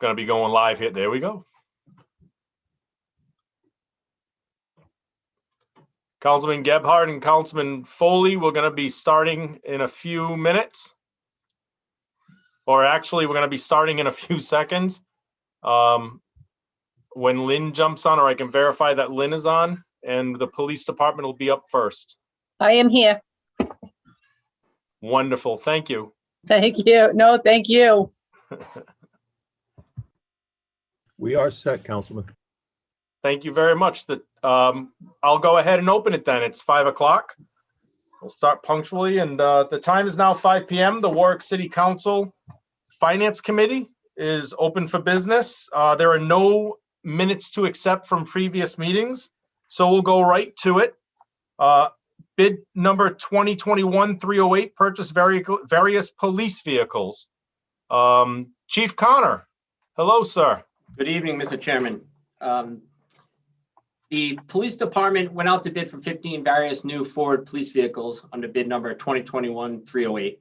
Going to be going live here. There we go. Councilman Gebhardt and Councilman Foley, we're going to be starting in a few minutes. Or actually, we're going to be starting in a few seconds. When Lynn jumps on, or I can verify that Lynn is on, and the police department will be up first. I am here. Wonderful. Thank you. Thank you. No, thank you. We are set, Councilman. Thank you very much. I'll go ahead and open it then. It's 5 o'clock. We'll start punctually, and the time is now 5 p.m. The Warwick City Council Finance Committee is open for business. There are no minutes to accept from previous meetings, so we'll go right to it. Bid number 2021-308, purchase various police vehicles. Chief Connor, hello, sir. Good evening, Mr. Chairman. The police department went out to bid for 15 various new Ford police vehicles under bid number 2021-308.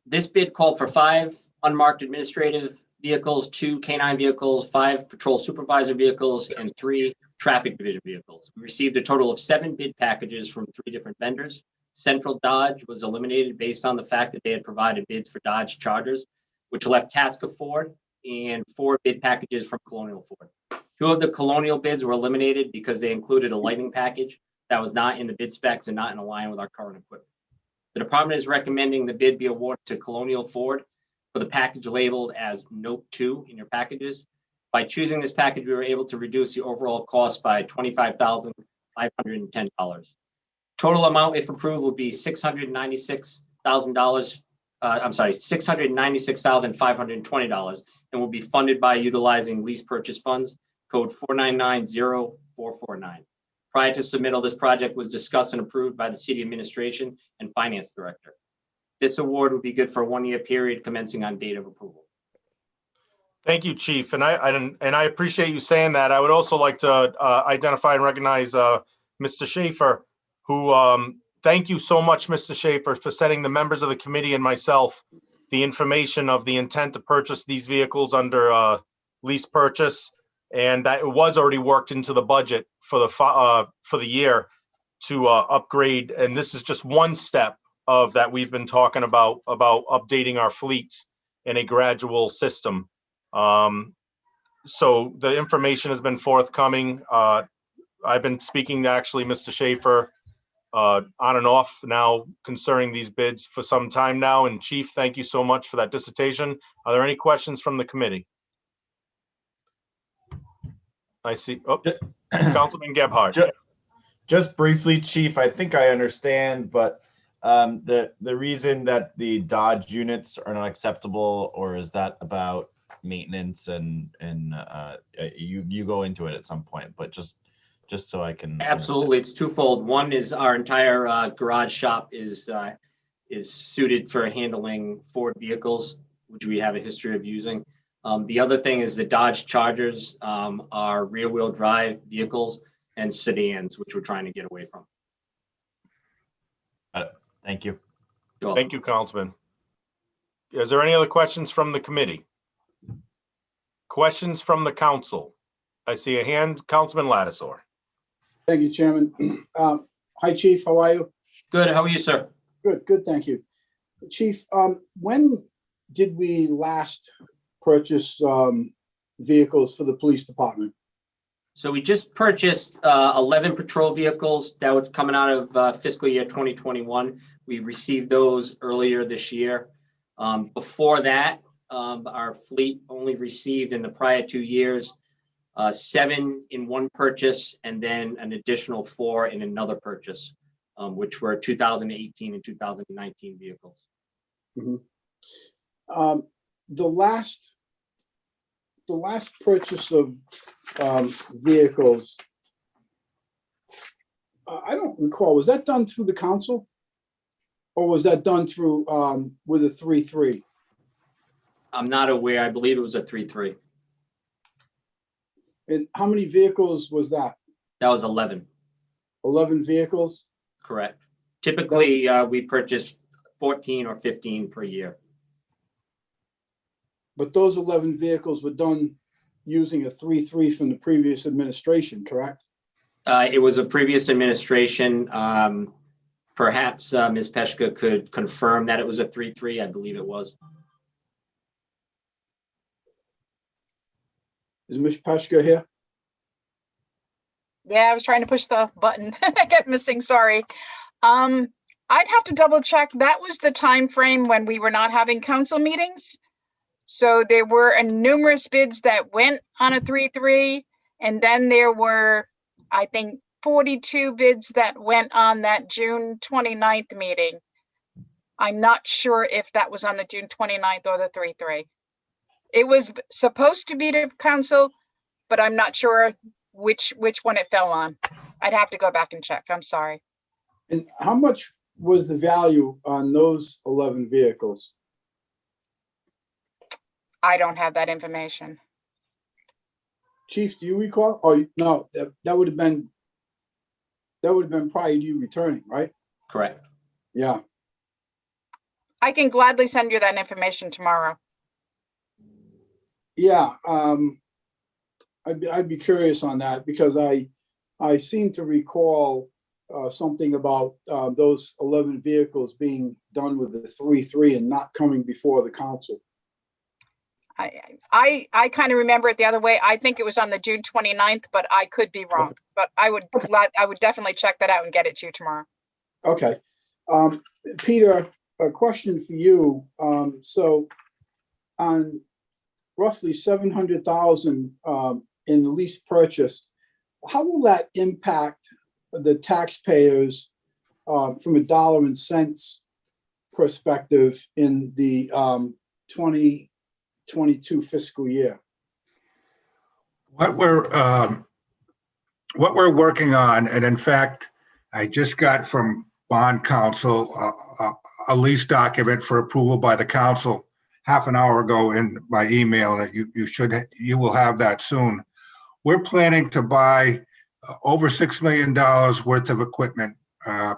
This bid called for 5 unmarked administrative vehicles, 2 canine vehicles, 5 patrol supervisor vehicles, and 3 traffic division vehicles. We received a total of 7 bid packages from 3 different vendors. Central Dodge was eliminated based on the fact that they had provided bids for Dodge Chargers, which left Tasker Ford and 4 bid packages from Colonial Ford. 2 of the Colonial bids were eliminated because they included a lighting package that was not in the bid specs and not in line with our current equipment. The department is recommending the bid be awarded to Colonial Ford for the package labeled as Note 2 in your packages. By choosing this package, we were able to reduce the overall cost by $25,510. Total amount, if approved, will be $696,520 and will be funded by utilizing lease purchase funds, code 4990449. Prior to submittal, this project was discussed and approved by the city administration and finance director. This award would be good for a 1-year period commencing on date of approval. Thank you, Chief. And I appreciate you saying that. I would also like to identify and recognize Mr. Schaefer, who thank you so much, Mr. Schaefer, for sending the members of the committee and myself the information of the intent to purchase these vehicles under lease purchase, and that it was already worked into the budget for the year to upgrade. And this is just one step of that we've been talking about updating our fleets in a gradual system. So the information has been forthcoming. I've been speaking to actually Mr. Schaefer on and off now concerning these bids for some time now. And Chief, thank you so much for that dissertation. Are there any questions from the committee? I see. Oh, Councilman Gebhardt. Just briefly, Chief, I think I understand, but the reason that the Dodge units are not acceptable, or is that about maintenance and you go into it at some point, but just so I can absolutely understand. It's twofold. One is our entire garage shop is suited for handling Ford vehicles, which we have a history of using. The other thing is the Dodge Chargers are rear-wheel drive vehicles and sedans, which we're trying to get away from. Thank you. Thank you, Councilman. Is there any other questions from the committee? Questions from the council? I see a hand, Councilman Lattisaur. Thank you, Chairman. Hi, Chief. How are you? Good. How are you, sir? Good. Thank you. Chief, when did we last purchase vehicles for the police department? So we just purchased 11 patrol vehicles. That was coming out of fiscal year 2021. We received those earlier this year. Before that, our fleet only received in the prior 2 years 7 in one purchase and then an additional 4 in another purchase, which were 2018 and 2019 vehicles. Mm-hmm. The last purchase of vehicles, I don't recall, was that done through the council? Or was that done through with a 3-3? I'm not aware. I believe it was a 3-3. And how many vehicles was that? That was 11. 11 vehicles? Correct. Typically, we purchase 14 or 15 per year. But those 11 vehicles were done using a 3.3 from the previous administration, correct? It was a previous administration. Perhaps Ms. Peshka could confirm that it was a 3.3. I believe it was. Is Ms. Peshka here? Yeah, I was trying to push the button. I kept missing, sorry. I'd have to double check. That was the time frame when we were not having council meetings. So there were numerous bids that went on a 3.3, and then there were, I think, 42 bids that went on that June 29th meeting. I'm not sure if that was on the June 29th or the 3.3. It was supposed to be to council, but I'm not sure which one it fell on. I'd have to go back and check. I'm sorry. And how much was the value on those 11 vehicles? I don't have that information. Chief, do you recall? Oh, no, that would have been prior to you returning, right? Correct. Yeah. I can gladly send you that information tomorrow. Yeah, I'd be curious on that because I seem to recall something about those 11 vehicles being done with the 3.3 and not coming before the council. I kind of remember it the other way. I think it was on the June 29th, but I could be wrong. But I would definitely check that out and get it to you tomorrow. Okay. Peter, a question for you. So on roughly 700,000 in the lease purchase, how will that impact the taxpayers from a dollar and cents perspective in the 2022 fiscal year? What we're working on, and in fact, I just got from bond counsel a lease document for approval by the council half an hour ago in my email, and you will have that soon. We're planning to buy over $6 million worth of equipment,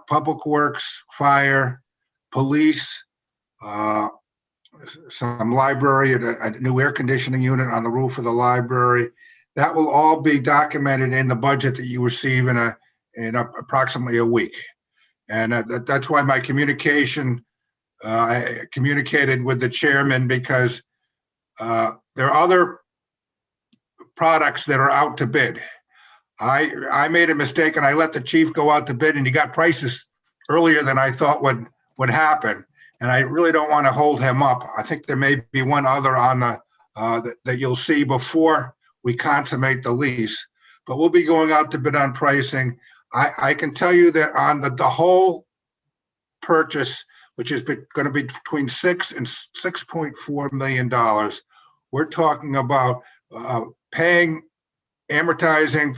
public works, fire, police, some library, a new air conditioning unit on the roof of the library. That will all be documented in the budget that you receive in approximately a week. And that's why my communication, I communicated with the chairman because there are other products that are out to bid. I made a mistake and I let the chief go out to bid and he got prices earlier than I thought would happen. And I really don't want to hold him up. I think there may be one other on the that you'll see before we consummate the lease, but we'll be going out to bid on pricing. I can tell you that on the whole purchase, which is going to be between $6 and $6.4 million, we're talking about paying, amortizing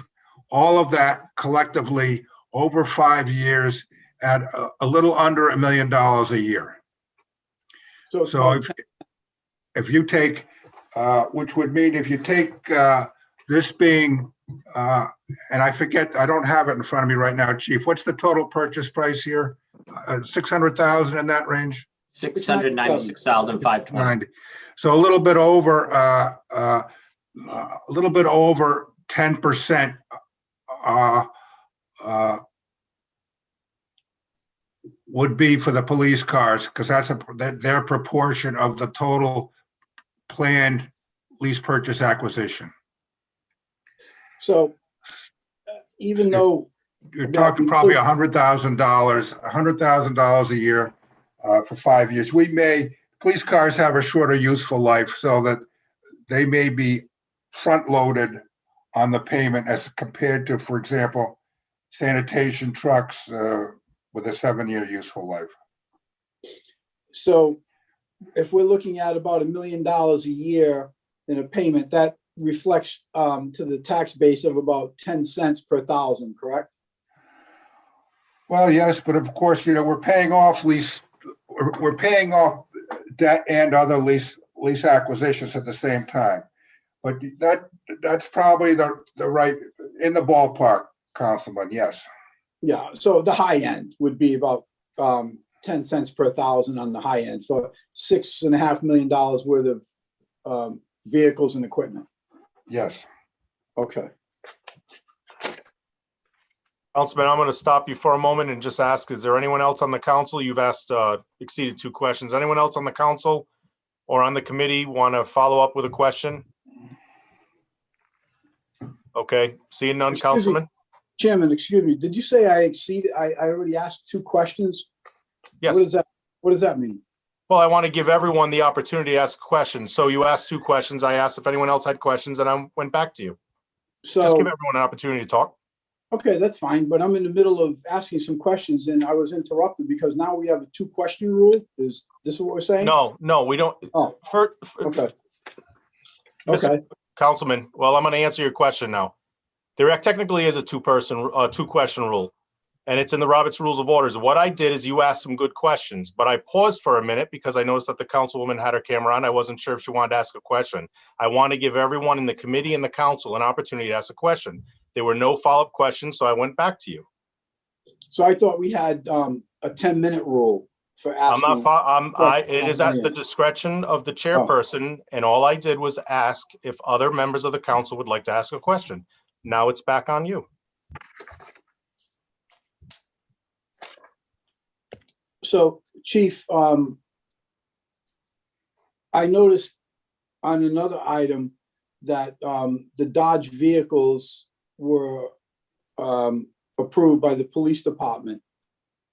all of that collectively over 5 years at a little under $1 million a year. So if you take, which would mean if you take this being, and I forget, I don't have it in front of me right now, Chief, what's the total purchase price here? 600,000 in that range? 696,520. So a little bit over 10% would be for the police cars, because that's their proportion of the total planned lease purchase acquisition. So even though you're talking probably $100,000 a year for 5 years, police cars have a shorter useful life, so that they may be front loaded on the payment as compared to, for example, sanitation trucks with a 7-year useful life. So if we're looking at about $1 million a year in a payment, that reflects to the tax base of about 10 cents per thousand, correct? Well, yes, but of course, we're paying off we're paying off debt and other lease acquisitions at the same time. But that's probably the right, in the ballpark, Councilman, yes. Yeah, so the high end would be about 10 cents per thousand on the high end for $6.5 million worth of vehicles and equipment. Yes. Okay. Councilman, I'm going to stop you for a moment and just ask, is there anyone else on the council? You've asked, exceeded 2 questions. Anyone else on the council or on the committee want to follow up with a question? Okay, seeing none, Excuse me. Councilman? Chairman, excuse me, did you say I exceeded, I already asked 2 questions? Yes. What does that mean? Well, I want to give everyone the opportunity to ask questions. So you asked 2 questions. I asked if anyone else had questions and I went back to you. Just give So, everyone an opportunity to talk. okay, that's fine, but I'm in the middle of asking some questions and I was interrupted because now we have a 2-question rule. Is this what we're saying? No, we don't. Oh, okay. Mr. Okay, Councilman, well, I'm going to answer your question now. There technically is a 2-question rule, and it's in the Robert's Rules of Orders. What I did is you asked some good questions, but I paused for a minute because I noticed that the councilwoman had her camera on. I wasn't sure if she wanted to ask a question. I want to give everyone in the committee and the council an opportunity to ask a question. There were no follow-up questions, so I went back to you. so I thought we had a 10-minute rule for I'm asking. not, it is at the discretion of the chairperson, and all I did was ask if other members of the council would like to ask a question. Now it's back on you. So, Chief, I noticed on another item that the Dodge vehicles were approved by the police department.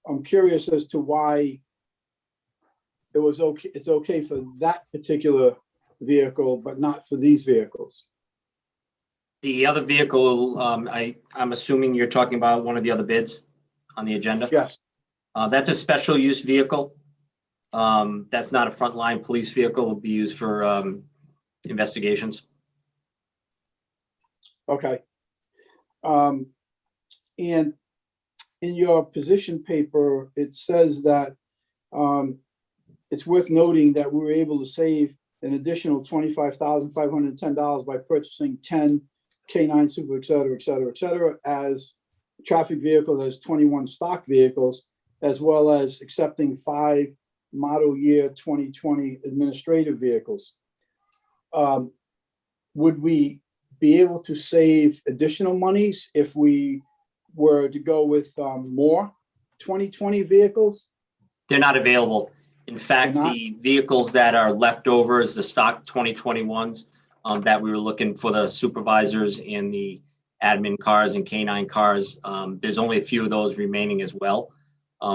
I'm curious as to why it was okay. It's okay for that particular vehicle, but not for these vehicles. The other vehicle, I'm assuming you're talking about one of the other bids on the agenda? Yes. That's a special use vehicle. That's not a frontline police vehicle. It'll be used for investigations. Okay. And in your position paper, it says that it's worth noting that we were able to save an additional $25,510 by purchasing 10 K9 Super, et cetera, as traffic vehicle has 21 stock vehicles, as well as accepting 5 model year 2020 administrative vehicles. Would we be able to save additional monies if we were to go with more 2020 vehicles? They're not available. In fact, They're not? the vehicles that are left over is the stock 2021s that we were looking for the supervisors and the admin cars and K9 cars. There's only a few of those remaining as well.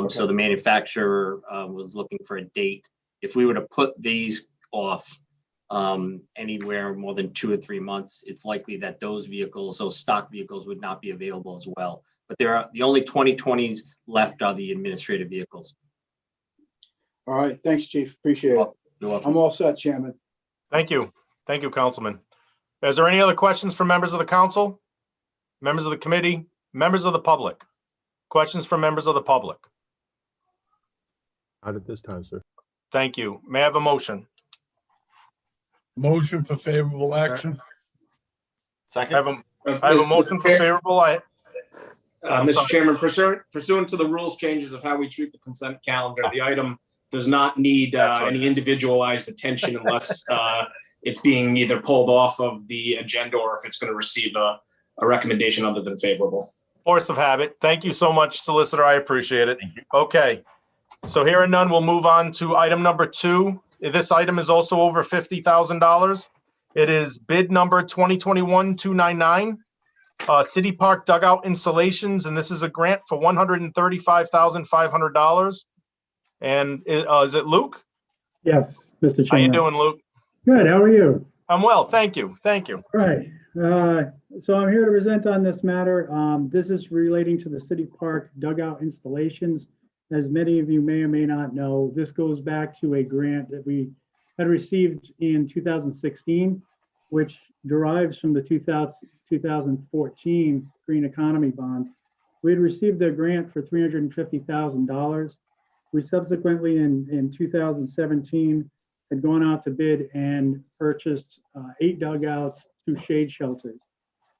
So the manufacturer was looking for a date. If we were to put these off anywhere more than 2 or 3 months, it's likely that those vehicles, those stock vehicles, would not be available as well. But there are the only 2020s left are the administrative vehicles. All right, thanks, Chief. Appreciate it. You're welcome. I'm all set, Chairman. Thank you. Thank you, Councilman. Is there any other questions from members of the council? Members of the committee? Members of the public? Questions from members of the public? Not at this time, sir. Thank you. May I have a motion? Motion for favorable action. I Second. have a motion for favorable. I'm Mr. sorry. Chairman, pursuant to the rules changes of how we treat the consent calendar, the item does not need That's right. any individualized attention unless it's being either pulled off of the agenda or if it's going to receive a recommendation other than favorable. Force of habit. Thank you so much, Solicitor. I appreciate it. Okay. So hearing none, we'll move on to item number 2. This item is also over $50,000. It is bid number 2021-299, City Park dugout installations, and this is a grant for $135,500. And is it Luke? Yes, Mr. How you Chairman. doing, Luke? Good, how are you? I'm well, thank you. Thank you. Right, so I'm here to present on this matter. This is relating to the City Park dugout installations. As many of you may or may not know, this goes back to a grant that we had received in 2016, which derives from the 2014 Green Economy Bond. We had received a grant for $350,000. We subsequently, in 2017, had gone out to bid and purchased 8 dugouts, 2 shade shelters.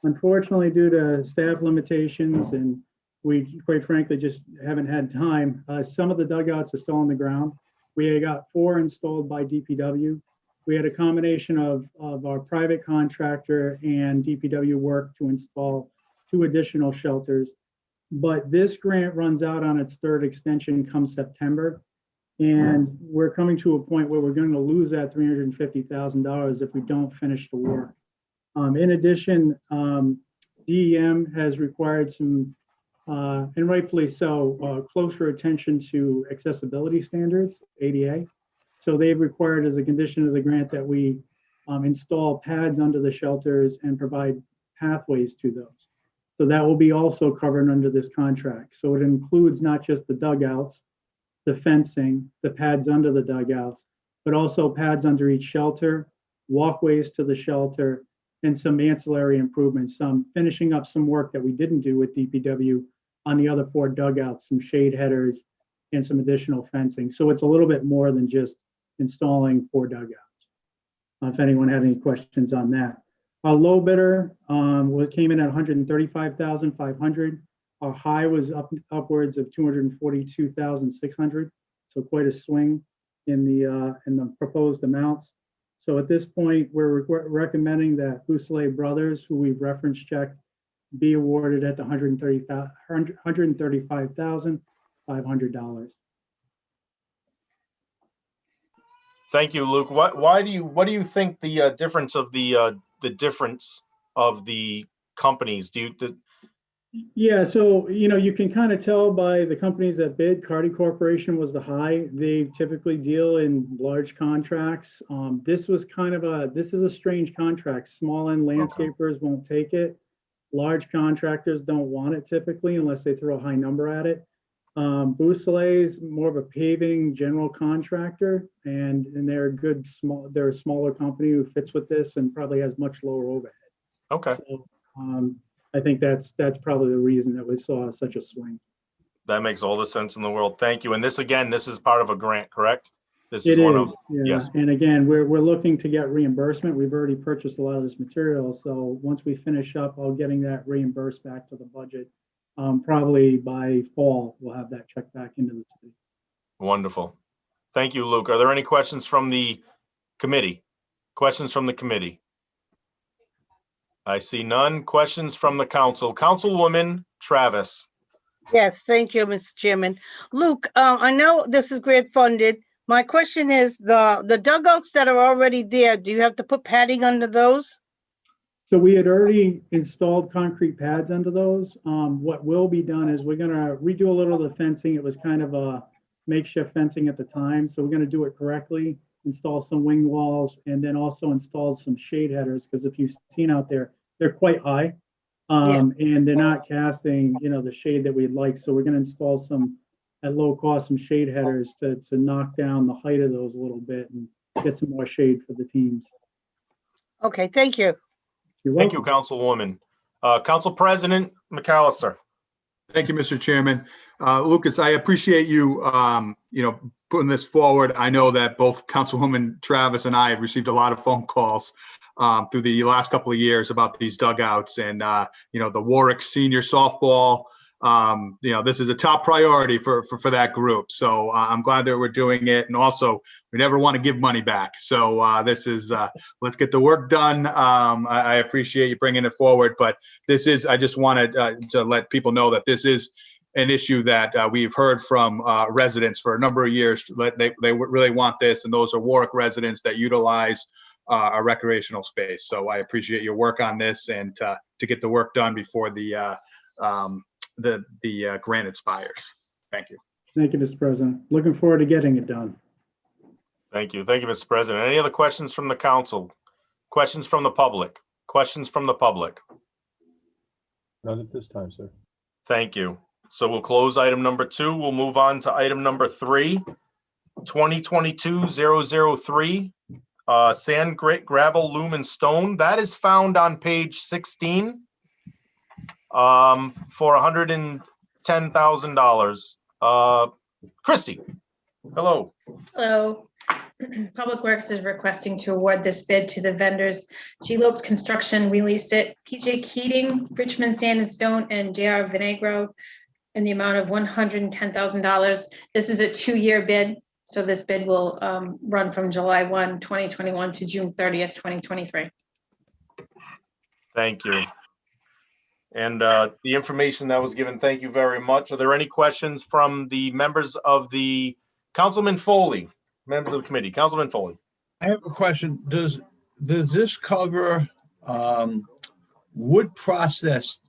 Unfortunately, due to staff limitations, and we quite frankly just haven't had time, some of the dugouts are still on the ground. We got 4 installed by DPW, We had a combination of our private contractor and DPW work to install 2 additional shelters. But this grant runs out on its 3rd extension come September. And we're coming to a point where we're going to lose that $350,000 if we don't finish the work. In addition, DEM has required some, and rightfully so, closer attention to accessibility standards, ADA. So they've required as a condition of the grant that we install pads under the shelters and provide pathways to those. So that will be also covered under this contract. So it includes not just the dugouts, the fencing, the pads under the dugouts, but also pads under each shelter, walkways to the shelter, and some ancillary improvements, some finishing up some work that we didn't do with DPW on the other 4 dugouts, some shade headers and some additional fencing. So it's a little bit more than just installing 4 dugouts. If anyone had any questions on that. Our low bidder came in at $135,500. Our high was upwards of $242,600. So quite a swing in the proposed amounts. So at this point, we're recommending that Bousselet Brothers, who we've reference checked, be awarded at the $135,500. Thank you, Luke. What do you think the difference of the companies? Yeah, so you can kind of tell by the companies that bid. Carty Corporation was the high. They typically deal in large contracts. This is a strange contract. Small end landscapers won't take it. Large contractors don't want it typically unless they throw a high number at it. Bousselet is more of a paving general contractor, and they're they're a smaller company who fits with this and probably has much lower overhead. Okay. So, I think that's probably the reason that we saw such a swing. That makes all the sense in the world. Thank you. And this is part of a grant, correct? This It is one is, of, yeah. yes. And again, we're looking to get reimbursement. We've already purchased a lot of this material. So once we finish up, getting that reimbursed back to the budget. Probably by fall, we'll have that checked back into the city. Wonderful. Thank you, Luke. Are there any questions from the committee? Questions from the committee? I see none. Questions from the council. Councilwoman Travis. Yes, thank you, Mr. Chairman. Luke, I know this is grant funded. My question is the dugouts that are already there, do you have to put padding under those? So we had already installed concrete pads under those. What will be done is we're gonna redo a little of the fencing. It was kind of a makeshift fencing at the time. So we're gonna do it correctly, install some wing walls, and then also install some shade headers, because if you've seen out there, they're quite high. And they're not casting, the shade that we'd like. So we're gonna install some, at low cost, some shade headers to knock down the height of those a little bit and get some more shade for the teams. Okay, thank you. Thank you, Councilwoman. Council President McAllister. Thank you, Mr. Chairman. Lucas, I appreciate you, putting this forward. I know that both Councilwoman Travis and I have received a lot of phone calls through the last couple of years about these dugouts and, the Warwick senior softball. This is a top priority for that group. So I'm glad that we're doing it. And also, we never want to give money back. So this is, let's get the work done. I appreciate you bringing it forward. But I just wanted to let people know that this is an issue that we've heard from residents for a number of years. They really want this. And those are Warwick residents that utilize a recreational space. So I appreciate your work on this and to get the work done before the grant expires. Thank you. Thank you, Mr. President. Looking forward to getting it done. Thank you. Thank you, Mr. President. Any other questions from the council? Questions from the public? Questions from the public? None at this time, sir. Thank you. So we'll close item number 2. We'll move on to item number 3, 2022-003, sand, grit, gravel, loam, and stone. That is found on page 16 for $110,000. Christy, hello. Hello. Public Works is requesting to award this bid to the vendors G. Lopes Construction, Release It, PJ Keating, Richmond Sand and Stone, and JR Vinegro in the amount of $110,000. This is a 2-year bid. So this bid will run from July 1, 2021 to June 30th, 2023. Thank you. And the information that was given, thank you very much. Are there any questions from the members of the Councilman Foley, members of the committee? Councilman Foley. I have a question. Does this cover wood processed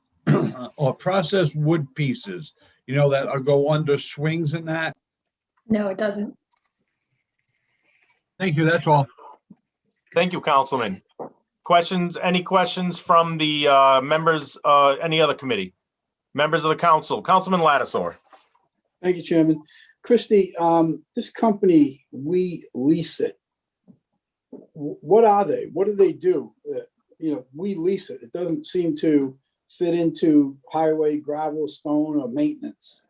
or processed wood pieces, you know, that are go under swings and that? No, it doesn't. Thank you. That's all. Thank you, Councilman. Questions, any questions from the members, any other committee? Members of the council, Councilman Lattisaur. Thank you, Chairman. Christie, this company, we lease it. What are they? What do they do? You know, we lease it. It doesn't seem to fit into highway, gravel, stone, or maintenance.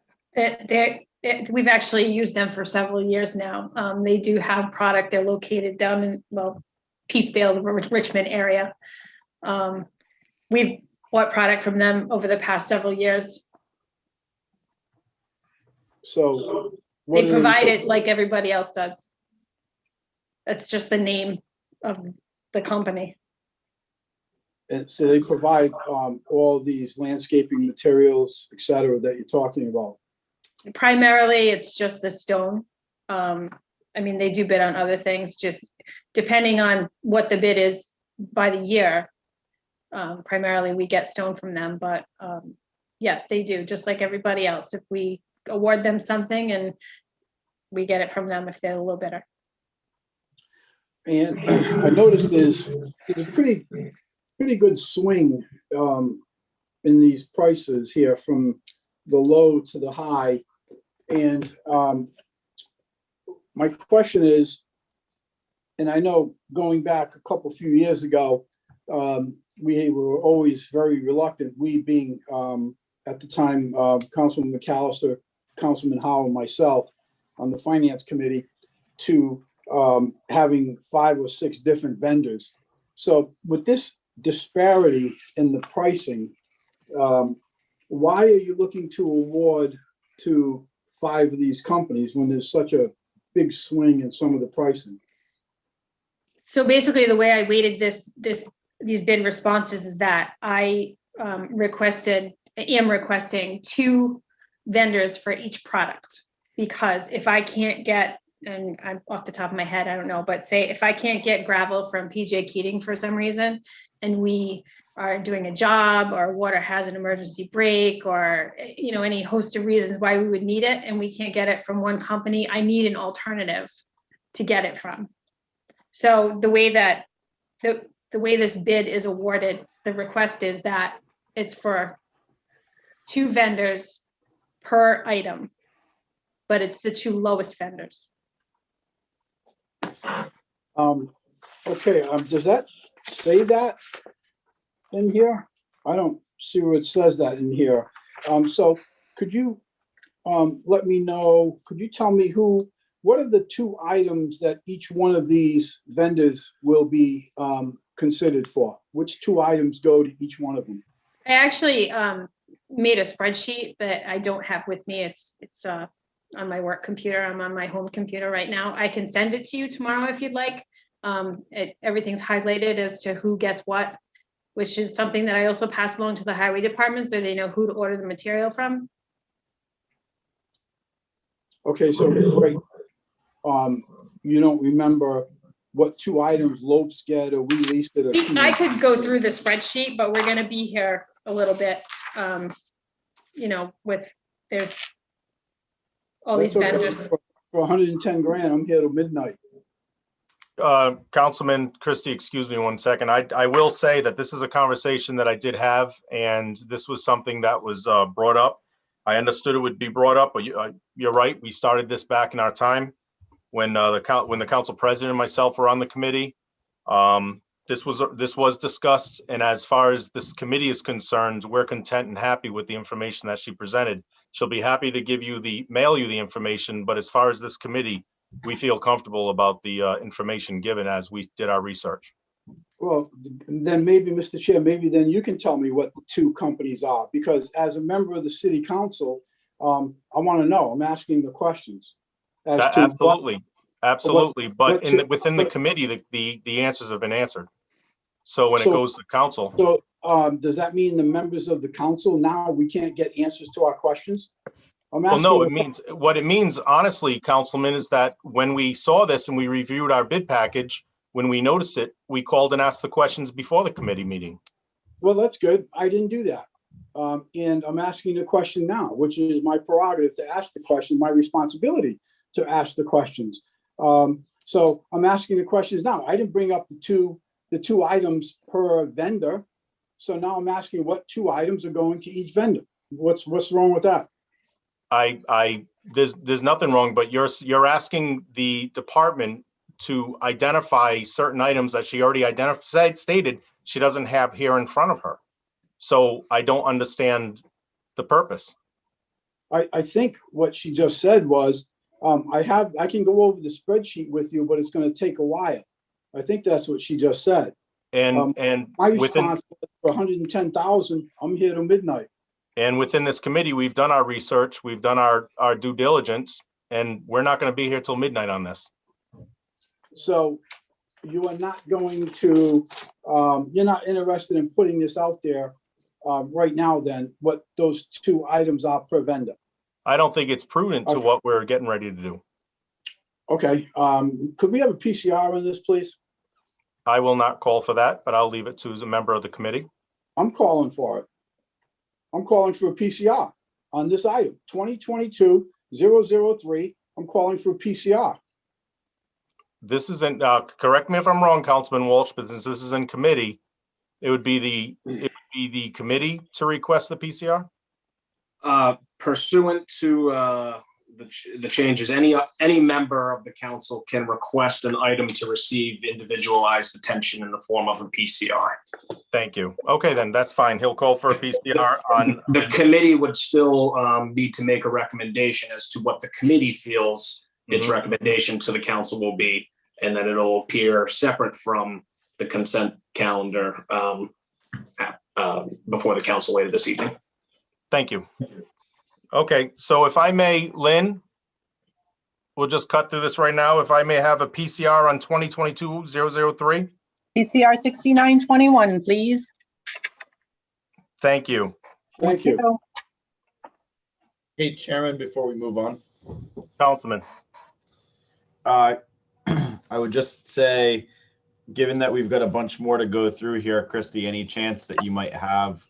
We've actually used them for several years now. They do have product. They're located down in, well, Peacedale, the Richmond area. We've bought product from them over the past several years. So they provide it like everybody else does. That's just the name of the company. And so they provide all these landscaping materials, et cetera, that you're talking about. Primarily, it's just the stone. I mean, they do bid on other things, just depending on what the bid is by the year. Primarily, we get stone from them, but yes, they do, just like everybody else. If we award them something and we get it from them if they're a little better. And I noticed there's a pretty good swing in these prices here from the low to the high. And my question is, and I know going back a few years ago, we were always very reluctant, we being at the time Councilman McAllister, Councilman Howe, and myself on the Finance Committee, to having 5 or 6 different vendors. So with this disparity in the pricing, why are you looking to award to 5 of these companies when there's such a big swing in some of the pricing? So basically, the way I weighted these bid responses is that I am requesting 2 vendors for each product, because if I can't get, and I'm off the top of my head, I don't know, but say if I can't get gravel from PJ Keating for some reason, and we are doing a job, or water has an emergency break, or, you know, any host of reasons why we would need it, and we can't get it from one company, I need an alternative to get it from. So the way that the way this bid is awarded, the request is that it's for 2 vendors per item, but it's the 2 lowest vendors. Okay, does that say that in here? I don't see where it says that in here. So could you let me know, could you tell me what are the 2 items that each one of these vendors will be considered for? Which 2 items go to each one of them? I actually made a spreadsheet that I don't have with me. It's on my work computer. I'm on my home computer right now. I can send it to you tomorrow if you'd like. Everything's highlighted as to who gets what, which is something that I also pass along to the highway department so they know who to order the material from. Okay, so great. You don't remember what 2 items Lopes get, or we leased it? Or I could go through the spreadsheet, but we're gonna be here a little bit. You know, there's all these That's okay. vendors. For 110 grand, I'm here till midnight. Councilman Christie, excuse me 1 second. I will say that this is a conversation that I did have, and this was something that was brought up. I understood it would be brought up, but you're right. We started this back in our time when the council president and myself were on the committee. This was discussed, and as far as this committee is concerned, we're content and happy with the information that she presented. She'll be happy to mail you the information, but as far as this committee, we feel comfortable about the information given as we did our research. Well, then maybe, Mr. Chair, maybe then you can tell me what the 2 companies are, because as a member of the city council, I want to know. I'm asking the questions. as to what- Absolutely, absolutely. But what within the committee, the answers have been answered. So when it So- goes to council, So, does that mean the members of the council now, we can't get answers to our questions? I'm well, no, it asking, means, what it means, honestly, Councilman, is that when we saw this and we reviewed our bid package, when we noticed it, we called and asked the questions before the committee meeting. well, that's good. I didn't do that. And I'm asking the question now, which is my prerogative to ask the question, my responsibility to ask the questions. So I'm asking the questions now. I didn't bring up the two items per vendor. So now I'm asking what 2 items are going to each vendor. What's wrong with that? There's nothing wrong, but you're asking the department to identify certain items that she already stated she doesn't have here in front of her. So I don't understand the purpose. I think what she just said was, I can go over the spreadsheet with you, but it's gonna take a while. I think that's what she just said. And My within, response was for 110,000, I'm here till midnight. and within this committee, we've done our research, we've done our due diligence, and we're not going to be here till midnight on this. So you are not going to, you're not interested in putting this out there right now then, what those 2 items are per vendor. I don't think it's prudent to Okay. what we're getting ready to do. Okay, could we have a PCR on this, please? I will not call for that, but I'll leave it to a member of the committee. I'm calling for it. I'm calling for a PCR on this item, 2022-003. I'm calling for a PCR. This isn't, correct me if I'm wrong, Councilman Walsh, but since this is in committee, it would be the committee to request the PCR? Pursuant to the changes, any member of the council can request an item to receive individualized attention in the form of a PCR. Thank you. Okay, then that's fine. He'll call for a PCR on. The committee would still need to make a recommendation as to what the committee feels its recommendation to the council will be, and then it'll appear separate from the consent calendar before the council later this evening. Thank you. Okay, so if I may, Lynn, we'll just cut through this right now. If I may have a PCR on 2022-003. PCR 6921, please. Thank you. Thank you. Hey, Chairman, before we move on, Councilman. I would just say, given that we've got a bunch more to go through here, Christy, any chance that you might have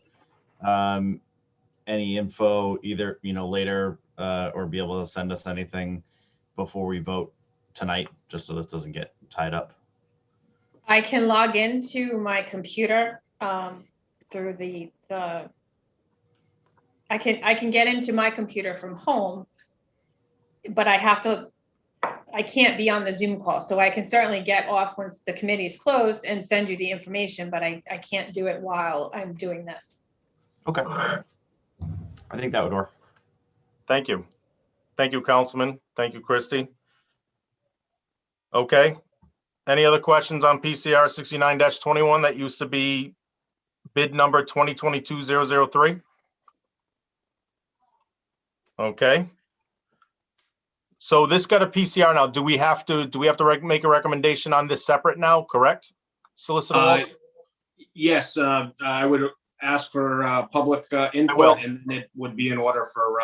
any info either, later or be able to send us anything before we vote tonight, just so this doesn't get tied up? I can log into my computer through the I can get into my computer from home, but I can't be on the Zoom call. So I can certainly get off once the committee is closed and send you the information, but I can't do it while I'm doing this. Okay. I think that would work. Thank you. Thank you, Councilman. Thank you, Christy. Okay. Any other questions on PCR 69-21 that used to be bid number 2022-003? Okay. So this got a PCR now. Do we have to make a recommendation on this separate now, correct? Solicitor Walsh? Yes, I would ask for public input, and it would be in order for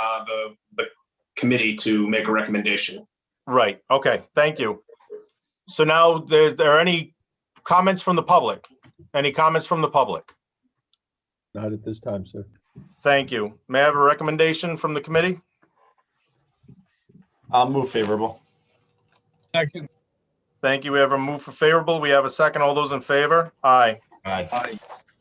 the committee to make a recommendation. Right. Okay. Thank you. So now, there any comments from the public? Any comments from the public? Not at this time, sir. Thank you. May I have a recommendation from the committee? I'll move favorable. Second. Thank you. We have a move for favorable. We have a second. All those in favor? Aye. Aye.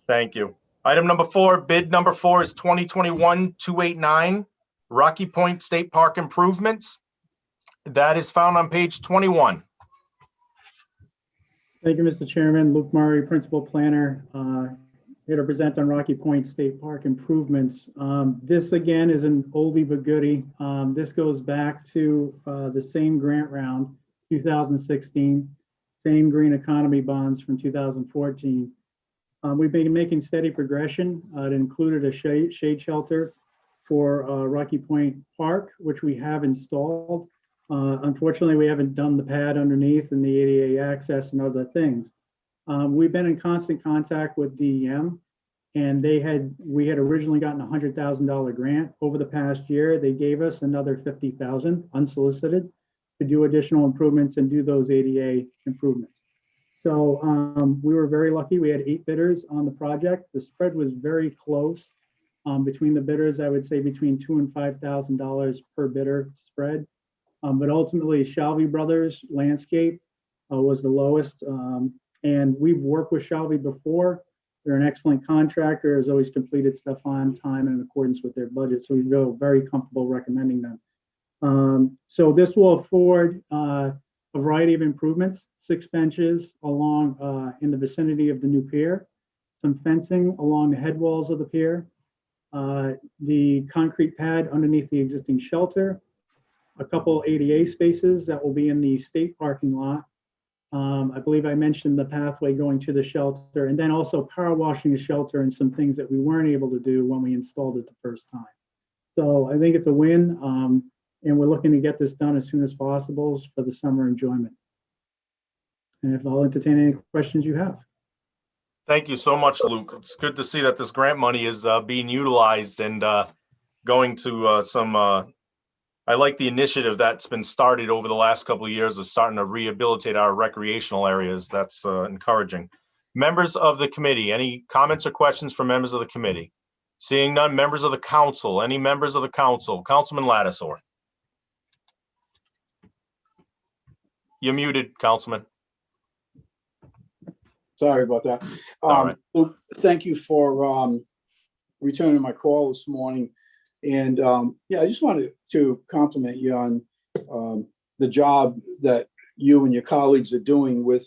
Thank you. Item number 4, bid number 4 is 2021-289, Rocky Point State Park improvements. That is found on page 21. Thank you, Mr. Chairman. Luke Murray, Principal Planner, here to present on Rocky Point State Park improvements. This again is an oldie but goodie. This goes back to the same grant round, 2016, same green economy bonds from 2014. We've been making steady progression. It included a shade shelter for Rocky Point Park, which we have installed. Unfortunately, we haven't done the pad underneath and the ADA access and other things. We've been in constant contact with DEM, and we had originally gotten a $100,000 grant. Over the past year, they gave us another $50,000 unsolicited to do additional improvements and do those ADA improvements. So we were very lucky. We had 8 bidders on the project. The spread was very close between the bidders. I would say between $2,000 and $5,000 per bidder spread. But ultimately, Shalvey Brothers Landscape was the lowest. And we've worked with Shalvey before. They're an excellent contractor, has always completed stuff on time and in accordance with their budget. So we feel very comfortable recommending them. So this will afford a variety of improvements, 6 benches along in the vicinity of the new pier, some fencing along the head walls of the pier, the concrete pad underneath the existing shelter, a couple ADA spaces that will be in the state parking lot. I believe I mentioned the pathway going to the shelter, and then also power washing the shelter and some things that we weren't able to do when we installed it the first time. So I think it's a win, and we're looking to get this done as soon as possible for the summer enjoyment. And if I'll entertain any questions you have. Thank you so much, Luke. It's good to see that this grant money is being utilized and going to some I like the initiative that's been started over the last couple of years of starting to rehabilitate our recreational areas. That's encouraging. Members of the committee, any comments or questions from members of the committee? Seeing none, members of the council, any members of the council? Councilman Lattisaw. You're muted, Councilman. Sorry about that. All right. Luke, thank you for returning my call this morning. And yeah, I just wanted to compliment you on the job that you and your colleagues are doing with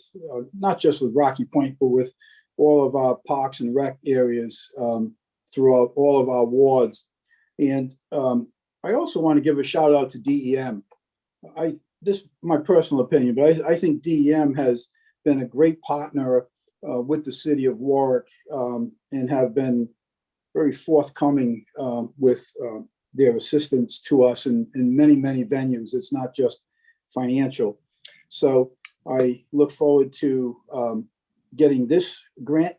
not just with Rocky Point, but with all of our parks and rec areas throughout all of our wards. And I also want to give a shout out to DEM. This is my personal opinion, but I think DEM has been a great partner with the city of Warwick and have been very forthcoming with their assistance to us in many, many venues. It's not just financial. So I look forward to getting this grant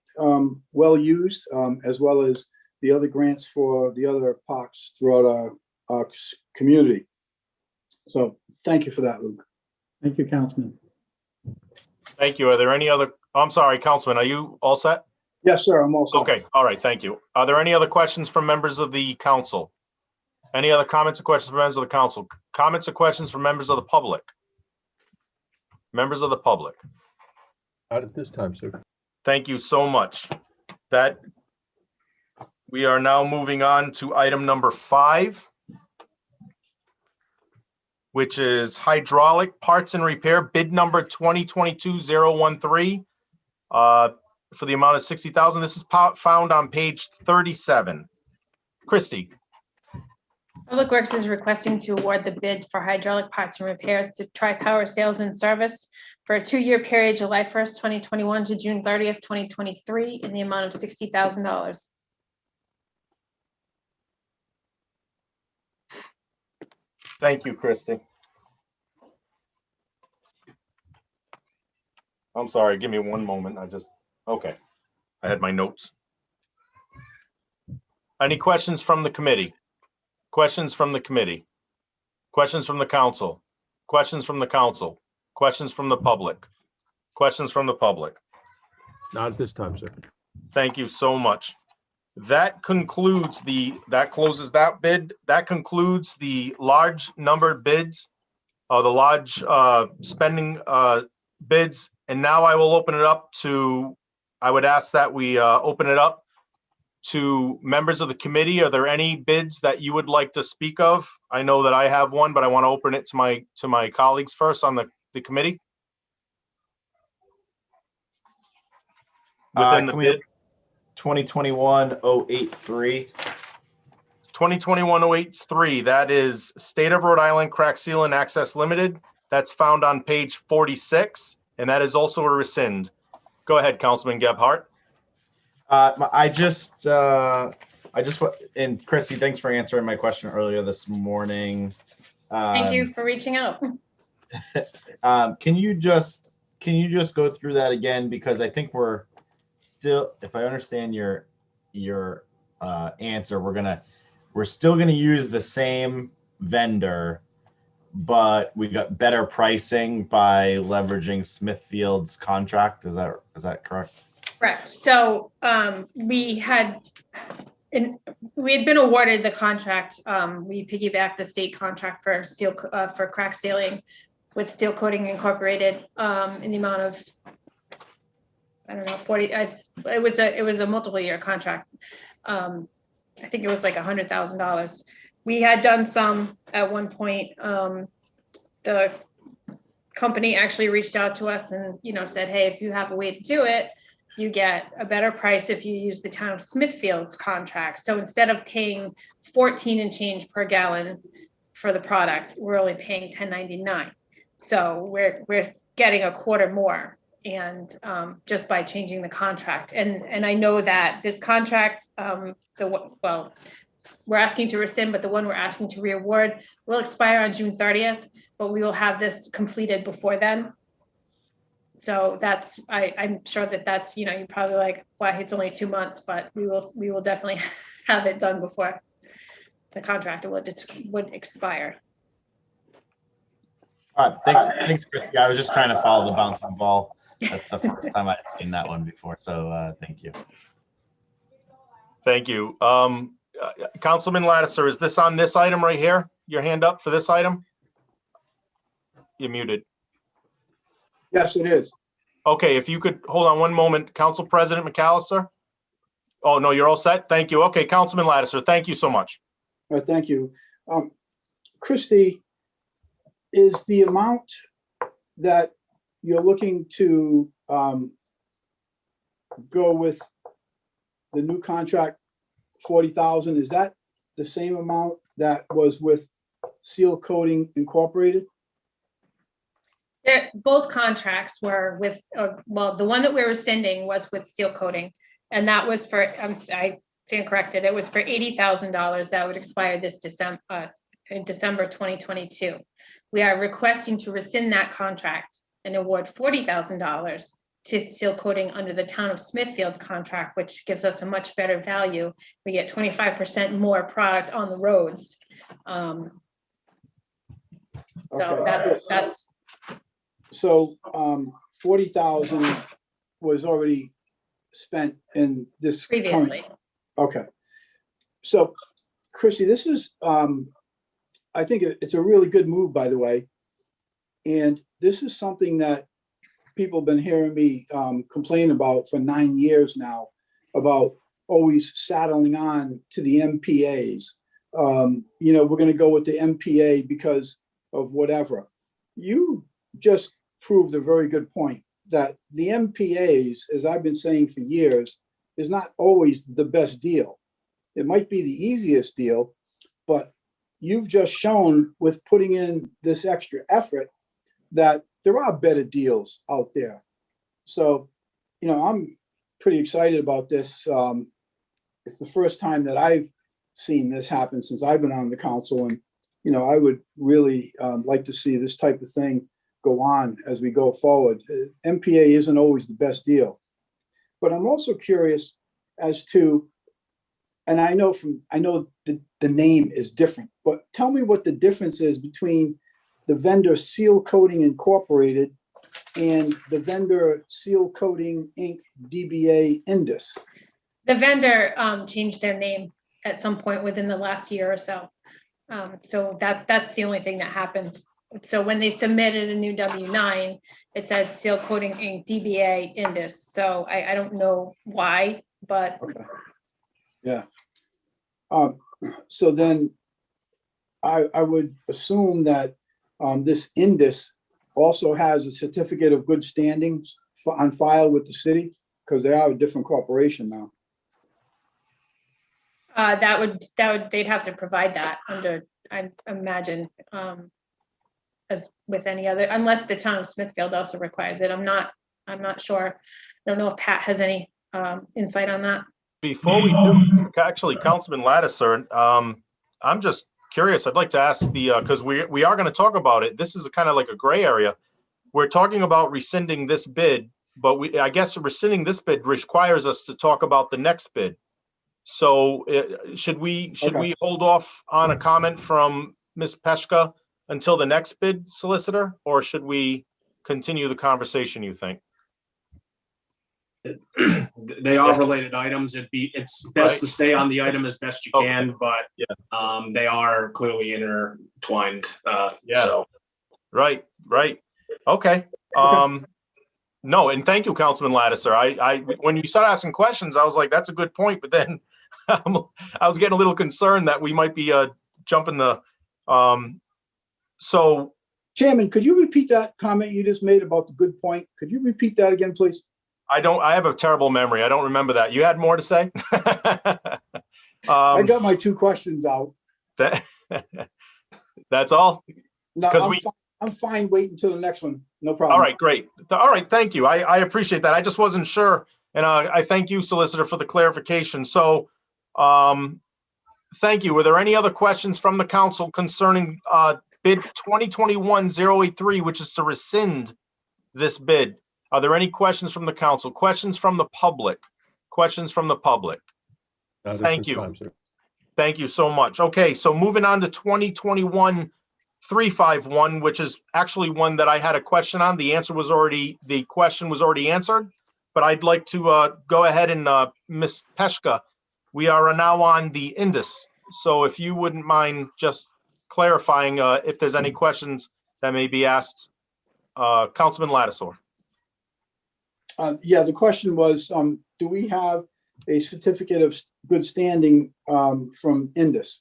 well used, as well as the other grants for the other parks throughout our community. So thank you for that, Luke. Thank you, Councilman. Thank you. Are there any other, I'm sorry, Councilman, are you all set? Yes, sir, I'm all set. Okay, all right, thank you. Are there any other questions from members of the council? Any other comments or questions from members of the council? Comments or questions from members of the public? Members of the public? Not at this time, sir. Thank you so much. We are now moving on to item number 5, which is hydraulic parts and repair, bid number 2022-013. For the amount of $60,000. This is found on page 37. Christie. Public Works is requesting to award the bid for hydraulic parts and repairs to Tri-Power Sales and Service for a 2-year period, July 1st, 2021 to June 30th, 2023, in the amount of $60,000. Thank you, Christie. I'm sorry, give me one moment. Okay, I had my notes. Any questions from the committee? Questions from the committee? Questions from the council? Questions from the council? Questions from the public? Questions from the public? Not at this time, sir. Thank you so much. That concludes that closes that bid. That concludes the large numbered bids, the large spending bids. And now I will open it up to, I would ask that we open it up to members of the committee. Are there any bids that you would like to speak of? I know that I have one, but I want to open it to my colleagues first on the committee. Within the bid. 2021-083. 2021-083, that is State of Rhode Island Crack Seal and Access Limited. That's found on page 46, and that is also a rescind. Go ahead, Councilman Gebhardt. And Chrissy, thanks for answering my question earlier this morning. Thank you for reaching out. Can you just go through that again? Because I think we're still, if I understand your answer, we're still gonna use the same vendor, but we got better pricing by leveraging Smithfield's contract. Is that correct? Correct. So we had been awarded the contract. We piggybacked the state contract for for crack sealing with Steel Coating Incorporated in the amount of, I don't know, 40. It was a multiple year contract. I think it was like $100,000. We had done some at one point. The company actually reached out to us and said, hey, if you have a way to do it, you get a better price if you use the town of Smithfield's contract. So instead of paying 14 and change per gallon for the product, we're only paying $10.99. So we're getting a quarter more, and just by changing the contract. And I know that this contract, we're asking to rescind, but the one we're asking to reaward will expire on June 30th, but we will have this completed before then. So I'm sure that's, you're probably like, why it's only 2 months, but we will definitely have it done before the contract would expire. All right, thanks, Christy. I was just trying to follow the bouncing ball. That's the first time I've seen that one before, so thank you. Thank you. Councilman Lattiser, is this on this item right here? Your hand up for this item? You're muted. Yes, it is. Okay, if you could hold on one moment, Council President McAllister. Oh, no, you're all set? Thank you. Okay, Councilman Lattiser, thank you so much. All right, thank you. Christy, is the amount that you're looking to go with the new contract, 40,000, is that the same amount that was with Seal Coating Incorporated? Both contracts were with, well, the one that we're rescinding was with Steel Coating, and that was for, I stand corrected, it was for $80,000 that would expire this December, in December 2022. We are requesting to rescind that contract and award $40,000 to Steel Coating under the town of Smithfield's contract, which gives us a much better value. We get 25% more product on the roads. So Okay. that's. So 40,000 was already spent in this Previously. Okay. So Chrissy, this is, I think it's a really good move, by the way. And this is something that people have been hearing me complain about for 9 years now, about always saddling on to the MPAs. We're going to go with the MPA because of whatever. You just proved a very good point that the MPAs, as I've been saying for years, is not always the best deal. It might be the easiest deal, but you've just shown with putting in this extra effort that there are better deals out there. So, I'm pretty excited about this. It's the first time that I've seen this happen since I've been on the council. And, I would really like to see this type of thing go on as we go forward. MPA isn't always the best deal. But I'm also curious as to, and I know the name is different, but tell me what the difference is between the vendor Seal Coating Incorporated and the vendor Seal Coating Inc. DBA Indus. The vendor changed their name at some point within the last year or so. So that's the only thing that happened. So when they submitted a new W-9, it said Seal Coating Inc. DBA Indus. So I don't know why, but. Okay. Yeah. So then I would assume that this Indus also has a certificate of good standings on file with the city, because they are a different corporation now. They'd have to provide that under, I imagine, as with any other, unless the town of Smithfield also requires it. I'm not sure. I don't know if Pat has any insight on that. Before we do, actually, Councilman Lattiser, I'm just curious. I'd like to ask because we are going to talk about it. This is kind of like a gray area. We're talking about rescinding this bid, but I guess rescinding this bid requires us to talk about the next bid. So should we hold off on a comment from Ms. Peshka until the next bid, solicitor, or should we continue the conversation, you think? They are related items. It's best to stay on the item as best you can, but they are clearly intertwined. So. Right. Okay. No, and thank you, Councilman Lattiser. I when you started asking questions, I was like, that's a good point, but then I was getting a little concerned that we might be jumping the so. Chairman, could you repeat that comment you just made about the good point? Could you repeat that again, please? I have a terrible memory. I don't remember that. You had more to say? I got my 2 questions out. That's all? No, I'm fine. Wait until the next one. No problem. All right, great. All right, thank you. I appreciate that. I just wasn't sure. And I thank you, Solicitor, for the clarification. So thank you. Were there any other questions from the council concerning bid 2021-083, which is to rescind this bid? Are there any questions from the council? Questions from the public? Questions from the public? Thank you. Thank you so much. Okay, so moving on to 2021-351, which is actually one that I had a question on. The question was already answered, but I'd like to go ahead and Ms. Peshka, we are now on the Indus. So if you wouldn't mind just clarifying if there's any questions that may be asked, Councilman Lattiser. Yeah, the question was, do we have a certificate of good standing from Indus?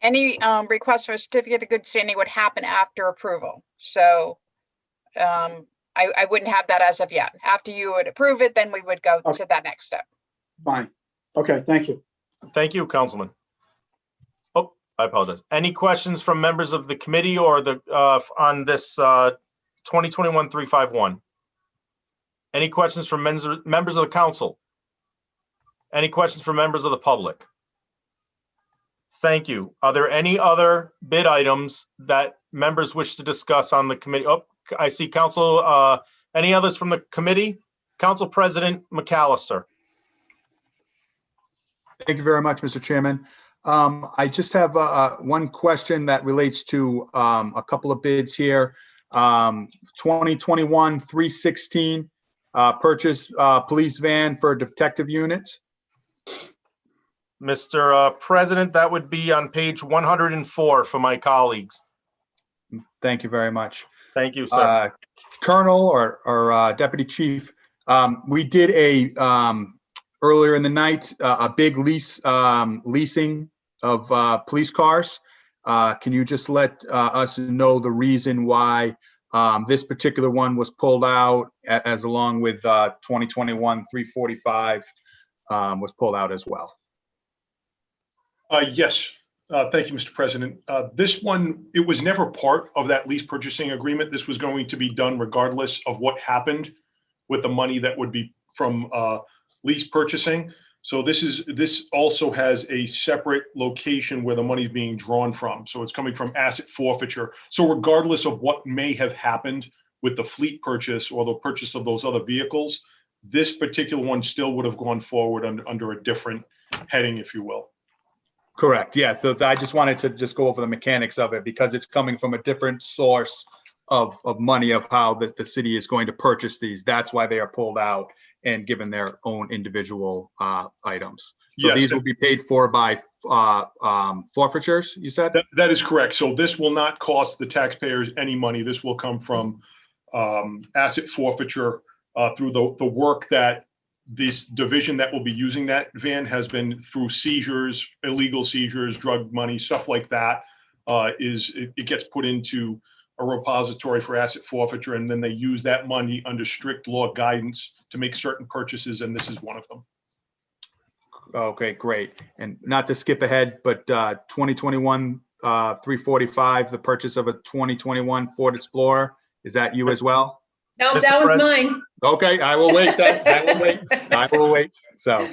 Any request for a certificate of good standing would happen after approval. So I wouldn't have that as of yet. After you would approve it, then we would go to that next step. Fine. Okay, thank you. Thank you, Councilman. Oh, I apologize. Any questions from members of the committee or the on this 2021-351? Any questions from members of the council? Any questions from members of the public? Thank you. Are there any other bid items that members wish to discuss on the committee? Oh, I see council. Any others from the committee? Council President McAllister. Thank you very much, Mr. Chairman. I just have one question that relates to a couple of bids here. 2021-316. Purchase police van for detective unit. Mr. President, that would be on page 104 for my colleagues. Thank you very much. Thank you, sir. Colonel or Deputy Chief, we did earlier in the night a big leasing of police cars. Can you just let us know the reason why this particular one was pulled out, as along with 2021-345 was pulled out as well? Yes. Thank you, Mr. President. This one, it was never part of that lease purchasing agreement. This was going to be done regardless of what happened with the money that would be from lease purchasing. So this also has a separate location where the money is being drawn from. So it's coming from asset forfeiture. So regardless of what may have happened with the fleet purchase or the purchase of those other vehicles, this particular one still would have gone forward under a different heading, if you will. Correct. Yeah. So I just wanted to just go over the mechanics of it because it's coming from a different source of money of how the city is going to purchase these. That's why they are pulled out and given their own individual items. So yes, these will be paid for by forfeitures, you said? That is correct. So this will not cost the taxpayers any money. This will come from asset forfeiture through the work that this division that will be using that van has been through seizures, illegal seizures, drug money, stuff like that. It gets put into a repository for asset forfeiture, and then they use that money under strict law guidance to make certain purchases, and this is one of them. Okay, great. And not to skip ahead, but 2021-345, the purchase of a 2021 Ford Explorer, is that you as well? No, that one's mine. Okay, I will wait then. I will wait. I will wait. So,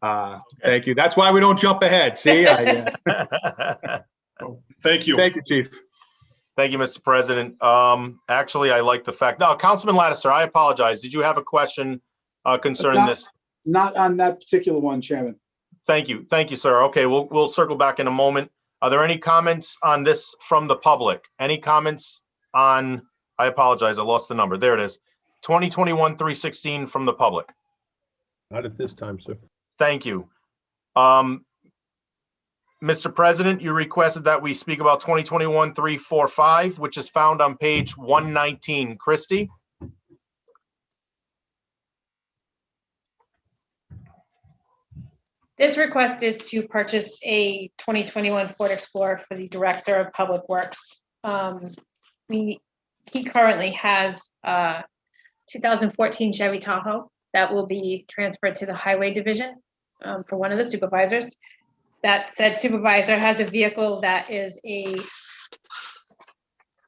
Thank you. That's why we don't jump ahead. See? Thank you. Thank you, Chief. Thank you, Mr. President. Actually, I like the fact, no, Councilman Lattiser, I apologize. Did you have a question concerning this? Not on that particular one, Chairman. Thank you. Thank you, sir. Okay, we'll circle back in a moment. Are there any comments on this from the public? Any comments on, I apologize, I lost the number. There it is. 2021-316 from the public. Not at this time, sir. Thank you. Mr. President, you requested that we speak about 2021-345, which is found on page 119. Christie? This request is to purchase a 2021 Ford Explorer for the Director of Public Works. He currently has a 2014 Chevy Tahoe that will be transferred to the Highway Division for one of the supervisors. That said supervisor has a vehicle that is I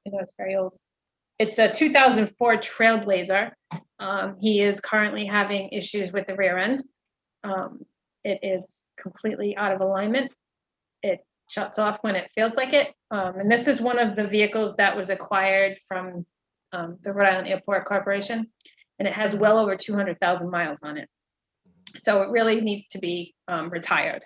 know it's very old. It's a 2004 Trailblazer. He is currently having issues with the rear end. It is completely out of alignment. It shuts off when it feels like it. And this is one of the vehicles that was acquired from the Rhode Island Airport Corporation, and it has well over 200,000 miles on it. So it really needs to be retired.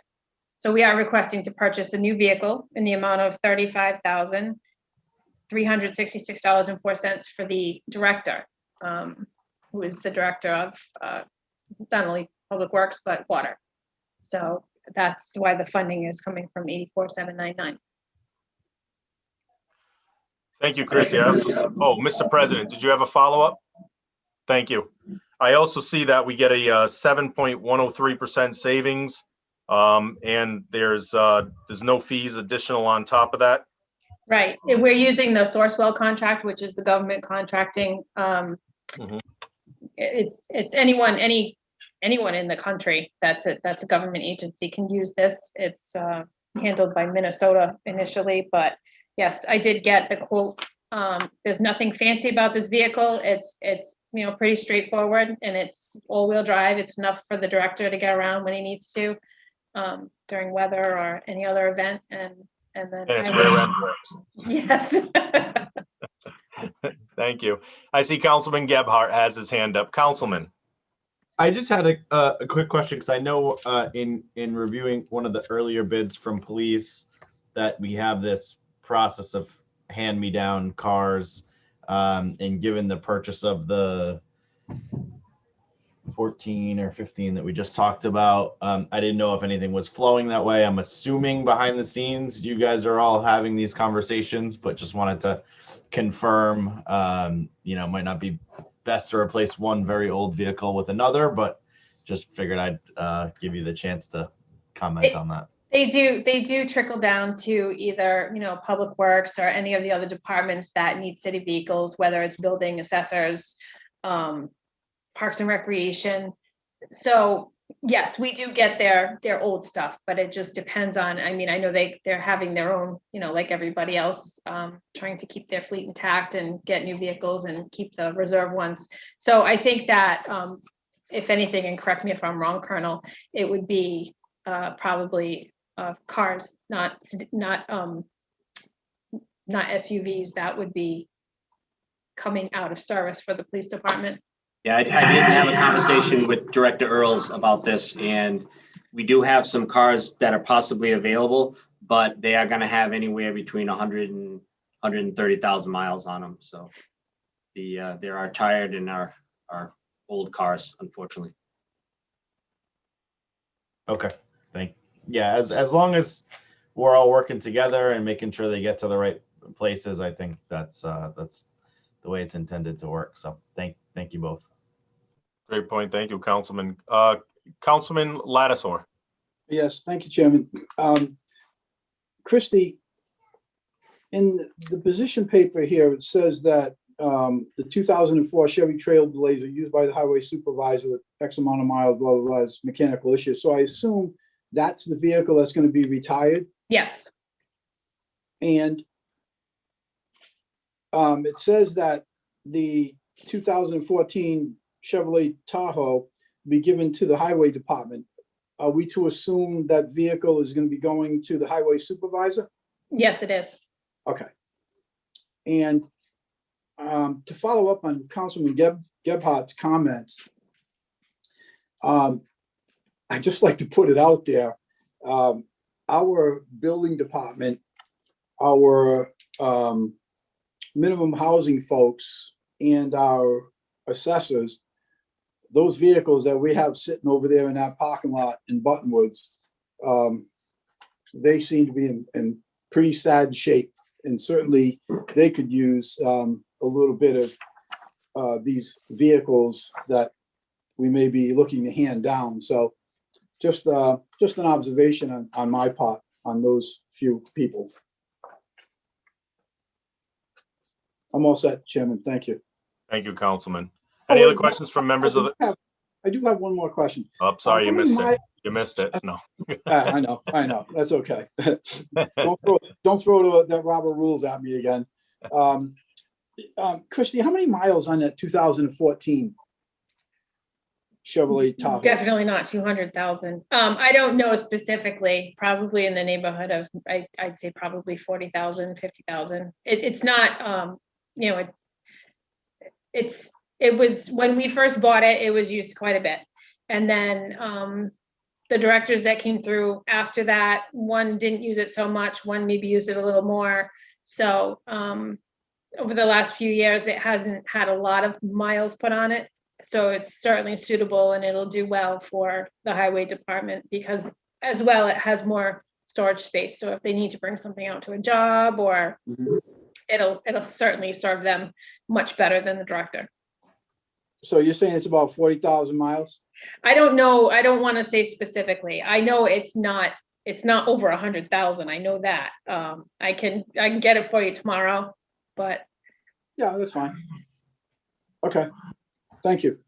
So we are requesting to purchase a new vehicle in the amount of $35,366.04 for the director, who is the director of not only Public Works, but water. So that's why the funding is coming from 84,799. Thank you, Chrissy. Mr. President, did you have a follow-up? Thank you. I also see that we get a 7.103% savings, and there's no fees additional on top of that. Right. We're using the Sourcewell contract, which is the government contracting. It's anyone in the country that's a government agency can use this. It's handled by Minnesota initially, but yes, I did get the quote. There's nothing fancy about this vehicle. It's pretty straightforward, and it's all-wheel drive. It's enough for the director to get around when he needs to during weather or any other event. And then it's rear end works. Yes. Thank you. I see Councilman Gebhardt has his hand up. Councilman. I just had a quick question, because I know in reviewing one of the earlier bids from police that we have this process of hand-me-down cars, and given the purchase of the 14 or 15 that we just talked about, I didn't know if anything was flowing that way. I'm assuming behind the scenes you guys are all having these conversations, but just wanted to confirm. Might not be best to replace one very old vehicle with another, but just figured I'd give you the chance to comment on that. They do trickle down to either, Public Works or any of the other departments that need city vehicles, whether it's building assessors, Parks and Recreation. So yes, we do get their old stuff, but it just depends on, I know they're having their own, like everybody else, trying to keep their fleet intact and get new vehicles and keep the reserve ones. So I think that if anything, and correct me if I'm wrong, Colonel, it would be probably cars, not SUVs that would be coming out of service for the police department. Yeah, I did have a conversation with Director Earls about this, and we do have some cars that are possibly available, but they are going to have anywhere between 100 and 130,000 miles on them. So there are tired and are old cars, unfortunately. Okay, as long as we're all working together and making sure they get to the right places, I think that's the way it's intended to work. So thank you both. Great point. Thank you, Councilman. Councilman Lattiser. Yes, thank you, Chairman. Christie, in the position paper here, it says that the 2004 Chevy Trailblazer used by the highway supervisor with X amount of miles, blah, blah, blah, is mechanical issue. So I assume that's the vehicle that's going to be retired? Yes. And it says that the 2014 Chevrolet Tahoe be given to the highway department. are we to assume that vehicle is going to be going to the highway supervisor? Yes, it is. Okay. And to follow up on Councilman Gebhardt's comments, I'd just like to put it out there. Our building department, our minimum housing folks, and our assessors, those vehicles that we have sitting over there in that parking lot in Buttonwoods, they seem to be in pretty sad shape. And certainly they could use a little bit of these vehicles that we may be looking to hand down. So just an observation on my part on those few people. I'm all set, Chairman. Thank you. Thank you, Councilman. Any other questions from members of the? I do have one more question. Oh, sorry, you missed it. You missed it. No. I know. That's okay. Don't throw that Robert rules at me again. Christie, how many miles on that 2014 Chevrolet Tahoe? Definitely not 200,000. I don't know specifically, probably in the neighborhood of, I'd say probably 40,000, 50,000. It's not, you know, it was, when we first bought it, it was used quite a bit. And then the directors that came through after that, one didn't use it so much, one maybe used it a little more. So over the last few years, it hasn't had a lot of miles put on it. So it's certainly suitable and it'll do well for the highway department because as well, it has more storage space. So if they need to bring something out to a job or it'll certainly serve them much better than the director. So you're saying it's about 40,000 miles? I don't know. I don't want to say specifically. I know it's not over 100,000. I know that. I can get it for you tomorrow, but. Yeah, that's fine. Okay. Thank you.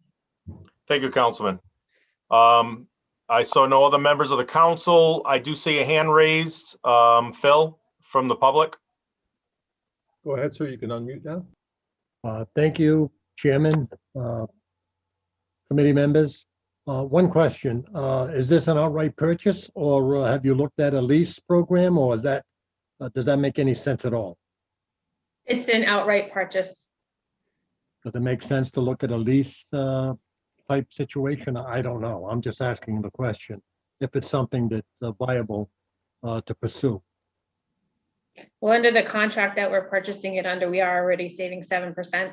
Thank you, Councilman. I saw no other members of the council. I do see a hand raised. Phil, from the public. Go ahead, sir. You can unmute now. Thank you, Chairman, committee members. One question, is this an outright purchase or have you looked at a lease program or is that, does that make any sense at all? It's an outright purchase. Does it make sense to look at a lease type situation? I don't know. I'm just asking the question. If it's something that's viable to pursue. Well, under the contract that we're purchasing it under, we are already saving 7%.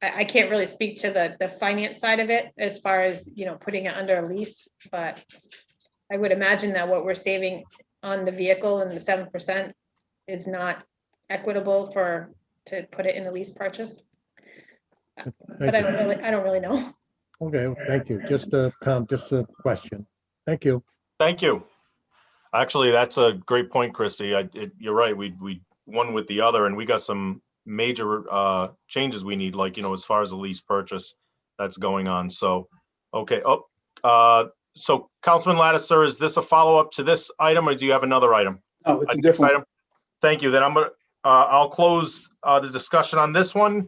I can't really speak to the finance side of it as far as, you know, putting it under a lease, but I would imagine that what we're saving on the vehicle and the 7% is not equitable to put it in a lease purchase. But I don't really know. Okay, well, thank you. Just a question. Thank you. Thank you. Actually, that's a great point, Christie. You're right. We one with the other, and we got some major changes we need, like, you know, as far as the lease purchase that's going on. So, okay. So Councilman Lattiser, is this a follow-up to this item, or do you have another item? Oh, it's a different item. Thank you. Then I'll close the discussion on this one.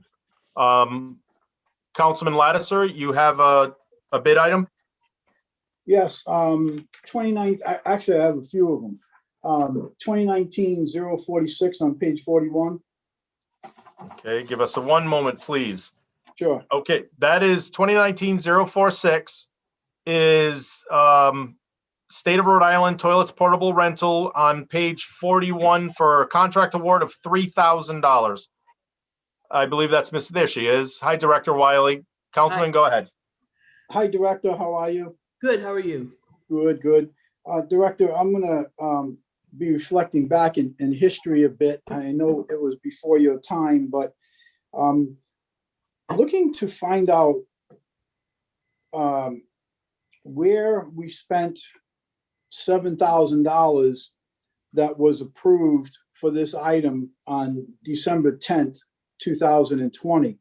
Councilman Lattiser, you have a bid item? Yes, 29, actually I have a few of them. 2019-046 on page 41. Okay, give us a one moment, please. Sure. Okay, that is 2019-046 is State of Rhode Island toilets portable rental on page 41 for a contract award of $3,000. I believe that's Miss. There she is. Hi, Director Wiley. Councilman, go ahead. Hi, Director. How are you? Good. How are you? Good, good. Director, I'm gonna be reflecting back in history a bit. I know it was before your time, but looking to find out where we spent $7,000 that was approved for this item on December 10th, 2020.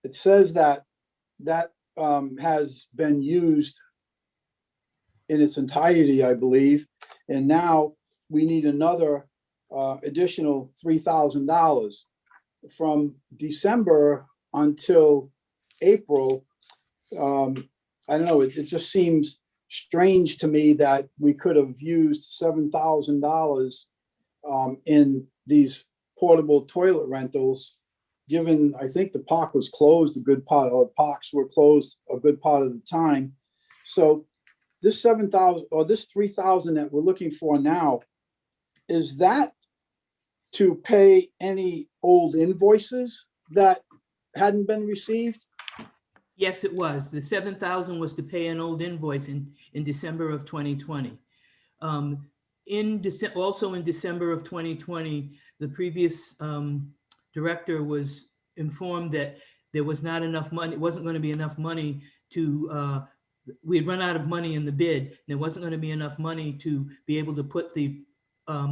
It says that has been used in its entirety, I believe, and now we need another additional $3,000 from December until April. I don't know, it just seems strange to me that we could have used $7,000 in these portable toilet rentals, given, I think the park was closed a good part, or parks were closed a good part of the time. So this 7,000 or this 3,000 that we're looking for now, is that to pay any old invoices that hadn't been received? Yes, it was. The 7,000 was to pay an old invoice in December of 2020. Also in December of 2020, the previous director was informed that there was not enough money. It wasn't going to be enough money to, we had run out of money in the bid. There wasn't going to be enough money to be able to put the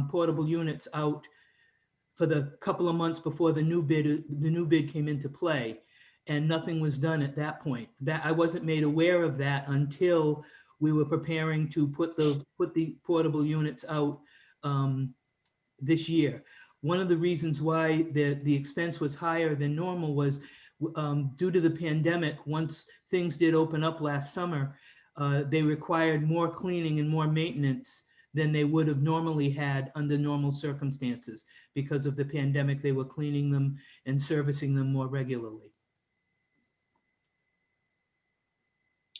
portable units out for the couple of months before the new bid came into play. And nothing was done at that point. That I wasn't made aware of that until we were preparing to put the portable units out this year. One of the reasons why the expense was higher than normal was due to the pandemic. Once things did open up last summer, they required more cleaning and more maintenance than they would have normally had under normal circumstances. Because of the pandemic, they were cleaning them and servicing them more regularly.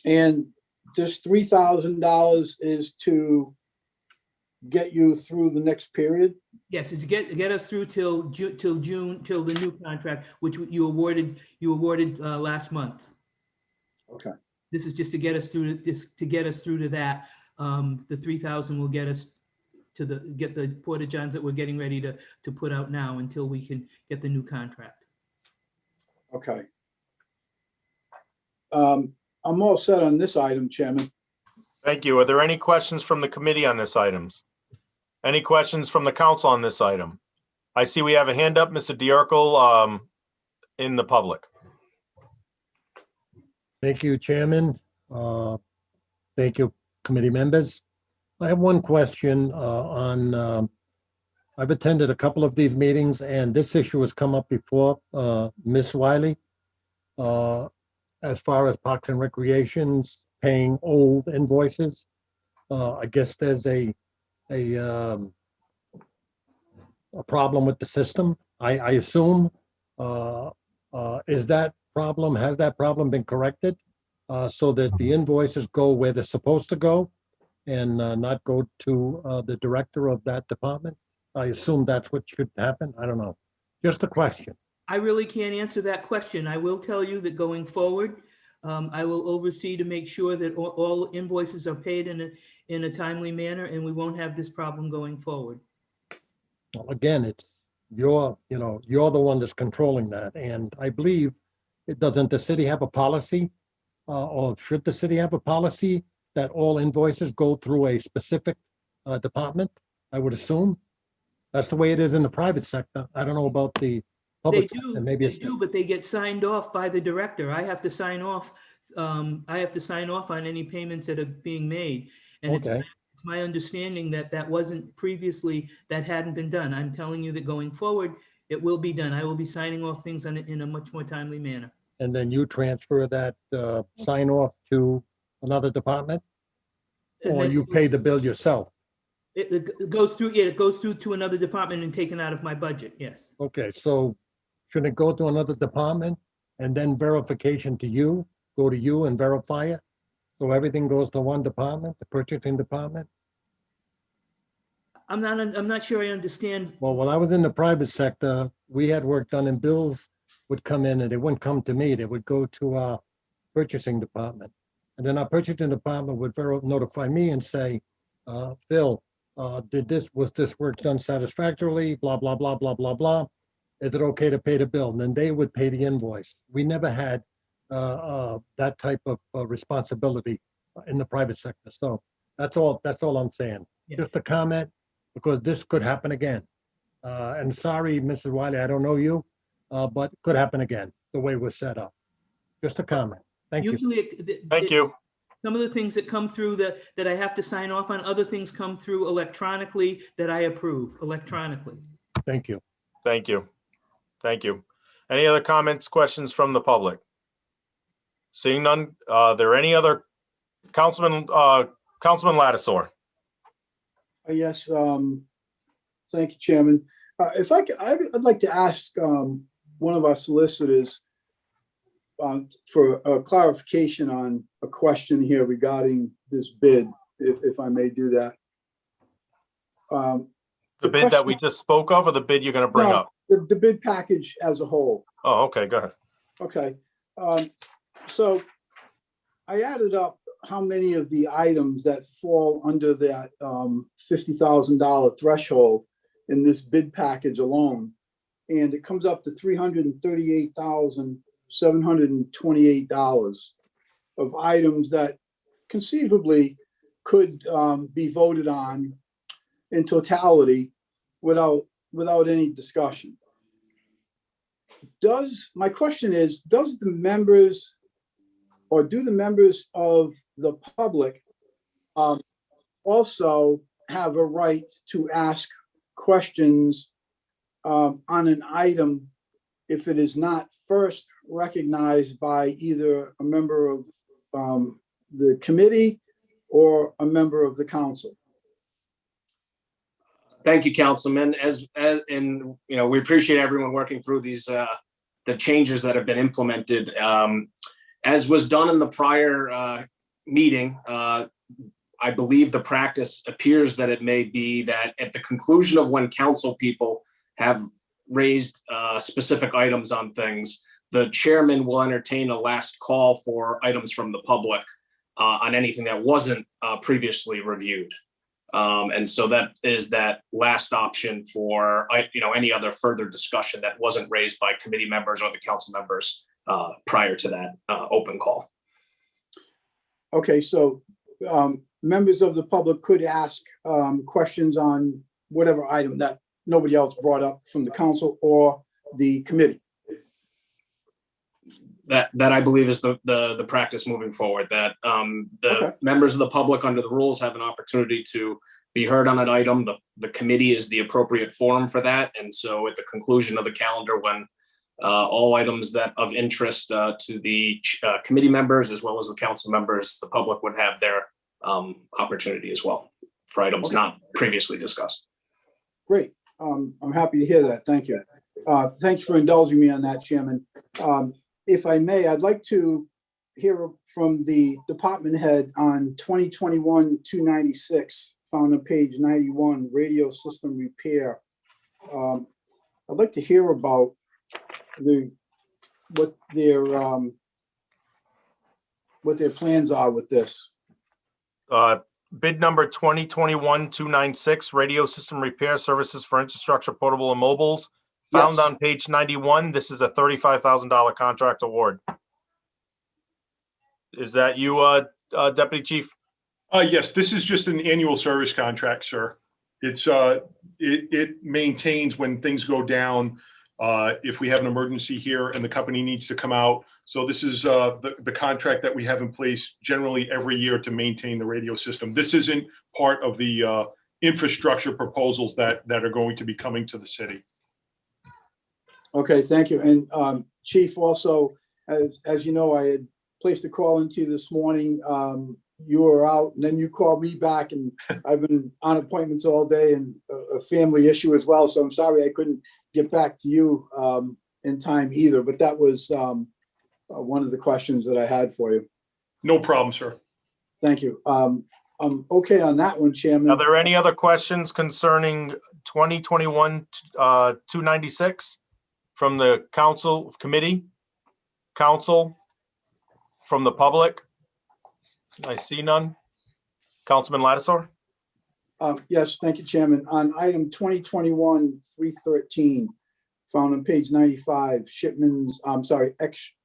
And this $3,000 is to get you through the next period? Yes, it's to get us through till June, till the new contract, which you awarded last month. Okay. This is just to get us through to that. The 3,000 will get us to get the porta johns that we're getting ready to put out now until we can get the new contract. Okay. I'm all set on this item, Chairman. Thank you. Are there any questions from the committee on this items? Any questions from the council on this item? I see we have a hand up, Mr. Diurkel, in the public. Thank you, Chairman. Thank you, committee members. I have one question I've attended a couple of these meetings, and this issue has come up before, Ms. Wiley. As far as Parks and Recreation's paying old invoices, I guess there's a problem with the system. I assume, has that problem been corrected so that the invoices go where they're supposed to go and not go to the director of that department? I assume that's what should happen. I don't know. Just a question. I really can't answer that question. I will tell you that going forward, I will oversee to make sure that all invoices are paid in a timely manner, and we won't have this problem going forward. Well, again, it's you're the one that's controlling that, and I believe doesn't the city have a policy, or should the city have a policy that all invoices go through a specific department? I would assume that's the way it is in the private sector. I don't know about the public sector. Maybe They do, but they get signed off by the director. I have to sign off. I have to sign off on any payments that are being made. And Okay. it's my understanding that wasn't previously, that hadn't been done. I'm telling you that going forward, it will be done. I will be signing off things in a much more timely manner. And then you transfer that sign off to another department? And Or then you pay the bill yourself? It goes through, yeah, it goes through to another department and taken out of my budget, yes. Okay, so should it go to another department and then verification to you, go to you and verify it? So everything goes to one department, the purchasing department? I'm not sure I understand. Well, when I was in the private sector, we had work done and bills would come in and they wouldn't come to me. They would go to our purchasing department. And then our purchasing department would notify me and say, Phil, was this work done satisfactorily? Blah, blah, blah, blah, blah, blah. Is it okay to pay the bill? And then they would pay the invoice. We never had that type of responsibility in the private sector. So that's all I'm saying. Yeah. Just a comment, because this could happen again. And sorry, Mrs. Wiley, I don't know you, but it could happen again, the way we're set up. Just a comment. Thank you. Usually, Thank you. some of the things that come through that I have to sign off on, other things come through electronically that I approve electronically. Thank you. Thank you. Thank you. Any other comments, questions from the public? Seeing none, are there any other Councilman Lattisaur. Yes, thank you, Chairman. If I could, I'd like to ask one of our solicitors for a clarification on a question here regarding this bid, if I may do that. The bid that we just spoke of, or the bid you're going to bring No, up? the bid package as a whole. Oh, okay, go ahead. Okay. So I added up how many of the items that fall under that $50,000 threshold in this bid package alone. And it comes up to $338,728 of items that conceivably could be voted on in totality without any discussion. My question is, do the members of the public also have a right to ask questions on an item if it is not first recognized by either a member of the committee or a member of the council? Thank you, Councilman. And we appreciate everyone working through these, the changes that have been implemented. As was done in the prior meeting, I believe the practice appears that it may be that at the conclusion of when council people have raised specific items on things, the chairman will entertain a last call for items from the public on anything that wasn't previously reviewed. And so that is that last option for any other further discussion that wasn't raised by committee members or the council members prior to that open call. Okay, so members of the public could ask questions on whatever item that nobody else brought up from the council or the committee. That I believe is the practice moving forward, that the members of the public under the rules have an opportunity to be heard on an item. The committee is the appropriate forum for that. And so at the conclusion of the calendar, when all items that of interest to the committee members as well as the council members, the public would have their opportunity as well for items not previously discussed. Great. I'm happy to hear that. Thank you. Thank you for indulging me on that, Chairman. If I may, I'd like to hear from the department head on 2021-296, found on page 91, radio system repair. I'd like to hear about what their plans are with this. Bid number 2021-296, radio system repair services for infrastructure, portable and mobiles. Found on page 91. This is a $35,000 contract award. Is that you, Deputy Chief? Yes, this is just an annual service contract, sir. It's it maintains when things go down. If we have an emergency here and the company needs to come out. So this is the contract that we have in place generally every year to maintain the radio system. This isn't part of the infrastructure proposals that are going to be coming to the city. Okay, thank you. And Chief, also, as you know, I had placed a call into you this morning. You were out and then you called me back, and I've been on appointments all day and a family issue as well. So I'm sorry I couldn't get back to you in time either, but that was one of the questions that I had for you. No problem, sir. Thank you. I'm okay on that one, Chairman. Are there any other questions concerning 2021-296 from the council committee, council, from the public? I see none. Councilman Lattisaur? Yes, thank you, Chairman. On item 2021-313, found on page 95,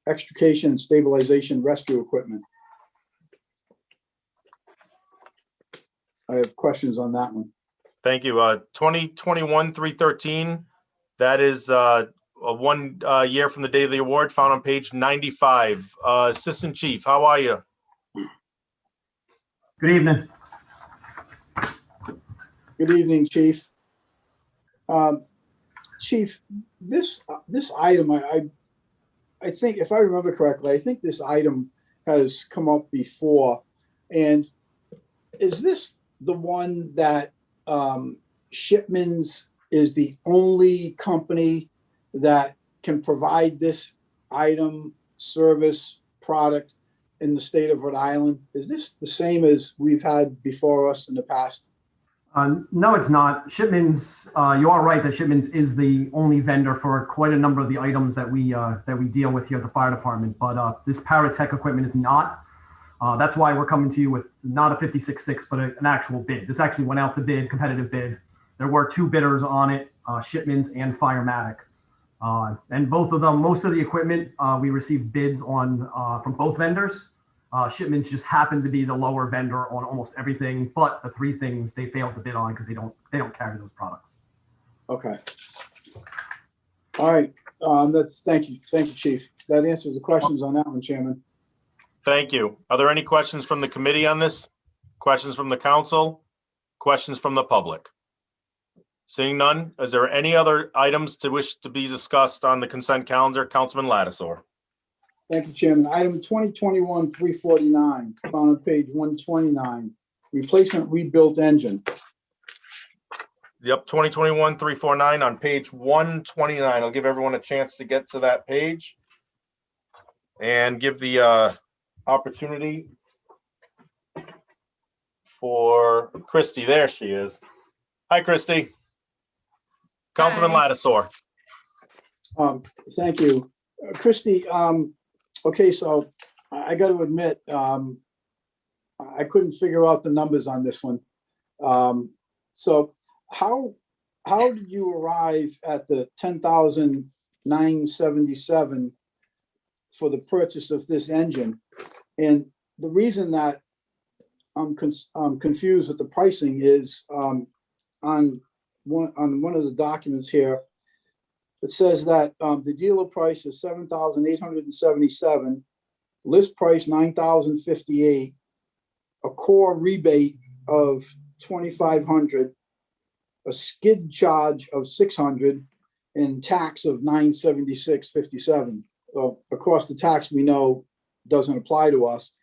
extrication and stabilization rescue equipment. I have questions on that one. Thank you. 2021-313, that is a 1 year from the day of the award, found on page 95. Assistant Chief, how are you? Good evening. Good evening, Chief. Chief, this item, I think, if I remember correctly, I think this item has come up before. And is this the one that Shipmans is the only company that can provide this item, service, product in the state of Rhode Island? Is this the same as we've had before us in the past? No, it's not. Shipmans, you are right that Shipmans is the only vendor for quite a number of the items that we deal with here at the fire department. But this Paratech equipment is not. That's why we're coming to you with not a 56.6, but an actual bid. This actually went out to bid, competitive bid. There were two bidders on it, Shipmans and Firematic. And both of them, most of the equipment, we received bids on from both vendors. Shipments just happened to be the lower vendor on almost everything, but the three things they failed to bid on because they don't carry those products. Okay. All right. Thank you, Chief. That answers the questions on that one, Chairman. Thank you. Are there any questions from the committee on this? Questions from the council? Questions from the public? Seeing none, is there any other items to wish to be discussed on the consent calendar? Councilman Lattisaur. Thank you, Chairman. Item 2021-349, found on page 129, replacement rebuilt engine. Yep, 2021-349 on page 129. I'll give everyone a chance to get to that page and give the opportunity for Christy. There she is. Hi, Christy. Councilman Lattisaur. Thank you. Christy, okay, so I got to admit, I couldn't figure out the numbers on this one. So how did you arrive at the $10,977 for the purchase of this engine? And the reason that I'm confused with the pricing is on one of the documents here, it says that the dealer price is $7,877, list price $9,058, a core rebate of $2,500, a skid charge of $600, and tax of $976.57. So of course, the tax we know doesn't apply to us,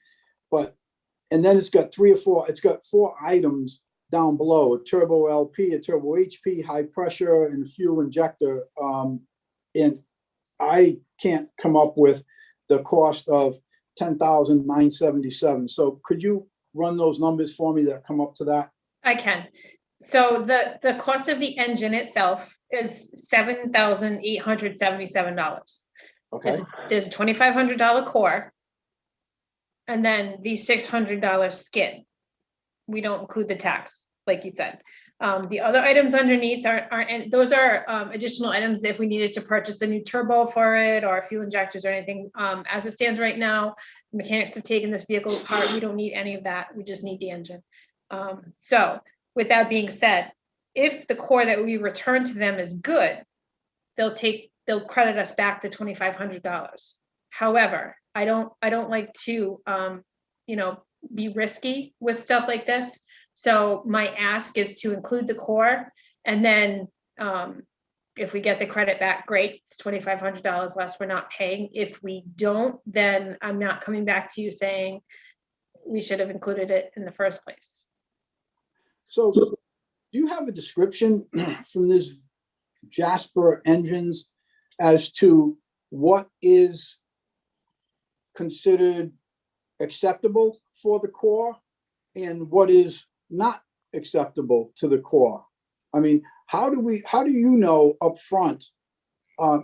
and then it's got four items down below: a turbo LP, a turbo HP, high pressure, and a fuel injector. And I can't come up with the cost of $10,977. So could you run those numbers for me that come up to that? I can. So the cost of the engine itself is $7,877. Okay. There's a $2,500 core, and then the $600 skid. We don't include the tax, like you said. The other items underneath and those are additional items if we needed to purchase a new turbo for it or fuel injectors or anything. As it stands right now, mechanics have taken this vehicle apart. We don't need any of that. We just need the engine. So with that being said, if the core that we return to them is good, they'll credit us back the $2,500. However, I don't like to be risky with stuff like this. So my ask is to include the core, and then if we get the credit back, great, it's $2,500 less we're not paying. If we don't, then I'm not coming back to you saying we should have included it in the first place. So do you have a description from this Jasper Engines as to what is considered acceptable for the core and what is not acceptable to the core? I mean, how do you know up front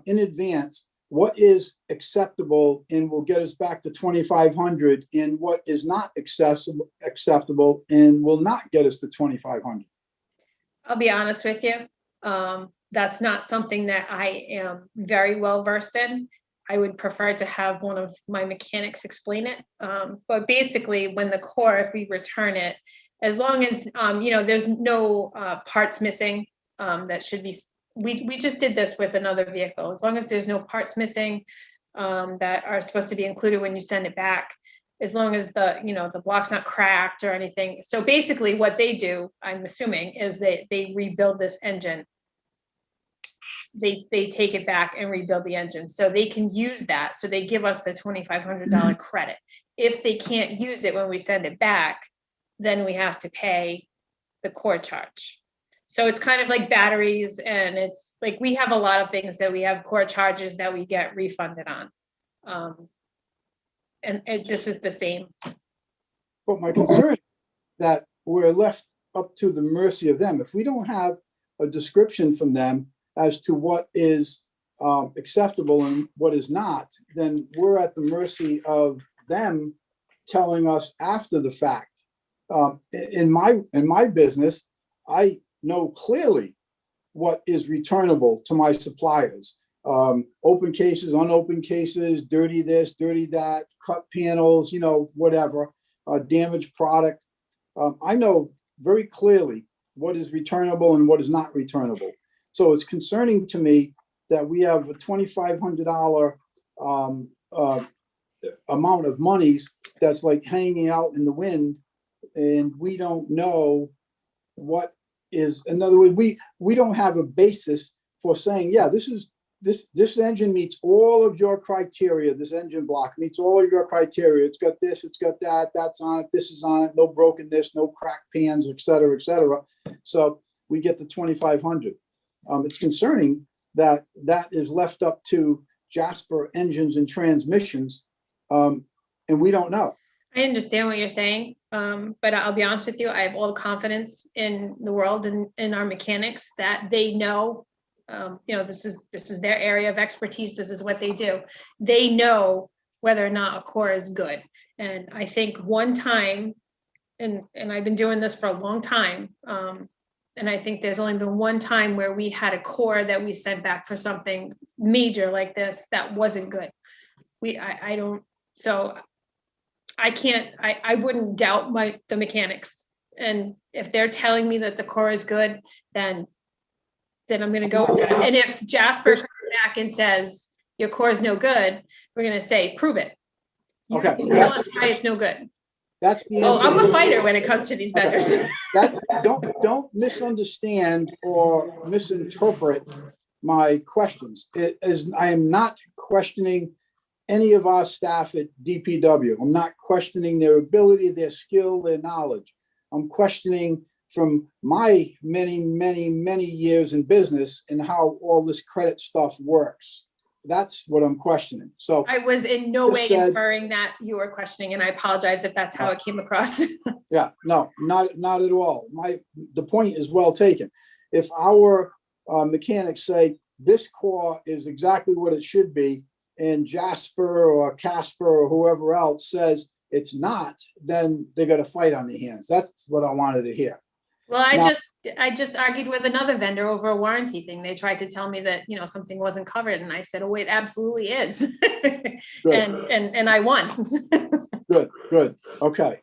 in advance what is acceptable and will get us back to 2,500 and what is not acceptable and will not get us to 2,500? I'll be honest with you. That's not something that I am very well versed in. I would prefer to have one of my mechanics explain it. But basically, when the core, if we return it, as long as there's no parts missing, that should be. We just did this with another vehicle. As long as there's no parts missing that are supposed to be included when you send it back, as long as the block's not cracked or anything. So basically, what they do, I'm assuming, is they rebuild this engine they take it back and rebuild the engine. So they can use that. So they give us the $2,500 credit. If they can't use it when we send it back, then we have to pay the core charge. So it's kind of like batteries, and it's like we have a lot of things that we have core charges that we get refunded on. And this is the same. But my concern is that we're left up to the mercy of them. If we don't have a description from them as to what is acceptable and what is not, then we're at the mercy of them telling us after the fact. In my business, I know clearly what is returnable to my suppliers. Open cases, unopened cases, dirty this, dirty that, cut panels, you know, whatever, damaged product. I know very clearly what is returnable and what is not returnable. So it's concerning to me that we have a $2,500 amount of monies that's like hanging out in the wind, and we don't know what is, in other words, we don't have a basis for saying, yeah, this engine meets all of your criteria. This engine block meets all of your criteria. It's got this, it's got that, that's on it, this is on it, no broken this, no cracked pans, et cetera, et cetera. So we get the 2,500. It's concerning that that is left up to Jasper Engines and Transmissions, and we don't know. I understand what you're saying, but I'll be honest with you, I have all the confidence in the world and in our mechanics that they know, you know, this is their area of expertise. This is what they do. They know whether or not a core is good. And I think one time, and I've been doing this for a long time, and I think there's only been one time where we had a core that we sent back for something major like this that wasn't good. I don't, so I can't, I wouldn't doubt the mechanics. And if they're telling me that the core is good, then I'm gonna go with that. And if Jasper comes back and says, your core is no good, we're gonna say, prove it. Okay. Tell us why it's no good. That's the Oh, answer. I'm a fighter when it comes to these vendors. That's, don't misunderstand or misinterpret my questions. I am not questioning any of our staff at DPW. I'm not questioning their ability, their skill, their knowledge. I'm questioning from my many years in business and how all this credit stuff works. That's what I'm questioning. So I was in no way Just said- inferring that you were questioning, and I apologize if that's how it came across. yeah, no, not at all. The point is well taken. If our mechanics say this core is exactly what it should be, and Jasper or Casper or whoever else says it's not, then they got a fight on their hands. That's what I wanted to hear. Well, I Now- just argued with another vendor over a warranty thing. They tried to tell me that, you know, something wasn't covered, and I said, oh, it absolutely is. and I won. Good. Okay.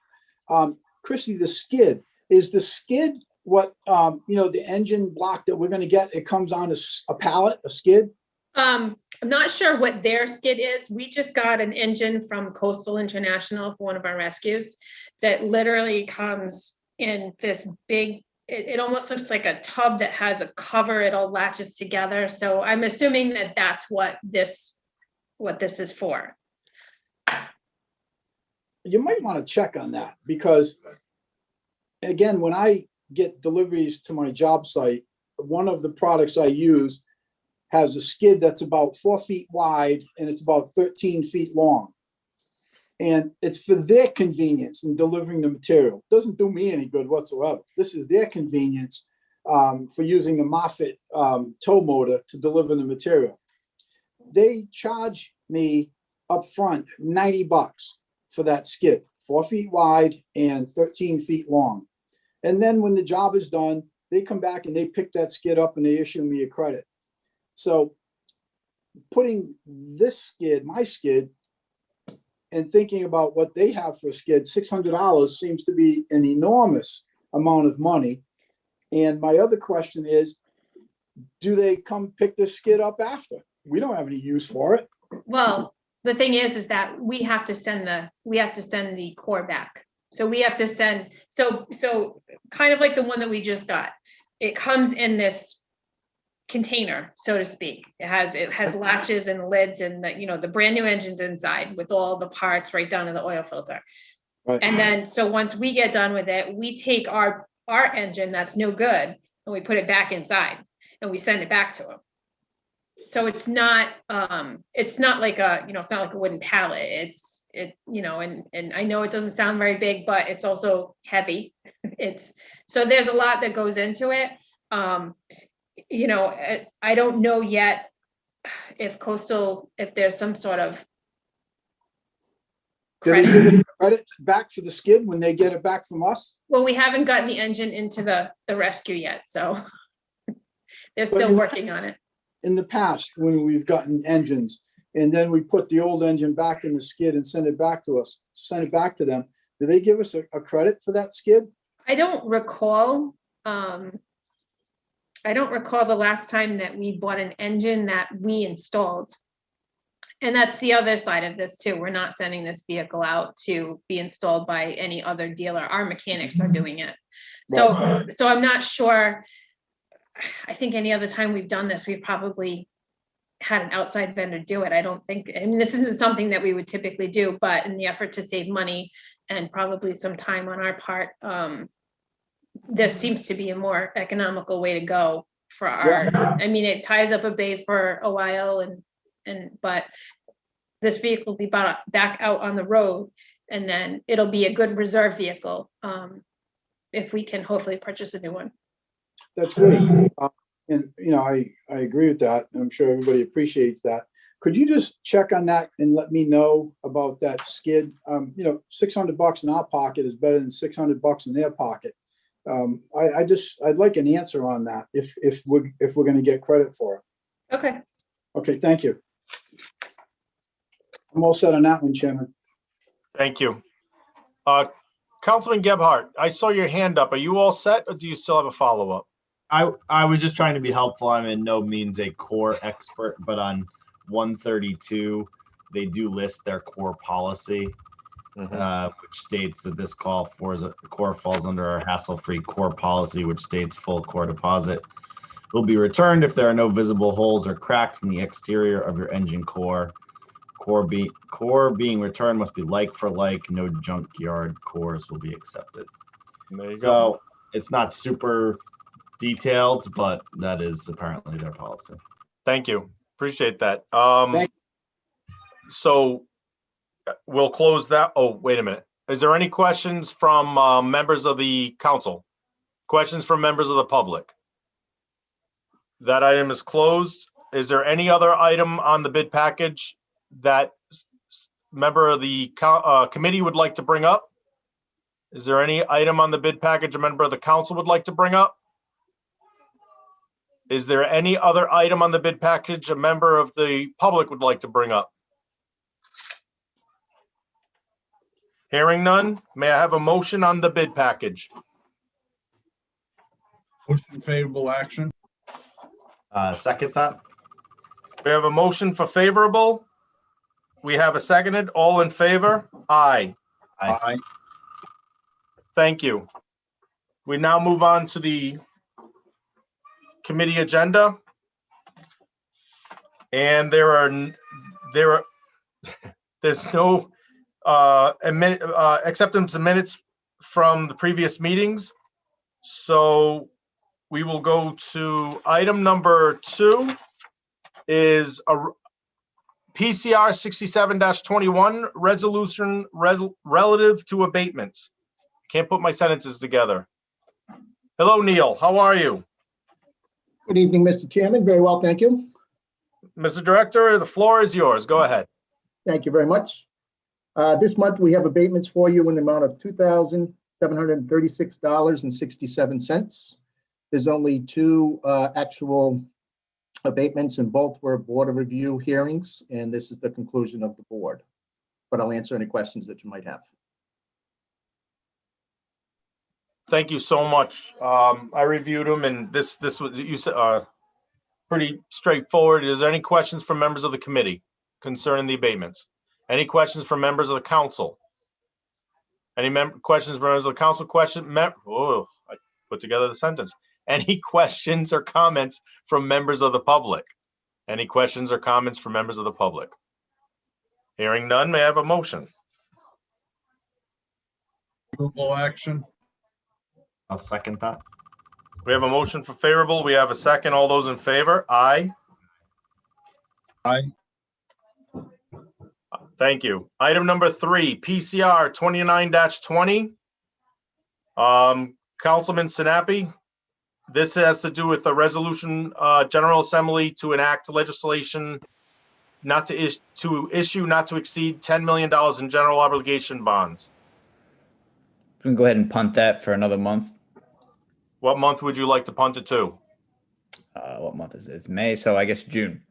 Chrissy, the skid, is the skid what, the engine block that we're gonna get, it comes on a pallet, a skid? I'm not sure what their skid is. We just got an engine from Coastal International for one of our rescues that literally comes in this big, it almost looks like a tub that has a cover. It all latches together. So I'm assuming that that's what this is for. You might want to check on that, because again, when I get deliveries to my job site, one of the products I use has a skid that's about 4 feet wide and it's about 13 feet long. And it's for their convenience in delivering the material. Doesn't do me any good whatsoever. This is their convenience for using a Moffett tow motor to deliver the material. They charge me up front $90 for that skid, 4 feet wide and 13 feet long. And then when the job is done, they come back and they pick that skid up and they issue me a credit. So putting this skid, my skid, and thinking about what they have for a skid, $600 seems to be an enormous amount of money. And my other question is, do they come pick the skid up after? We don't have any use for it. Well, the thing is that we have to send the core back. So we have to send, so kind of like the one that we just got. It comes in this container, so to speak. It has latches and lids and the brand new engine's inside with all the parts right down to the oil filter. Right. And then, so once we get done with it, we take our engine that's no good and we put it back inside and we send it back to them. So it's not like it's not like a wooden pallet. And I know it doesn't sound very big, but it's also heavy. So there's a lot that goes into it. I don't know yet if there's some sort of Do they give us credit back for the skid when they get it back from us? Well, we haven't gotten the engine into the rescue yet, so they're But still working on it. In the past, when we've gotten engines and then we put the old engine back in the skid and send it back to them, do they give us a credit for that skid? I don't recall the last time that we bought an engine that we installed. And that's the other side of this too. We're not sending this vehicle out to be installed by any other dealer. Our mechanics are doing it. So I'm not sure. I think any other time we've done this, we've probably had an outside vendor do it. This isn't something that we would typically do, but in the effort to save money and probably some time on our part, this seems to be a more economical way to go for it ties up a bay for a while but this vehicle will be back out on the road, and then it'll be a good reserve vehicle if we can hopefully purchase a new one. That's great. And I agree with that. I'm sure everybody appreciates that. Could you just check on that and let me know about that skid? $600 in our pocket is better than $600 in their pocket. I'd like an answer on that if we're going to get credit for it. Okay. Okay, thank you. I'm all set on that one, Chairman. Thank you. Councilman Gebhardt, I saw your hand up. Are you all set, or do you still have a follow-up? I was just trying to be helpful. I'm in no means a core expert, but on 132, they do list their core policy, which states that this core falls under our hassle-free core policy, which states full core deposit will be returned if there are no visible holes or cracks in the exterior of your engine core. Core being returned must be like for like. No junkyard cores will be accepted. There you so go. It's not super detailed, but that is apparently their policy. Thank you. Appreciate that. So we'll close that. Oh, wait a minute. Is there any questions from members of the council? Questions from members of the public? That item is closed. Is there any other item on the bid package that member of the committee would like to bring up? Is there any item on the bid package a member of the council would like to bring up? Is there any other item on the bid package a member of the public would like to bring up? Hearing none, may I have a motion on the bid package? Motion favorable action. Second that. We have a motion for favorable. We have a seconded. All in favor? Aye. Aye. Thank you. We now move on to the committee agenda. And there's no acceptance of minutes from the previous meetings. So we will go to item number 2 is a PCR 67-21 resolution relative to abatements. Can't put my sentences together. Hello, Neil. How are you? Good evening, Mr. Chairman. Very well, thank you. Mr. Director, the floor is yours. Go ahead. Thank you very much. This month, we have abatements for you in the amount of $2,736.67. There's only 2 actual abatements, and both were board of review hearings, and this is the conclusion of the board. But I'll answer any questions that you might have. Thank you so much. I reviewed them, and this was you said pretty straightforward. Is there any questions from members of the committee concerning the abatements? Any questions from members of the council? Any questions from members of the council? I put together the sentence. Any questions or comments from members of the public? Any questions or comments from members of the public? Hearing none, may I have a motion? Favorable action. I'll second that. We have a motion for favorable. We have a second. All those in favor? Aye. Aye. Thank you. Item number 3, PCR 29-20. Councilman Sinapi, this has to do with the resolution, General Assembly to enact legislation not to issue not to exceed $10 million in general obligation bonds. We can go ahead and punt that for another month. What month would you like to punt it to? What month is it? It's May, so I guess June.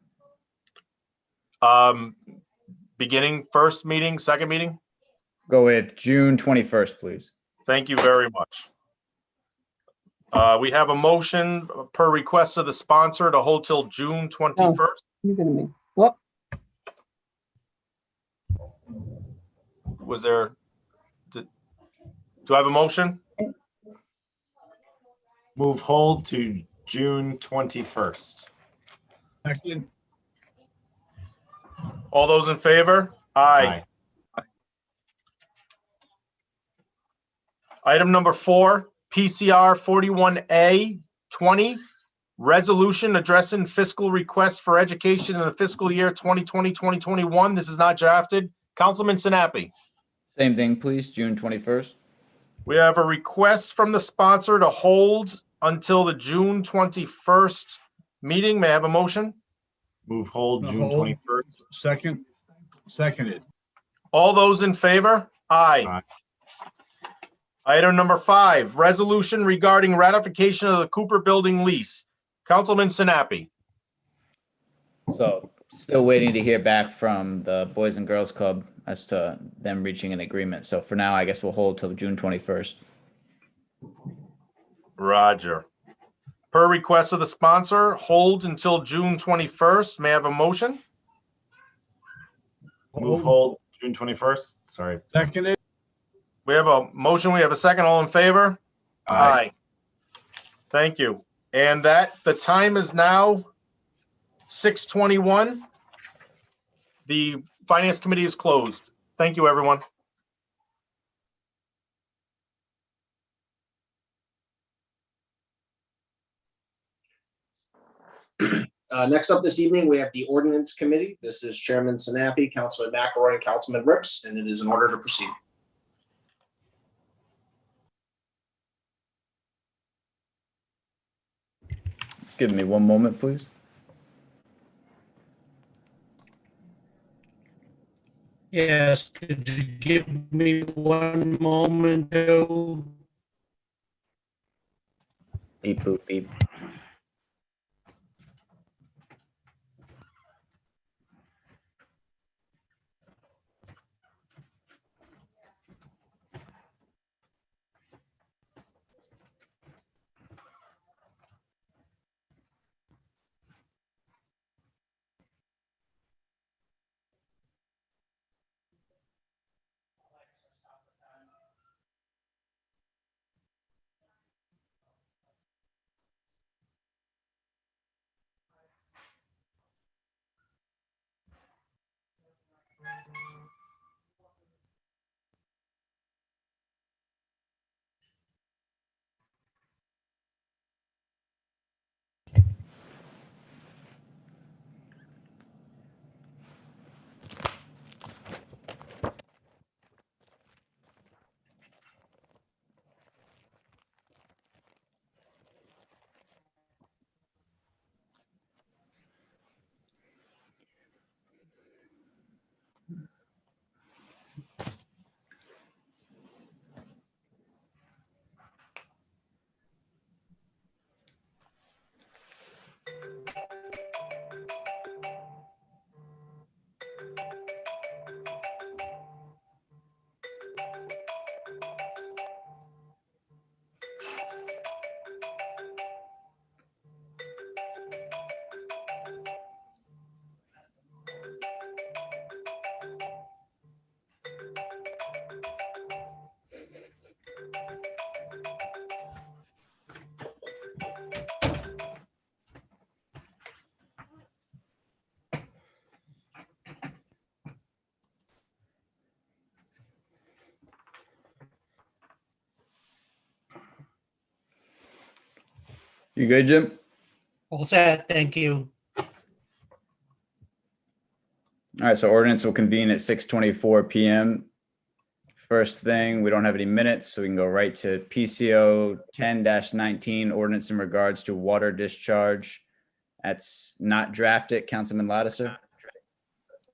Beginning first meeting, second meeting? Go with June 21st, please. Thank you very much. We have a motion per request of the sponsor to hold till June 21st. You're gonna be, whoop, Was there, do I have a motion? Move hold to June 21st. Second. All those in favor? Aye. Item number 4, PCR 41A 20, resolution addressing fiscal requests for education in the fiscal year 2020-2021. This is not drafted. Councilman Sinapi. Same thing, please, June 21st. We have a request from the sponsor to hold until the June 21st meeting. May I have a motion? Move hold June Hold. 21st. Second. Seconded. All those in favor? Aye. Aye. Item number 5, resolution regarding ratification of the Cooper Building lease. Councilman Sinapi. So still waiting to hear back from the Boys and Girls Club as to them reaching an agreement. So for now, I guess we'll hold till June 21st. Roger. Per request of the sponsor, hold until June 21st. May I have a motion? Move hold June 21st. Sorry. Seconded. We have a motion. We have a second. All in favor? Aye. Thank you. And the time is now 6:21. The Finance Committee is closed. Thank you, everyone. Next up this evening, we have the Ordinance Committee. This is Chairman Sinapi, Councilman McElroy, and Councilman Rips, and it is in order to proceed. Just give me one moment, please. Yes, could you give me one moment to? Beep, boop, beep. You good, Jim? All set, thank you. All right, so ordinance will convene at 6:24 PM. First thing, we don't have any minutes, so we can go right to PCO 10-19, ordinance in regards to water discharge. That's not drafted, Councilman Lattiser.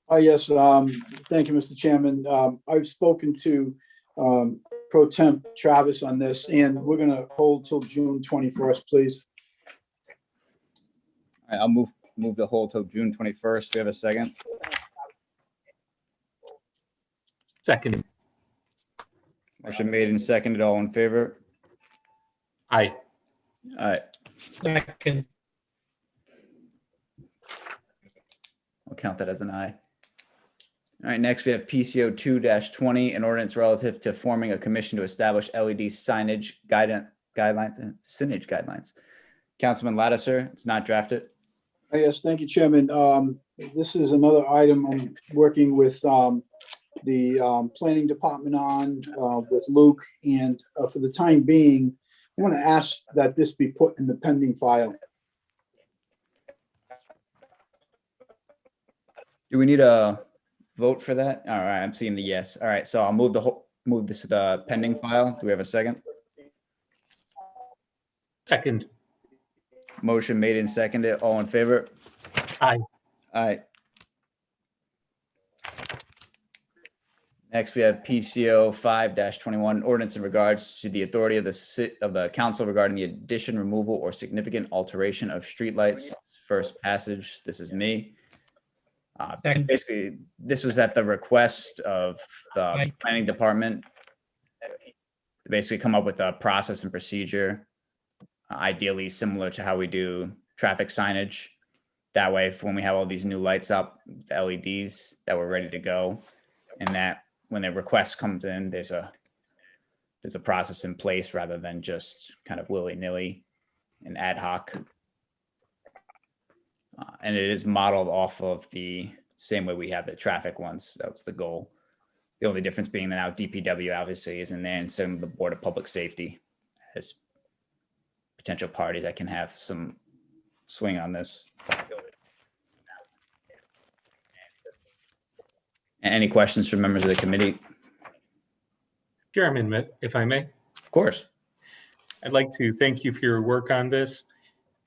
Yes, thank you, Mr. Chairman. I've spoken to Pro Temp Travis on this, and we're gonna hold till June 21st, please. All right, I'll move the hold till June 21st. Do we have a second? Second. Motion made and seconded. All in favor? Aye. All right, Second. I'll count that as an aye. All right, next we have PCO 2-20, an ordinance relative to forming a commission to establish LED signage guidelines. Councilman Lattiser, it's not drafted. Yes, thank you, Chairman. This is another item I'm working with the planning department on with Luke, and for the time being, I want to ask that this be put in the pending file. Do we need a vote for that? All right, I'm seeing the yes. All right, so I'll move this to the pending file. Do we have a second? Second. Motion made and seconded. All in favor? Aye. Aye. Next, we have PCO 5-21, ordinance in regards to the authority of the council regarding the addition, removal, or significant alteration of streetlights. First passage. This is me. Basically, this was at the request of the planning department to basically come up with a process and procedure, ideally similar to how we do traffic signage. That way, when we have all these new lights up, the LEDs, that we're ready to go, and that when the request comes in, there's a process in place rather than just kind of willy-nilly and ad hoc. And it is modeled off of the same way we have the traffic ones. That was the goal. The only difference being that now DPW obviously is in there, and some of the Board of Public Safety as potential parties that can have some swing on this. Any questions from members of the committee? Chairman, if I may. Of course. I'd like to thank you for your work on this.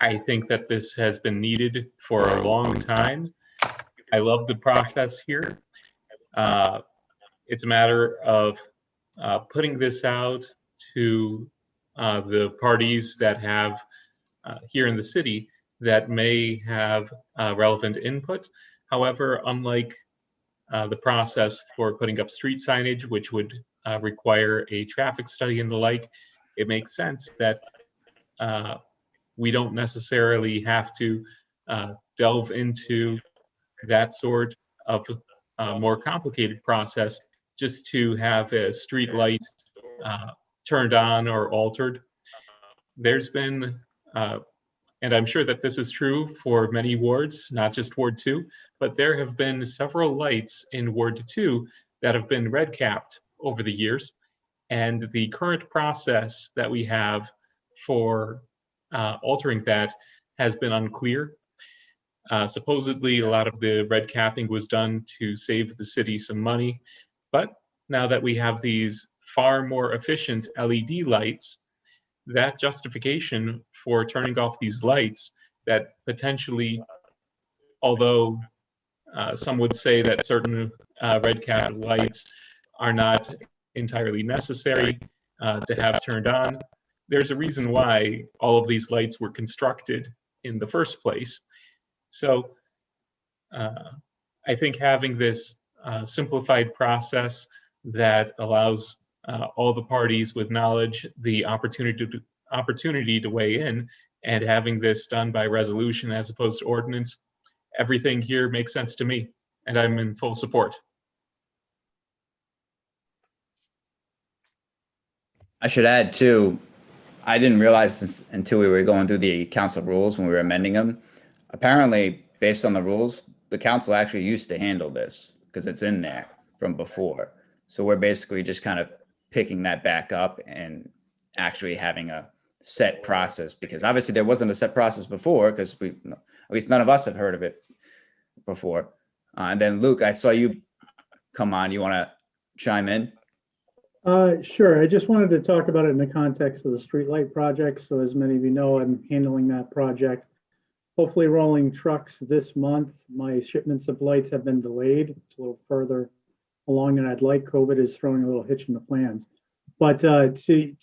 I think that this has been needed for a long time. I love the process here. It's a matter of putting this out to the parties that have here in the city that may have relevant input. However, unlike the process for putting up street signage, which would require a traffic study and the like, it makes sense that we don't necessarily have to delve into that sort of more complicated process just to have a street light turned on or altered. There's been, and I'm sure that this is true for many wards, not just Ward 2, but there have been several lights in Ward 2 that have been red capped over the years. And the current process that we have for altering that has been unclear. Supposedly, a lot of the red capping was done to save the city some money. But now that we have these far more efficient LED lights, that justification for turning off these lights that potentially, although some would say that certain red cap lights are not entirely necessary to have turned on, there's a reason why all of these lights were constructed in the first place. So I think having this simplified process that allows all the parties with knowledge the opportunity to weigh in, and having this done by resolution as opposed to ordinance, everything here makes sense to me, and I'm in full support. I should add too, I didn't realize this until we were going through the council rules when we were amending them. Apparently, based on the rules, the council actually used to handle this because it's in there from before. So we're basically just kind of picking that back up and actually having a set process, because obviously there wasn't a set process before, because at least none of us have heard of it before. And then Luke, I saw you come on. You want to chime in? Sure. I just wanted to talk about it in the context of the streetlight project. So as many of you know, I'm handling that project. Hopefully rolling trucks this month. My shipments of lights have been delayed. It's a little further along than I'd like. COVID is throwing a little hitch in the plans. But to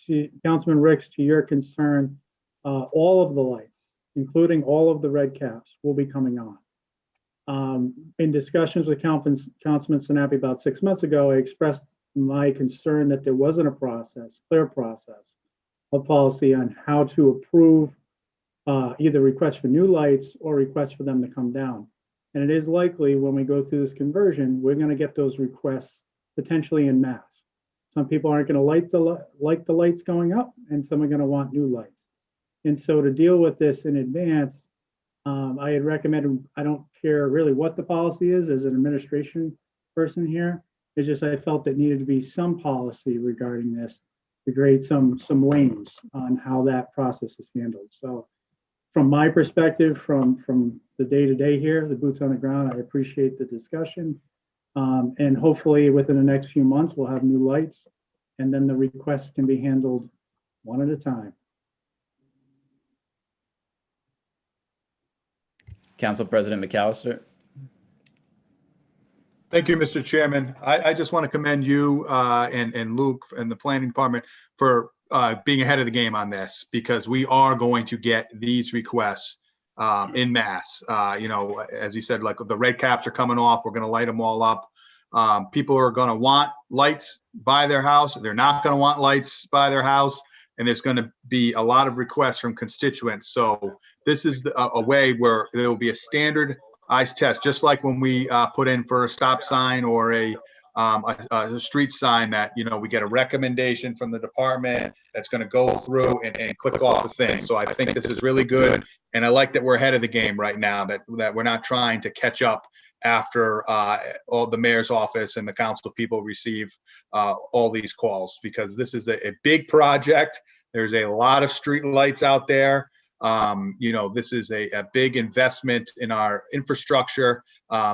Councilman Ricks, to your concern, all of the lights, including all of the red caps, will be coming on. In discussions with Councilman Sinapi about 6 months ago, I expressed my concern that there wasn't a process, clear process of policy on how to approve either requests for new lights or requests for them to come down. And it is likely when we go through this conversion, we're going to get those requests potentially en masse. Some people aren't going to like the lights going up, and some are going to want new lights. And so to deal with this in advance, I had recommended, I don't care really what the policy is as an administration person here. It's just I felt it needed to be some policy regarding this to create some lanes on how that process is handled. So from my perspective, from the day-to-day here, the boots on the ground, I appreciate the discussion. And hopefully within the next few months, we'll have new lights, and then the requests can be handled one at a time. Council President McAllister. Thank you, Mr. Chairman. I just want to commend you and Luke and the planning department for being ahead of the game on this, because we are going to get these requests in mass. As you said, like the red caps are coming off. We're going to light them all up. People are going to want lights by their house. They're not going to want lights by their house. And there's going to be a lot of requests from constituents. So this is a way where there will be a standardized test, just like when we put in for a stop sign or a street sign that, we get a recommendation from the department that's going to go through and click off the thing. So I think this is really good. And I like that we're ahead of the game right now, that we're not trying to catch up after all the mayor's office and the council people receive all these calls, because this is a big project. There's a lot of street lights out there. This is a big investment in our infrastructure.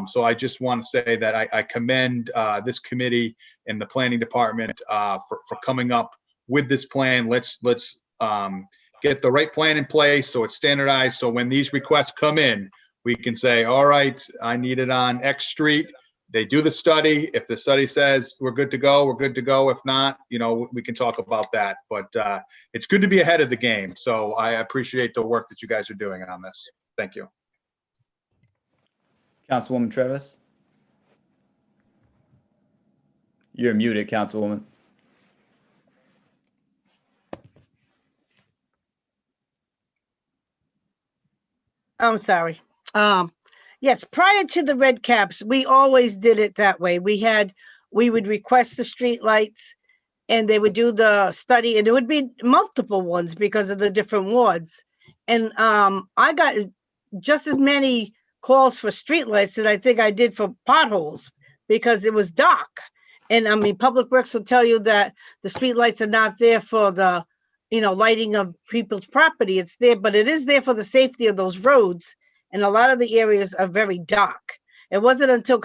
So I just want to say that I commend this committee and the planning department for coming up with this plan. Let's get the right plan in place so it's standardized. So when these requests come in, we can say, all right, I need it on X street. They do the study. If the study says we're good to go, we're good to go. If not, we can talk about that. But it's good to be ahead of the game. So I appreciate the work that you guys are doing on this. Thank you. Councilwoman Travis. You're muted, Councilwoman. I'm sorry. Yes, prior to the red caps, we always did it that way. We would request the street lights, and they would do the study, and it would be multiple ones because of the different wards. And I got just as many calls for street lights as I think I did for potholes, because it was dark. And I mean, Public Works will tell you that the street lights are not there for the, lighting of people's property. It's there, but it is there for the safety of those roads. And a lot of the areas are very dark. It wasn't until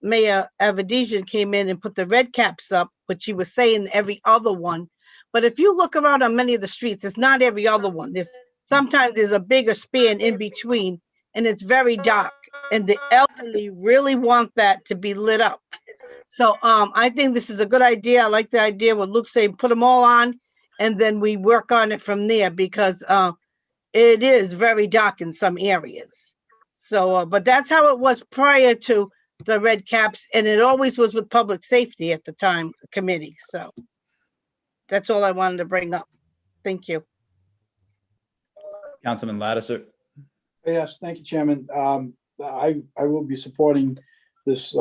Mayor Avedizian came in and put the red caps up, which he was saying every other one. But if you look around on many of the streets, it's not every other one. Sometimes there's a bigger span in between, and it's very dark. And the elderly really want that to be lit up. So I think this is a good idea. I like the idea what Luke's saying, put them all on, and then we work on it from there, because it is very dark in some areas. So, but that's how it was prior to the red caps, and it always was with public safety at the time committee. So that's all I wanted to bring up. Thank you. Councilman Lattiser. Yes, thank you, Chairman. I will be supporting this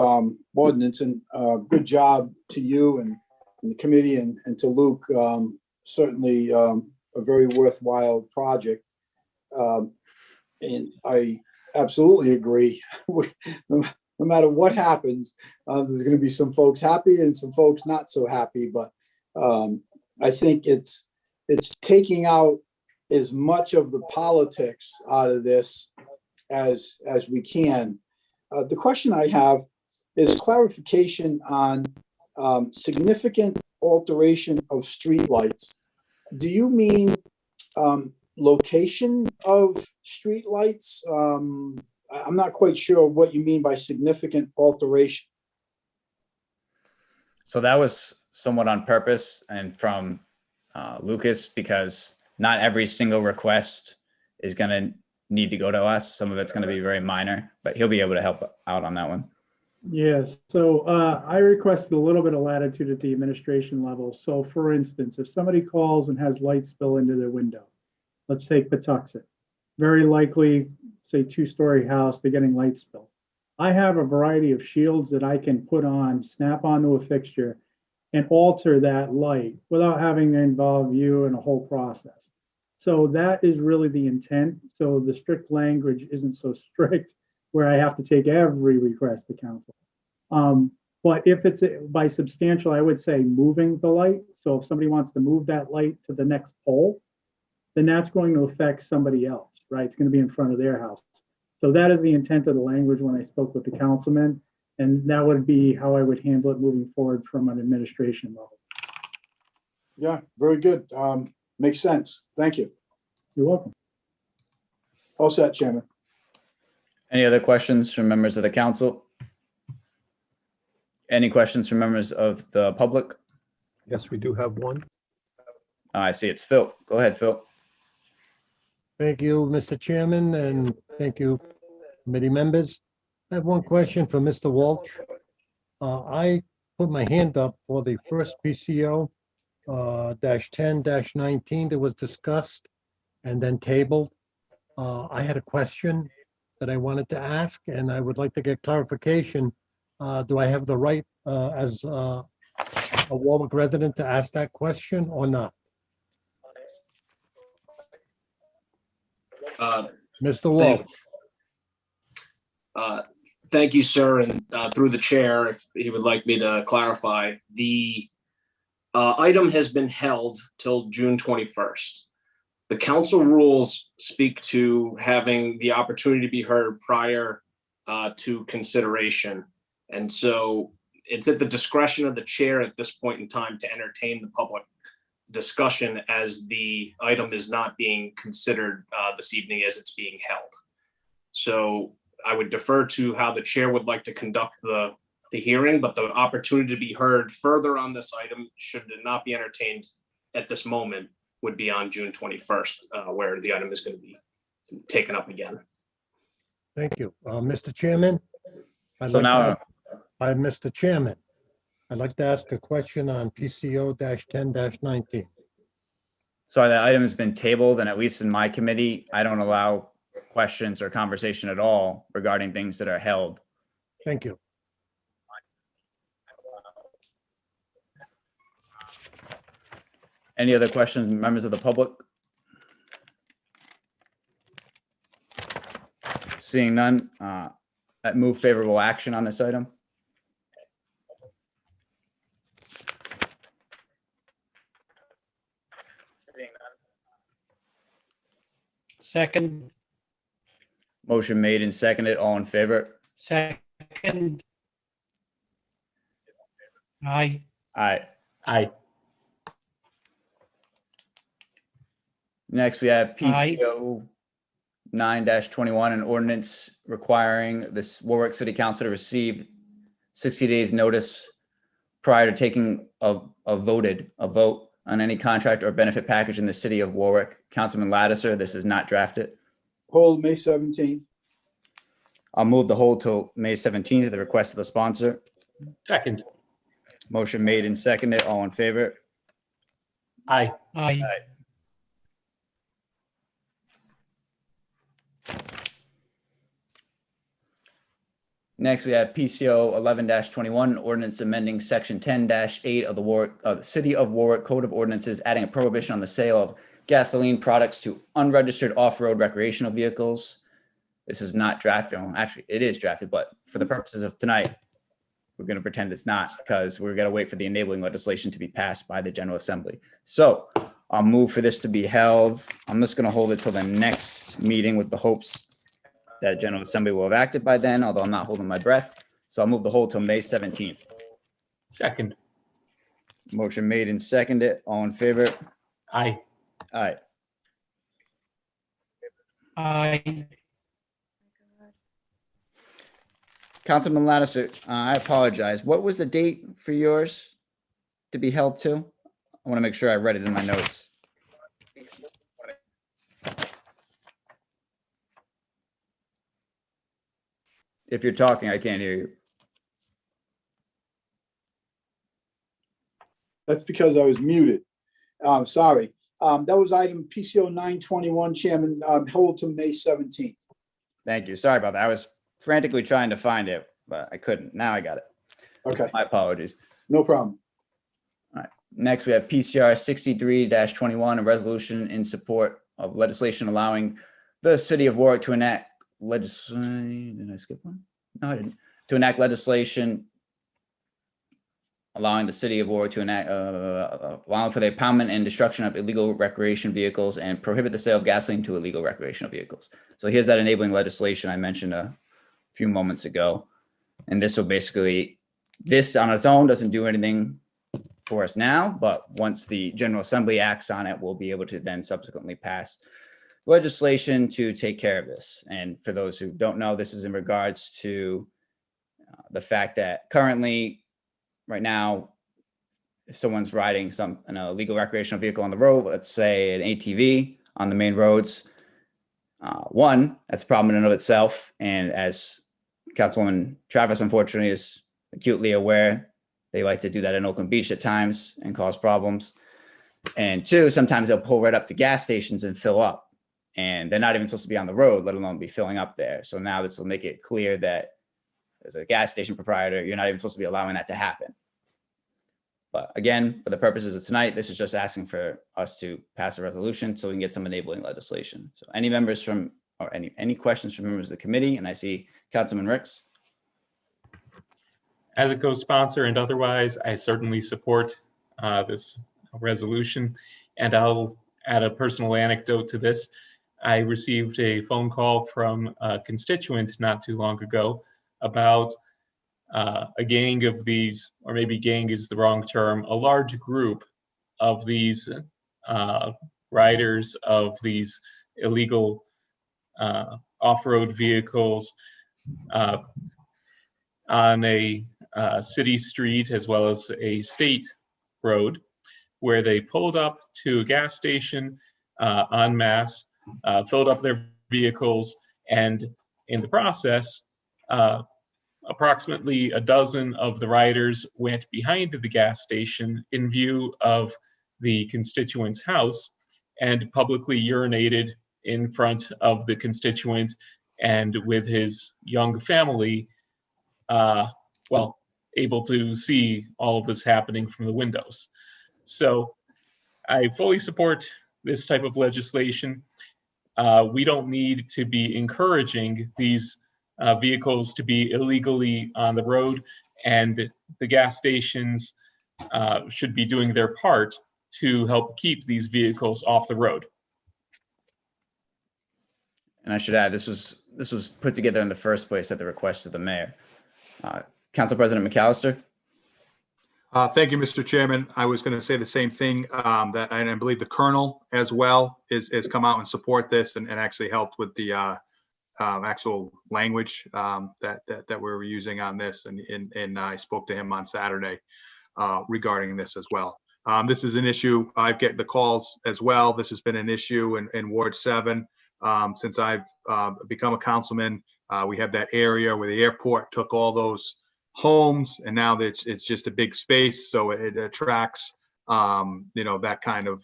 ordinance, and good job to you and the committee and to Luke. Certainly a very worthwhile project. And I absolutely agree. No matter what happens, there's going to be some folks happy and some folks not so happy. But I think it's it's taking out as much of the politics out of this as we can. The question I have is clarification on significant alteration of streetlights. Do you mean location of streetlights? I'm not quite sure what you mean by significant alteration. So that was somewhat on purpose and from Lucas, because not every single request is going to need to go to us. Some of it's going to be very minor, but he'll be able to help out on that one. Yes, so I requested a little bit of latitude at the administration level. So for instance, if somebody calls and has light spill into their window, let's take Patuxent, very likely, say 2-story house, they're getting light spill. I have a variety of shields that I can put on, snap onto a fixture and alter that light without having to involve you in a whole process. So that is really the intent. So the strict language isn't so strict where I have to take every request to council. But if it's by substantial, I would say moving the light. So if somebody wants to move that light to the next pole, then that's going to affect somebody else, right? It's going to be in front of their house. So that is the intent of the language when I spoke with the councilman, and that would be how I would handle it moving forward from an administration level. Yeah, very good. Makes sense. Thank you. You're welcome. All set, Chairman. Any other questions from members of the council? Any questions from members of the public? Yes, we do have one. I see it's Phil. Go ahead, Phil. Thank you, Mr. Chairman, and thank you, committee members. I have one question for Mr. Walsh. I put my hand up for the first PCO -10-19 that was discussed and then tabled. I had a question that I wanted to ask, and I would like to get clarification. Do I have the right as a Warwick resident to ask that question or not? Mr. Walsh. Thank you, sir. And through the chair, if he would like me to clarify, the item has been held till June 21st. The council rules speak to having the opportunity to be heard prior to consideration. And so it's at the discretion of the chair at this point in time to entertain the public discussion as the item is not being considered this evening as it's being held. So I would defer to how the chair would like to conduct the hearing, but the opportunity to be heard further on this item, should it not be entertained at this moment, would be on June 21st, where the item is going to be taken up again. Thank you. Mr. Chairman? Mr. Chairman, I'd like to ask a question on PCO-10-19. Sorry, that item has been tabled, and at least in my committee, I don't allow questions or conversation at all regarding things that are held. Thank you. Any other questions, members of the public? Seeing none, I move favorable action on this item. Second. Motion made and seconded. All in favor? Second. Aye. Aye. Aye. Next, we have Aye. PCO 9-21, an ordinance requiring this Warwick City Council to receive 60 days notice prior to taking a vote on any contract or benefit package in the city of Warwick. Councilman Lattiser, this is not drafted. Hold May 17th. I'll move the hold till May 17th at the request of the sponsor. Second. Motion made and seconded. All in favor? Aye. Aye. Next, we have PCO 11-21, ordinance amending section 10-8 of the City of Warwick Code of Ordinances, adding a prohibition on the sale of gasoline products to unregistered off-road recreational vehicles. This is not drafted. Well, actually, it is drafted, but for the purposes of tonight, we're going to pretend it's not, because we're going to wait for the enabling legislation to be passed by the General Assembly. So I'll move for this to be held. I'm just going to hold it till the next meeting with the hopes that General Assembly will have acted by then, although I'm not holding my breath. So I'll move the hold till May 17th. Second. Motion made and seconded. All in favor? Aye. Aye. Aye. Councilman Lattiser, I apologize. What was the date for yours to be held to? I want to make sure I read it in my notes. If you're talking, I can't hear you. That's because I was muted. Sorry. That was item PCO 921, Chairman, hold to May 17th. Thank you. Sorry about that. I was frantically trying to find it, but I couldn't. Now I got it. Okay. My apologies. No problem. All right. Next, we have PCR 63-21, a resolution in support of legislation allowing the city of Warwick to enact legislation. Did I skip one? No, I didn't. To enact legislation allowing the city of Warwick to enact, allowing for the impoundment and destruction of illegal recreation vehicles and prohibit the sale of gasoline to illegal recreational vehicles. So here's that enabling legislation I mentioned a few moments ago. And this will basically, this on its own doesn't do anything for us now, but once the General Assembly acts on it, we'll be able to then subsequently pass legislation to take care of this. And for those who don't know, this is in regards to the fact that currently, right now, if someone's riding an illegal recreational vehicle on the road, let's say an ATV on the main roads, one, that's a problem in and of itself. And as Councilwoman Travis, unfortunately, is acutely aware, they like to do that in Oakland Beach at times and cause problems. And two, sometimes they'll pull right up to gas stations and fill up. And they're not even supposed to be on the road, let alone be filling up there. So now this will make it clear that as a gas station proprietor, you're not even supposed to be allowing that to happen. But again, for the purposes of tonight, this is just asking for us to pass a resolution so we can get some enabling legislation. So any members from, or any questions from members of the committee? And I see Councilman Ricks. As a co-sponsor and otherwise, I certainly support this resolution. And I'll add a personal anecdote to this. I received a phone call from a constituent not too long ago about a gang of these, or maybe gang is the wrong term, a large group of these riders of these illegal off-road vehicles on a city street as well as a state road, where they pulled up to a gas station en masse, filled up their vehicles, and in the process, approximately a dozen of the riders went behind the gas station in view of the constituent's house and publicly urinated in front of the constituent and with his young family, well, able to see all of this happening from the windows. So I fully support this type of legislation. We don't need to be encouraging these vehicles to be illegally on the road, and the gas stations should be doing their part to help keep these vehicles off the road. And I should add, this was put together in the first place at the request of the mayor. Council President McAllister. Thank you, Mr. Chairman. I was going to say the same thing, that, and I believe the Colonel as well has come out and support this and actually helped with the actual language that we were using on this. And I spoke to him on Saturday regarding this as well. This is an issue. I get the calls as well. This has been an issue in Ward 7 since I've become a councilman. We have that area where the airport took all those homes, and now it's just a big space, so it attracts that kind of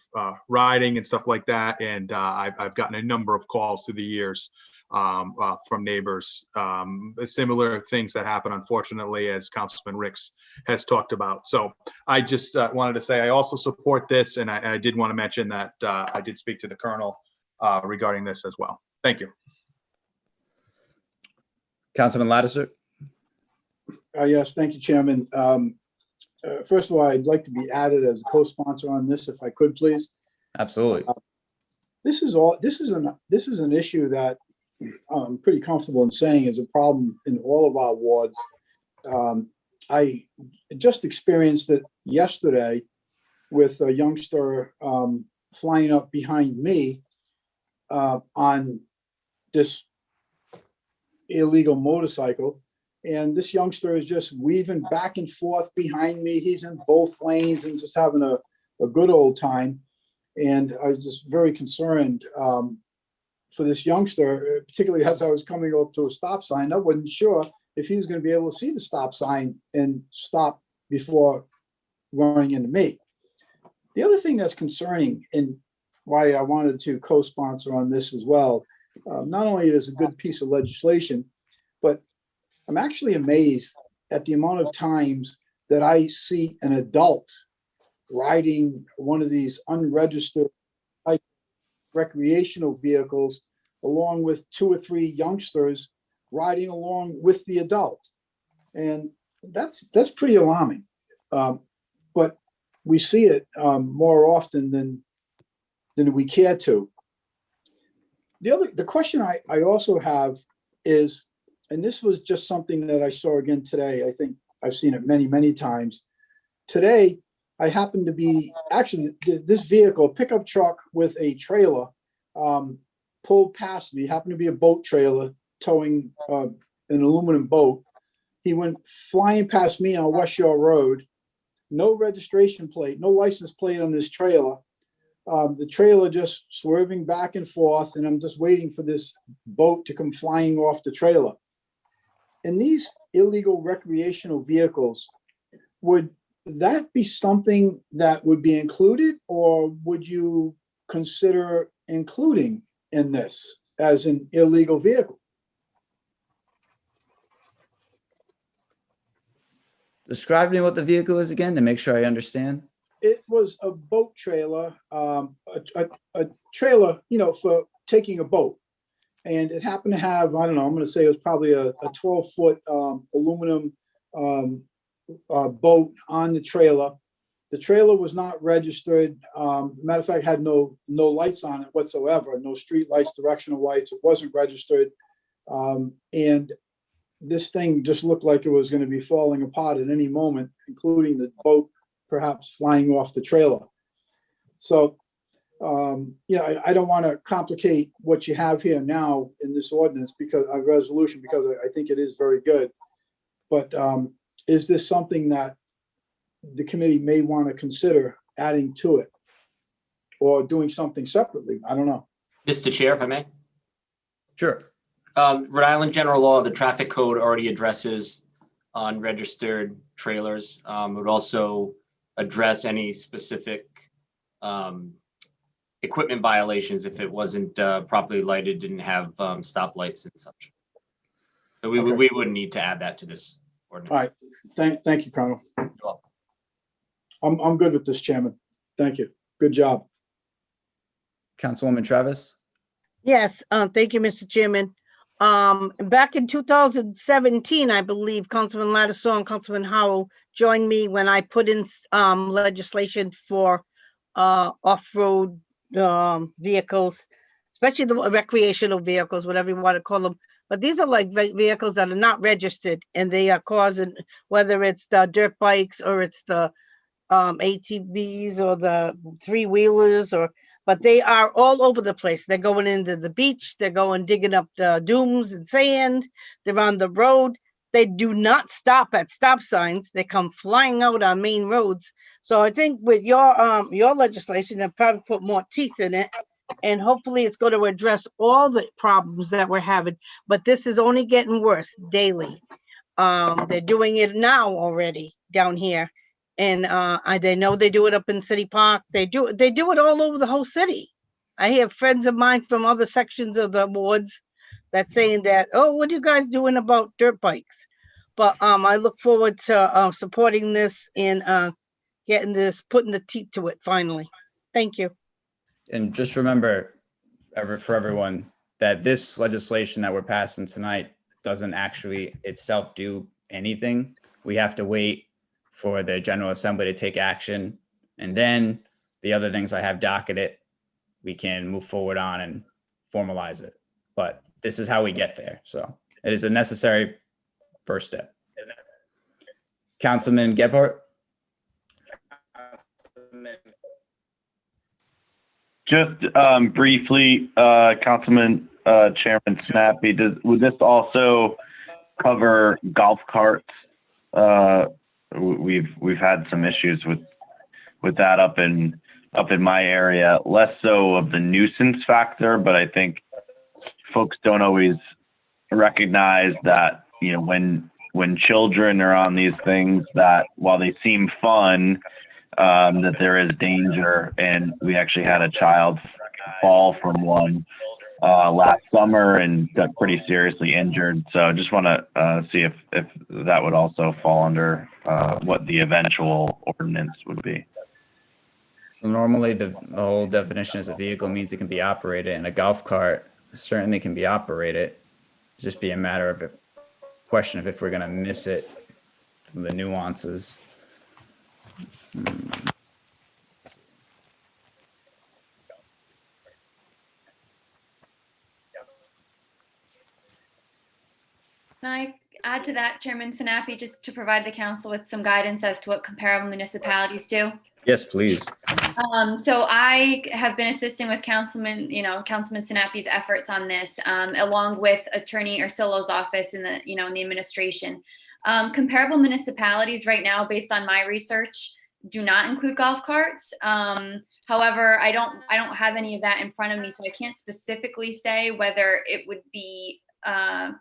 riding and stuff like that. And I've gotten a number of calls through the years from neighbors, similar things that happen, unfortunately, as Councilman Ricks has talked about. So I just wanted to say I also support this, and I did want to mention that I did speak to the Colonel regarding this as well. Thank you. Councilman Lattiser. Yes, thank you, Chairman. First of all, I'd like to be added as a co-sponsor on this, if I could, please. Absolutely. This is an issue that I'm pretty comfortable in saying is a problem in all of our wards. I just experienced it yesterday with a youngster flying up behind me on this illegal motorcycle. And this youngster is just weaving back and forth behind me. He's in both lanes and just having a good old time. And I was just very concerned for this youngster, particularly as I was coming up to a stop sign. I wasn't sure if he was going to be able to see the stop sign and stop before running into me. The other thing that's concerning, and why I wanted to co-sponsor on this as well, not only is it a good piece of legislation, but I'm actually amazed at the amount of times that I see an adult riding one of these unregistered recreational vehicles along with 2 or 3 youngsters riding along with the adult. And that's pretty alarming. But we see it more often than we care to. The question I also have is, and this was just something that I saw again today. I think I've seen it many, many times. Today, I happened to be, actually, this vehicle, pickup truck with a trailer, pulled past me, happened to be a boat trailer towing an aluminum boat. He went flying past me on West Shore Road. No registration plate, no license plate on this trailer. The trailer just swerving back and forth, and I'm just waiting for this boat to come flying off the trailer. And these illegal recreational vehicles, would that be something that would be included, or would you consider including in this as an illegal vehicle? Describe me what the vehicle is again to make sure I understand. It was a boat trailer, a trailer, for taking a boat. And it happened to have, I don't know, I'm going to say it was probably a 12-foot aluminum boat on the trailer. The trailer was not registered. Matter of fact, had no lights on it whatsoever, no street lights, directional lights. It wasn't registered. And this thing just looked like it was going to be falling apart at any moment, including the boat perhaps flying off the trailer. So, I don't want to complicate what you have here now in this ordinance because a resolution, because I think it is very good. But is this something that the committee may want to consider adding to it or doing something separately? I don't know. Mr. Chair, if I may. Sure. Rhode Island general law, the traffic code already addresses unregistered trailers. It would also address any specific equipment violations if it wasn't properly lighted, didn't have stoplights and such. So we wouldn't need to add that to this ordinance. All right. Thank you, Colonel. You're welcome. I'm good with this, Chairman. Thank you. Good job. Councilwoman Travis? Yes, thank you, Mr. Chairman. Back in 2017, I believe Councilman Lattisaw and Councilman Howell joined me when I put in legislation for off-road vehicles, especially the recreational vehicles, whatever you want to call them. But these are like vehicles that are not registered, and they are causing, whether it's the dirt bikes or it's the ATVs or the 3-wheelers, but they are all over the place. They're going into the beach, they're going digging up the dunes and sand, they're on the road. They do not stop at stop signs. They come flying out on main roads. So I think with your legislation, they'll probably put more teeth in it, and hopefully it's going to address all the problems that we're having. But this is only getting worse daily. They're doing it now already down here. And they know they do it up in City Park. They do it all over the whole city. I have friends of mine from other sections of the wards that's saying that, oh, what are you guys doing about dirt bikes? But I look forward to supporting this and getting this, putting the teeth to it finally. Thank you. And just remember, for everyone, that this legislation that we're passing tonight doesn't actually itself do anything. We have to wait for the General Assembly to take action, and then the other things I have docketed, we can move forward on and formalize it. But this is how we get there. So it is a necessary first step. Councilman Gebhardt? Just briefly, Councilman Chairman Snappy, would this also cover golf carts? We've had some issues with that up in my area, less so of the nuisance factor, but I think folks don't always recognize that, you know, when children are on these things, that while they seem fun, that there is danger. And we actually had a child fall from one last summer and got pretty seriously injured. So I just want to see if that would also fall under what the eventual ordinance would be. So normally the whole definition is a vehicle means it can be operated, and a golf cart certainly can be operated. Just be a matter of a question of if we're going to miss it, the nuances. Can I add to that, Chairman Sinapi, just to provide the council with some guidance as to what comparable municipalities do? Yes, please. So I have been assisting with Councilman Sinapi's efforts on this, along with Attorney Ursulo's office in the, in the administration. Comparable municipalities right now, based on my research, do not include golf carts. However, I don't have any of that in front of me, so I can't specifically say whether it would be, I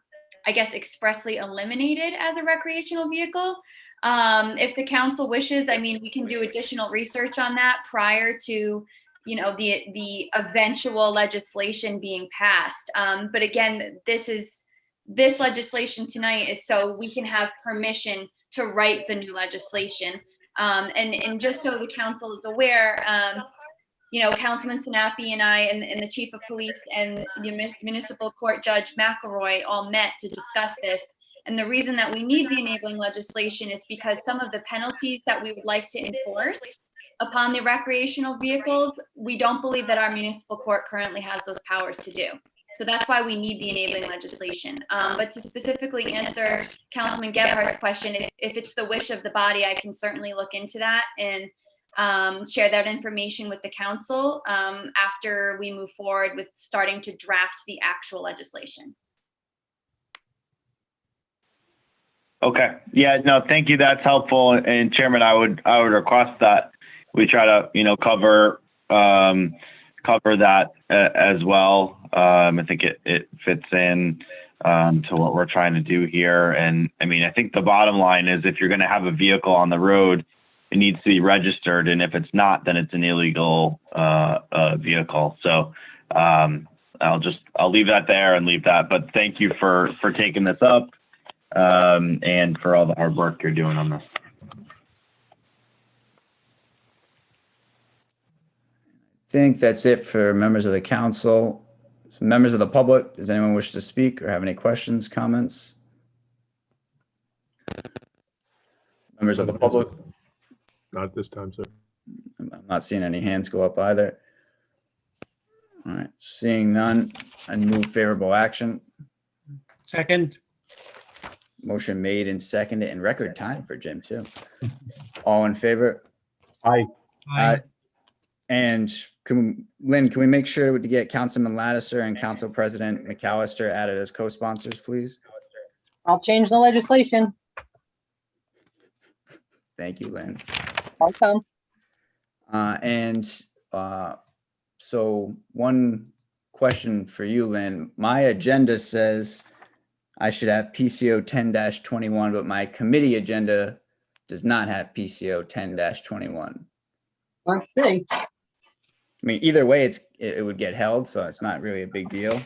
guess, expressly eliminated as a recreational vehicle. If the council wishes, I mean, we can do additional research on that prior to, the eventual legislation being passed. But again, this legislation tonight is so we can have permission to write the new legislation. And just so the council is aware, Councilman Sinapi and I and the chief of police and the municipal court judge McElroy all met to discuss this. And the reason that we need the enabling legislation is because some of the penalties that we would like to enforce upon the recreational vehicles, we don't believe that our municipal court currently has those powers to do. So that's why we need the enabling legislation. But to specifically answer Councilman Gebhardt's question, if it's the wish of the body, I can certainly look into that and share that information with the council after we move forward with starting to draft the actual legislation. Okay. Yeah, no, thank you. That's helpful. And Chairman, I would request that we try to, cover that as well. I think it fits in to what we're trying to do here. And I mean, I think the bottom line is if you're going to have a vehicle on the road, it needs to be registered. And if it's not, then it's an illegal vehicle. So I'll leave that there and leave that. But thank you for taking this up. And for all the hard work you're doing on this. I think that's it for members of the council. So members of the public, does anyone wish to speak or have any questions, comments? Members of the public? Not this time, sir. I'm not seeing any hands go up either. All right, seeing none, I move favorable action. Second. Motion made and seconded in record time for Jim too. All in favor? Aye. Aye. And Lynn, can we make sure to get Councilman Lattiser and Council President McAllister added as co-sponsors, please? I'll change the legislation. Thank you, Lynn. Welcome. So one question for you, Lynn. My agenda says I should have PCO 10-21, but my committee agenda does not have PCO 10-21. Let's see. I mean, either way, it would get held, so it's not really a big deal.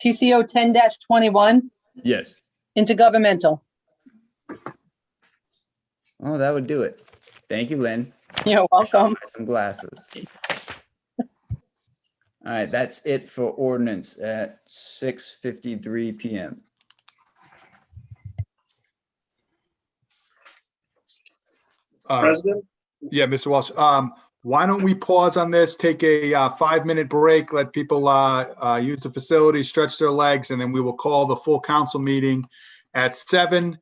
PCO 10-21, Yes. intergovernmental. Oh, that would do it. Thank you, Lynn. You're welcome. Some glasses. All right, that's it for ordinance at 6:53 PM. President? Yeah, Mr. Walsh. Why don't we pause on this, take a 5-minute break, let people use the facility, stretch their legs, and then we will call the full council meeting at 7.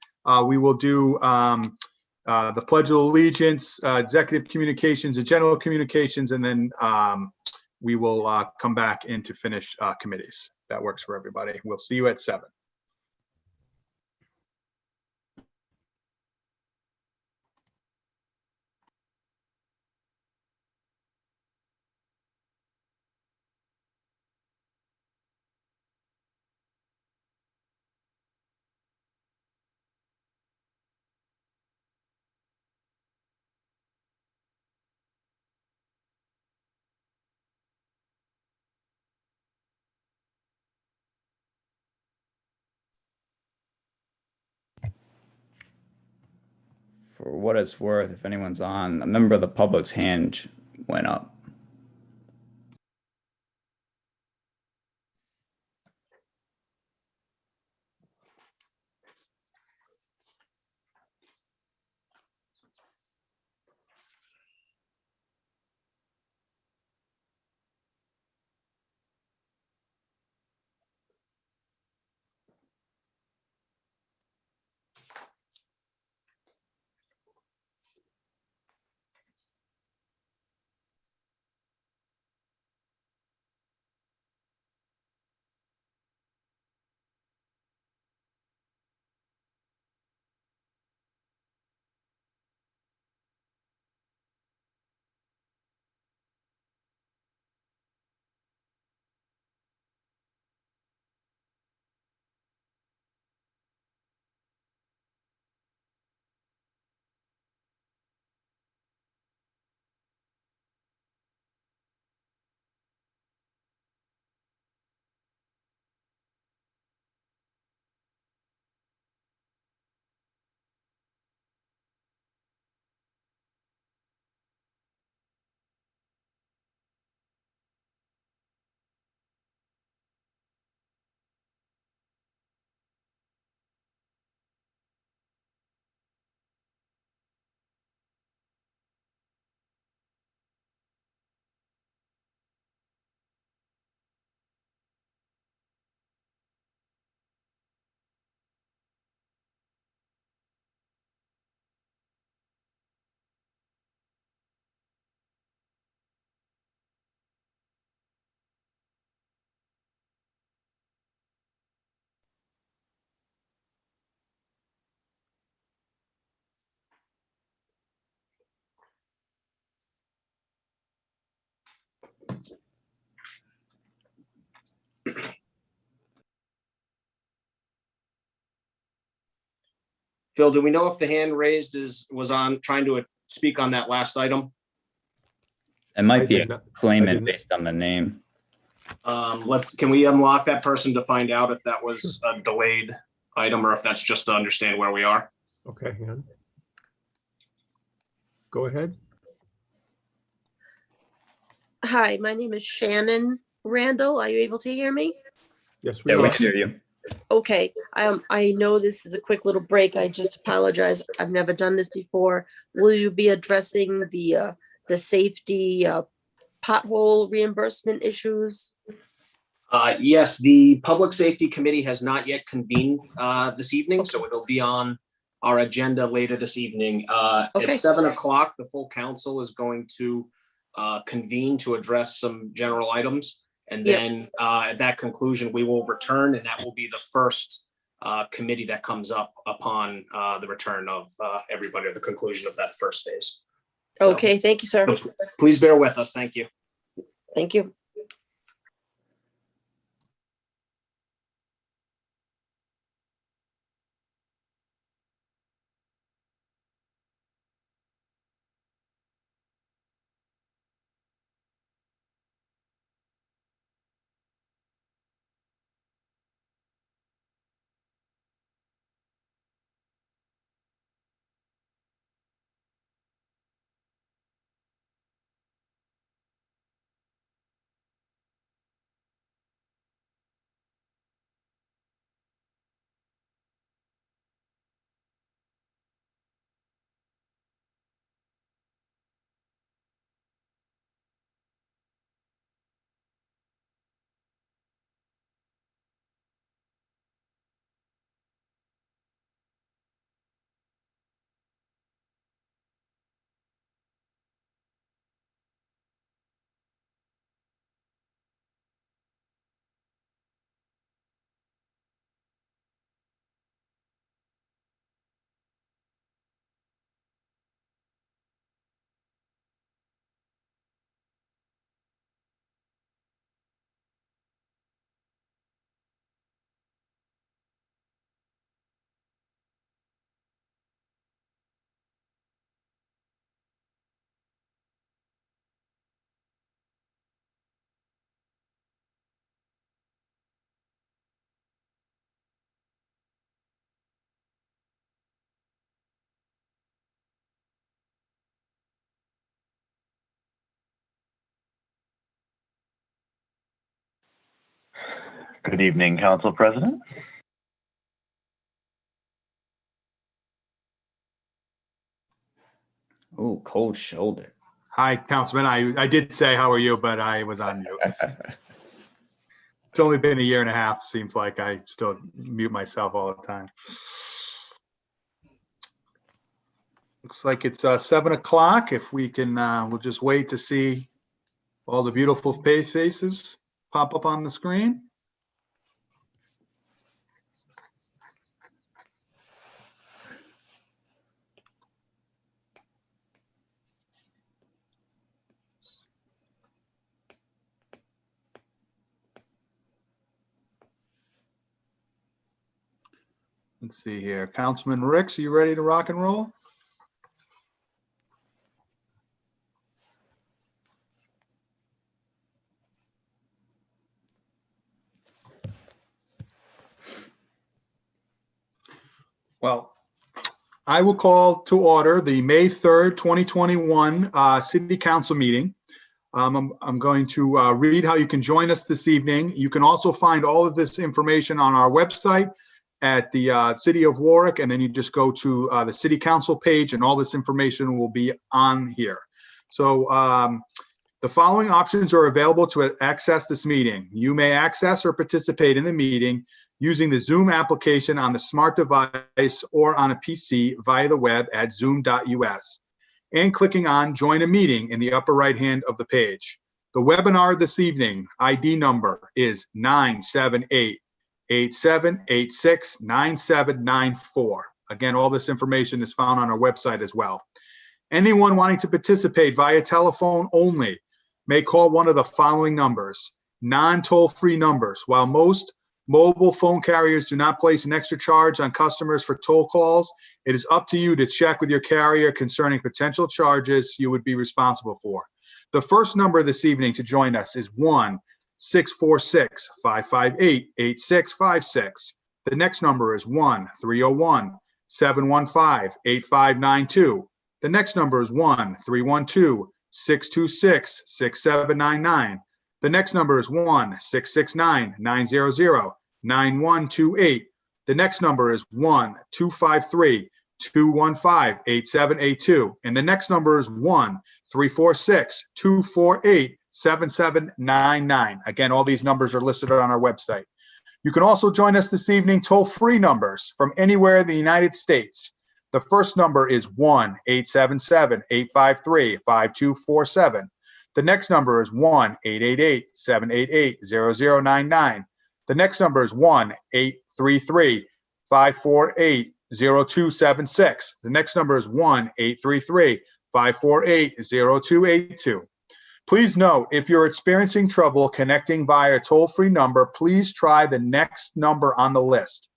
We will do the Pledge of Allegiance, executive communications, and general communications, and then we will come back in to finish committees. That works for everybody. We'll see you at 7. For what it's worth, if anyone's on, a member of the public's hand went up. Phil, do we know if the hand raised was on trying to speak on that last item? It might I be did a not- I claimant didn't- based on the name. Can we unlock that person to find out if that was a delayed item or if that's just to understand where we are? Okay, hang on. Go ahead. Hi, my name is Shannon Randall. Are you able to hear me? Yes, Yeah, we we are. can hear you. Okay, I know this is a quick little break. I just apologize. I've never done this before. Will you be addressing the safety pothole reimbursement issues? Yes, the Public Safety Committee has not yet convened this evening, so it'll be on our agenda later this evening. Okay. At 7 o'clock, the full council is going to convene to address some general items. And Yep. then at that conclusion, we will return, and that will be the first committee that comes up upon the return of everybody, or the conclusion of that first phase. So, Okay, thank you, sir. please bear with us. Thank you. Thank you. Good evening, Council President. Oh, cold shoulder. Hi, Councilman. I did say, how are you, but I was on mute. It's only been a year and a half. Seems like I still mute myself all the time. Looks like it's 7 o'clock. If we can, we'll just wait to see all the beautiful faces pop up on the screen. Let's see here. Councilman Ricks, are you ready to rock and roll? Well, I will call to order the May 3rd, 2021 City Council meeting. I'm going to read how you can join us this evening. You can also find all of this information on our website at the City of Warwick, and then you just go to the City Council page, and all this information will be on here. So the following options are available to access this meeting. You may access or participate in the meeting using the Zoom application on the smart device or on a PC via the web at zoom.us and clicking on Join a Meeting in the upper right hand of the page. The webinar this evening ID number is 978-8786-9794. Again, all this information is found on our website as well. Anyone wanting to participate via telephone only may call one of the following numbers, non-toll-free numbers. While most mobile phone carriers do not place an extra charge on customers for toll calls, it is up to you to check with your carrier concerning potential charges you would be responsible for. The first number this evening to join us is 1-646-558-8656. The next number is 1-301-715-8592. The next number is 1-312-626-6799. The next number is 1-669-900-9128. The next number is 1-253-215-8782. And the next number is 1-346-248-7799. Again, all these numbers are listed on our website. You can also join us this evening toll-free numbers from anywhere in the United States. The first number is 1-877-853-5247. The next number is 1-888-788-0099. The next number is 1-833-548-0276. The next number is 1-833-548-0282. Please note, if you're experiencing trouble connecting via a toll-free number, please try the next number on the list.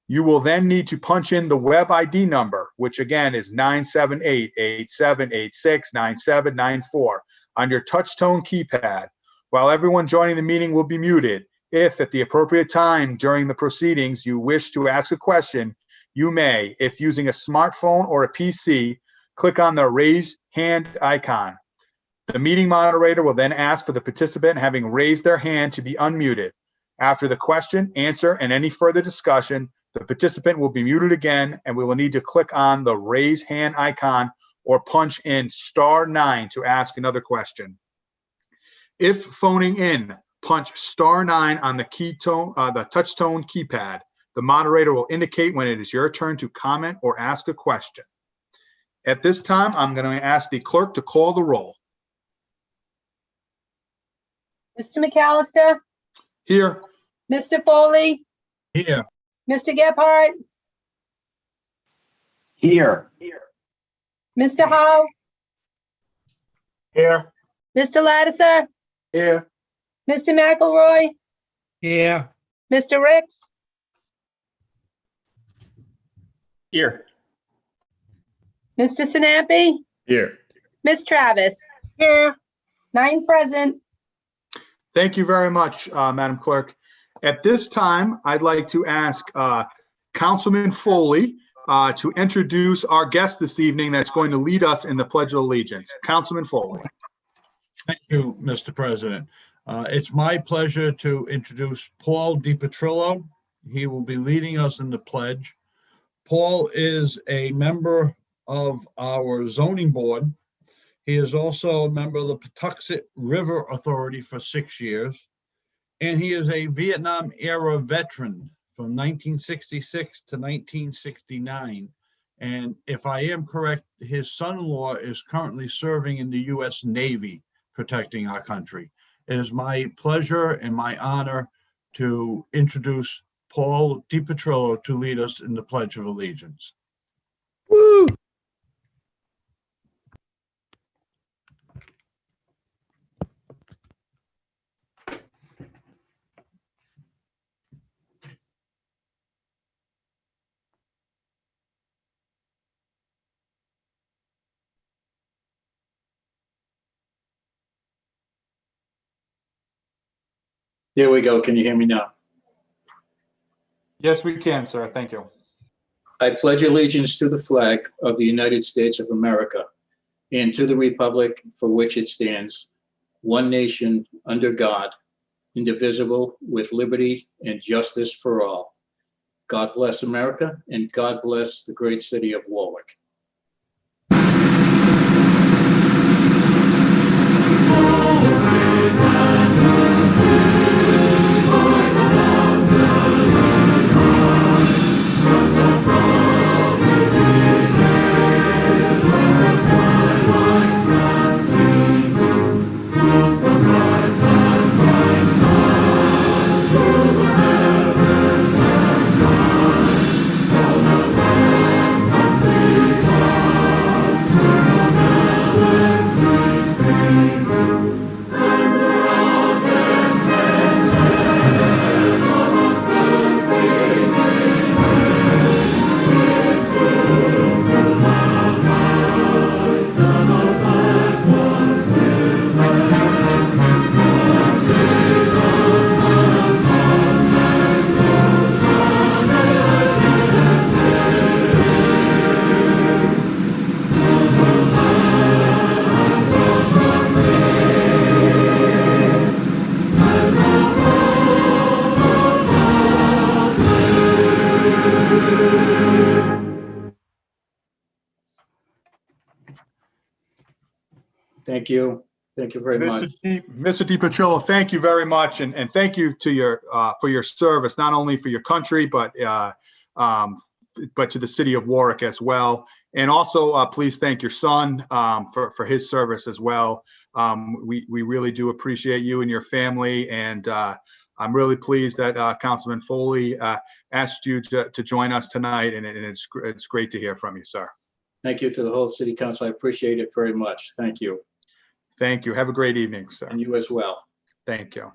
You will then need to punch in the web ID number, which again is 978-8786-9794 on your touch-tone keypad. While everyone joining the meeting will be muted, if at the appropriate time during the proceedings you wish to ask a question, you may, if using a smartphone or a PC, click on the raise hand icon. The meeting moderator will then ask for the participant having raised their hand to be unmuted. After the question, answer, and any further discussion, the participant will be muted again, and we will need to click on the raise hand icon or punch in *9 to ask another question. If phoning in, punch *9 on the touch tone keypad. The moderator will indicate when it is your turn to comment or ask a question. At this time, I'm going to ask the clerk to call the roll. Mr. McAllister, Here. Mr. Foley, Here. Mr. Gephardt, Here. Mr. Howe, Here. Mr. Lattiser, Here. Mr. McElroy, Here. Mr. Ricks, Here. Mr. Sinapi, Here. Ms. Travis. Here. 9 present. Thank you very much, Madam Clerk. At this time, I'd like to ask Councilman Foley to introduce our guest this evening that's going to lead us in the Pledge of Allegiance. Councilman Foley. Thank you, Mr. President. It's my pleasure to introduce Paul DiPetrillo. He will be leading us in the pledge. Paul is a member of our zoning board. He is also a member of the Patuxent River Authority for 6 years. And he is a Vietnam era veteran from 1966 to 1969. And if I am correct, his son-in-law is currently serving in the U.S. Navy, protecting our country. It is my pleasure and my honor to introduce Paul DiPetrillo to lead us in the Pledge of Allegiance. Woo! There we go. Can you hear me now? Yes, we can, sir. Thank you. I pledge allegiance to the flag of the United States of America and to the republic for which it stands, one nation under God, indivisible, with liberty and justice for all. God bless America, and God bless the great city of Warwick. Thank you. Thank you very much. Mr. DiPetrillo, thank you very much, and thank you to your for your service, not only for your country, but to the city of Warwick as well. And also, please thank your son for his service as well. We really do appreciate you and your family, and I'm really pleased that Councilman Foley asked you to join us tonight, and it's great to hear from you, sir. Thank you to the whole city council. I appreciate it very much. Thank you. Thank you. Have a great evening, sir. And you as well. Thank you.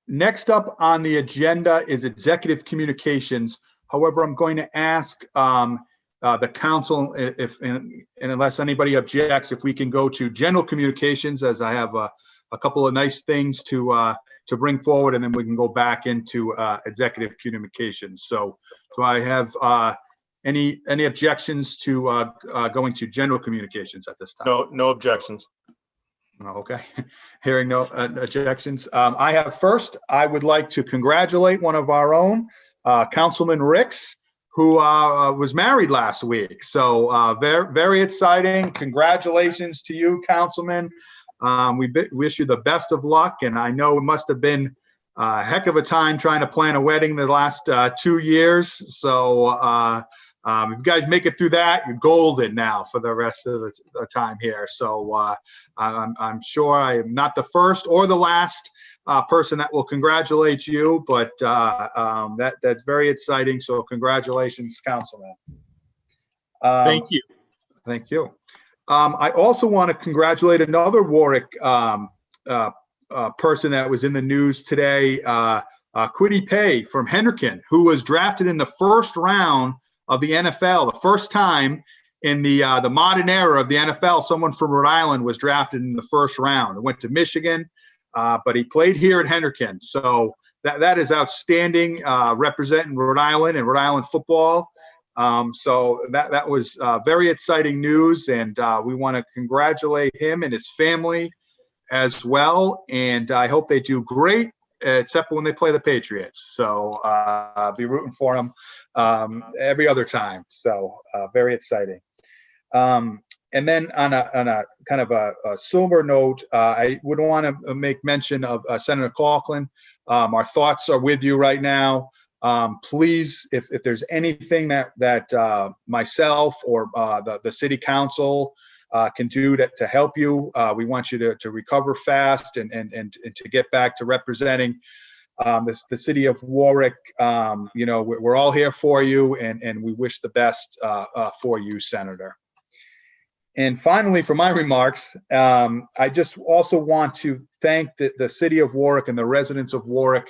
Next up on the agenda is executive communications. However, I'm going to ask the council if, and unless anybody objects, if we can go to general communications, as I have a couple of nice things to bring forward, and then we can go back into executive communications. So do I have any objections to going to general communications at this time? No objections. Okay, hearing no objections. I would like to congratulate one of our own, Councilman Ricks, who was married last week. So very, very exciting. Congratulations to you, Councilman. We wish you the best of luck. And I know it must have been a heck of a time trying to plan a wedding the last 2 years. So if you guys make it through that, you're golden now for the rest of the time here. So I'm sure I am not the first or the last person that will congratulate you, but that's very exciting. So congratulations, Councilman. Thank you. Thank you. I also want to congratulate another Warwick person that was in the news today, Kwity Paye from Henderson, who was drafted in the first round of the NFL. The first time in the modern era of the NFL, someone from Rhode Island was drafted in the first round. It went to Michigan, but he played here at Henderson. So that is outstanding, representing Rhode Island and Rhode Island football. So that was very exciting news, and we want to congratulate him and his family as well, and I hope they do great, except when they play the Patriots. So I'll be rooting for them every other time. So very exciting. And then on a kind of a somber note, I would want to make mention of Senator Coughlin. Our thoughts are with you right now. Please, if there's anything that myself or the city council can do to help you, we want you to recover fast and to get back to representing the city of Warwick. We're all here for you, and we wish the best for you, Senator. And finally, for my remarks, I just also want to thank the city of Warwick and the residents of Warwick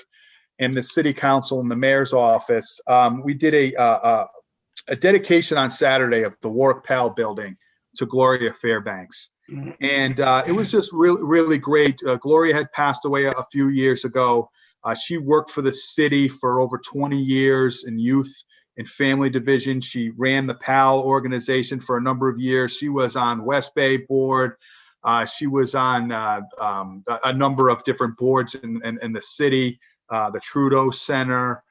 and the city council and the mayor's office. We did a dedication on Saturday of the Warwick PAL building to Gloria Fairbanks. And it was just really, really great. Gloria had passed away a few years ago. She worked for the city for over 20 years in youth and family division. She ran the PAL organization for a number of years. She was on West Bay board. She was on a number of different boards in the city, the Trudeau Center.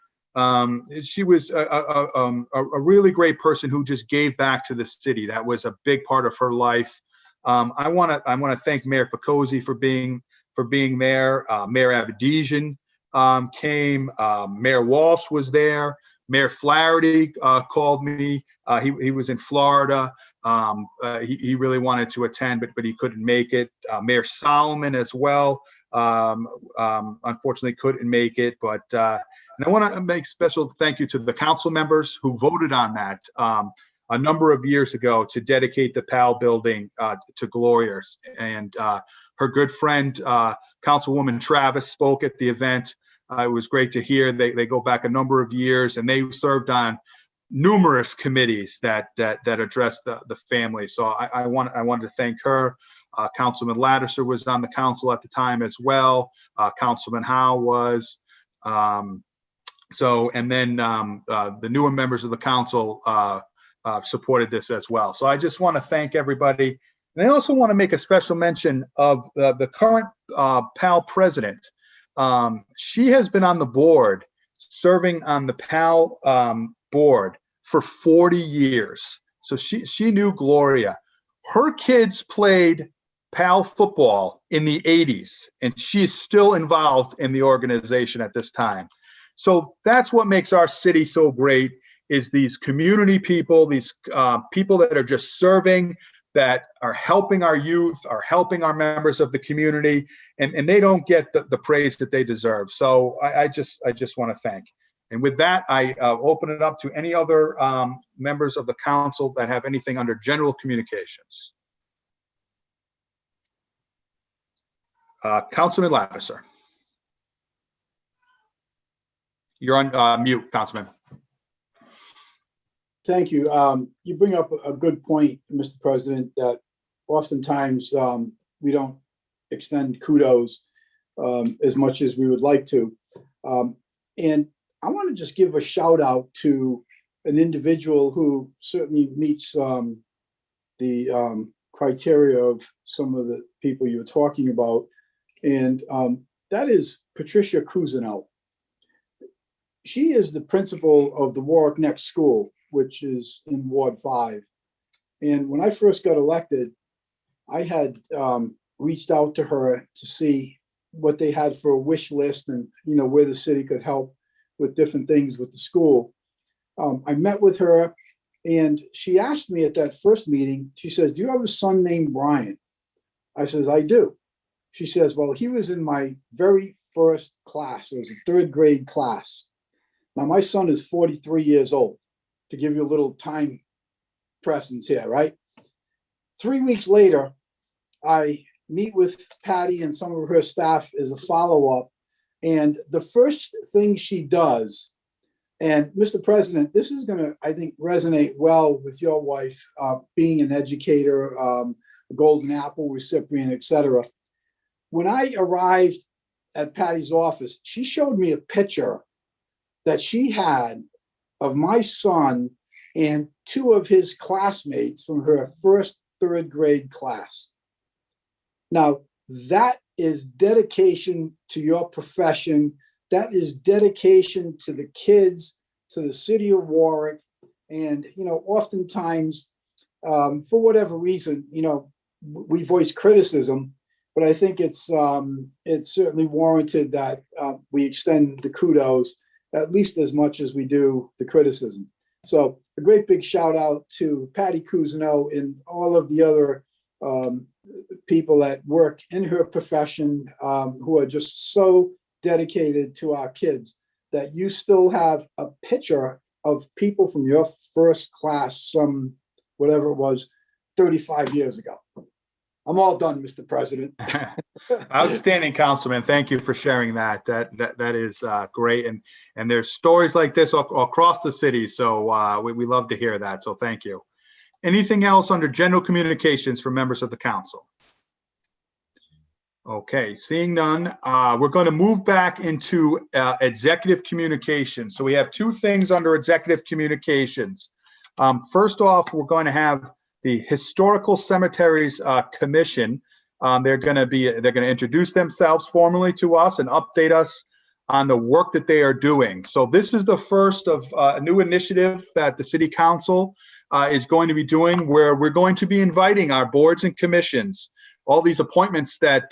She was a really great person who just gave back to the city. That was a big part of her life. I want to thank Mayor Picozzi for being there. Mayor Abedisian came. Mayor Walsh was there. Mayor Flaherty called me. He was in Florida. He really wanted to attend, but he couldn't make it. Mayor Solomon as well, unfortunately couldn't make it. But and I want to make special thank you to the council members who voted on that a number of years ago to dedicate the PAL building to Gloria. And her good friend, Councilwoman Travis, spoke at the event. It was great to hear. They go back a number of years, and they served on numerous committees that addressed the family. So I wanted to thank her. Councilman Lattiser was on the council at the time as well. Councilman Howe was. And then the newer members of the council supported this as well. So I just want to thank everybody. And I also want to make a special mention of the current PAL president. She has been on the board, serving on the PAL board for 40 years. So she knew Gloria. Her kids played PAL football in the 80s, and she's still involved in the organization at this time. So that's what makes our city so great, is these community people, these people that are just serving, that are helping our youth, are helping our members of the community, and they don't get the praise that they deserve. So I just want to thank. And with that, I open it up to any other members of the council that have anything under general communications. Councilman Lattiser. You're on mute, Councilman. Thank you. You bring up a good point, Mr. President, that oftentimes we don't extend kudos as much as we would like to. And I want to just give a shout out to an individual who certainly meets the criteria of some of the people you're talking about. And that is Patricia Cousineau. She is the principal of the Warwick Next School, which is in Ward 5. And when I first got elected, I had reached out to her to see what they had for a wish list and, where the city could help with different things with the school. I met with her, and she asked me at that first meeting, she says, "Do you have a son named Brian?" I says, "I do." She says, "Well, he was in my very first class. It was a 3rd grade class. Now, my son is 43 years old, to give you a little time presence here, right? 3 weeks later, I meet with Patty and some of her staff as a follow-up. And the first thing she does, and Mr. President, this is going to, I think, resonate well with your wife, being an educator, a Golden Apple recipient, etc. When I arrived at Patty's office, she showed me a picture that she had of my son and 2 of his classmates from her first 3rd grade class. Now, that is dedication to your profession. That is dedication to the kids, to the city of Warwick. And, oftentimes, for whatever reason, we voice criticism, but I think it's certainly warranted that we extend the kudos at least as much as we do the criticism. So a great big shout out to Patty Cousineau and all of the other people that work in her profession who are just so dedicated to our kids that you still have a picture of people from your first class, some whatever it was, 35 years ago. I'm all done, Mr. President. Outstanding, Councilman. Thank you for sharing that. That is great. And there's stories like this across the city. So we love to hear that. So thank you. Anything else under general communications from members of the council? Okay, seeing none, we're going to move back into executive communications. So we have two things under executive communications. First off, we're going to have the Historical Cemeteries Commission. They're going to introduce themselves formally to us and update us on the work that they are doing. So this is the first of a new initiative that the City Council is going to be doing, where we're going to be inviting our boards and commissions, all these appointments that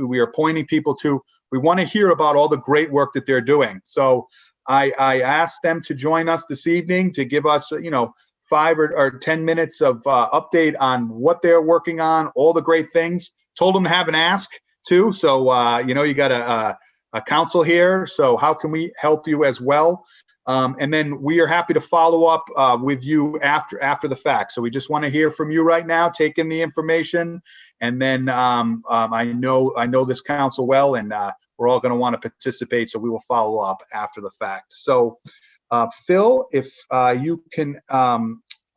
we are appointing people to. We want to hear about all the great work that they're doing. So I asked them to join us this evening to give us, 5 or 10 minutes of update on what they're working on, all the great things. Told them to have an ask too. So, you got a council here. So how can we help you as well? And then we are happy to follow up with you after the fact. So we just want to hear from you right now, take in the information. And then I know this council well, and we're all going to want to participate. So we will follow up after the fact. So Phil, if you can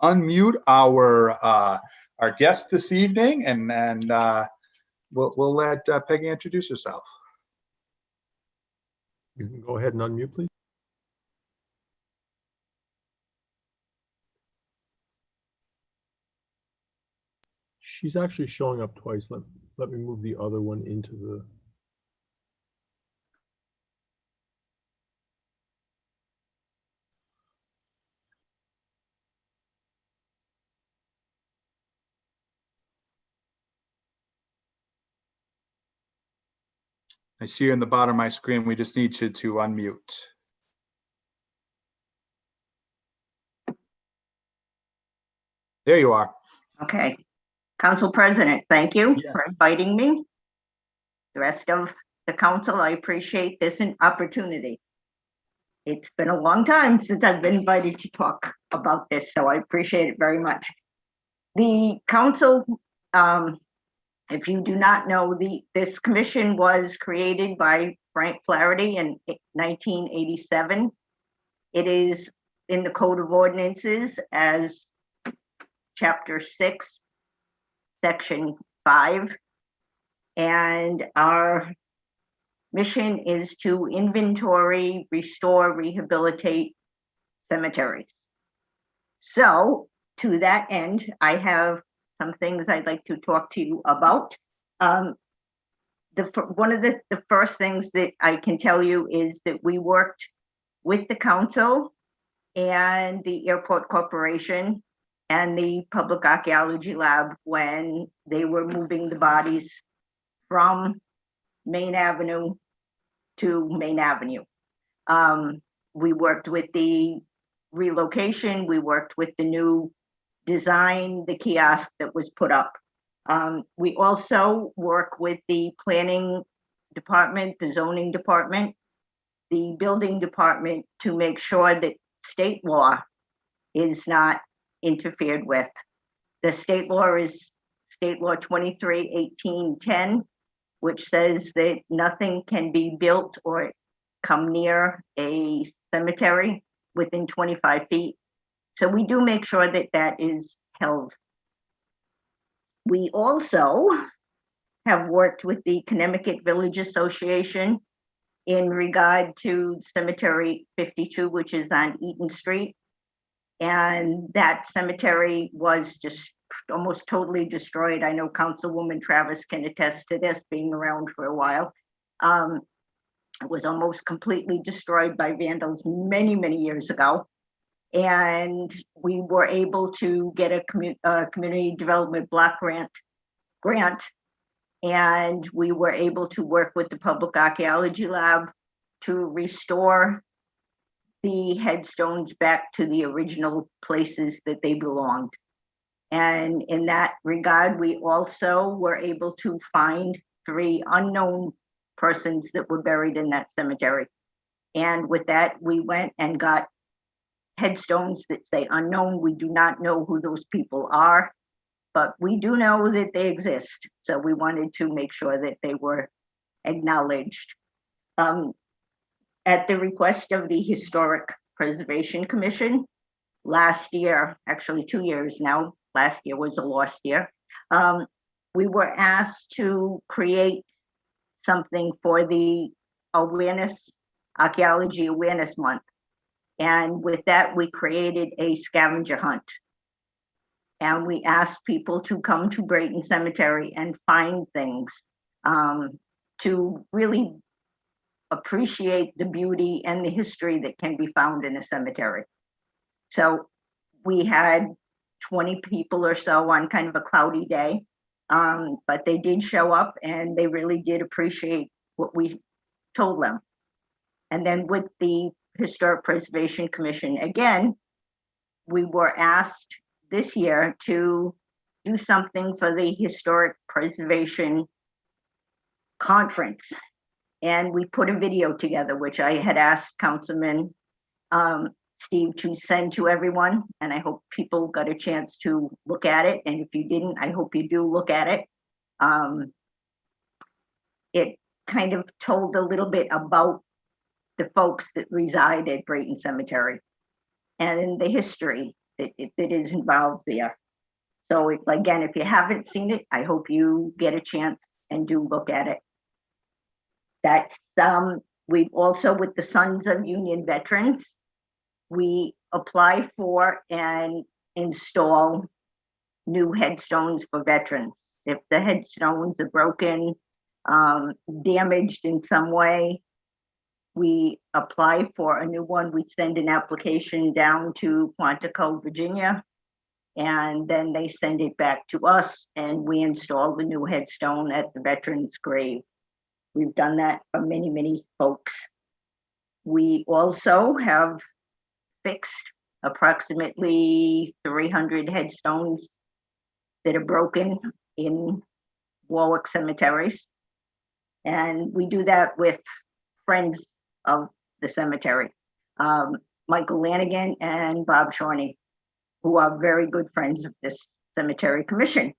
unmute our guest this evening, and we'll let Peggy introduce herself. You can go ahead and unmute, please. She's actually showing up twice. Let me move the other one into the. I see you in the bottom of my screen. We just need you to unmute. There you are. Okay. Council President, thank you for inviting me. The rest of the council, I appreciate this opportunity. It's been a long time since I've been invited to talk about this, so I appreciate it very much. The council, if you do not know, this commission was created by Frank Flaherty in 1987. It is in the Code of Ordinances as Chapter 6, Section 5. And our mission is to inventory, restore, rehabilitate cemeteries. So to that end, I have some things I'd like to talk to you about. One of the first things that I can tell you is that we worked with the council and the Airport Corporation and the Public Archaeology Lab when they were moving the bodies from Main Avenue to Main Avenue. We worked with the relocation, we worked with the new design, the kiosk that was put up. We also work with the planning department, the zoning department, the building department to make sure that state law is not interfered with. The state law is State Law 23-1810, which says that nothing can be built or come near a cemetery within 25 feet. So we do make sure that that is held. We also have worked with the Connecticut Village Association in regard to Cemetery 52, which is on Eaton Street. And that cemetery was just almost totally destroyed. I know Councilwoman Travis can attest to this, being around for a while. It was almost completely destroyed by vandals many, many years ago. And we were able to get a community development block grant. And we were able to work with the Public Archaeology Lab to restore the headstones back to the original places that they belonged. And in that regard, we also were able to find 3 unknown persons that were buried in that cemetery. And with that, we went and got headstones that say unknown. We do not know who those people are, but we do know that they exist. So we wanted to make sure that they were acknowledged. At the request of the Historic Preservation Commission, last year, actually 2 years now, last year was a lost year, we were asked to create something for the Archaeology Awareness Month. And with that, we created a scavenger hunt. And we asked people to come to Brayton Cemetery and find things to really appreciate the beauty and the history that can be found in a cemetery. So we had 20 people or so on kind of a cloudy day, but they did show up and they really did appreciate what we told them. And then with the Historic Preservation Commission, again, we were asked this year to do something for the Historic Preservation Conference. And we put a video together, which I had asked Councilman Steve to send to everyone. And I hope people got a chance to look at it. And if you didn't, I hope you do look at it. It kind of told a little bit about the folks that reside at Brayton Cemetery and the history that is involved there. So again, if you haven't seen it, I hope you get a chance and do look at it. That's we've also, with the Sons of Union Veterans, we apply for and install new headstones for veterans. If the headstones are broken, damaged in some way, we apply for a new one. We send an application down to Quantico, Virginia, and then they send it back to us and we install the new headstone at the veteran's grave. We've done that for many, many folks. We also have fixed approximately 300 headstones that are broken in Warwick cemeteries. And we do that with friends of the cemetery, Michael Lanigan and Bob Shorney, who are very good friends of this cemetery commission.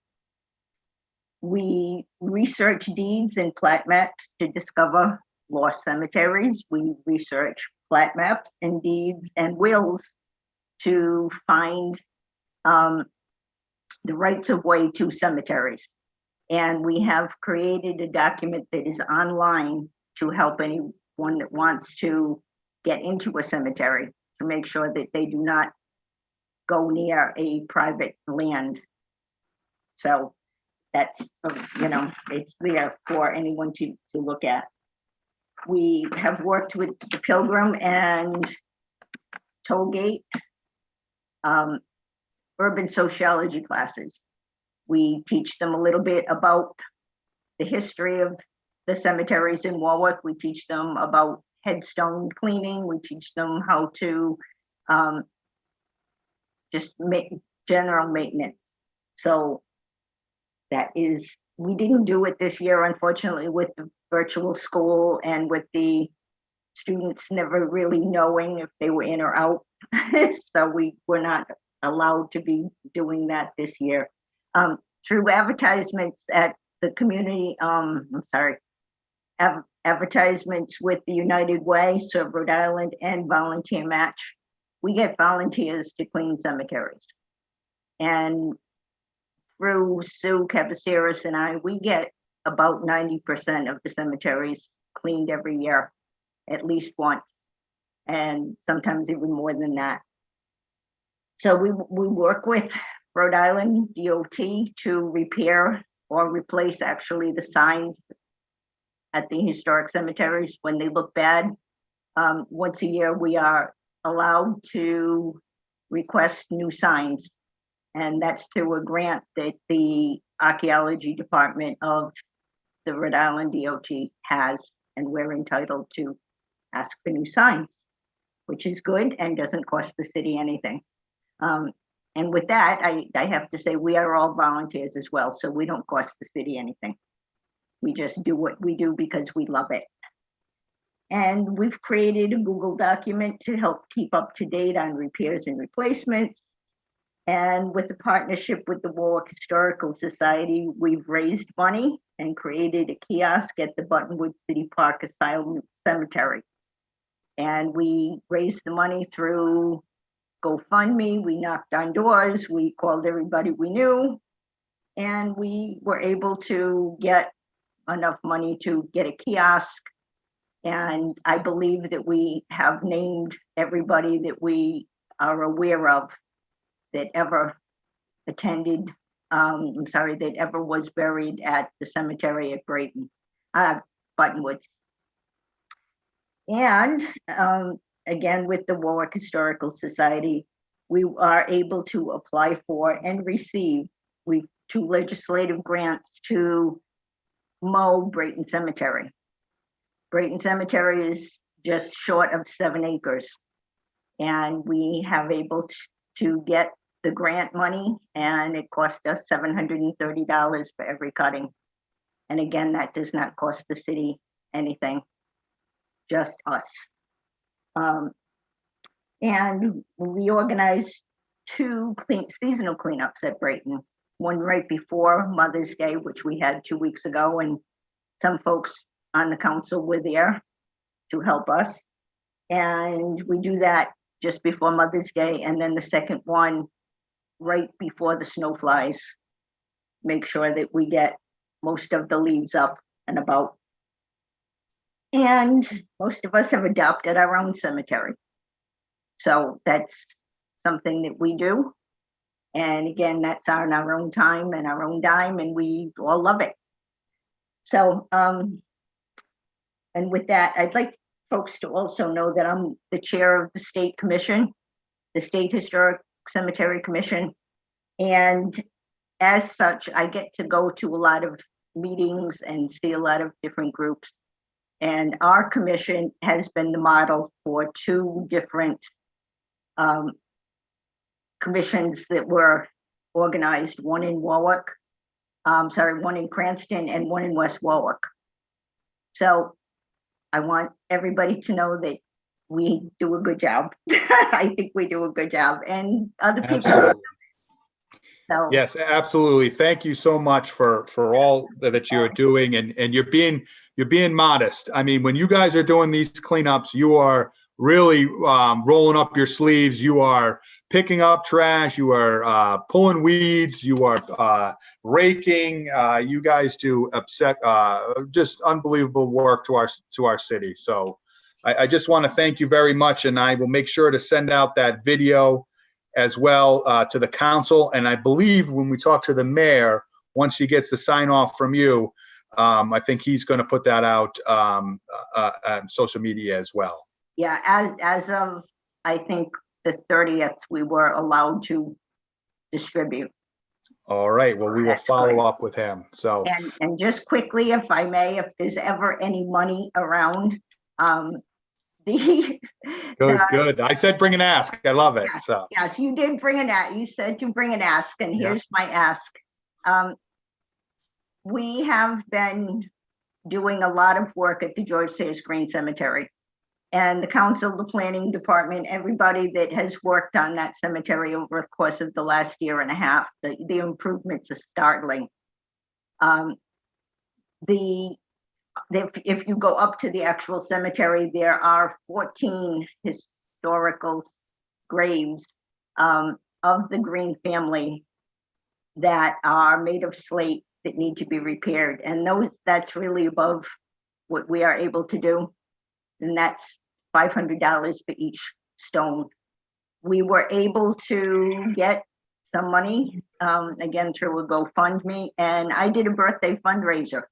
We research deeds and plat maps to discover lost cemeteries. We research plat maps and deeds and wills to find the rights of way to cemeteries. And we have created a document that is online to help anyone that wants to get into a cemetery to make sure that they do not go near a private land. So that's, it's there for anyone to look at. We have worked with the Pilgrim and Tollgate urban sociology classes. We teach them a little bit about the history of the cemeteries in Warwick. We teach them about headstone cleaning. We teach them how to just make general maintenance. So that is, we didn't do it this year, unfortunately, with the virtual school and with the students never really knowing if they were in or out. So we were not allowed to be doing that this year. Through advertisements at the community, advertisements with the United Way, Serve Rhode Island, and Volunteer Match, we get volunteers to clean cemeteries. And through Sue Cavaceres and I, we get about 90% of the cemeteries cleaned every year, at least once, and sometimes even more than that. So we work with Rhode Island DOT to repair or replace actually the signs at the historic cemeteries when they look bad. Once a year, we are allowed to request new signs. And that's through a grant that the archaeology department of the Rhode Island DOT has, and we're entitled to ask for new signs, which is good and doesn't cost the city anything. And with that, I have to say we are all volunteers as well, so we don't cost the city anything. We just do what we do because we love it. And we've created a Google document to help keep up to date on repairs and replacements. And with the partnership with the Warwick Historical Society, we've raised money and created a kiosk at the Buttonwood City Park Asylum Cemetery. And we raised the money through GoFundMe. We knocked on doors, we called everybody we knew, and we were able to get enough money to get a kiosk. And I believe that we have named everybody that we are aware of that ever attended, that ever was buried at the cemetery at Buttonwoods. And again, with the Warwick Historical Society, we are able to apply for and receive 2 legislative grants to mow Brayton Cemetery. Brayton Cemetery is just short of 7 acres. And we have able to get the grant money, and it cost us $730 for every cutting. And again, that does not cost the city anything, just us. And we organized 2 seasonal cleanups at Brayton. One right before Mother's Day, which we had 2 weeks ago, and some folks on the council were there to help us. And we do that just before Mother's Day, and then the second one right before the snow flies. Make sure that we get most of the leaves up and about. And most of us have adopted our own cemetery. So that's something that we do. And again, that's on our own time and our own dime, and we all love it. So, and with that, I'd like folks to also know that I'm the chair of the state commission, the State Historic Cemetery Commission. And as such, I get to go to a lot of meetings and see a lot of different groups. And our commission has been the model for 2 different commissions that were organized, one in Warwick, one in Cranston and one in West Warwick. So I want everybody to know that we do a good job. I think we do a good job, and other people. Absolutely. So, Yes, absolutely. Thank you so much for all that you're doing, and you're being modest. I mean, when you guys are doing these cleanups, you are really rolling up your sleeves. You are picking up trash. You are pulling weeds. You are raking. You guys do just unbelievable work to our city. So I just want to thank you very much, and I will make sure to send out that video as well to the council. And I believe when we talk to the mayor, once he gets the sign off from you, I think he's going to put that out on social media as well. yeah, as of, I think, the 30th, we were allowed to distribute. All right. Well, we will follow up with him. So, And just quickly, if I may, if there's ever any money around, good. I said bring an ask. I love it. Yes, So yes, you did bring an ask. You said to bring an ask, and Yeah. here's my ask. We have been doing a lot of work at the George Sayers Green Cemetery. And the council, the planning department, everybody that has worked on that cemetery over the course of the last year and a half, the improvements are startling. If you go up to the actual cemetery, there are 14 historical graves of the Green family that are made of slate that need to be repaired. And that's really above what we are able to do. And that's $500 for each stone. We were able to get some money, again, through a GoFundMe, and I did a birthday fundraiser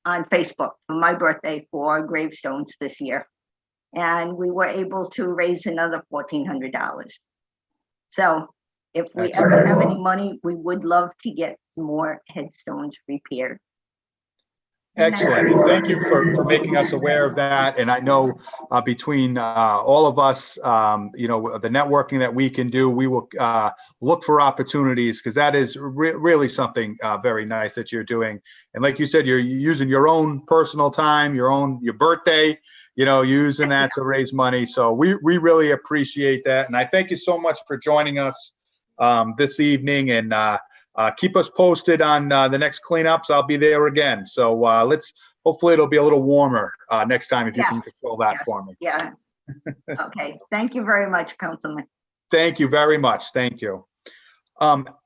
on Facebook for my birthday for gravestones this year. And we were able to raise another $1,400. So if we ever have any money, we would love to get some more headstones repaired. Excellent. Well, thank you for making us aware of that. And I know between all of us, the networking that we can do, we will look for opportunities, because that is really something very nice that you're doing. And like you said, you're using your own personal time, your birthday, using that to raise money. So we really appreciate that. And I thank you so much for joining us this evening, and keep us posted on the next cleanups. I'll be there again. So hopefully it'll be a little warmer next time, if you can control that for me. Yeah. Okay. Thank you very much, Councilman. Thank you very much. Thank you.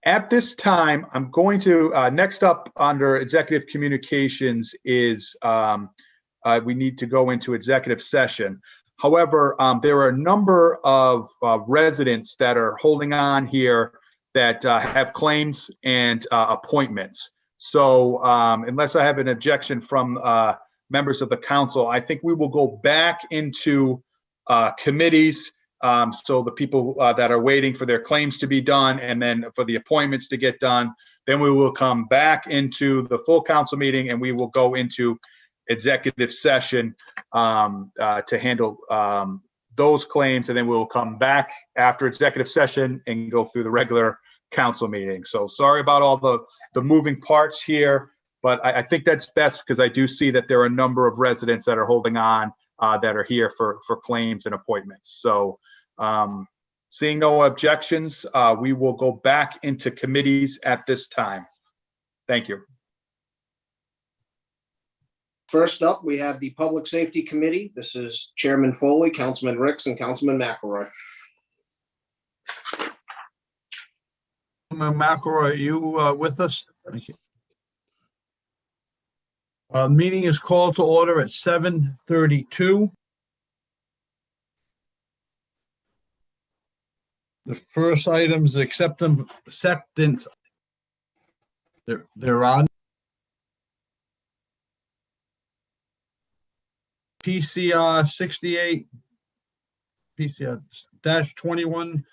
At this time, I'm going to, next up under executive communications is we need to go into executive session. However, there are a number of residents that are holding on here that have claims and appointments. So unless I have an objection from members of the council, I think we will go back into committees. So the people that are waiting for their claims to be done, and then for the appointments to get done, then we will come back into the full council meeting, and we will go into executive session to handle those claims, and then we'll come back after executive session and go through the regular council meeting. So sorry about all the moving parts here, but I think that's best, because I do see that there are a number of residents that are holding on that are here for claims and appointments. So seeing no objections, we will go back into committees at this time. Thank you. First up, we have the Public Safety Committee. This is Chairman Foley, Councilman Ricks, and Councilman McElroy. Councilman McElroy, are you with us? Thank you. Meeting is called to order at 7:32. The first item is acceptance. There are PCR 68, PCR-21,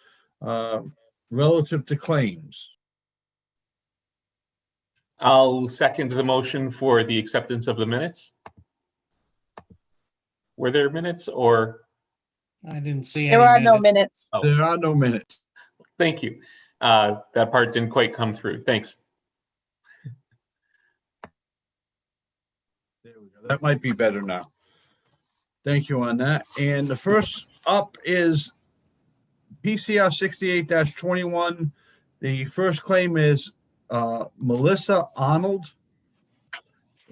relative to claims. I'll second the motion for the acceptance of the minutes. Were there minutes, or? I didn't see any. There are no minutes. Oh, There are no minutes. thank you. That part didn't quite come through. Thanks. There we go. That might be better now. Thank you on that. And the first up is PCR 68-21. The first claim is Melissa Arnold.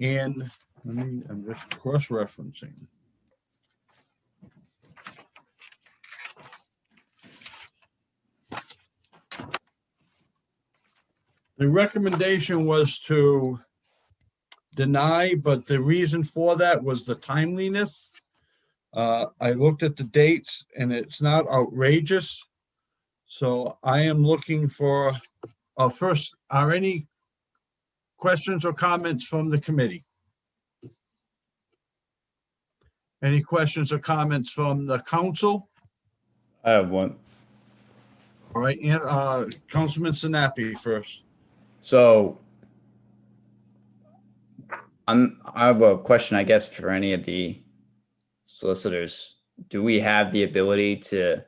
And I'm just cross-referencing. The recommendation was to deny, but the reason for that was the timeliness. I looked at the dates and it's not outrageous. So I am looking for, first, are any questions or comments from the committee? Any questions or comments from the council? I have one. All right, and Councilman Sinapi first. So I have a question, I guess, for any of the solicitors. Do we have the ability to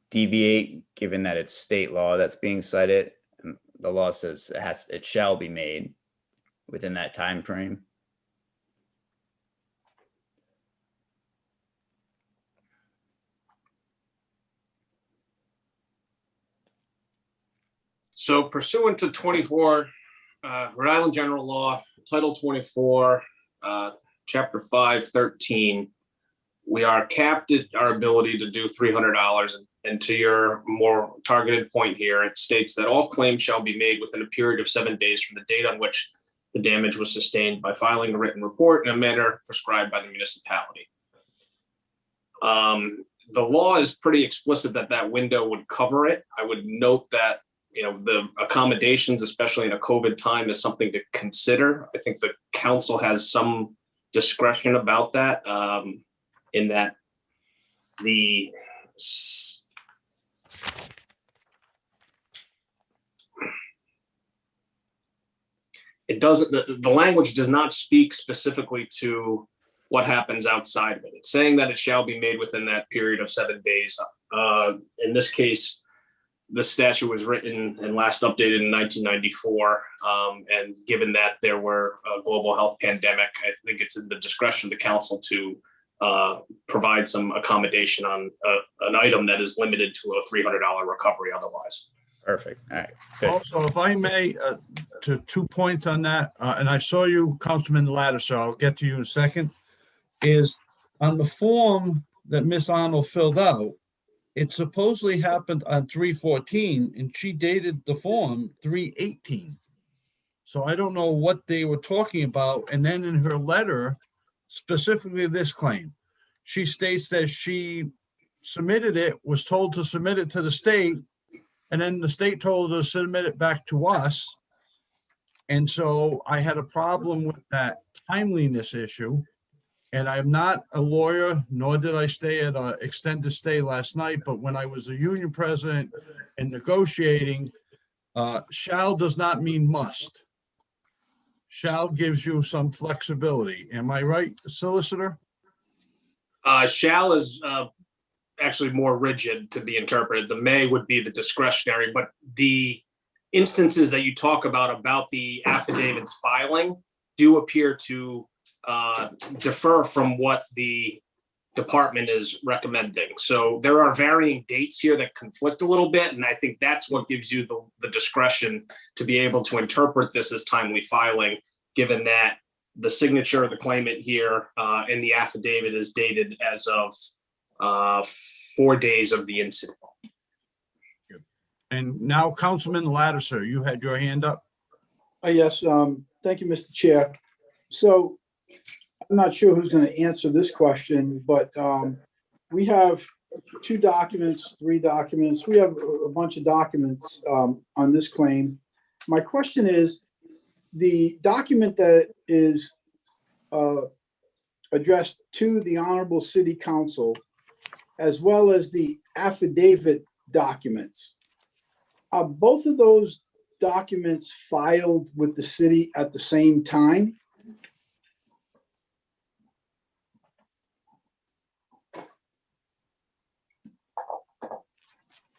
deviate, given that it's state law that's being cited? And the law says it shall be made within that time frame. So pursuant to 24 Rhode Island General Law, Title 24, Chapter 513, we are capped at our ability to do $300. And to your more targeted point here, it states that all claims shall be made within a period of 7 days from the date on which the damage was sustained by filing a written report in a manner prescribed by the municipality. the law is pretty explicit that that window would cover it. I would note that, the accommodations, especially in a COVID time, is something to consider. I think the council has some discretion about that, in that the language does not speak specifically to what happens outside of it. It's saying that it shall be made within that period of 7 days. In this case, the statute was written and last updated in 1994. And given that there were a global health pandemic, I think it's in the discretion of the council to provide some accommodation on an item that is limited to a $300 recovery otherwise. Perfect. All right. Good. Also, if I may, to 2 points on that, and I saw you, Councilman Ladder, so I'll get to you in a second, is on the form that Miss Arnold filled out, it supposedly happened on 3/14, and she dated the form 3/18. So I don't know what they were talking about. And then in her letter, specifically this claim, she states that she submitted it, was told to submit it to the state, and then the state told her to submit it back to us. And so I had a problem with that timeliness issue. And I'm not a lawyer, nor did I stay at an extended stay last night, but when I was a union president and negotiating, shall does not mean must. Shall gives you some flexibility. Am I right, solicitor? Shall is actually more rigid to be interpreted. The may would be the discretionary, but the instances that you talk about the affidavits filing do appear to differ from what the department is recommending. So there are varying dates here that conflict a little bit, and I think that's what gives you the discretion to be able to interpret this as timely filing, given that the signature of the claimant here in the affidavit is dated as of 4 days of the incident. And now, Councilman Ladder, sir, you had your hand up. Yes, thank you, Mr. Chair. So I'm not sure who's going to answer this question, but we have 2 documents, 3 documents. We have a bunch of documents on this claim. My question is, the document that is addressed to the Honorable City Council, as well as the affidavit documents, are both of those documents filed with the city at the same time?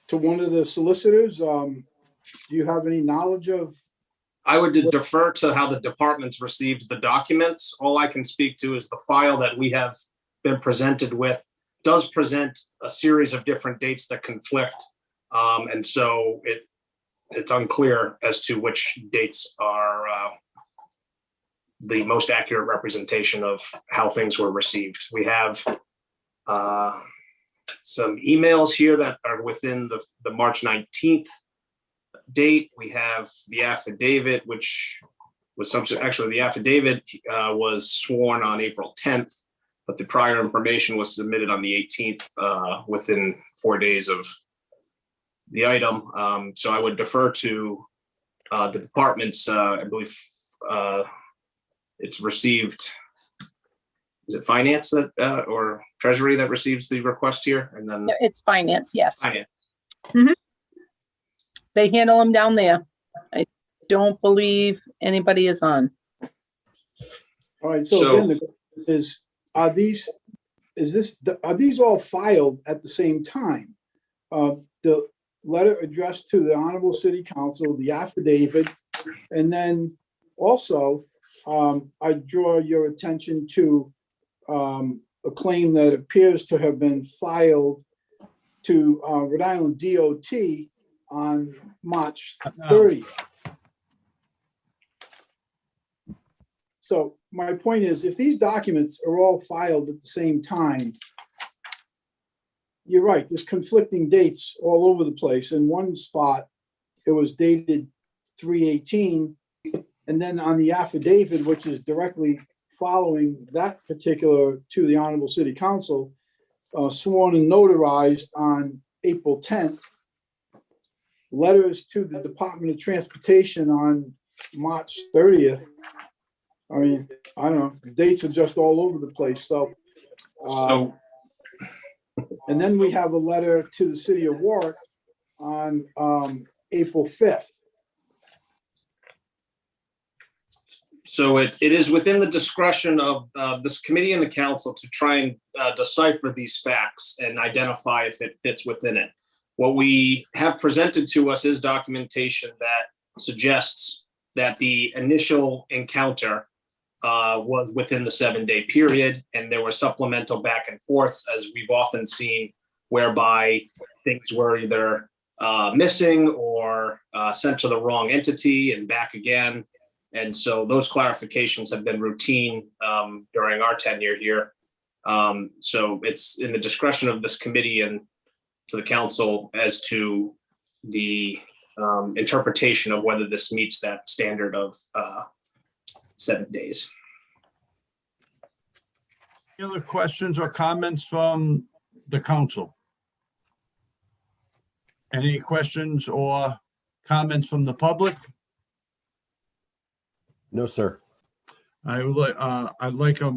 To one of the solicitors, do you have any knowledge of? I would defer to how the departments received the documents. All I can speak to is the file that we have been presented with does present a series of different dates that conflict. And so it's unclear as to which dates are the most accurate representation of how things were received. We have some emails here that are within the March 19th date. We have the affidavit, which was actually the affidavit was sworn on April 10th, but the prior information was submitted on the 18th within 4 days of the item. So I would defer to the departments. I believe it's received. Is it finance that or treasury that receives the request here? And then It's finance, yes. finance. They handle them down there. I don't believe anybody is on. All right, so again, the question is, are these all filed at the same time? The letter addressed to the Honorable City Council, the affidavit, and then also I draw your attention to a claim that appears to have been filed to Rhode Island DOT on March 30th. So my point is, if these documents are all filed at the same time, you're right, there's conflicting dates all over the place. In one spot, it was dated 3/18, and then on the affidavit, which is directly following that particular to the Honorable City Council, sworn and notarized on April 10th. Letters to the Department of Transportation on March 30th. I mean, I don't know, the dates are just all over the place, so. And then we have a letter to the city of Warwick on April 5th. So it is within the discretion of this committee and the council to try and decipher these facts and identify if it fits within it. What we have presented to us is documentation that suggests that the initial encounter was within the 7-day period, and there were supplemental back and forths, as we've often seen, whereby things were either missing or sent to the wrong entity and back again. And so those clarifications have been routine during our tenure here. So it's in the discretion of this committee and to the council as to the interpretation of whether this meets that standard of 7 days. Any other questions or comments from the council? Any questions or comments from the public? No, sir. I'd like a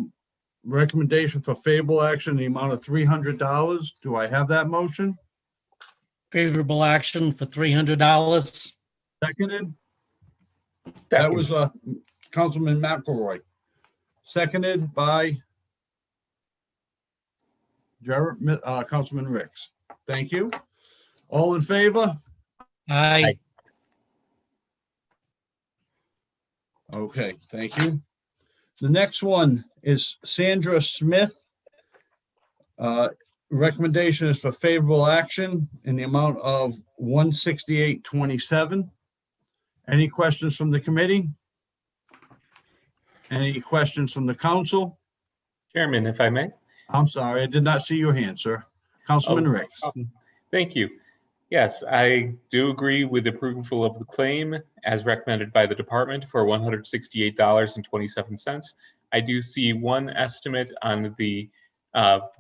recommendation for favorable action in the amount of $300. Do I have that motion? Favorable action for $300. Seconded? That was Councilman McElroy. Seconded by Councilman Ricks. Thank you. All in favor? Aye. Okay, thank you. The next one is Sandra Smith. Recommendation is for favorable action in the amount of $168.27. Any questions from the committee? Any questions from the council? Chairman, if I may. I'm sorry, I did not see your hand, sir. Councilman Ricks. Thank you. Yes, I do agree with approval of the claim as recommended by the department for $168.27. I do see one estimate on the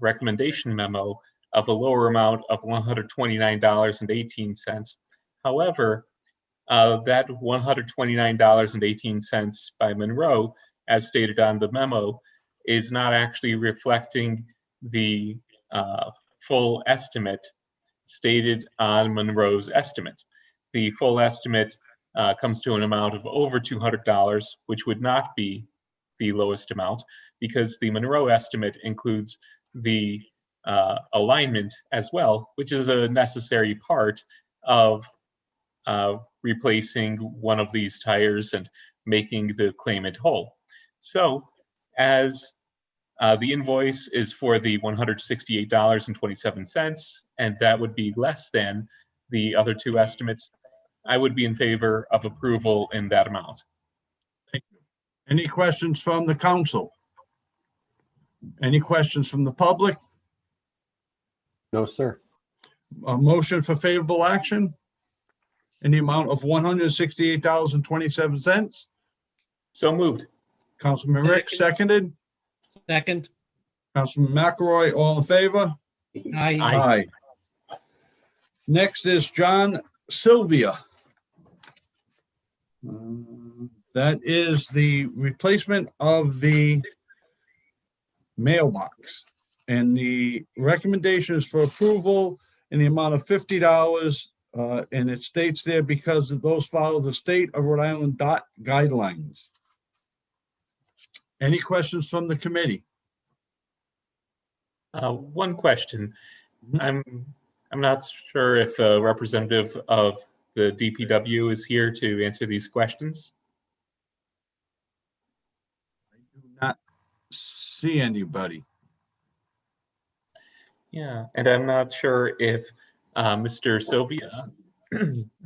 recommendation memo of a lower amount of $129.18. However, that $129.18 by Monroe, as stated on the memo, is not actually reflecting the full estimate stated on Monroe's estimate. The full estimate comes to an amount of over $200, which would not be the lowest amount because the Monroe estimate includes the alignment as well, which is a necessary part of replacing one of these tires and making the claimant whole. So as the invoice is for the $168.27, and that would be less than the other two estimates, I would be in favor of approval in that amount. Thank you. Any questions from the council? Any questions from the public? No, sir. A motion for favorable action in the amount of $168.27. So moved. Councilman Rick, seconded. Second. Councilman McElroy, all in favor? Aye. Aye. Next is John Sylvia. That is the replacement of the mailbox. And the recommendation is for approval in the amount of $50. And it states there because of those follow the state of Rhode Island DOT guidelines. Any questions from the committee? One question. I'm not sure if a representative of the DPW is here to answer these questions. I do not see anybody. Yeah, and I'm not sure if Mr. Sylvia,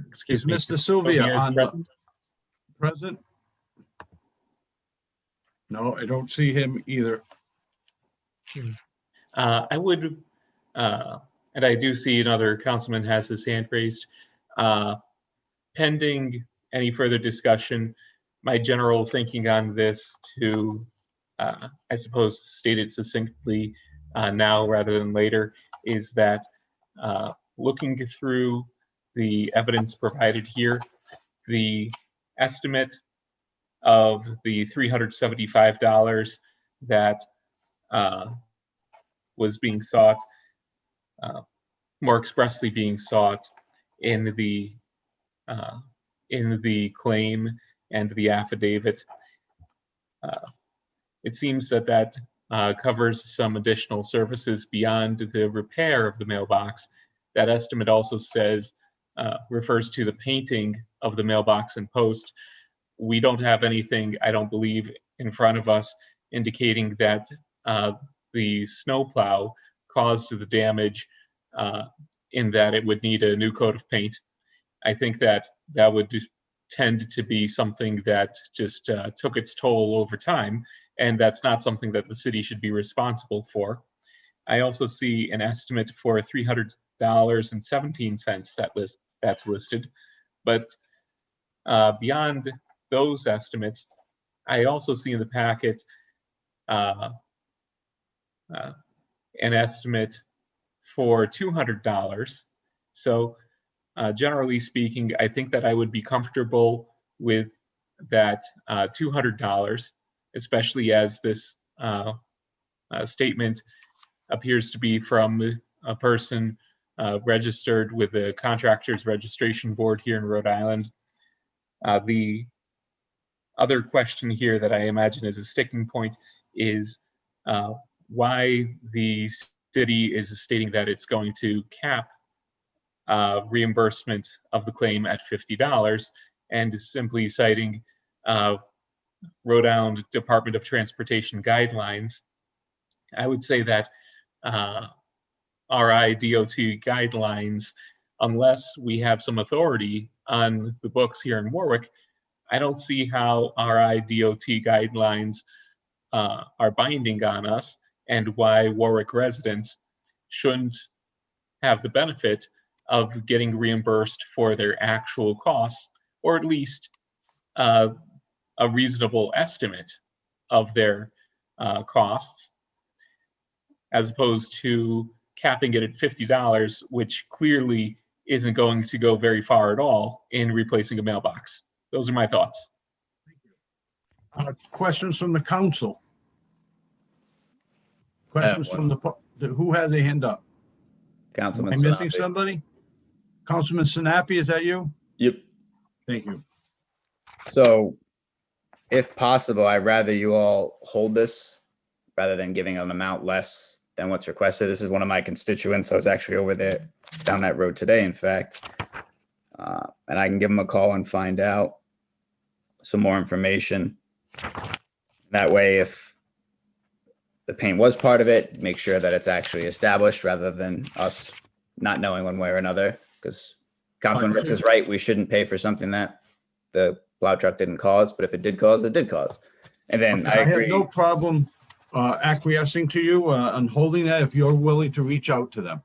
excuse me, Mr. Sylvia is on present. Present? No, I don't see him either. I would, and I do see another councilman has his hand raised. Pending any further discussion, my general thinking on this to, I suppose, state it succinctly, now rather than later, is that looking through the evidence provided here, the estimate of the $375 that was being sought, more expressly being sought in the claim and the affidavit. It seems that covers some additional services beyond the repair of the mailbox. That estimate also says, refers to the painting of the mailbox and post. We don't have anything, I don't believe, in front of us indicating that the snowplow caused the damage in that it would need a new coat of paint. I think that would tend to be something that just took its toll over time, and that's not something that the city should be responsible for. I also see an estimate for $300.17 that's listed, but beyond those estimates, I also see in the packet an estimate for $200. So generally speaking, I think that I would be comfortable with that $200, especially as this statement appears to be from a person registered with the Contractors Registration Board here in Rhode Island. The other question here that I imagine is a sticking point is why the city is stating that it's going to cap reimbursement of the claim at $50 and is simply citing Rhode Island Department of Transportation guidelines. I would say that RI DOT guidelines, unless we have some authority on the books here in Warwick, I don't see how RI DOT guidelines are binding on us, and why Warwick residents shouldn't have the benefit of getting reimbursed for their actual costs, or at least a reasonable estimate of their costs, as opposed to capping it at $50, which clearly isn't going to go very far at all in replacing a mailbox. Those are my thoughts. Questions from the council? Questions from who has a hand up? Councilman Am I missing Sinapi. somebody? Councilman Sinapi, is that you? Yep. Thank you. So if possible, I'd rather you all hold this rather than giving an amount less than what's requested. This is one of my constituents. I was actually over there down that road today, in fact. And I can give them a call and find out some more information. That way, if the paint was part of it, make sure that it's actually established rather than us not knowing one way or another. Because Councilman Ricks is right, we shouldn't pay for something that the plow truck didn't cause, but if it did cause, it did cause. And then I agree. have no problem acquiescing to you on holding that if you're willing to reach out to them.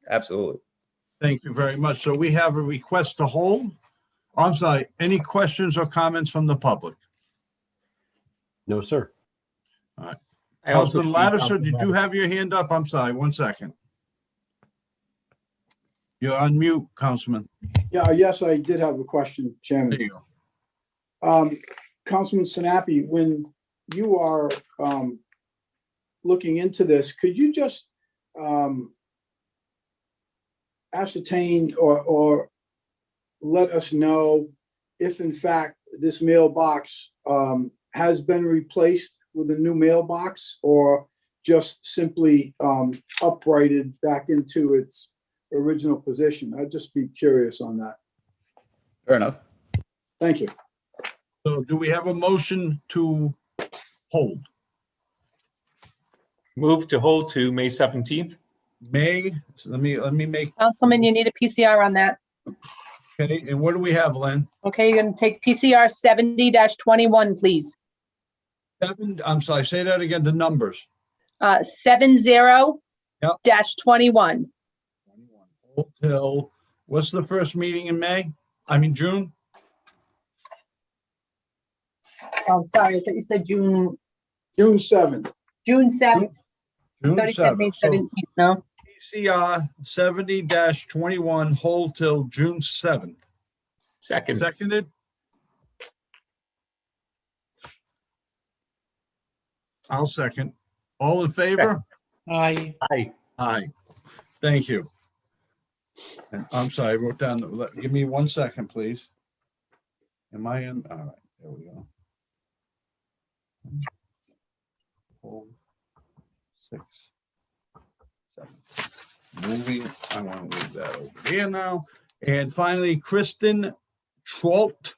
Absolutely. Thank you very much. So we have a request to hold. I'm sorry, any questions or comments from the public? No, sir. All right. I also Councilman see Lattiser, did you Councilman have your hand up? I'm sorry, 1 second. You're on mute, Councilman. Yeah, yes, I did have a question, Chairman. There you go. Councilman Sinapi, when you are looking into this, could you just ascertain or let us know if in fact this mailbox has been replaced with a new mailbox, or just simply uprighted back into its original position? I'd just be curious on that. Fair enough. Thank you. So do we have a motion to hold? Move to hold to May 17th. May, so let me make, Councilman, you need a PCR on that. okay, and what do we have, Len? Okay, you're gonna take PCR 70-21, please. I'm sorry, say that again, the numbers. 70-21. Hold till, what's the first meeting in May? I mean, June? Oh, sorry, I thought you said June. June 7th. June 7th. June Thirty said May 7th. So 17th, no? PCR 70-21, hold till June 7th. Second. Seconded? I'll second. All in favor? Aye. Aye. Aye. Thank you. And I'm sorry, I wrote down, give me 1 second, please. Am I in? All right, there we go. Hold. 6, 7. Moving, I want to move that over here now. And finally, Kristen Trout.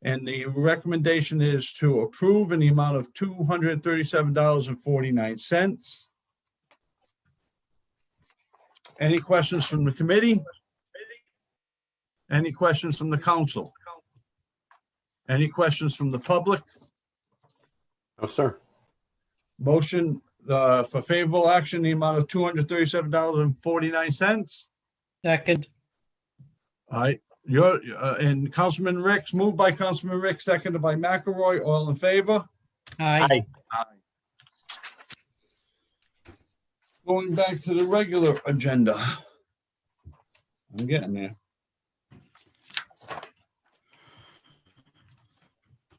And the recommendation is to approve in the amount of $237.49. Any questions from the committee? Any questions from the council? Any questions from the public? No, sir. Motion for favorable action, the amount of $237.49. Second. All right, and Councilman Ricks, moved by Councilman Ricks, seconded by McElroy, all in favor? Aye. Aye. Going back to the regular agenda. I'm getting there.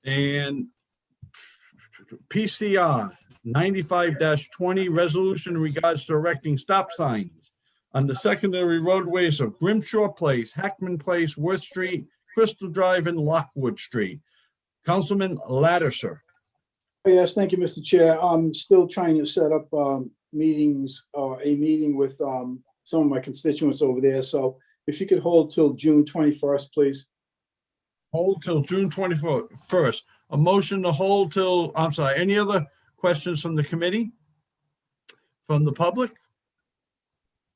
And PCR 95-20 resolution in regards to erecting stop signs on the secondary roadways of Grimshaw Place, Hackman Place, Worth Street, Crystal Drive, and Lockwood Street. Councilman Lattiser. Yes, thank you, Mr. Chair. I'm still trying to set up meetings, a meeting with some of my constituents over there. So if you could hold till June 21st, please. Hold till June 21st. A motion to hold till, I'm sorry, any other questions from the committee? From the public?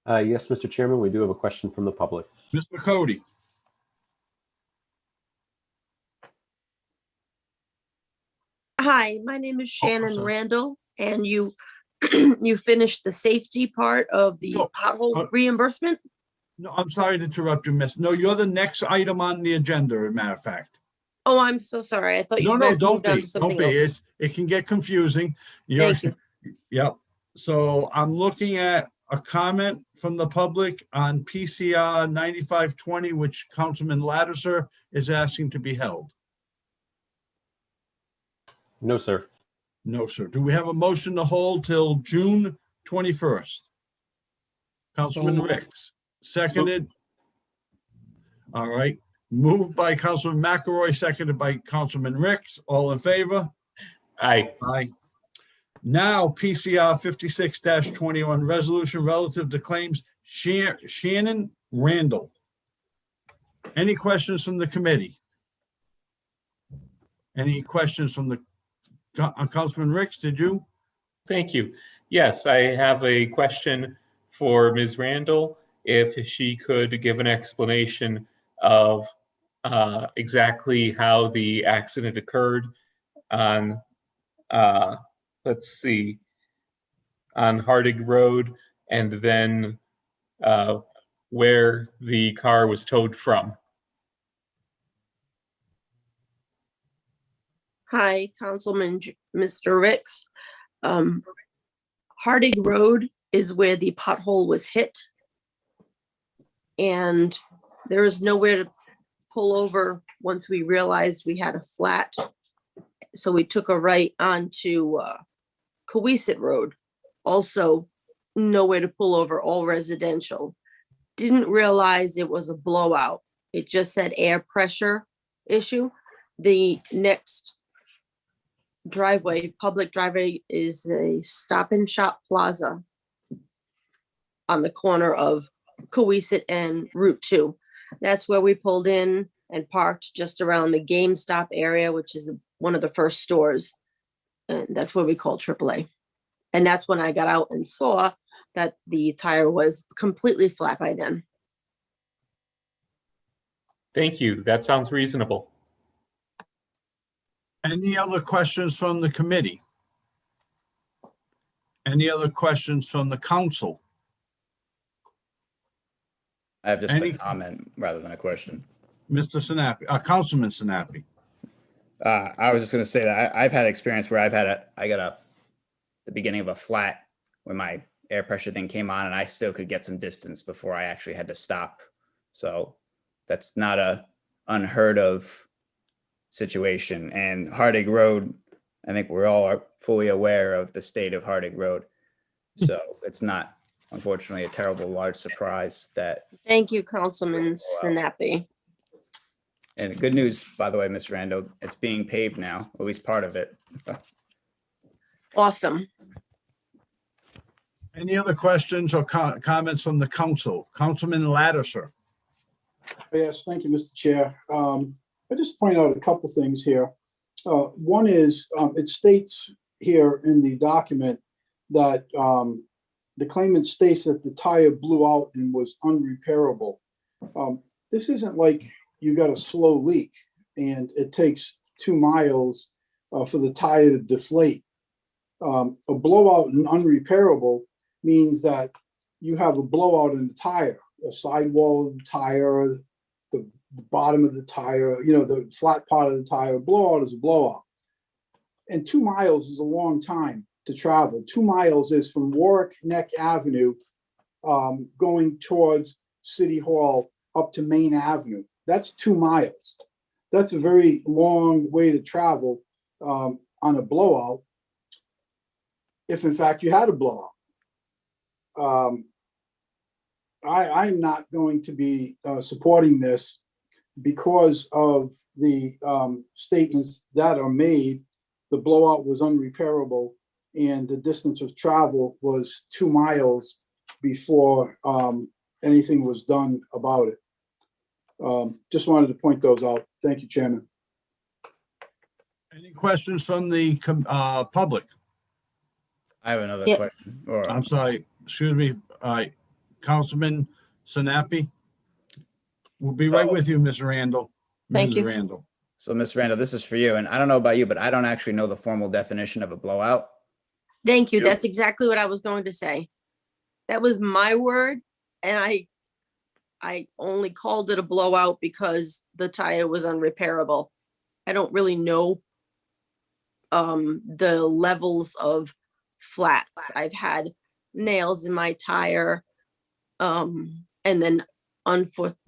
Yes, Mr. Chairman, we do have a question from the public. Mr. Cody. Hi, my name is Shannon sorry. Randall, and you you finished the safety part of the pothole reimbursement? No, I'm sorry to interrupt you, miss. No, you're the next item on the agenda, as a matter of fact. Oh, I'm so sorry. I thought you No, meant don't moved on be, to something don't be. else. It can get confusing. Thank you. Yep. So I'm looking at a comment from the public on PCR 9520, which Councilman Lattiser is asking to be held. No, sir. No, sir. Do we have a motion to hold till June 21st? Councilman Ricks, seconded. All right. Moved by Councilman McElroy, seconded by Councilman Ricks. All in favor? Aye. Aye. Now, PCR 56-21, resolution relative to claims Shannon Randall. Any questions from the committee? Any questions from the Councilman Ricks, did you? Thank you. Yes, I have a question for Ms. Randall. If she could give an explanation of exactly how the accident occurred on, let's see, on Harding Road, and then where the car was towed from. Hi, Councilman Mr. Ricks. Harding Road is where the pothole was hit. And there is nowhere to pull over once we realized we had a flat. So we took a right onto Cohasset Road. Also, nowhere to pull over, all residential. Didn't realize it was a blowout. It just said air pressure issue. The next driveway, public driveway, is a Stop and Shop Plaza on the corner of Cohasset and Route 2. That's where we pulled in and parked just around the GameStop area, which is one of the first stores. And that's where we call AAA. And that's when I got out and saw that the tire was completely flat by then. Thank you. That sounds reasonable. Any other questions from the committee? Any other questions from the council? I have just a comment rather than a question. Mr. Sinapi, Councilman Sinapi. I was just going to say that I've had experience where I got the beginning of a flat when my air pressure thing came on, and I still could get some distance before I actually had to stop. So that's not a unheard of situation. And Harding Road, I think we're all fully aware of the state of Harding Road. So it's not, unfortunately, a terrible large surprise that. Thank you, Councilman Sinapi. And good news, by the way, Ms. Randall, it's being paved now, at least part of it. Awesome. Any other questions or comments from the council? Councilman Lattiser. Yes, thank you, Mr. Chair. I just point out a couple things here. One is, it states here in the document that the claimant states that the tire blew out and was unrepairable. This isn't like you got a slow leak and it takes 2 miles for the tire to deflate. A blowout and unrepairable means that you have a blowout in the tire, a sidewall of the tire, the bottom of the tire, the flat part of the tire. A blowout is a blowout. And 2 miles is a long time to travel. 2 miles is from Warwick Neck Avenue going towards City Hall up to Main Avenue. That's 2 miles. That's a very long way to travel on a blowout, if in fact you had a blowout. I'm not going to be supporting this because of the statements that are made. The blowout was unrepairable and the distance of travel was 2 miles before anything was done about it. Just wanted to point those out. Thank you, Chairman. Any questions from the public? I have another Yeah. question. I'm sorry, excuse me, Councilman Sinapi. We'll be right with you, Ms. Randall. Thank Ms. you. Randall. So Ms. Randall, this is for you. And I don't know about you, but I don't actually know the formal definition of a blowout. Thank you. That's exactly what I was going to say. That was my word, and I only called it a blowout because the tire was unrepairable. I don't really know the levels of flats. I've had nails in my tire, and then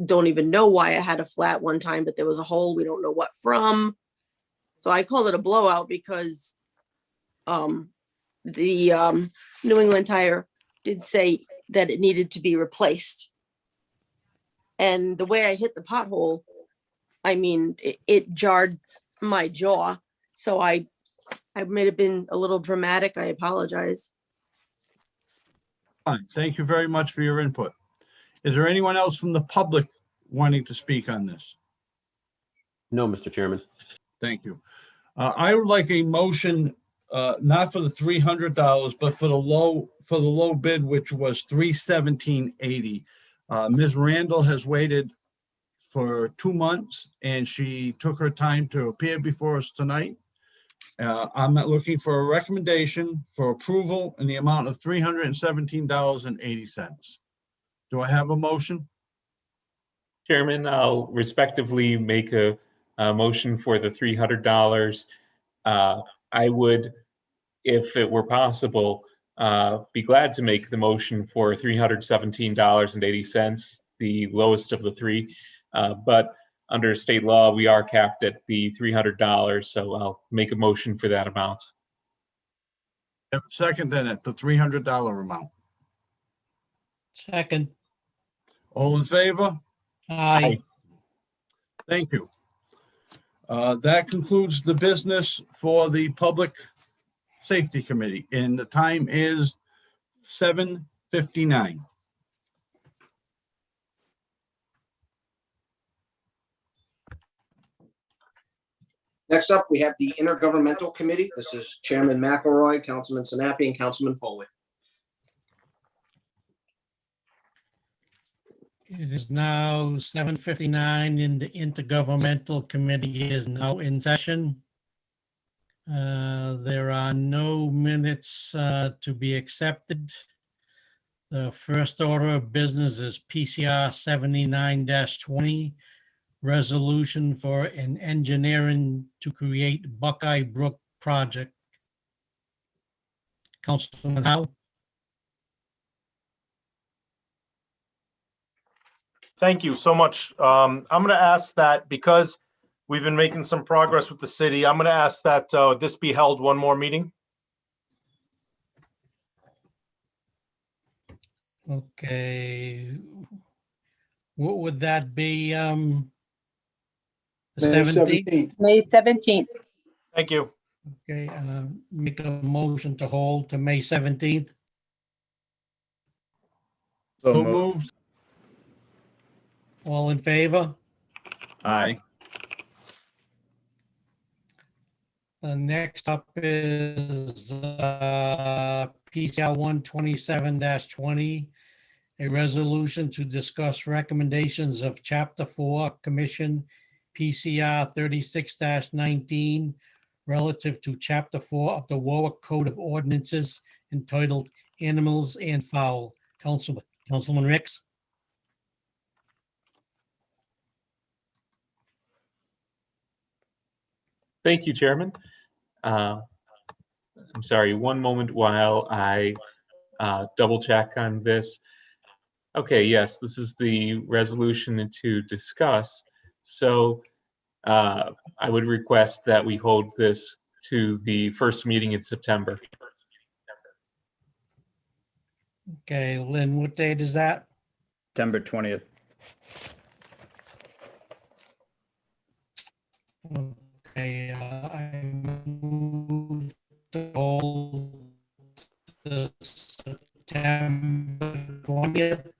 don't even know why I had a flat one time, but there was a hole we don't know what from. So I called it a blowout because the New England Tire did say that it needed to be replaced. And the way I hit the pothole, I mean, it jarred my jaw. So I may have been a little dramatic. I apologize. Fine. Thank you very much for your input. Is there anyone else from the public wanting to speak on this? No, Mr. Chairman. Thank you. I would like a motion, not for the $300, but for the low bid, which was $317.80. Ms. Randall has waited for 2 months and she took her time to appear before us tonight. I'm not looking for a recommendation for approval in the amount of $317.80. Do I have a motion? Chairman, I'll respectively make a motion for the $300. I would, if it were possible, be glad to make the motion for $317.80, the lowest of the three. But under state law, we are capped at the $300, so I'll make a motion for that amount. Second then at the $300 amount. Second. All in favor? Aye. Thank you. That concludes the business for the Public Safety Committee, and the time is 7:59. Next up, we have the Intergovernmental Committee. This is Chairman McElroy, Councilman Sinapi, and Councilman Foley. It is now 7:59 and the Intergovernmental Committee is now in session. There are no minutes to be accepted. The first order of business is PCR 79-20, resolution for an engineering to create Buckeye Brook project. Councilman Howe? Thank you so much. I'm going to ask that because we've been making some progress with the city, I'm going to ask that this be held one more meeting. Okay. What would that be? The May 17th? 17th. May 17th. Thank you. Okay, make a motion to hold to May 17th. So So moved. moved. All in favor? Aye. Next up is PCL 127-20, a resolution to discuss recommendations of Chapter 4 Commission PCR 36-19 relative to Chapter 4 of the Warwick Code of Ordinances entitled Animals and Fowl. Councilman Ricks? Thank you, Chairman. I'm sorry, one moment while I double check on this. Okay, yes, this is the resolution to discuss. So I would request that we hold this to the first meeting in September. Okay, Lynn, what date is that? September 20th. Okay, I move to hold the September 20th.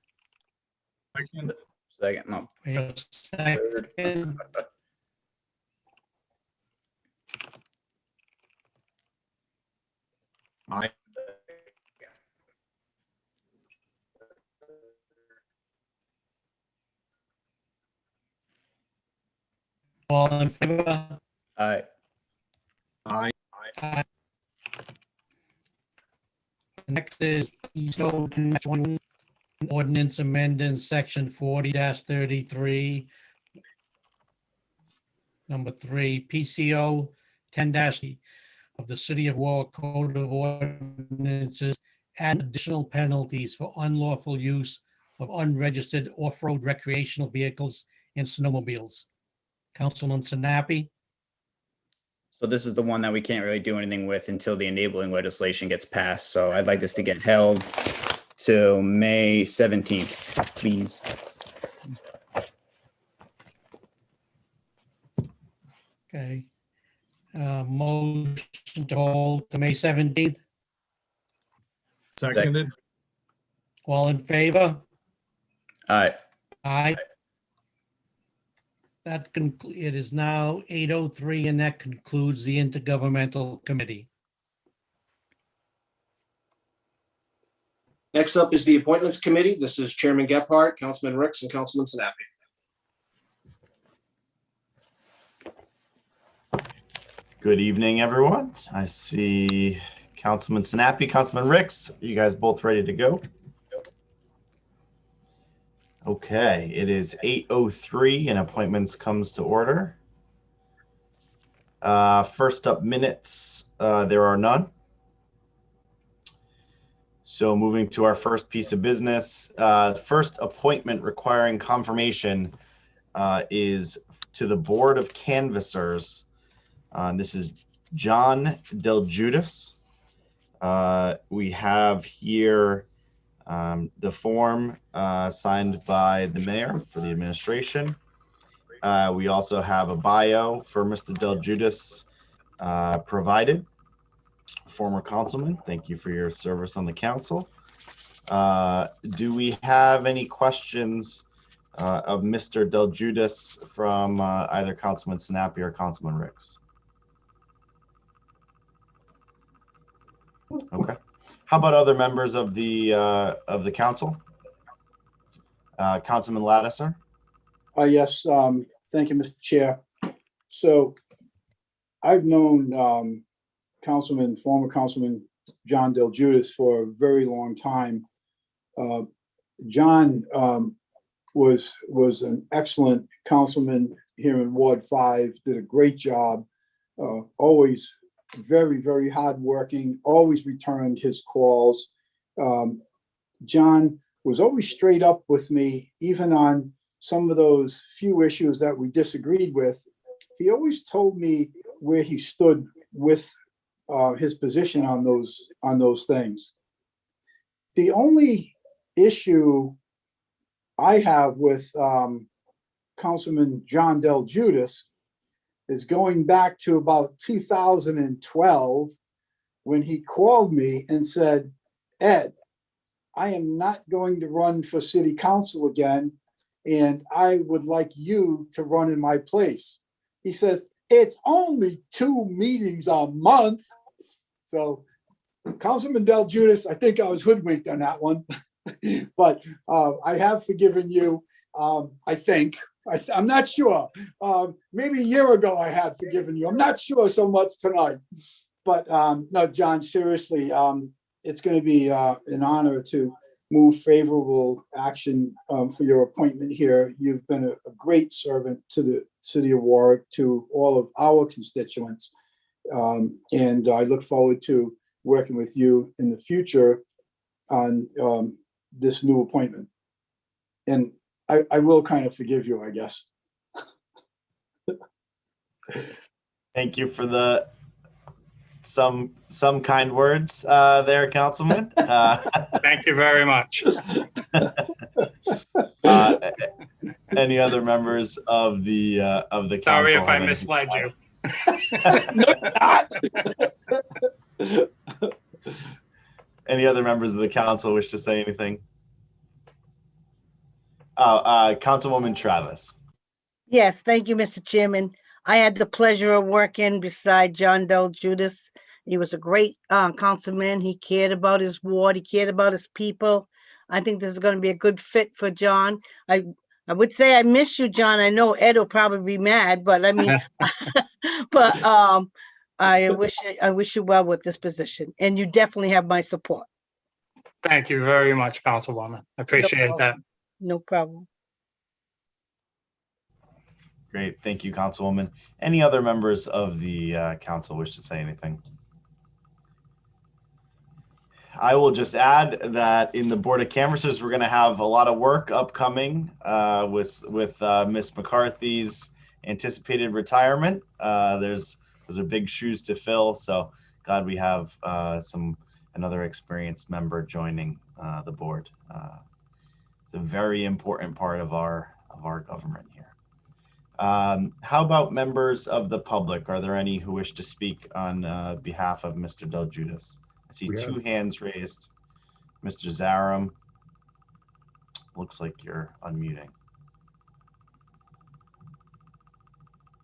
Second, no. Wait a second. Aye. All in favor? Aye. Aye. Aye. Next is ESO 21 ordinance amending section 40-33. Number 3, PCO 10- of the City of Warwick Code of Ordinances and additional penalties for unlawful use of unregistered off-road recreational vehicles and snowmobiles. Councilman Sinapi? So this is the one that we can't really do anything with until the enabling legislation gets passed. So I'd like this to get held till May 17th, please. Okay. Motion to hold to May 17th. Seconded. All in favor? Aye. Aye. That it is now 8:03 and that concludes the intergovernmental committee. Next up is the Appointments Committee. This is Chairman Gephardt, Councilman Ricks, and Councilman Sinapi. Good evening, everyone. I see Councilman Sinapi, Councilman Ricks. You guys both ready to go? Okay, it is 8:03 and appointments comes to order. First up, minutes. There are none. So moving to our first piece of business, first appointment requiring confirmation is to the Board of Canvassers. This is John Del Judas. We have here the form signed by the mayor for the administration. We also have a bio for Mr. Del Judas provided. Former councilman, thank you for your service on the council. Do we have any questions of Mr. Del Judas from either Councilman Sinapi or Councilman Ricks? Okay. How about other members of the council? Councilman Lattiser? Yes, thank you, Mr. Chair. So I've known former Councilman John Del Judas for a very long time. John was an excellent councilman here in Ward 5, did a great job, always very, very hardworking, always returned his calls. John was always straight up with me, even on some of those few issues that we disagreed with, he always told me where he stood with his position on those things. The only issue I have with Councilman John Del Judas is going back to about 2012, when he called me and said, Ed, I am not going to run for city council again, and I would like you to run in my place. He says, it's only 2 meetings a month. So Councilman Del Judas, I think I was hoodwinked on that one, but I have forgiven you. I think, I'm not sure. Maybe a year ago I had forgiven you. I'm not sure so much tonight. But no, John, seriously, it's going to be an honor to move favorable action for your appointment here. You've been a great servant to the city of Warwick, to all of our constituents. And I look forward to working with you in the future on this new appointment. And I will kind of forgive you, I guess. Thank you for the some kind words there, Councilman. Thank you very much. Any other members of the council? Sorry if I misled you. Any other members of the council wish to say anything? Councilwoman Travis. Yes, thank you, Mr. Chairman. I had the pleasure of working beside John Del Judas. He was a great councilman. He cared about his ward. He cared about his people. I think this is going to be a good fit for John. I would say I miss you, John. I know Ed will probably be mad, but I mean, but I wish you well with this position, and you definitely have my support. Thank you very much, Councilwoman. I appreciate that. No problem. Great, thank you, Councilwoman. Any other members of the council wish to say anything? I will just add that in the Board of Canvassers, we're going to have a lot of work upcoming with Miss McCarthy's anticipated retirement. Those are big shoes to fill, so glad we have another experienced member joining the board. It's a very important part of our government here. How about members of the public? Are there any who wish to speak on behalf of Mr. Del Judas? I see two hands raised. Mr. Zarum, looks like you're unmuting.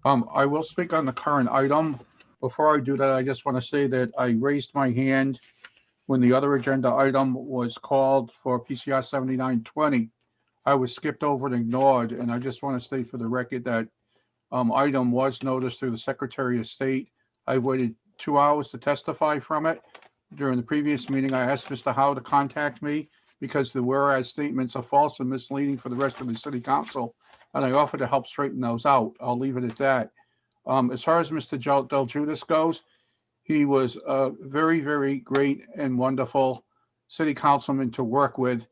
I will speak on the current item. Before I do that, I just want to say that I raised my hand when the other agenda item was called for PCR 7920. I was skipped over and ignored, and I just want to state for the record that item was noticed through the Secretary of State. I waited 2 hours to testify from it. During the previous meeting, I asked Mr. Howe to contact me because the whereas statements are false and misleading for the rest of the city council, and I offered to help straighten those out. I'll leave it at that. As far as Mr. Del Judas goes, he was a very, very great and wonderful city councilman to work with.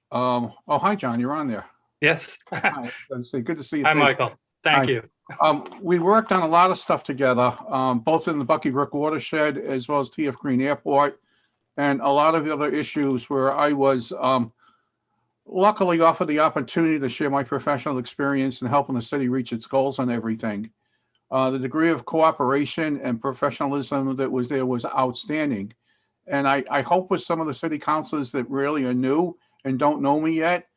Oh, hi, John, you're on there. Yes. Hi, good to see you. Hi, Michael. Thank you. We worked on a lot of stuff together, both in the Bucky Brook watershed as well as TF Green Airport, and a lot of the other issues where I was luckily offered the opportunity to share my professional experience in helping the city reach its goals on everything. The degree of cooperation and professionalism that was there was outstanding. And I hope with some of the city councilors that really are new and don't know me yet,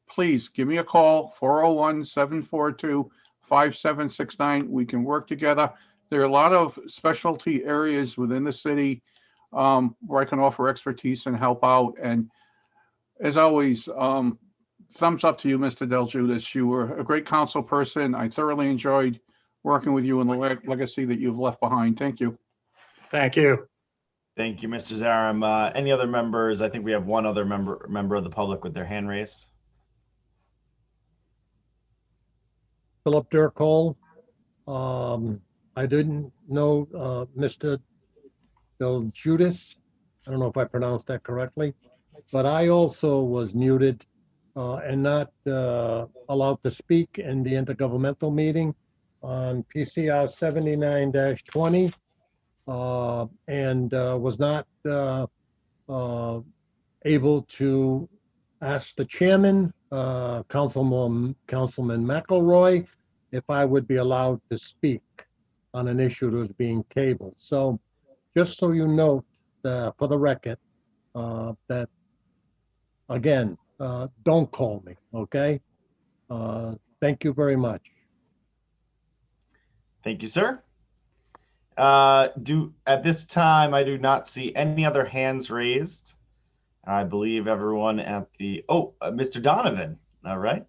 please give me a call, 401-742-5769. We can work together. There are a lot of specialty areas within the city where I can offer expertise and help out. And as always, thumbs up to you, Mr. Del Judas. You were a great council person. I thoroughly enjoyed working with you and the legacy that you've left behind. Thank you. Thank you. Thank you, Mr. Zarum. Any other members? I think we have one other member of the public with their hand raised. Philip Durkol. I didn't know Mr. Del Judas. I don't know if I pronounced that correctly, but I also was muted and not allowed to speak in the intergovernmental meeting on PCR 79-20, and was not able to ask the chairman, Councilman McElroy, if I would be allowed to speak on an issue that was being tabled. So just so you know, for the record, that, again, don't call me, okay? Thank you very much. Thank you, sir. At this time, I do not see any other hands raised. I believe everyone at the, Mr. Donovan, all right.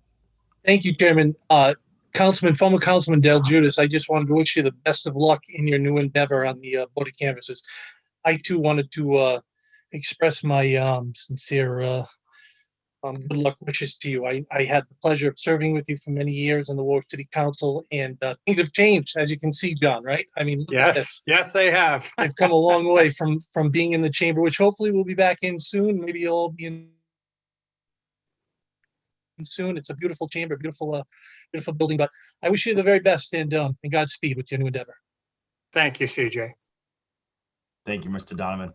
Thank you, Chairman. Former Councilman Del Judas, I just wanted to wish you the best of luck in your new endeavor on the Board of Canvassers. I too wanted to express my sincere good luck wishes to you. I had the pleasure of serving with you for many years on the Warwick City Council, and things have changed, as you can see, John, right? I mean, Yes, yes, they have. I've come a long way from being in the chamber, which hopefully we'll be back in soon. Maybe you'll all be in soon. It's a beautiful chamber, beautiful building, but I wish you the very best and Godspeed with your new endeavor. Thank you, CJ. Thank you, Mr. Donovan.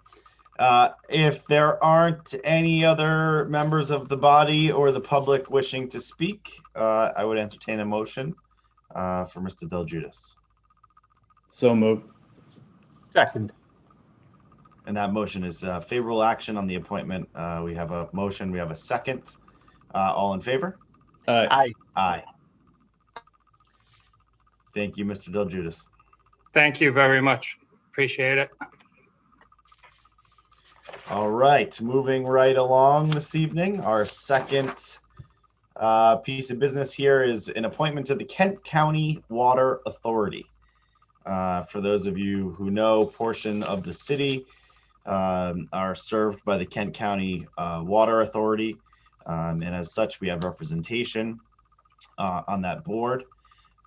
If there aren't any other members of the body or the public wishing to speak, I would entertain a motion for Mr. Del Judas. So moved. Second. And that motion is favorable action on the appointment. We have a motion, we have a second. All in favor? Aye. Aye. Thank you, Mr. Del Judas. Thank you very much. Appreciate it. All right, moving right along this evening, our second piece of business here is an appointment to the Kent County Water Authority. For those of you who know, portion of the city are served by the Kent County Water Authority. And as such, we have representation on that board.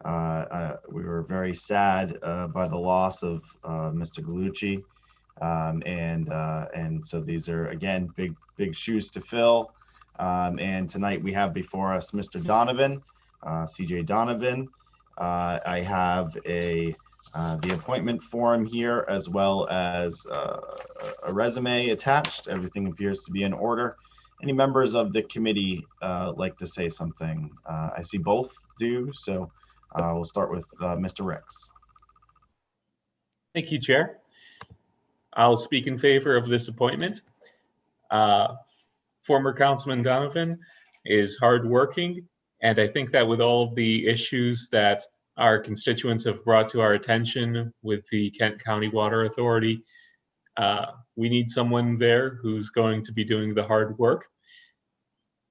We were very sad by the loss of Mr. Galucci. And so these are, again, big shoes to fill. And tonight we have before us Mr. Donovan, CJ Donovan. I have the appointment form here, as well as a resume attached. Everything appears to be in order. Any members of the committee like to say something? I see both do, so we'll start with Mr. Ricks. Thank you, Chair. I'll speak in favor of this appointment. Former Councilman Donovan is hardworking, and I think that with all of the issues that our constituents have brought to our attention with the Kent County Water Authority, we need someone there who's going to be doing the hard work.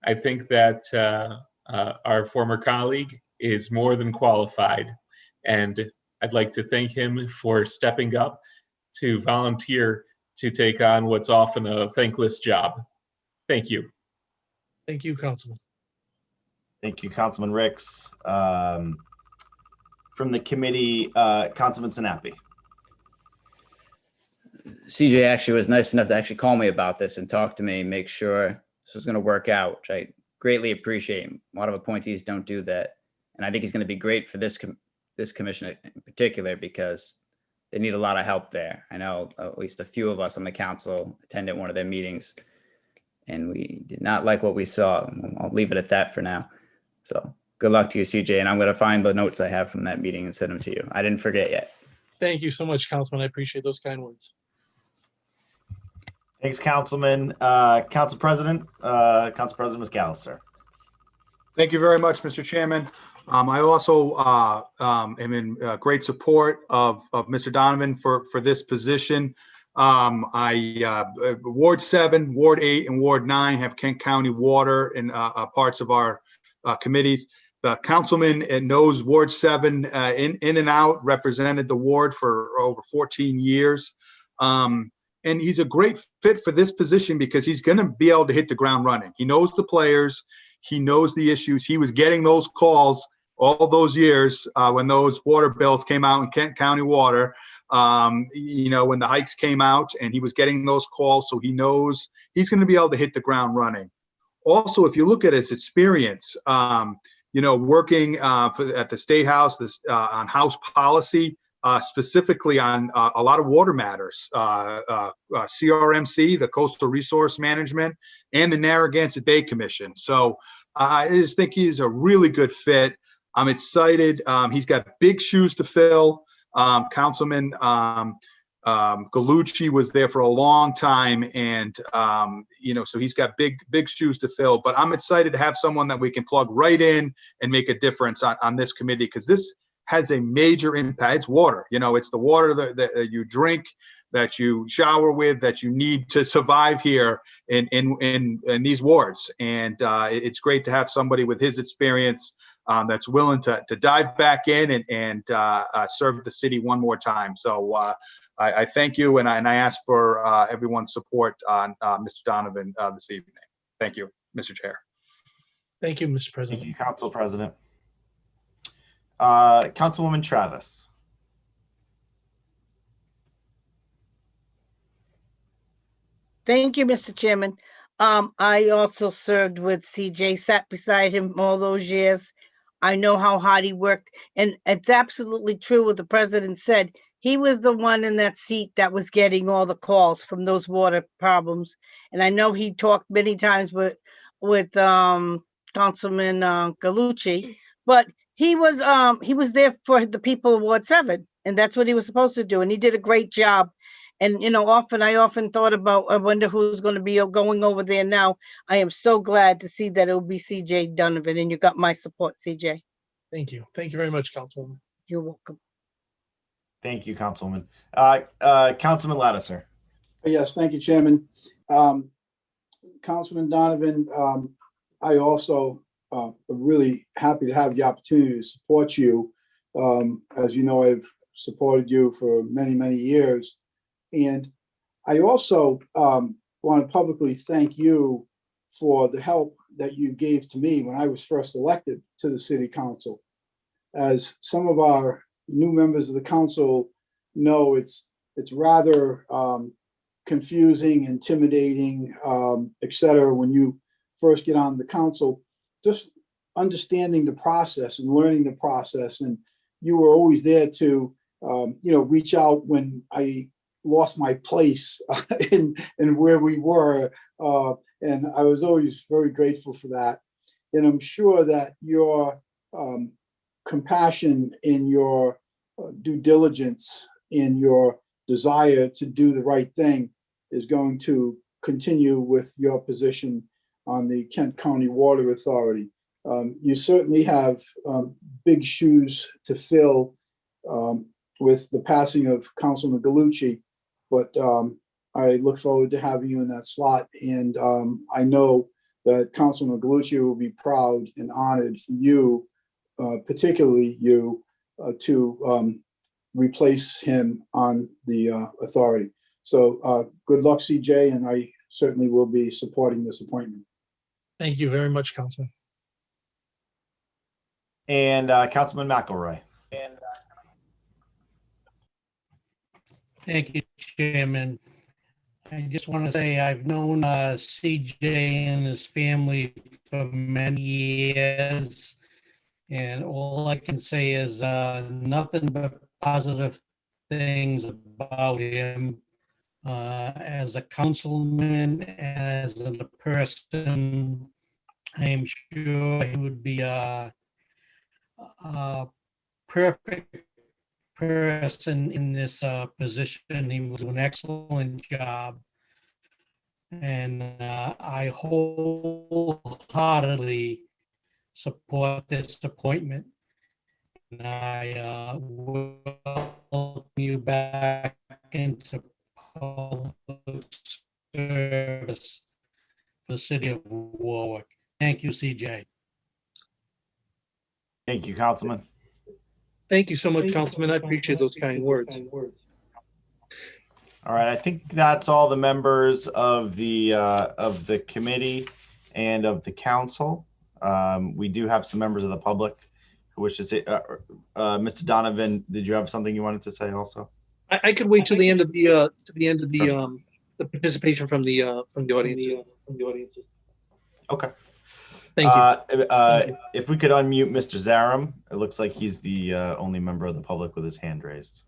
I think that our former colleague is more than qualified, and I'd like to thank him for stepping up to volunteer to take on what's often a thankless job. Thank you. Thank you, Councilman. Thank you, Councilman Ricks. From the committee, Councilman Sinapi. CJ actually was nice enough to actually call me about this and talk to me, make sure this was going to work out, which I greatly appreciate. A lot of appointees don't do that. And I think he's going to be great for this commission in particular, because they need a lot of help there. I know at least a few of us on the council attended one of their meetings, and we did not like what we saw. I'll leave it at that for now. So good luck to you, CJ, and I'm going to find the notes I have from that meeting and send them to you. I didn't forget yet. Thank you so much, Councilman. I appreciate those kind words. Thanks, Councilman. Council President McAllister. Thank you very much, Mr. Chairman. I also am in great support of Mr. Donovan for this position. Ward 7, Ward 8, and Ward 9 have Kent County Water in parts of our committees. The councilman knows Ward 7 in and out, represented the ward for over 14 years. And he's a great fit for this position because he's going to be able to hit the ground running. He knows the players. He knows the issues. He was getting those calls all those years when those water bills came out in Kent County Water, when the hikes came out, and he was getting those calls. So he knows he's going to be able to hit the ground running. also, if you look at his experience, working at the State House, on House policy, specifically on a lot of water matters, CRMC, the Coastal Resource Management, and the Narragansett Bay Commission. So I just think he's a really good fit. I'm excited. He's got big shoes to fill. Councilman Galucci was there for a long time, and so he's got big shoes to fill. But I'm excited to have someone that we can plug right in and make a difference on this committee, because this has a major impact. It's water. It's the water that you drink, that you shower with, that you need to survive here in these wards. And it's great to have somebody with his experience that's willing to dive back in and serve the city one more time. So I thank you, and I ask for everyone's support on Mr. Donovan this evening. Thank you, Mr. Chair. Thank you, Mr. President. Thank you, Council President. Councilwoman Travis. Thank you, Mr. Chairman. I also served with CJ, sat beside him all those years. I know how hard he worked, and it's absolutely true what the president said. He was the one in that seat that was getting all the calls from those water problems. And I know he talked many times with Councilman Galucci, but he was there for the people of Ward 7, and that's what he was supposed to do. And he did a great job. And, I often thought about, I wonder who's going to be going over there now. I am so glad to see that it'll be CJ Donovan, and you got my support, CJ. Thank you. Thank you very much, Councilwoman. You're welcome. Thank you, Councilwoman. Councilman Lattiser. Yes, thank you, Chairman. Councilman Donovan, I also am really happy to have the opportunity to support you. As you know, I've supported you for many, many years. And I also want to publicly thank you for the help that you gave to me when I was first elected to the City Council. As some of our new members of the council know, it's rather confusing, intimidating, etc. when you first get on the council. Just understanding the process and learning the process, and you were always there to reach out when I lost my place in where we were, and I was always very grateful for that. And I'm sure that your compassion, in your due diligence, in your desire to do the right thing is going to continue with your position on the Kent County Water Authority. You certainly have big shoes to fill with the passing of Councilman Galucci, but I look forward to having you in that slot. And I know that Councilman Galucci will be proud and honored for you, particularly you, to replace him on the authority. So good luck, CJ, and I certainly will be supporting this appointment. Thank you very much, Councilman. And Councilman McElroy. Thank you, Chairman. I just want to say I've known CJ and his family for many years, and all I can say is nothing but positive things about him as a councilman, as a person. I am sure he would be a perfect person in this position. He will do an excellent job, and I wholeheartedly support this appointment. And I welcome you back into public service for the city of Warwick. Thank you, CJ. Thank you, Councilman. Thank you so much, Councilman. I appreciate those kind words. All right, I think that's all the members of the committee and of the council. We do have some members of the public who wish to say. Mr. Donovan, did you have something you wanted to say also? I could wait till the end of the participation from the audience. Okay. Thank you. If we could unmute Mr. Zarum, it looks like he's the only member of the public with his hand raised.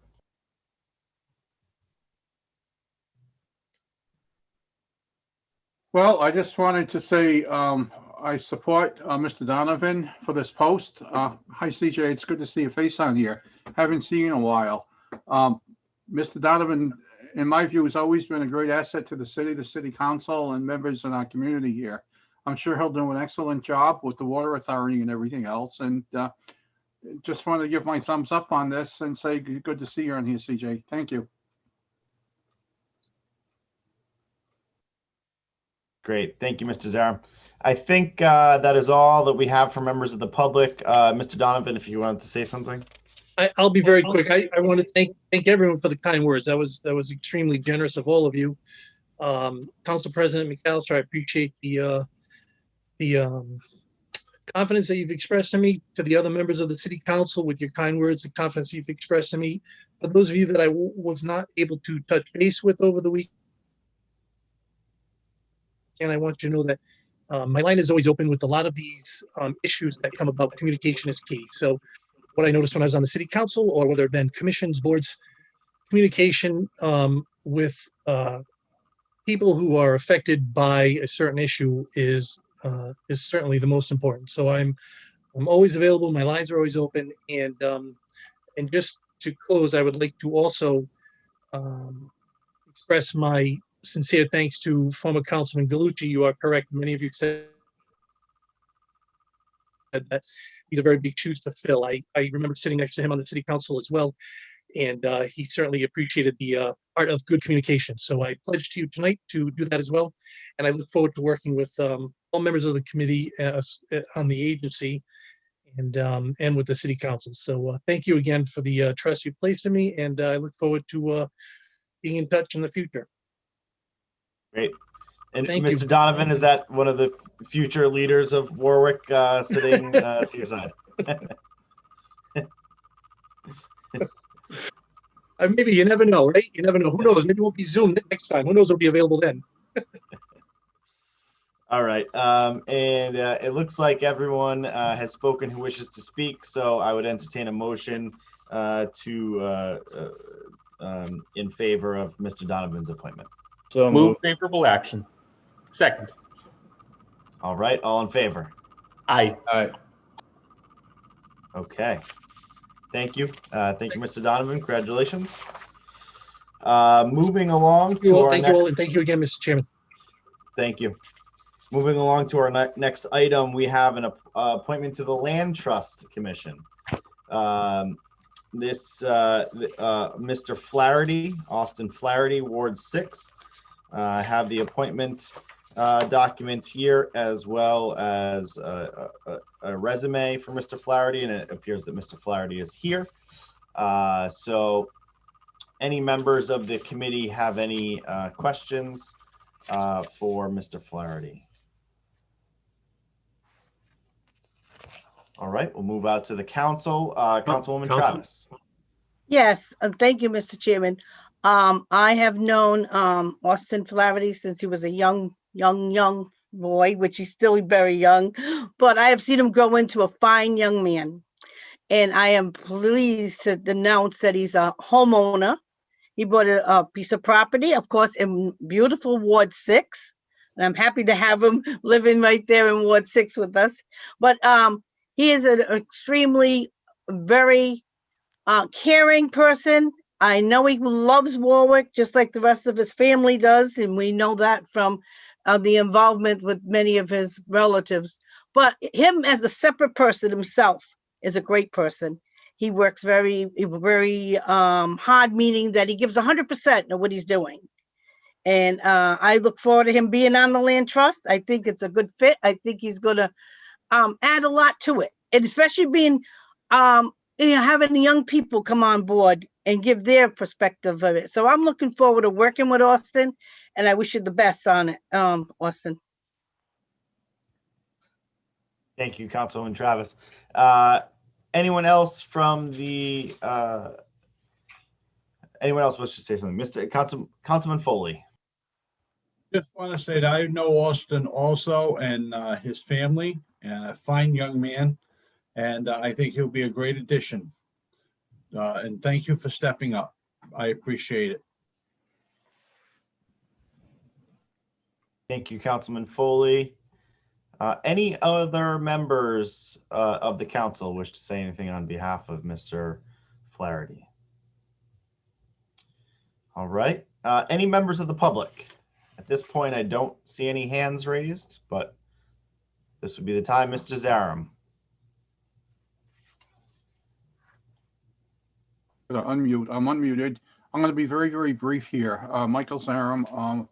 Well, I just wanted to say I support Mr. Donovan for this post. Hi, CJ. It's good to see your face on here. Haven't seen you in a while. Mr. Donovan, in my view, has always been a great asset to the city council, and members in our community here. I'm sure he'll do an excellent job with the water authority and everything else. And just wanted to give my thumbs up on this and say good to see you on here, CJ. Thank you. Great. Thank you, Mr. Zarum. I think that is all that we have for members of the public. Mr. Donovan, if you wanted to say something. I'll be very quick. I want to thank everyone for the kind words. That was extremely generous of all of you. Council President McAllister, I appreciate the confidence that you've expressed to me. To the other members of the city council, with your kind words, the confidence you've expressed to me. For those of you that I was not able to touch base with over the week, and I want you to know that my line is always open with a lot of these issues that come about. Communication is key. So what I noticed when I was on the city council, or whether it been commissions, boards, communication with people who are affected by a certain issue is certainly the most important. So I'm always available. My lines are always open. And just to close, I would like to also express my sincere thanks to former Councilman Galucci. You are correct. Many of you said that these are very big shoes to fill. I remember sitting next to him on the city council as well, and he certainly appreciated the art of good communication. So I pledge to you tonight to do that as well, and I look forward to working with all members of the committee on the agency and with the city council. So thank you again for the trust you placed in me, and I look forward to being in touch in the future. Great. And Thank Mr. you. Donovan, is that one of the future leaders of Warwick sitting to your side? Maybe, you never know, right? You never know. Who knows? Maybe we'll be Zoom next time. Who knows? It'll be available then. All right. And it looks like everyone has spoken who wishes to speak. So I would entertain a motion in favor of Mr. Donovan's appointment. So move favorable action. Second. All right. All in favor? Aye. Aye. Okay. Thank you. Thank you, Mr. Donovan. Congratulations. Moving along to our Thank you all, and thank you again, Mr. Chairman. Thank you. Moving along to our next item, we have an appointment to the Land Trust Commission. Mr. Flaherty, Austin Flaherty, Ward 6. I have the appointment document here, as well as a resume for Mr. Flaherty, and it appears that Mr. Flaherty is here. So any members of the committee have any questions for Mr. Flaherty? All right, we'll move out to the council. Councilwoman Travis. Yes, thank you, Mr. Chairman. I have known Austin Flaherty since he was a young boy, which he's still very young, but I have seen him grow into a fine young man. And I am pleased to announce that he's a homeowner. He bought a piece of property, of course, in beautiful Ward 6. And I'm happy to have him living right there in Ward 6 with us. But he is an extremely, very caring person. I know he loves Warwick, just like the rest of his family does. And we know that from the involvement with many of his relatives. But him as a separate person himself is a great person. He works very hard, meaning that he gives 100% of what he's doing. And I look forward to him being on the land trust. I think it's a good fit. I think he's going to add a lot to it, and especially being, having young people come on board and give their perspective of it. So I'm looking forward to working with Austin, and I wish you the best on it, Austin. Thank you, Councilwoman Travis. Anyone else from the, anyone else wish to say something? Councilman Foley. Just want to say that I know Austin also and his family, a fine young man, and I think he'll be a great addition. And thank you for stepping up. I appreciate it. Thank you, Councilman Foley. Any other members of the council wish to say anything on behalf of Mr. Flaherty? All right. Any members of the public? At this point, I don't see any hands raised, but this would be the time. Mr. Zarum. Unmute. I'm unmuted. I'm going to be very, very brief here. Michael Zarum.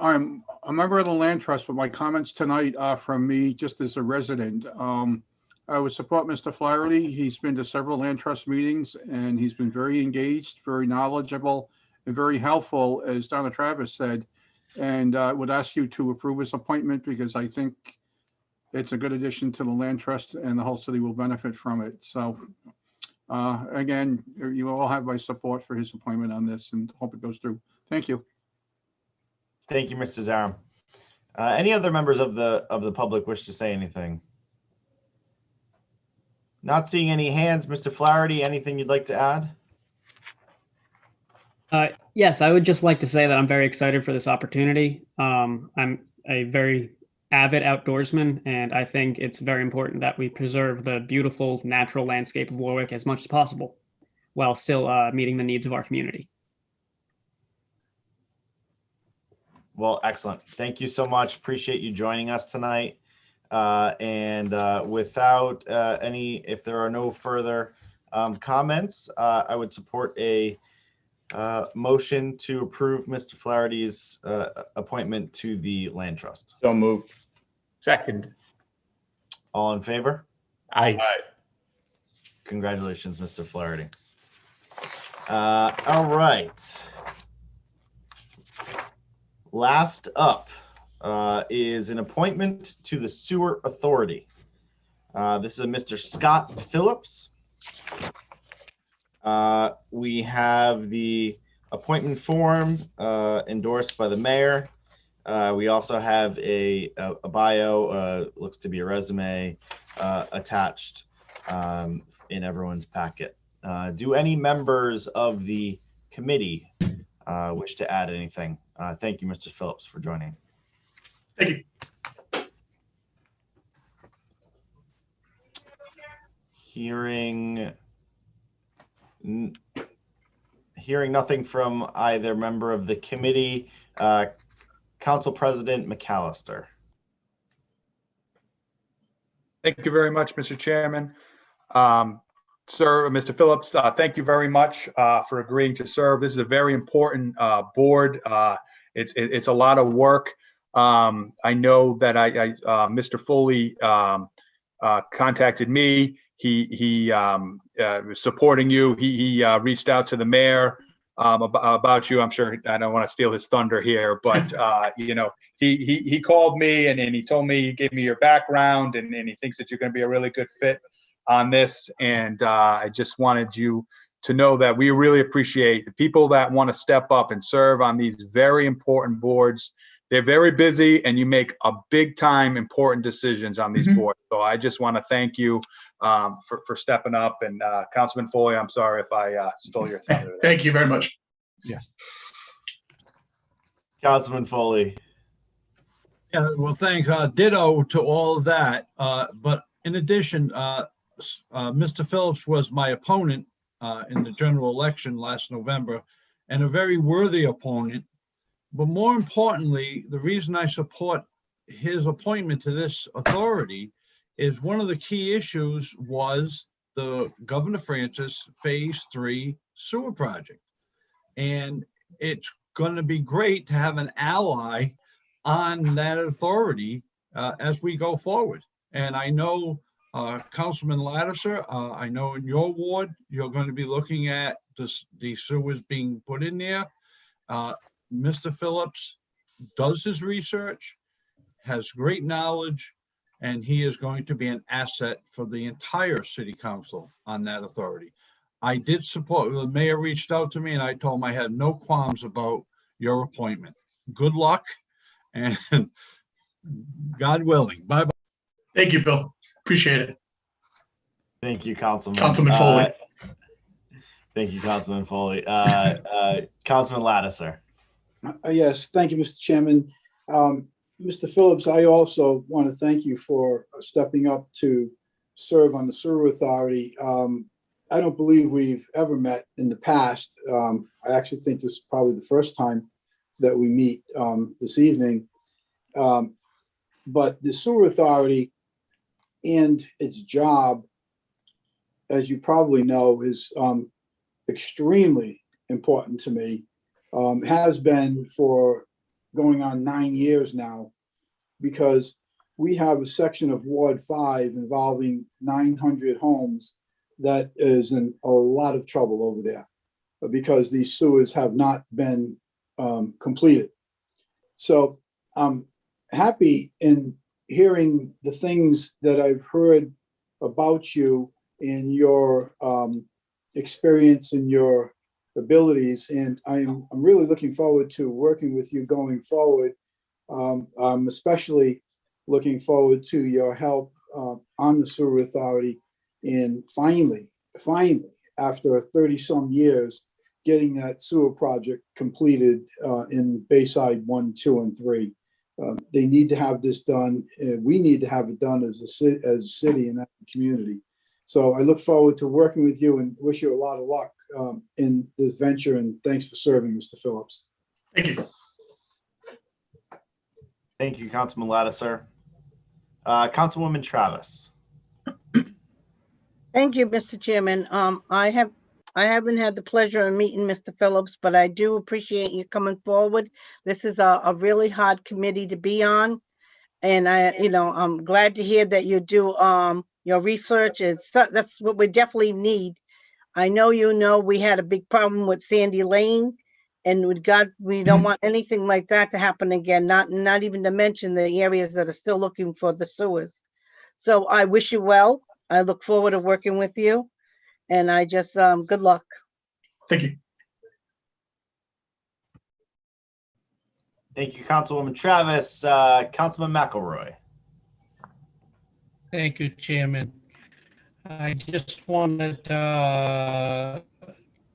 I'm a member of the Land Trust, but my comments tonight are from me just as a resident. I would support Mr. Flaherty. He's been to several Land Trust meetings and he's been very engaged, very knowledgeable, and very helpful, as Donna Travis said. And I would ask you to approve his appointment because I think it's a good addition to the Land Trust and the whole city will benefit from it. So again, you all have my support for his appointment on this and hope it goes through. Thank you. Thank you, Mr. Zarum. Any other members of the public wish to say anything? Not seeing any hands. Mr. Flaherty, anything you'd like to add? Yes, I would just like to say that I'm very excited for this opportunity. I'm a very avid outdoorsman, and I think it's very important that we preserve the beautiful natural landscape of Warwick as much as possible, while still meeting the needs of our community. Well, excellent. Thank you so much. Appreciate you joining us tonight. Without if there are no further comments, I would support a motion to approve Mr. Flaherty's appointment to the Land Trust. So moved. Second. All in favor? Aye. Congratulations, Mr. Flaherty. All right. Last up is an appointment to the Sewer Authority. This is a Mr. Scott Phillips. We have the appointment form endorsed by the mayor. We also have a bio, looks to be a resume, attached in everyone's packet. Do any members of the committee wish to add anything? Thank you, Mr. Phillips, for joining. Thank you. Hearing nothing from either member of the committee, Council President McAllister. Thank you very much, Mr. Chairman. Sir, Mr. Phillips, thank you very much for agreeing to serve. This is a very important board. It's a lot of work. I know that Mr. Foley contacted me. He was supporting you. He reached out to the mayor about you. I'm sure I don't want to steal his thunder here, but you know, he called me and he told me, he gave me your background and he thinks that you're going to be a really good fit on this. And I just wanted you to know that we really appreciate the people that want to step up and serve on these very important boards. They're very busy and you make a big time important decisions on these boards. So I just want to thank you for stepping up. And Councilman Foley, I'm sorry if I stole your thunder. Thank you very much. Yeah. Councilman Foley. Yeah, well, thanks. Ditto to all of that. But in addition, Mr. Phillips was my opponent in the general election last November, and a very worthy opponent. But more importantly, the reason I support his appointment to this authority is one of the key issues was the Governor Francis Phase 3 sewer project. And it's going to be great to have an ally on that authority as we go forward. And I know Councilman Lattiser, I know in your ward, you're going to be looking at the sewers being put in there. Mr. Phillips does his research, has great knowledge, and he is going to be an asset for the entire city council on that authority. I did support, the mayor reached out to me and I told him I had no qualms about your appointment. good luck, and God willing. Bye-bye. Thank you, Bill. Appreciate it. Thank you, Councilman. Councilman Foley. Thank you, Councilman Foley. Councilman Lattiser. Yes, thank you, Mr. Chairman. Mr. Phillips, I also want to thank you for stepping up to serve on the Sewer Authority. I don't believe we've ever met in the past. I actually think this is probably the first time that we meet this evening. But the Sewer Authority and its job, as you probably know, is extremely important to me. Has been for going on 9 years now, because we have a section of Ward 5 involving 900 homes that is in a lot of trouble over there because these sewers have not been completed. So I'm happy in hearing the things that I've heard about you in your experience and your abilities, and I'm really looking forward to working with you going forward. I'm especially looking forward to your help on the Sewer Authority in finally, after 30-some years, getting that sewer project completed in Bayside 1, 2, and 3. They need to have this done. We need to have it done as a city and as a community. So I look forward to working with you and wish you a lot of luck in this venture. And thanks for serving, Mr. Phillips. Thank you. Thank you, Councilman Lattiser. Councilwoman Travis. Thank you, Mr. Chairman. I haven't had the pleasure of meeting Mr. Phillips, but I do appreciate you coming forward. This is a really hard committee to be on. And I'm glad to hear that you do your research. That's what we definitely need. I know we had a big problem with Sandy Lane, and we don't want anything like that to happen again, not even to mention the areas that are still looking for the sewers. So I wish you well. I look forward to working with you, and I just good luck. Thank you. Thank you, Councilwoman Travis. Councilman McElroy. Thank you, Chairman. I just wanted to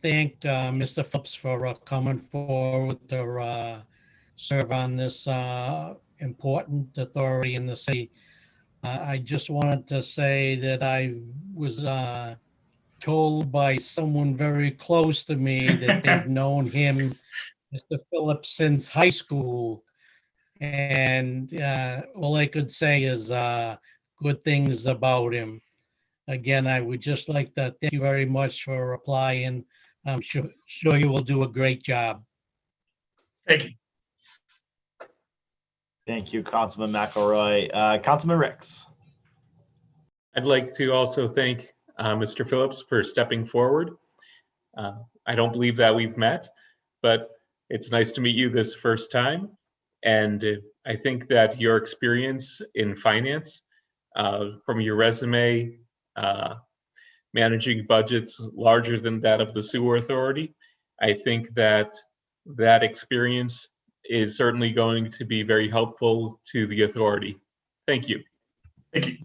thank Mr. Phillips for coming forward to serve on this important authority in the city. I just wanted to say that I was told by someone very close to me that they've known him, Mr. Phillips, since high school. And all I could say is good things about him. Again, I would just like to thank you very much for replying. I'm sure you will do a great job. Thank you. Thank you, Councilman McElroy. Councilman Ricks. I'd like to also thank Mr. Phillips for stepping forward. I don't believe that we've met, but it's nice to meet you this first time. And I think that your experience in finance, from your resume, managing budgets larger than that of the Sewer Authority, I think that that experience is certainly going to be very helpful to the authority. Thank you. Thank you.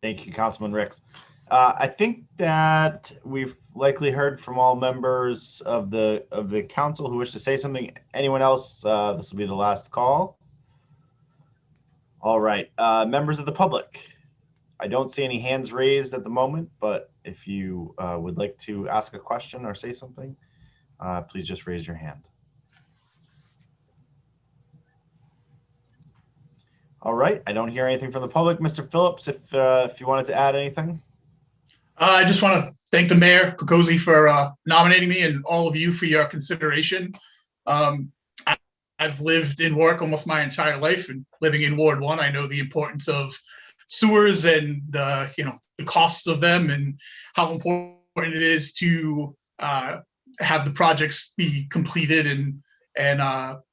Thank you, Councilman Ricks. I think that we've likely heard from all members of the council who wish to say something. Anyone else? This will be the last call. All right, members of the public. I don't see any hands raised at the moment, but if you would like to ask a question or say something, please just raise your hand. All right, I don't hear anything from the public. Mr. Phillips, if you wanted to add anything. I just want to thank the mayor, Kokosi, for nominating me, and all of you for your consideration. I've lived in work almost my entire life, and living in Ward 1, I know the importance of sewers and the costs of them, and how important it is to have the projects be completed and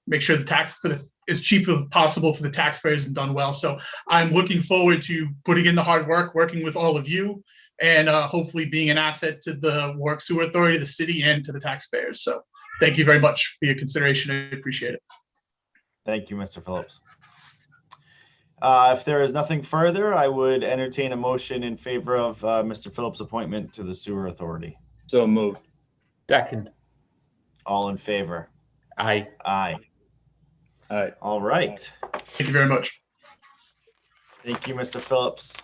make sure the tax as cheap as possible for the taxpayers and done well. So I'm looking forward to putting in the hard work, working with all of you, and hopefully being an asset to the Warwick Sewer Authority, the city, and to the taxpayers. So thank you very much for your consideration. I appreciate it. Thank you, Mr. Phillips. If there is nothing further, I would entertain a motion in favor of Mr. Phillips' appointment to the Sewer Authority. So moved. Second. All in favor? Aye. Aye. Aye. All right. Thank you very much. Thank you, Mr. Phillips.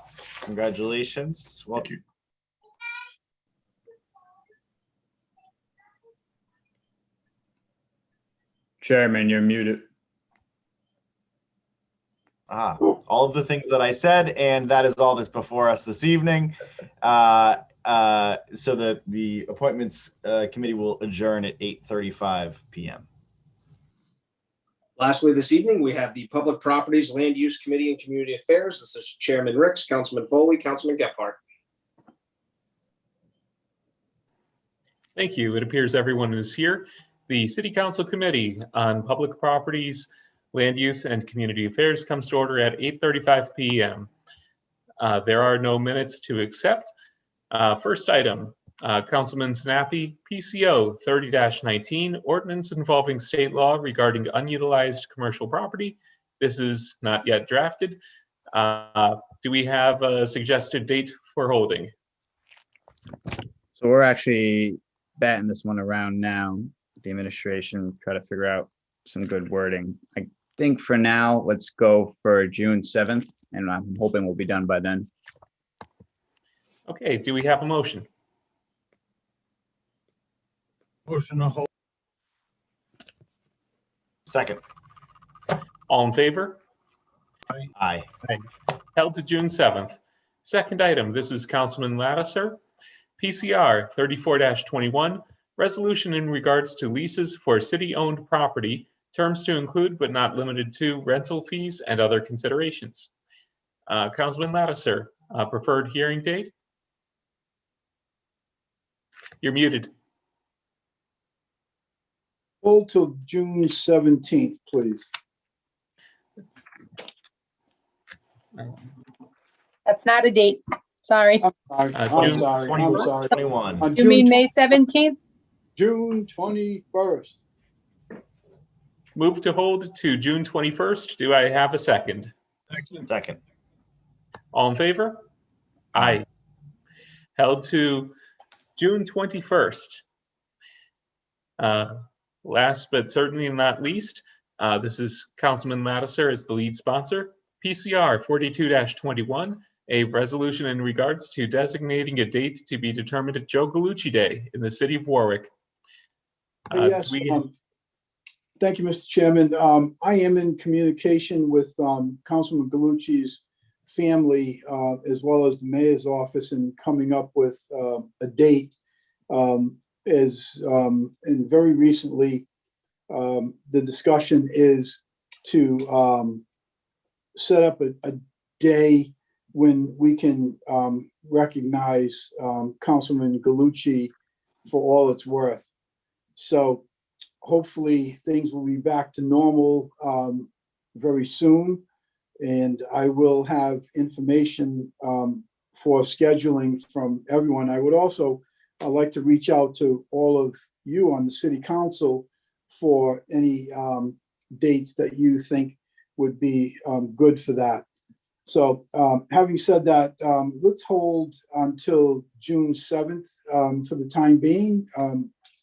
Congratulations. Well, Thank you. Chairman, you're muted. all of the things that I said, and that is all that's before us this evening. So the appointments committee will adjourn at 8:35 p.m. Lastly, this evening, we have the Public Properties, Land Use Committee and Community Affairs. This is Chairman Ricks, Councilman Foley, Councilman Gephardt. Thank you. It appears everyone is here. The City Council Committee on Public Properties, Land Use and Community Affairs comes to order at 8:35 p.m. There are no minutes to accept. First item, Councilman Snappy, PCO 30-19, ordinance involving state law regarding unutilized commercial property. This is not yet drafted. Do we have a suggested date for holding? So we're actually batting this one around now. The administration try to figure out some good wording. I think for now, let's go for June 7th, and I'm hoping we'll be done by then. Okay, do we have a motion? Motion to hold. Second. All in favor? Aye. Held to June 7th. Second item, this is Councilman Lattiser. PCR 34-21, resolution in regards to leases for city-owned property, terms to include but not limited to rental fees and other considerations. Councilman Lattiser, preferred hearing date? You're muted. Hold till June 17th, please. That's not a date. Sorry. I'm June sorry. 21. I'm sorry. 21. On You mean May 17th? June 21st. Move to hold to June 21st. Do I have a second? Second. All in favor? Aye. Held to June 21st. Last but certainly not least, this is Councilman Lattiser as the lead sponsor. PCR 42-21, a resolution in regards to designating a date to be determined at Joe Gallucci Day in the city of Warwick. Yes. Thank you, Mr. Chairman. I am in communication with Councilman Gallucci's family as well as the mayor's office in coming up with a date. And very recently, the discussion is to set up a day when we can recognize Councilman Gallucci for all it's worth. So hopefully things will be back to normal very soon. And I will have information for scheduling from everyone. I would also like to reach out to all of you on the city council for any dates that you think would be good for that. So having said that, let's hold until June 7th for the time being.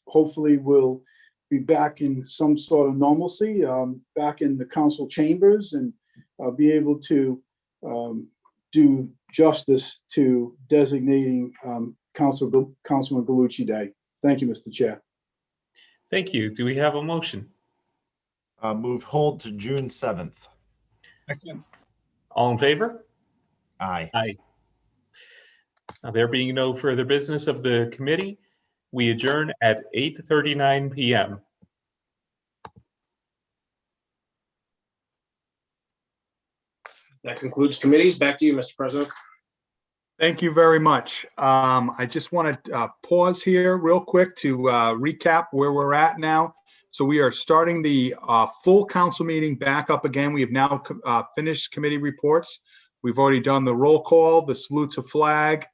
Hopefully we'll be back in some sort of normalcy, back in the council chambers, and be able to do justice to designating Councilman Gallucci Day. Thank you, Mr. Chair. Thank you. Do we have a motion? Move hold to June 7th. All in favor? Aye. Aye. Now, there being no further business of the committee, we adjourn at 8:39 p.m. That concludes committees. Back to you, Mr. President. Thank you very much. I just want to pause here real quick to recap where we're at now. So we are starting the full council meeting back up again. We have now finished committee reports. We've already done the roll call, the salute to flag,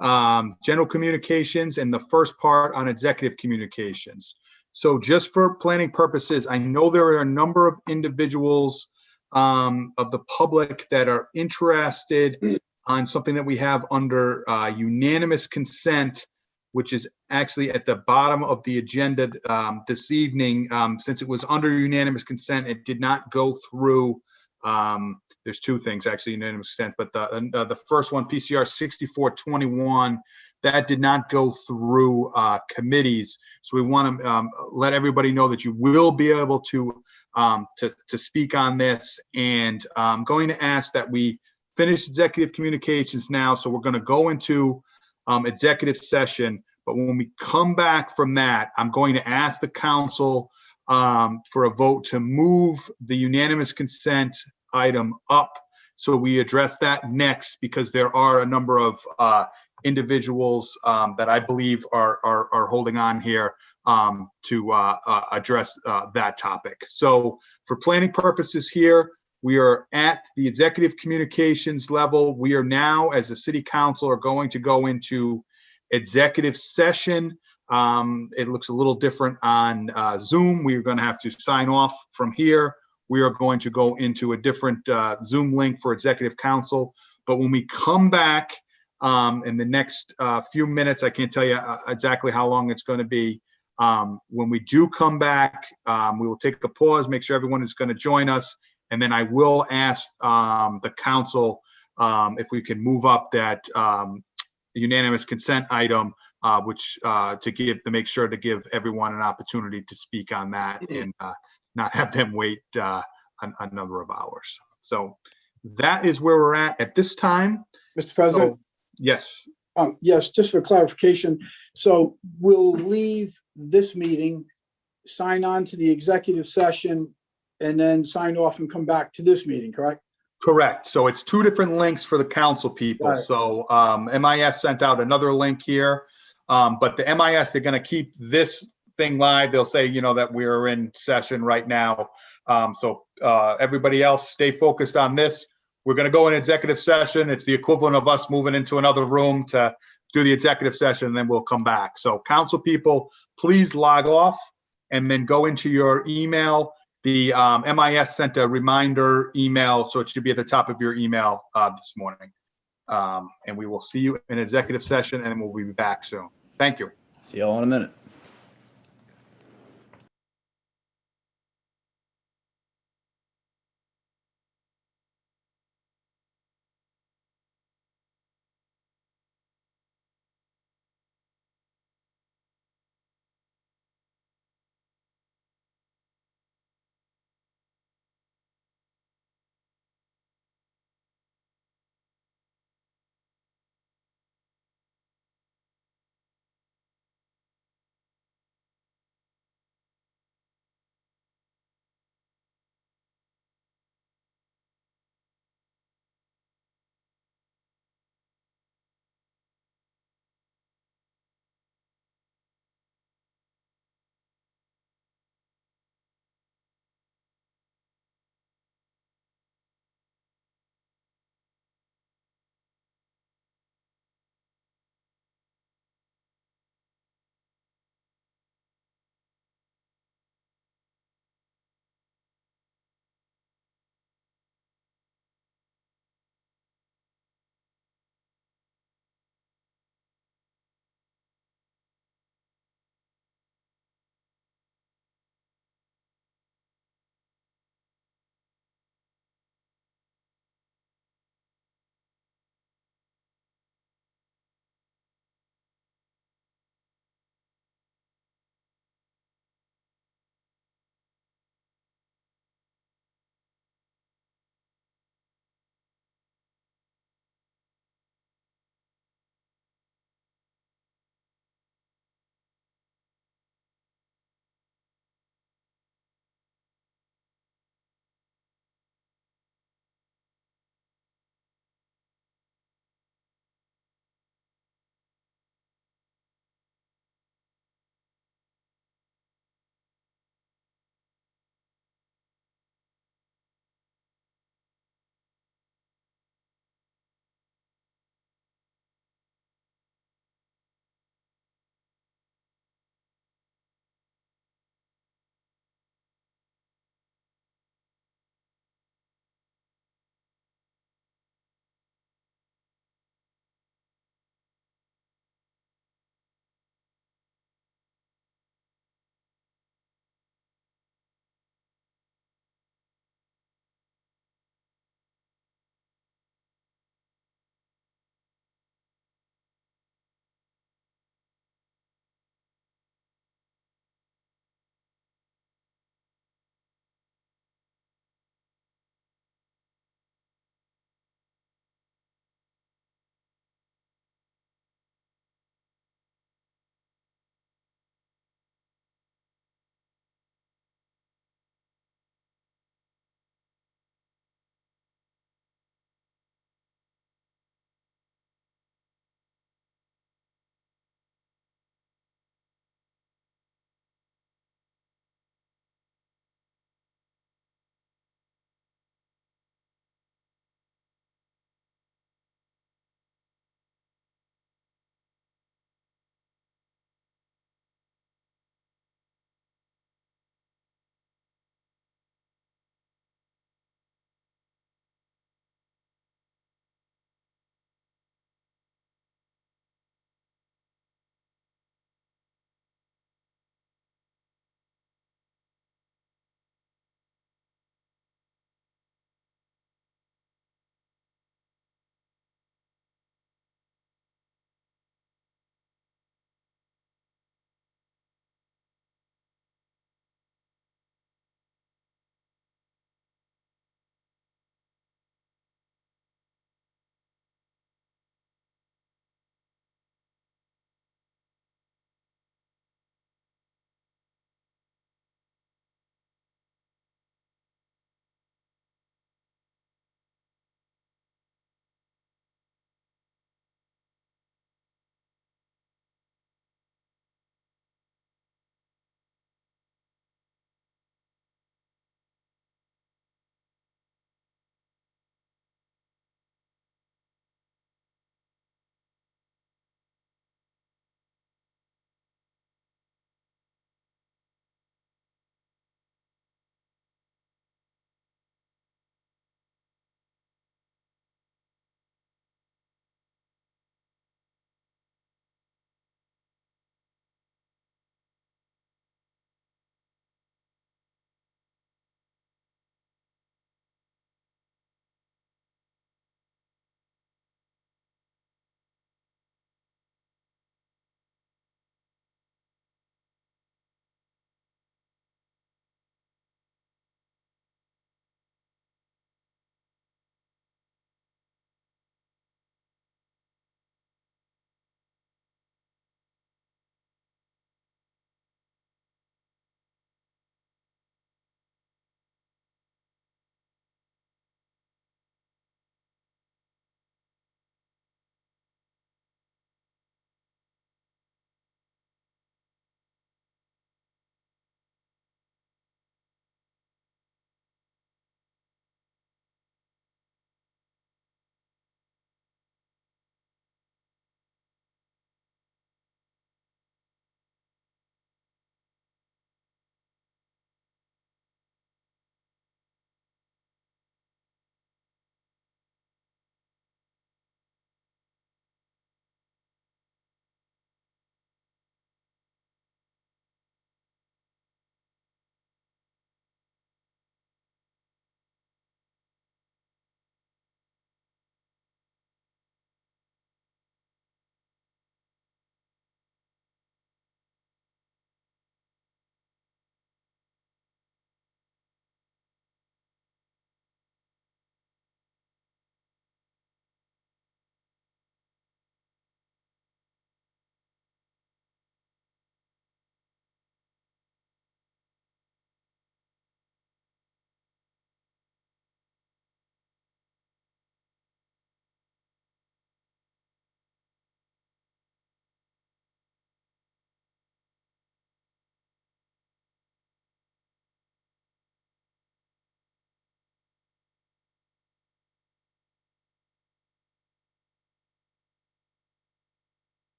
general communications, and the first part on executive communications. So just for planning purposes, I know there are a number of individuals of the public that are interested on something that we have under unanimous consent, which is actually at the bottom of the agenda this evening. Since it was under unanimous consent, it did not go through. There's two things actually unanimous consent, but the first one, PCR 6421, that did not go through committees. So we want to let everybody know that you will be able to speak on this. And I'm going to ask that we finish executive communications now. So we're going to go into executive session. But when we come back from that, I'm going to ask the council for a vote to move the unanimous consent item up. So we address that next, because there are a number of individuals that I believe are holding on here to address that topic. So for planning purposes here, we are at the executive communications level. We are now, as a city council, are going to go into executive session. It looks a little different on Zoom. We're going to have to sign off from here. We are going to go into a different Zoom link for executive council. But when we come back in the next few minutes, I can't tell you exactly how long it's going to be. When we do come back, we will take a pause, make sure everyone is going to join us. And then I will ask the council if we can move up that unanimous consent item, which to make sure to give everyone an opportunity to speak on that and not have them wait a number of hours. So that is where we're at this time. Mr. President? So, yes. Yes, just for clarification. So we'll leave this meeting, sign on to the executive session, and then sign off and come back to this meeting, correct? Correct. So it's two different links for the council people. Right. So MIS sent out another link here, but the MIS, they're going to keep this thing live. They'll say, that we're in session right now. So everybody else stay focused on this. We're going to go in executive session. It's the equivalent of us moving into another room to do the executive session, and then we'll come back. So council people, please log off and then go into your email. The MIS sent a reminder email, so it should be at the top of your email this morning. And we will see you in executive session, and we'll be back soon. Thank you. See y'all in a minute.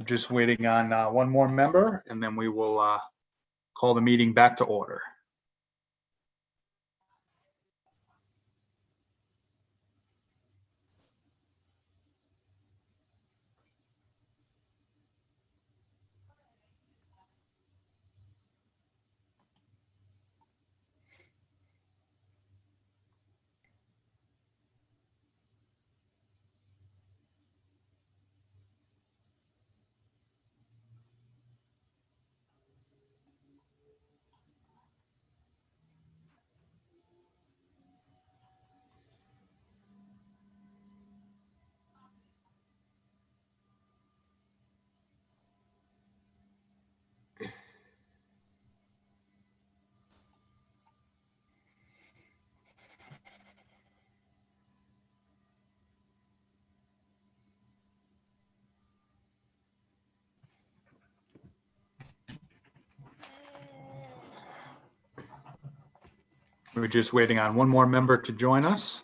Just waiting on one more member, and then we will call the meeting back to order. We're just waiting on one more member to join us.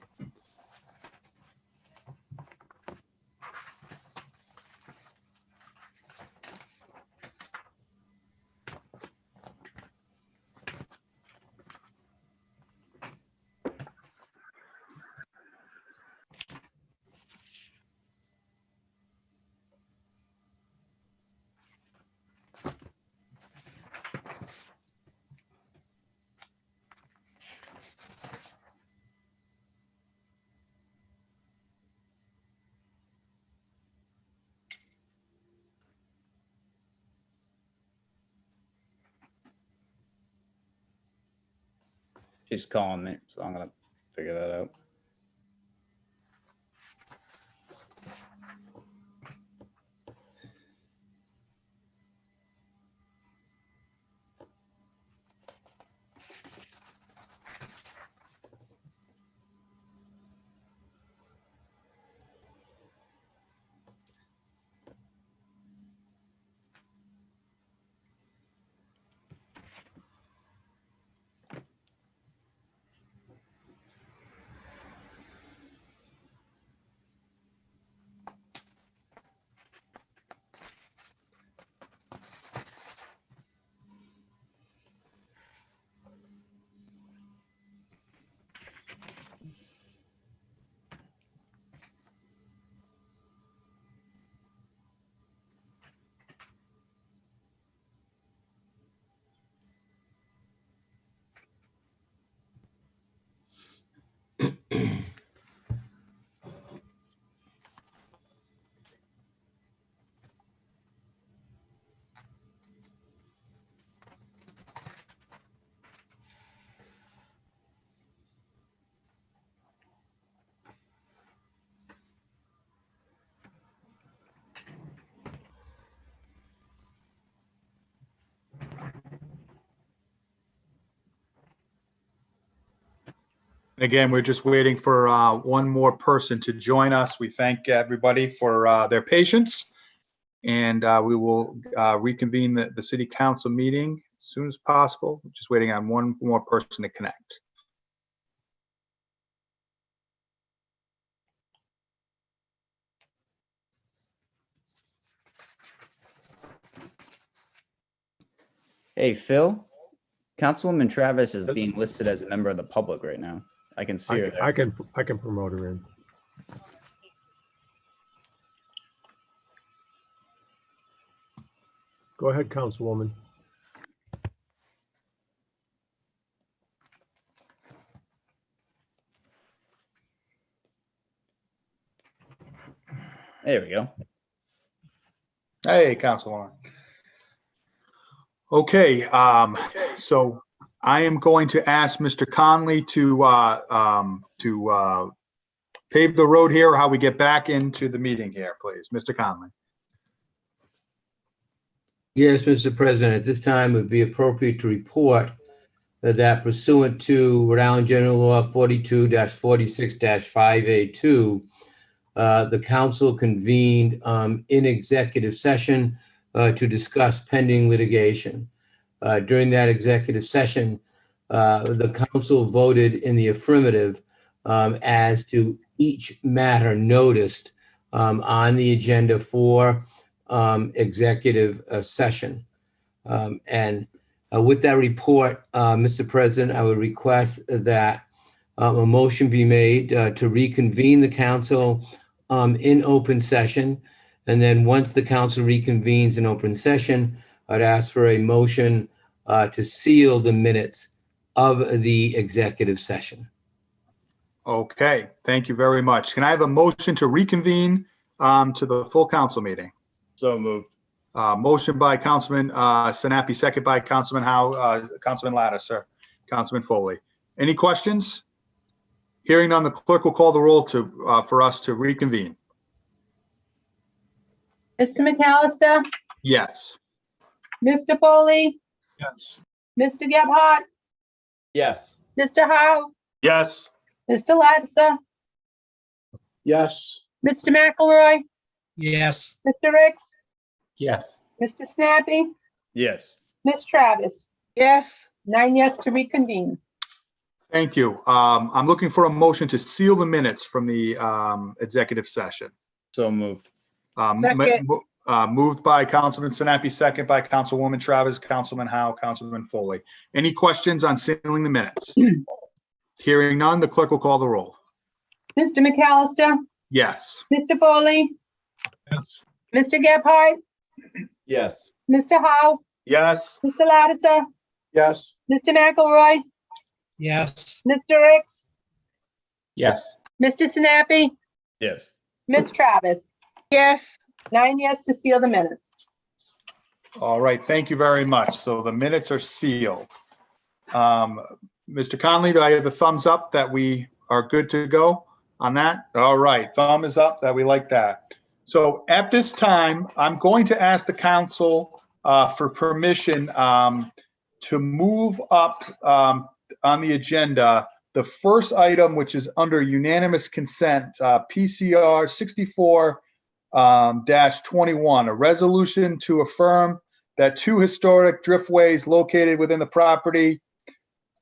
She's calling me, so I'm gonna figure that out. Again, we're just waiting for one more person to join us. We thank everybody for their patience, and we will reconvene the city council meeting as soon as possible. Just waiting on one more person to connect. Hey, Phil, Councilwoman Travis is being listed as a member of the public right now. I can see her there. I can promote her in. Go ahead, Councilwoman. There we go. Hey, Councilwoman. Okay, so I am going to ask Mr. Conley to pave the road here, how we get back into the meeting here, please. Mr. Conley. Yes, Mr. President, at this time it would be appropriate to report that pursuant to Rhode Island General Law 42-46-5A2, the council convened in executive session to discuss pending litigation. During that executive session, the council voted in the affirmative as to each matter noticed on the agenda for executive session. And with that report, Mr. President, I would request that a motion be made to reconvene the council in open session. And then once the council reconvenes in open session, I'd ask for a motion to seal the minutes of the executive session. Okay, thank you very much. Can I have a motion to reconvene to the full council meeting? So moved. Motion by Councilman Sinapi, second by Councilman Howe, Councilman Lattiser, sir, Councilman Foley. Any questions? Hearing none, the clerk will call the roll for us to reconvene. Mr. McAllister, Yes. Mr. Foley, Yes. Mr. Gebhardt, Yes. Mr. Howe, Yes. Mr. Lattiser, Yes. Mr. McElroy, Yes. Mr. Ricks, Yes. Mr. Snappy, Yes. Ms. Travis. Yes. 9 yes to reconvene. Thank you. I'm looking for a motion to seal the minutes from the executive session. So moved. Second. Moved by Councilman Sinapi, second by Councilwoman Travis, Councilman Howe, Councilman Foley. Any questions on sealing the minutes? Hearing none, the clerk will call the roll. Mr. McAllister, Yes. Mr. Foley, Yes. Mr. Gebhardt, Yes. Mr. Howe, Yes. Mr. Lattiser, Yes. Mr. McElroy, Yes. Mr. Ricks, Yes. Mr. Snappy, Yes. Ms. Travis. Yes. 9 yes to seal the minutes. All right, thank you very much. So the minutes are sealed. Mr. Conley, do I have a thumbs up that we are good to go on that? All right, thumb is up that we like that. So at this time, I'm going to ask the council for permission to move up on the agenda the first item, which is under unanimous consent, PCR 64-21, a resolution to affirm that 2 historic driftways located within the property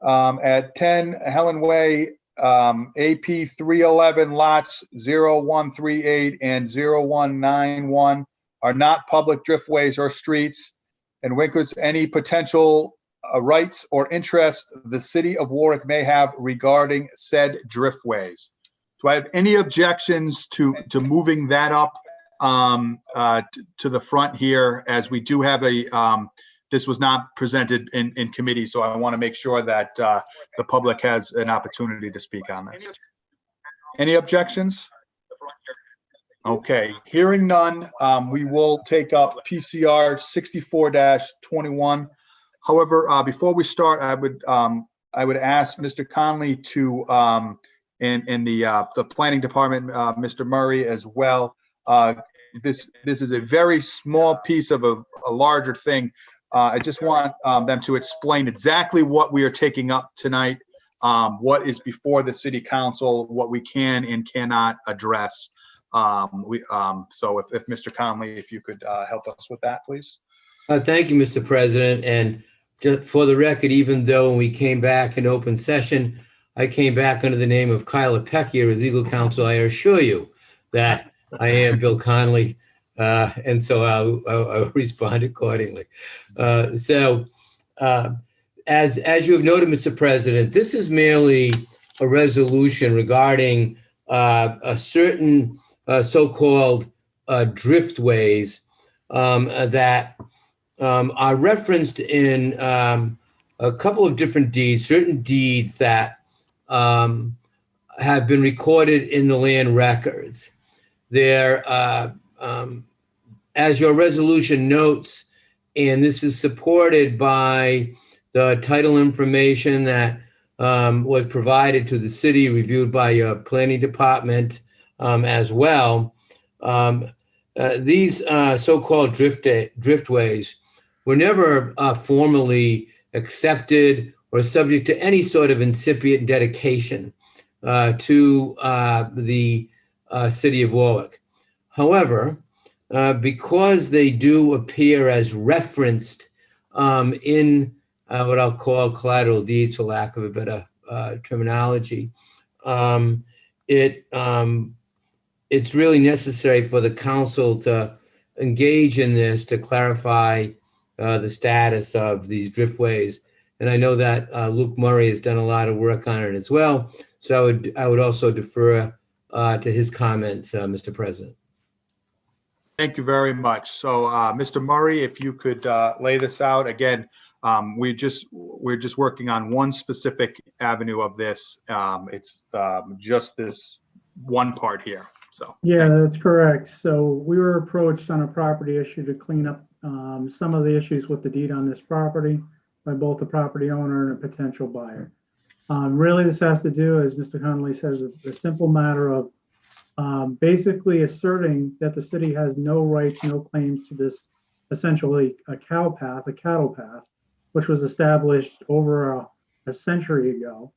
at 10 Helen Way, AP 311 lots 0138 and 0191 are not public driftways or streets, and relinquish any potential rights or interest the city of Warwick may have regarding said driftways. Do I have any objections to moving that up to the front here, as we do have this was not presented in committee, so I want to make sure that the public has an opportunity to speak on this. Any objections? Okay, hearing none, we will take up PCR 64-21. However, before we start, I would ask Mr. Conley to, in the planning department, Mr. Murray as well. This is a very small piece of a larger thing. I just want them to explain exactly what we are taking up tonight, what is before the city council, what we can and cannot address. So if Mr. Conley, if you could help us with that, please. Thank you, Mr. President. And just for the record, even though when we came back in open session, I came back under the name of Kyle Peckier as legal counsel, I assure you that I am Bill Conley. And so I'll respond accordingly. As you have noted, Mr. President, this is merely a resolution regarding a certain so-called driftways that are referenced in a couple of different deeds, certain deeds that have been recorded in the land records. There, as your resolution notes, and this is supported by the title information that was provided to the city, reviewed by your planning department as well. These so-called driftways were never formally accepted or subject to any sort of incipient dedication to the city of Warwick. However, because they do appear as referenced in what I'll call collateral deeds, for lack of a better terminology, it's really necessary for the council to engage in this to clarify the status of these driftways. And I know that Luke Murray has done a lot of work on it as well. So I would also defer to his comments, Mr. President. Thank you very much. So, Mr. Murray, if you could lay this out again. We're just working on one specific avenue of this. It's just this one part here. So yeah, that's correct. So we were approached on a property issue to clean up some of the issues with the deed on this property by both the property owner and a potential buyer. Really, this has to do, as Mr. Connolly says, a simple matter of basically asserting that the city has no rights, no claims to this essentially a cow path, a cattle path, which was established over a century ago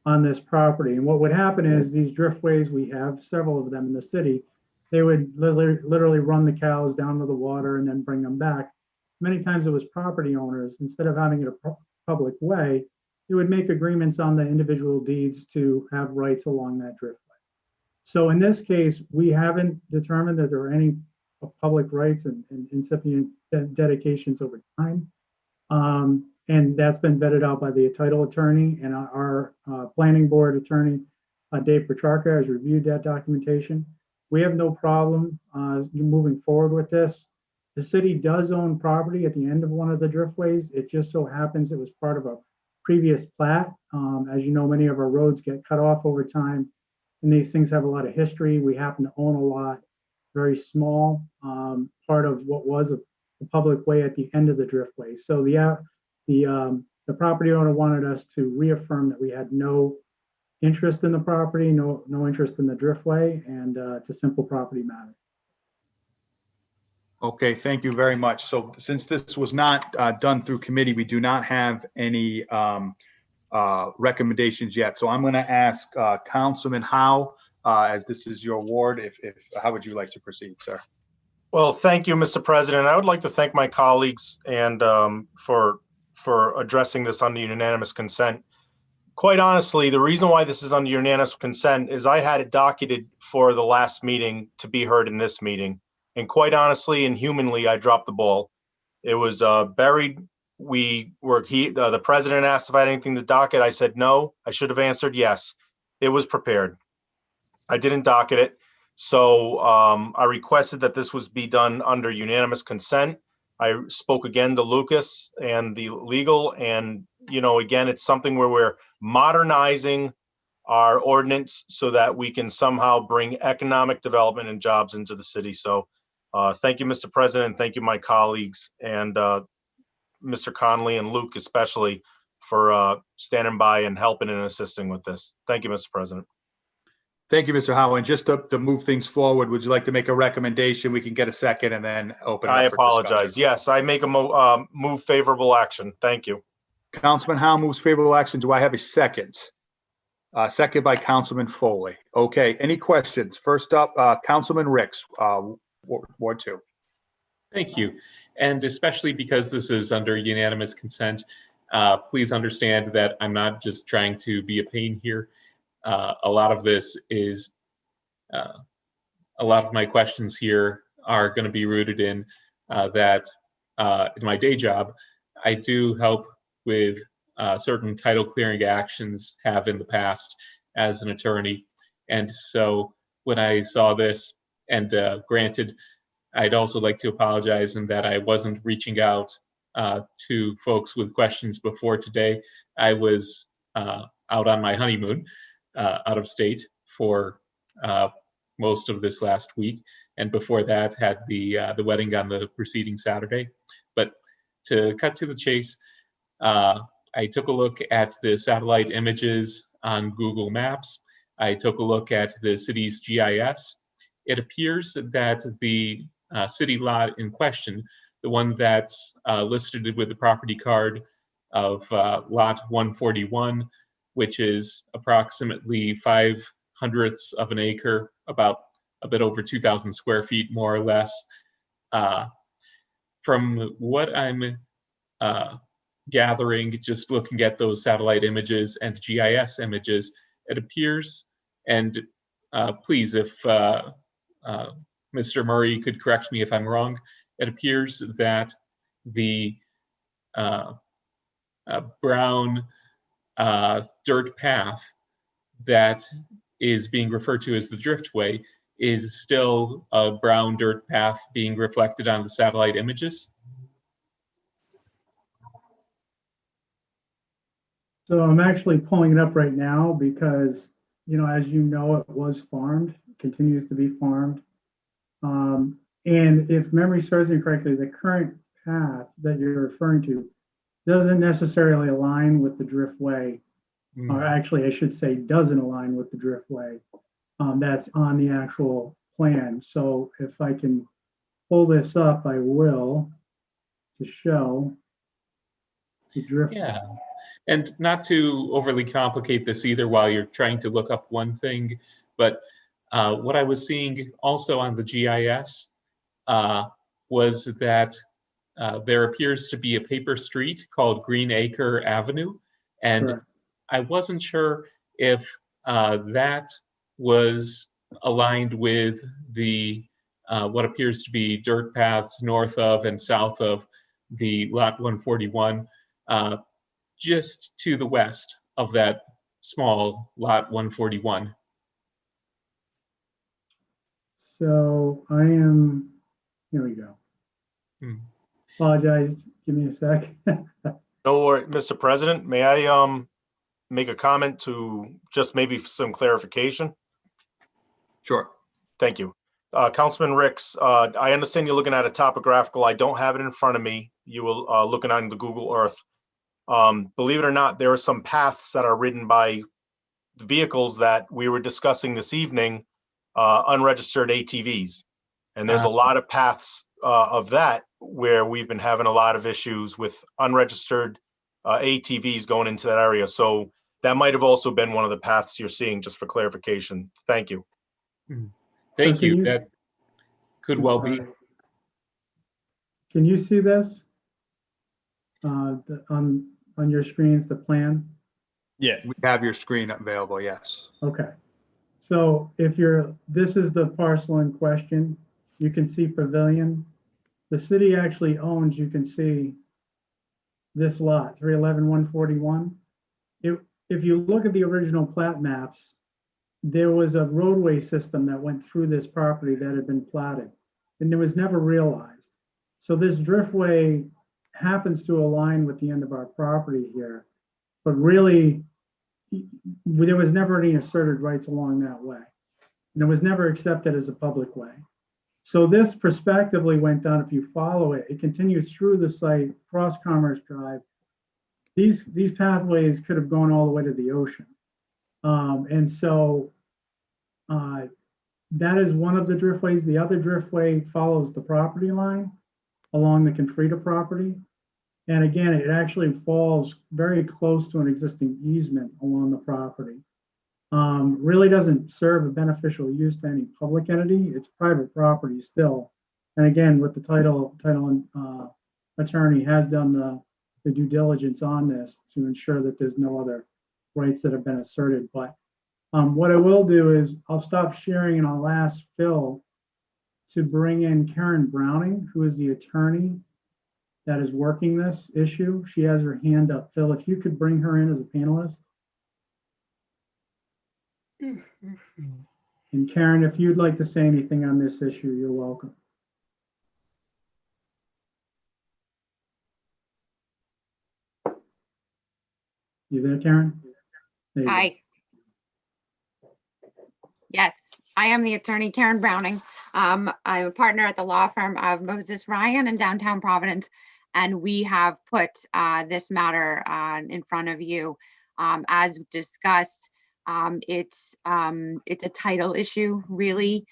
on this property. And what would happen is these driftways, we have several of them in the city, they would literally run the cows down to the water and then bring them back. Many times it was property owners, instead of having it a public way, they would make agreements on the individual deeds to have rights along that driftway. So in this case, we haven't determined that there are any public rights and incipient dedications over time. And that's been vetted out by the title attorney, and our planning board attorney, Dave Petrarca, has reviewed that documentation. We have no problem moving forward with this. The city does own property at the end of one of the driftways. It just so happens it was part of a previous plat. As you know, many of our roads get cut off over time, and these things have a lot of history. We happen to own a lot, very small, part of what was a public way at the end of the driftway. So the property owner wanted us to reaffirm that we had no interest in the property, no interest in the driftway, and it's a simple property matter. okay, thank you very much. So since this was not done through committee, we do not have any recommendations yet. So I'm going to ask Councilman Howe, as this is your ward, if how would you like to proceed, sir? Well, thank you, Mr. President. I would like to thank my colleagues and for addressing this under unanimous consent. Quite honestly, the reason why this is under unanimous consent is I had it docketed for the last meeting to be heard in this meeting. And quite honestly and humanly, I dropped the ball. It was buried. The president asked if I had anything to docket. I said no. I should have answered yes. It was prepared. I didn't docket it. So I requested that this was be done under unanimous consent. I spoke again to Lucas and the legal, and again, it's something where we're modernizing our ordinance so that we can somehow bring economic development and jobs into the city. So thank you, Mr. President. Thank you, my colleagues, and Mr. Connolly and Luke especially for standing by and helping and assisting with this. Thank you, Mr. President. Thank you, Mr. Howe. And just to move things forward, would you like to make a recommendation? We can get a second and then open. I apologize. Yes, I make a move favorable action. Thank you. Councilman Howe moves favorable action. Do I have a second? Second by Councilman Foley. Okay, any questions? First up, Councilman Ricks, Ward 2. Thank you. And especially because this is under unanimous consent, please understand that I'm not just trying to be a pain here. A lot of this is, a lot of my questions here are going to be rooted in that in my day job, I do help with certain title clearing actions, have in the past as an attorney. And so when I saw this, and granted, I'd also like to apologize in that I wasn't reaching out to folks with questions before today. I was out on my honeymoon. Out of state for most of this last week, and before that had the wedding on the preceding Saturday. But to cut to the chase, I took a look at the satellite images on Google Maps. I took a look at the city's GIS. It appears that the city lot in question, the one that's listed with the property card of lot 141, which is approximately 0.05 of an acre, about a bit over 2,000 square feet, more or less. From what I'm gathering, just looking at those satellite images and GIS images, it appears, and please, if Mr. Murray could correct me if I'm wrong. It appears that the brown dirt path that is being referred to as the Driftway is still a brown dirt path being reflected on the satellite images. So I'm actually pulling it up right now because, as you know, it was farmed, continues to be farmed. And if memory serves me correctly, the current path that you're referring to doesn't necessarily align with the Driftway, or actually, I should say, doesn't align with the Driftway that's on the actual plan. So if I can pull this up, I will, to show the Driftway. Yeah. And not to overly complicate this either while you're trying to look up one thing, but what I was seeing also on the GIS was that there appears to be a paper street called Green Acre Avenue. And Correct. I wasn't sure if that was aligned with the what appears to be dirt paths north of and south of the Lot 141. Just to the west of that small Lot 141. So I am, here we go. Apologize, give me a sec. No worry, Mr. President, may I make a comment to just maybe some clarification? Sure. Thank you. Councilman Ricks, I understand you're looking at a topographical. I don't have it in front of me. You were looking on the Google Earth. Believe it or not, there are some paths that are ridden by vehicles that we were discussing this evening, unregistered ATVs. And there's a lot of paths of that where we've been having a lot of issues with unregistered ATVs going into that area. So that might have also been one of the paths you're seeing, just for clarification. Thank you. Thank So you. That could well be. Can you see this? On your screens, the plan? Yeah. We have your screen available, yes. Okay. So this is the parcel in question. You can see Pavilion. The city actually owns, you can see this lot, 311-141. If you look at the original plat maps, there was a roadway system that went through this property that had been platted, and it was never realized. So this Driftway happens to align with the end of our property here, but really there was never any asserted rights along that way, and it was never accepted as a public way. So this prospectively went down. If you follow it, it continues through the site, across Commerce Drive. These pathways could have gone all the way to the ocean, and so that is one of the driftways. The other driftway follows the property line along the Confreda property. And again, it actually falls very close to an existing easement along the property. Really doesn't serve a beneficial use to any public entity. It's private property still. And again, with the title attorney has done the due diligence on this to ensure that there's no other rights that have been asserted. But what I will do is I'll stop sharing and I'll ask Phil to bring in Karen Browning, who is the attorney that is working this issue. She has her hand up. Phil, if you could bring her in as a panelist. And Karen, if you'd like to say anything on this issue, you're welcome. You there, Karen? There you Hi. Yes, I am the attorney, Karen Browning. I'm a partner at the law firm of Moses Ryan in downtown Providence, and we have put this matter in front of you. As discussed, it's a title issue, really.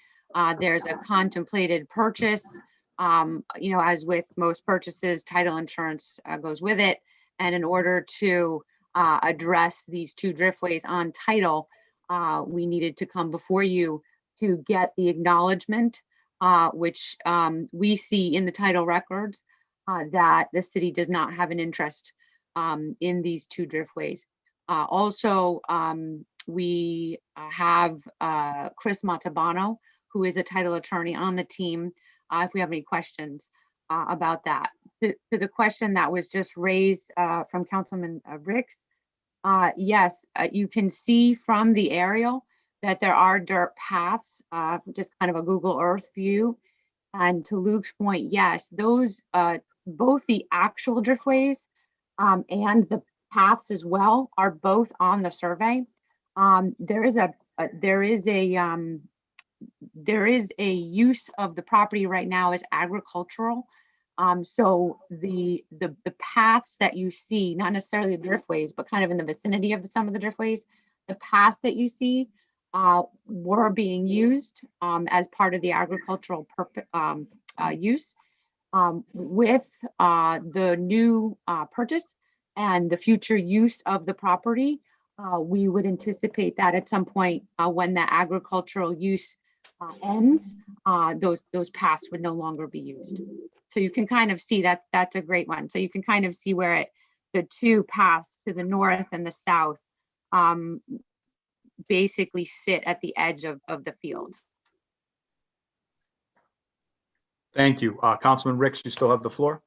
There's a contemplated purchase. As with most purchases, title insurance goes with it. And in order to address these two driftways on title, we needed to come before you to get the acknowledgement, which we see in the title records, that the city does not have an interest in these two driftways. Also, we have Chris Montalbano, who is a title attorney on the team, if we have any questions about that. To the question that was just raised from Councilman Ricks, yes, you can see from the aerial that there are dirt paths, just kind of a Google Earth view. And to Luke's point, yes, those both the actual driftways and the paths as well are both on the survey. There is a use of the property right now as agricultural. So the paths that you see, not necessarily the driftways, but kind of in the vicinity of some of the driftways, the paths that you see were being used as part of the agricultural use. With the new purchase and the future use of the property, we would anticipate that at some point when the agricultural use ends, those paths would no longer be used. So you can kind of see that that's a great one. So you can kind of see where the two paths to the north and the south basically sit at the edge of the field. Thank you. Councilman Ricks, you still have the floor.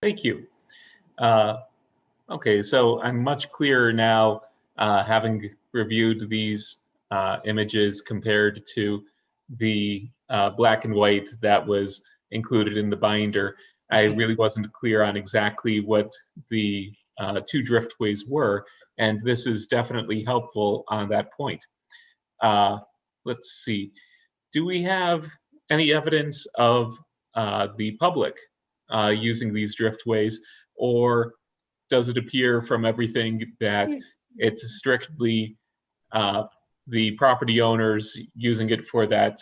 Thank you. Okay, so I'm much clearer now, having reviewed these images compared to the black and white that was included in the binder. I really wasn't clear on exactly what the two driftways were, and this is definitely helpful on that point. Let's see. Do we have any evidence of the public using these driftways, or does it appear from everything that it's strictly the property owners using it for that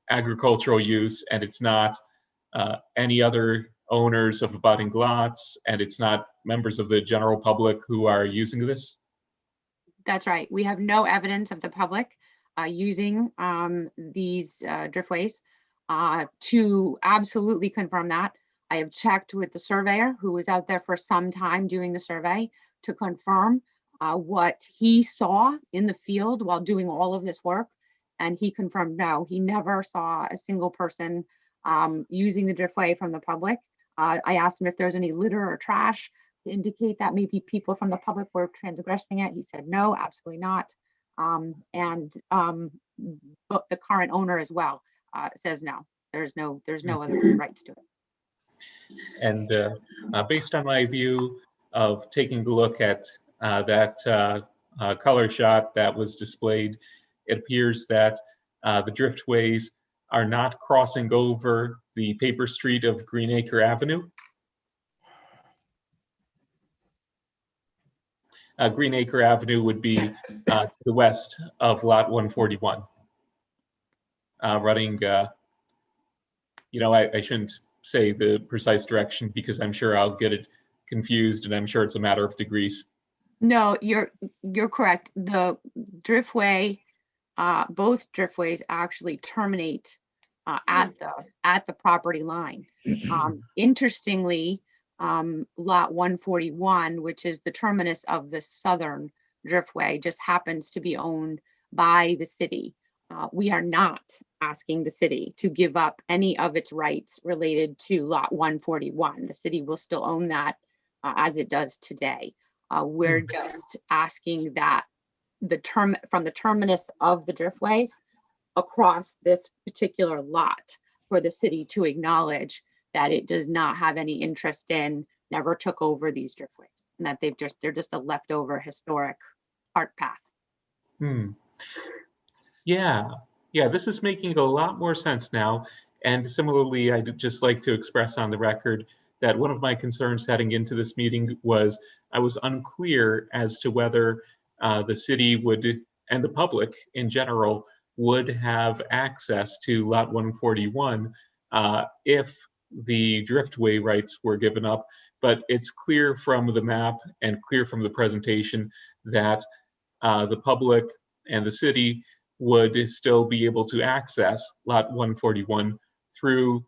agricultural use, and it's not any other owners of abutting lots, and it's not members of the general public who are using this? That's right. We have no evidence of the public using these driftways. To absolutely confirm that, I have checked with the surveyor who was out there for some time doing the survey to confirm what he saw in the field while doing all of this work. And he confirmed, no, he never saw a single person using the driftway from the public. I asked him if there's any litter or trash to indicate that maybe people from the public were transgressing it. He said, no, absolutely not. But the current owner as well says no, there's no other right to do it. And based on my view of taking a look at that color shot that was displayed, it appears that the driftways are not crossing over the paper street of Greenacre Avenue. Greenacre Avenue would be to the west of lot 141. Running, I shouldn't say the precise direction because I'm sure I'll get it confused, and I'm sure it's a matter of degrees. No, you're correct. The driftway, both driftways actually terminate at the property line. Interestingly, lot 141, which is the terminus of the southern driftway, just happens to be owned by the city. We are not asking the city to give up any of its rights related to lot 141. The city will still own that as it does today. We're just asking that from the terminus of the driftways across this particular lot for the city to acknowledge that it does not have any interest in, never took over these driftways, and that they're just a leftover historic cart path. Yeah, this is making a lot more sense now. And similarly, I'd just like to express on the record that one of my concerns heading into this meeting was I was unclear as to whether the city would, and the public in general, would have access to lot 141 if the driftway rights were given up. But it's clear from the map and clear from the presentation that the public and the city would still be able to access lot 141 through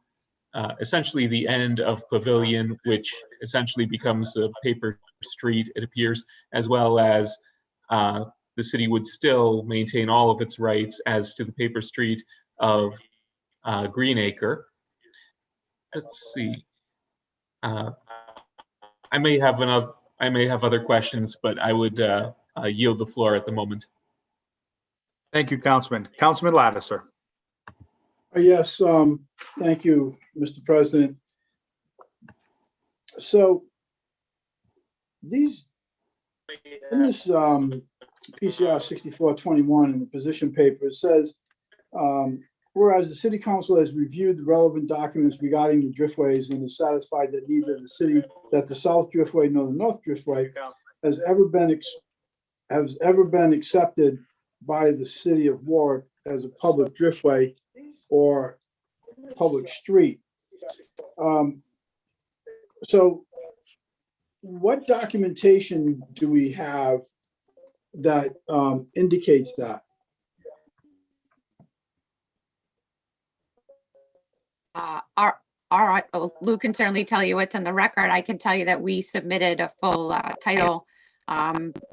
essentially the end of Pavilion, which essentially becomes a paper street, it appears, as well as the city would still maintain all of its rights as to the paper street of Greenacre. Let's see. I may have other questions, but I would yield the floor at the moment. Thank you, Councilman. Councilman Lattiser. Yes, thank you, Mr. President. So these, in this PCR 6421 in the position paper, it says, whereas the city council has reviewed the relevant documents regarding the driftways and is satisfied that neither the South Driftway nor the North Driftway has ever been accepted by the city of Warwick as a public driftway or public street. So what documentation do we have that indicates that? Lou can certainly tell you what's in the record. I can tell you that we submitted a full title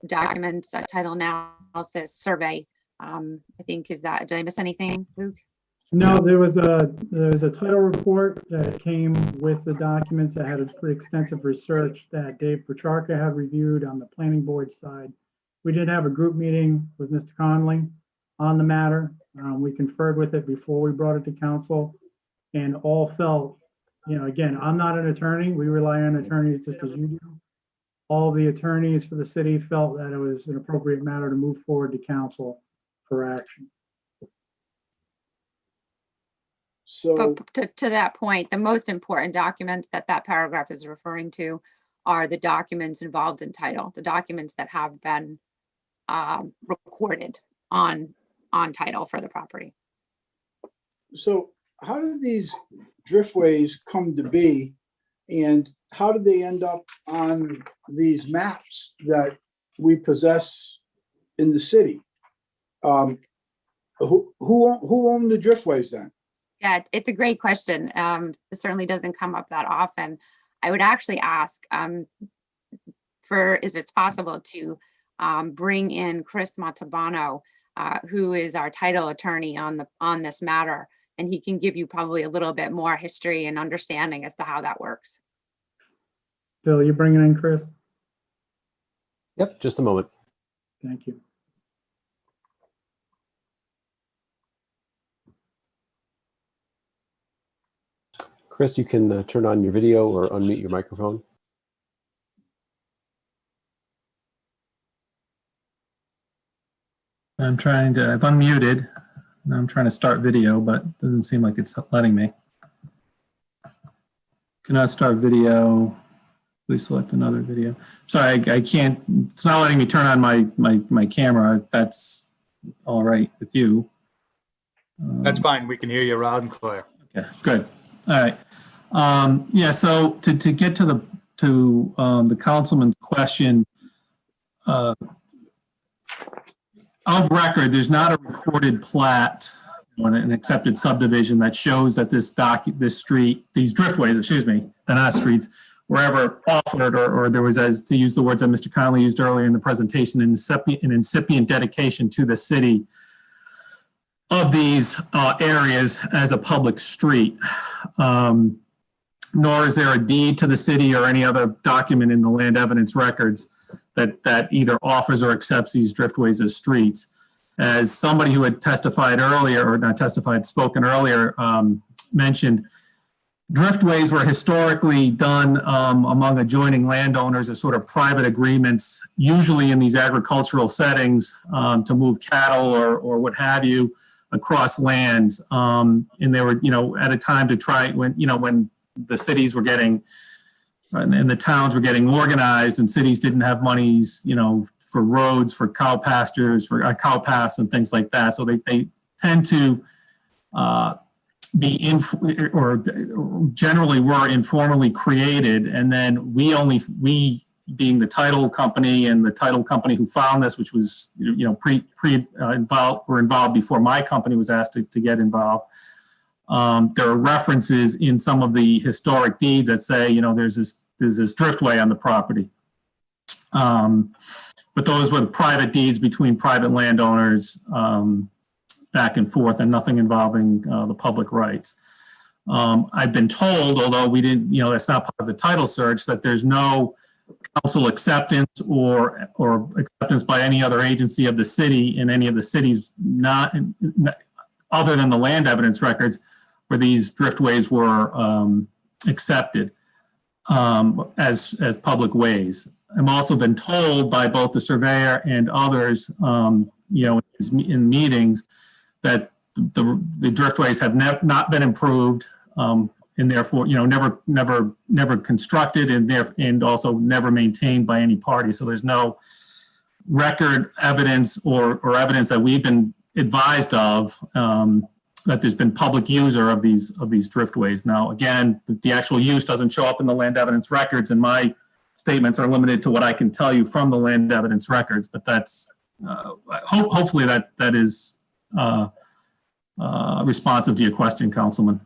documents, title analysis survey. I think, did I miss anything, Luke? No, there was a title report that came with the documents that had a pretty extensive research that Dave Petrarca had reviewed on the planning board side. We did have a group meeting with Mr. Conley on the matter. We conferred with it before we brought it to council, and all felt, again, I'm not an attorney. We rely on attorneys just as you do. All the attorneys for the city felt that it was an appropriate matter to move forward to council for action. So to that point, the most important documents that paragraph is referring to are the documents involved in title, the documents that have been recorded on title for the property. So how did these driftways come to be, and how did they end up on these maps that we possess in the city? Who owned the driftways then? Yeah, it's a great question. It certainly doesn't come up that often. I would actually ask for if it's possible to bring in Chris Montalbano, who is our title attorney on this matter, and he can give you probably a little bit more history and understanding as to how that works. Bill, you bringing in Chris? Yep, just a moment. Thank you. Chris, you can turn on your video or unmute your microphone. I've unmuted, and I'm trying to start video, but it doesn't seem like it's letting me. Cannot start video. Please select another video. Sorry, I can't, it's not letting me turn on my camera, if that's all right with you. That's fine. We can hear you loud and clear. Okay, good. All right. Yeah, so to get to the councilman's question, of record, there's not a recorded plat or an accepted subdivision that shows that this street, these driftways, excuse me, they're not streets, were ever offered, or there was, as to use the words that Mr. Conley used earlier in the presentation, an incipient dedication to the city of these areas as a public street. Nor is there a deed to the city or any other document in the land evidence records that either offers or accepts these driftways as streets. As somebody who had testified earlier, or not testified, spoken earlier, mentioned, driftways were historically done among adjoining landowners as sort of private agreements, usually in these agricultural settings, to move cattle or what have you across lands. And they were, at a time to try, when the cities were getting, and the towns were getting organized, and cities didn't have monies, for roads, for cow pastures, for cow paths and things like that. So they tend to be or generally were informally created, and then we being the title company and the title company who found this, which was were involved before my company was asked to get involved. There are references in some of the historic deeds that say, there's this driftway on the property. But those were the private deeds between private landowners back and forth, and nothing involving the public rights. I've been told, although we didn't, that's not part of the title search, that there's no council acceptance or acceptance by any other agency of the city in any of the cities, not other than the land evidence records, where these driftways were accepted as public ways. I've also been told by both the surveyor and others, in meetings, that the driftways have not been improved, and therefore, never constructed, and also never maintained by any party. So there's no record evidence or evidence that we've been advised of that there's been public user of these driftways. Now, again, the actual use doesn't show up in the land evidence records, and my statements are limited to what I can tell you from the land evidence records. But that's hopefully that is responsive to your question, Councilman.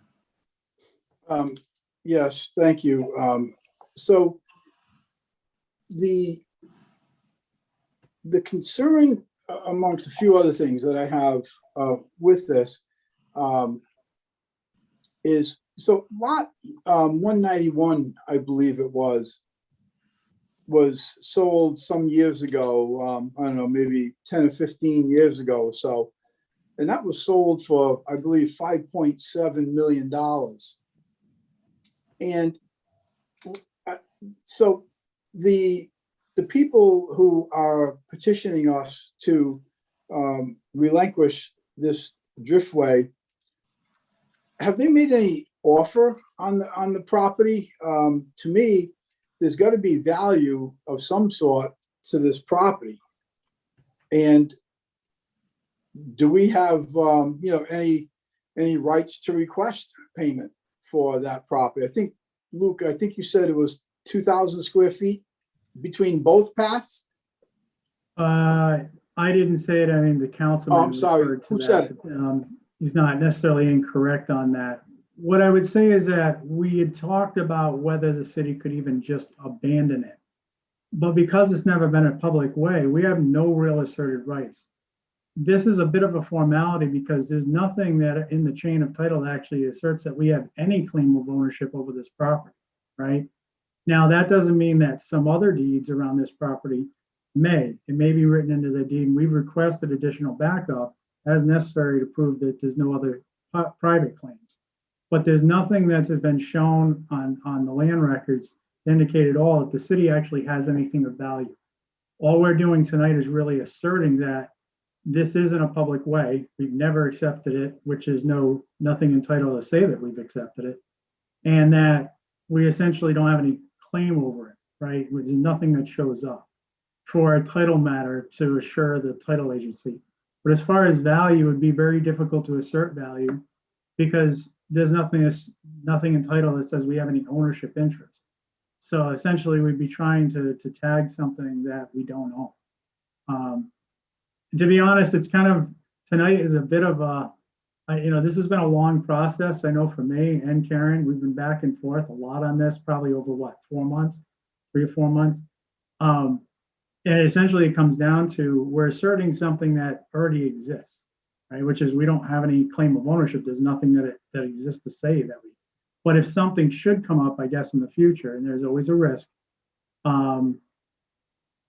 Yes, thank you. So the concern, amongst a few other things that I have with this, is, so lot 191, I believe it was sold some years ago. I don't know, maybe 10 or 15 years ago or so. And that was sold for, I believe, $5.7 million. And so the people who are petitioning us to relinquish this driftway, have they made any offer on the property? To me, there's got to be value of some sort to this property. And do we have any rights to request payment for that property? I think, Luke, you said it was 2,000 square feet between both paths? I didn't say it. I mean, the councilman. Oh, I'm sorry. Who said it? He's not necessarily incorrect on that. What I would say is that we had talked about whether the city could even just abandon it. But because it's never been a public way, we have no real asserted rights. This is a bit of a formality because there's nothing that in the chain of title that actually asserts that we have any claim of ownership over this property, right? Now, that doesn't mean that some other deeds around this property it may be written into the deed, and we've requested additional backup as necessary to prove that there's no other private claims. But there's nothing that has been shown on the land records to indicate at all that the city actually has anything of value. All we're doing tonight is really asserting that this isn't a public way. We've never accepted it, which is nothing entitled to say that we've accepted it, and that we essentially don't have any claim over it, right? There's nothing that shows up for a title matter to assure the title agency. But as far as value, it would be very difficult to assert value because there's nothing in title that says we have any ownership interest. So essentially, we'd be trying to tag something that we don't own. To be honest, it's kind of, tonight is a bit of a, this has been a long process. I know for me and Karen, we've been back and forth a lot on this, probably over 4 months, 3 or 4 months. And essentially it comes down to, we're asserting something that already exists, right? Which is we don't have any claim of ownership. There's nothing that exists to say that we, but if something should come up, I guess, in the future, and there's always a risk,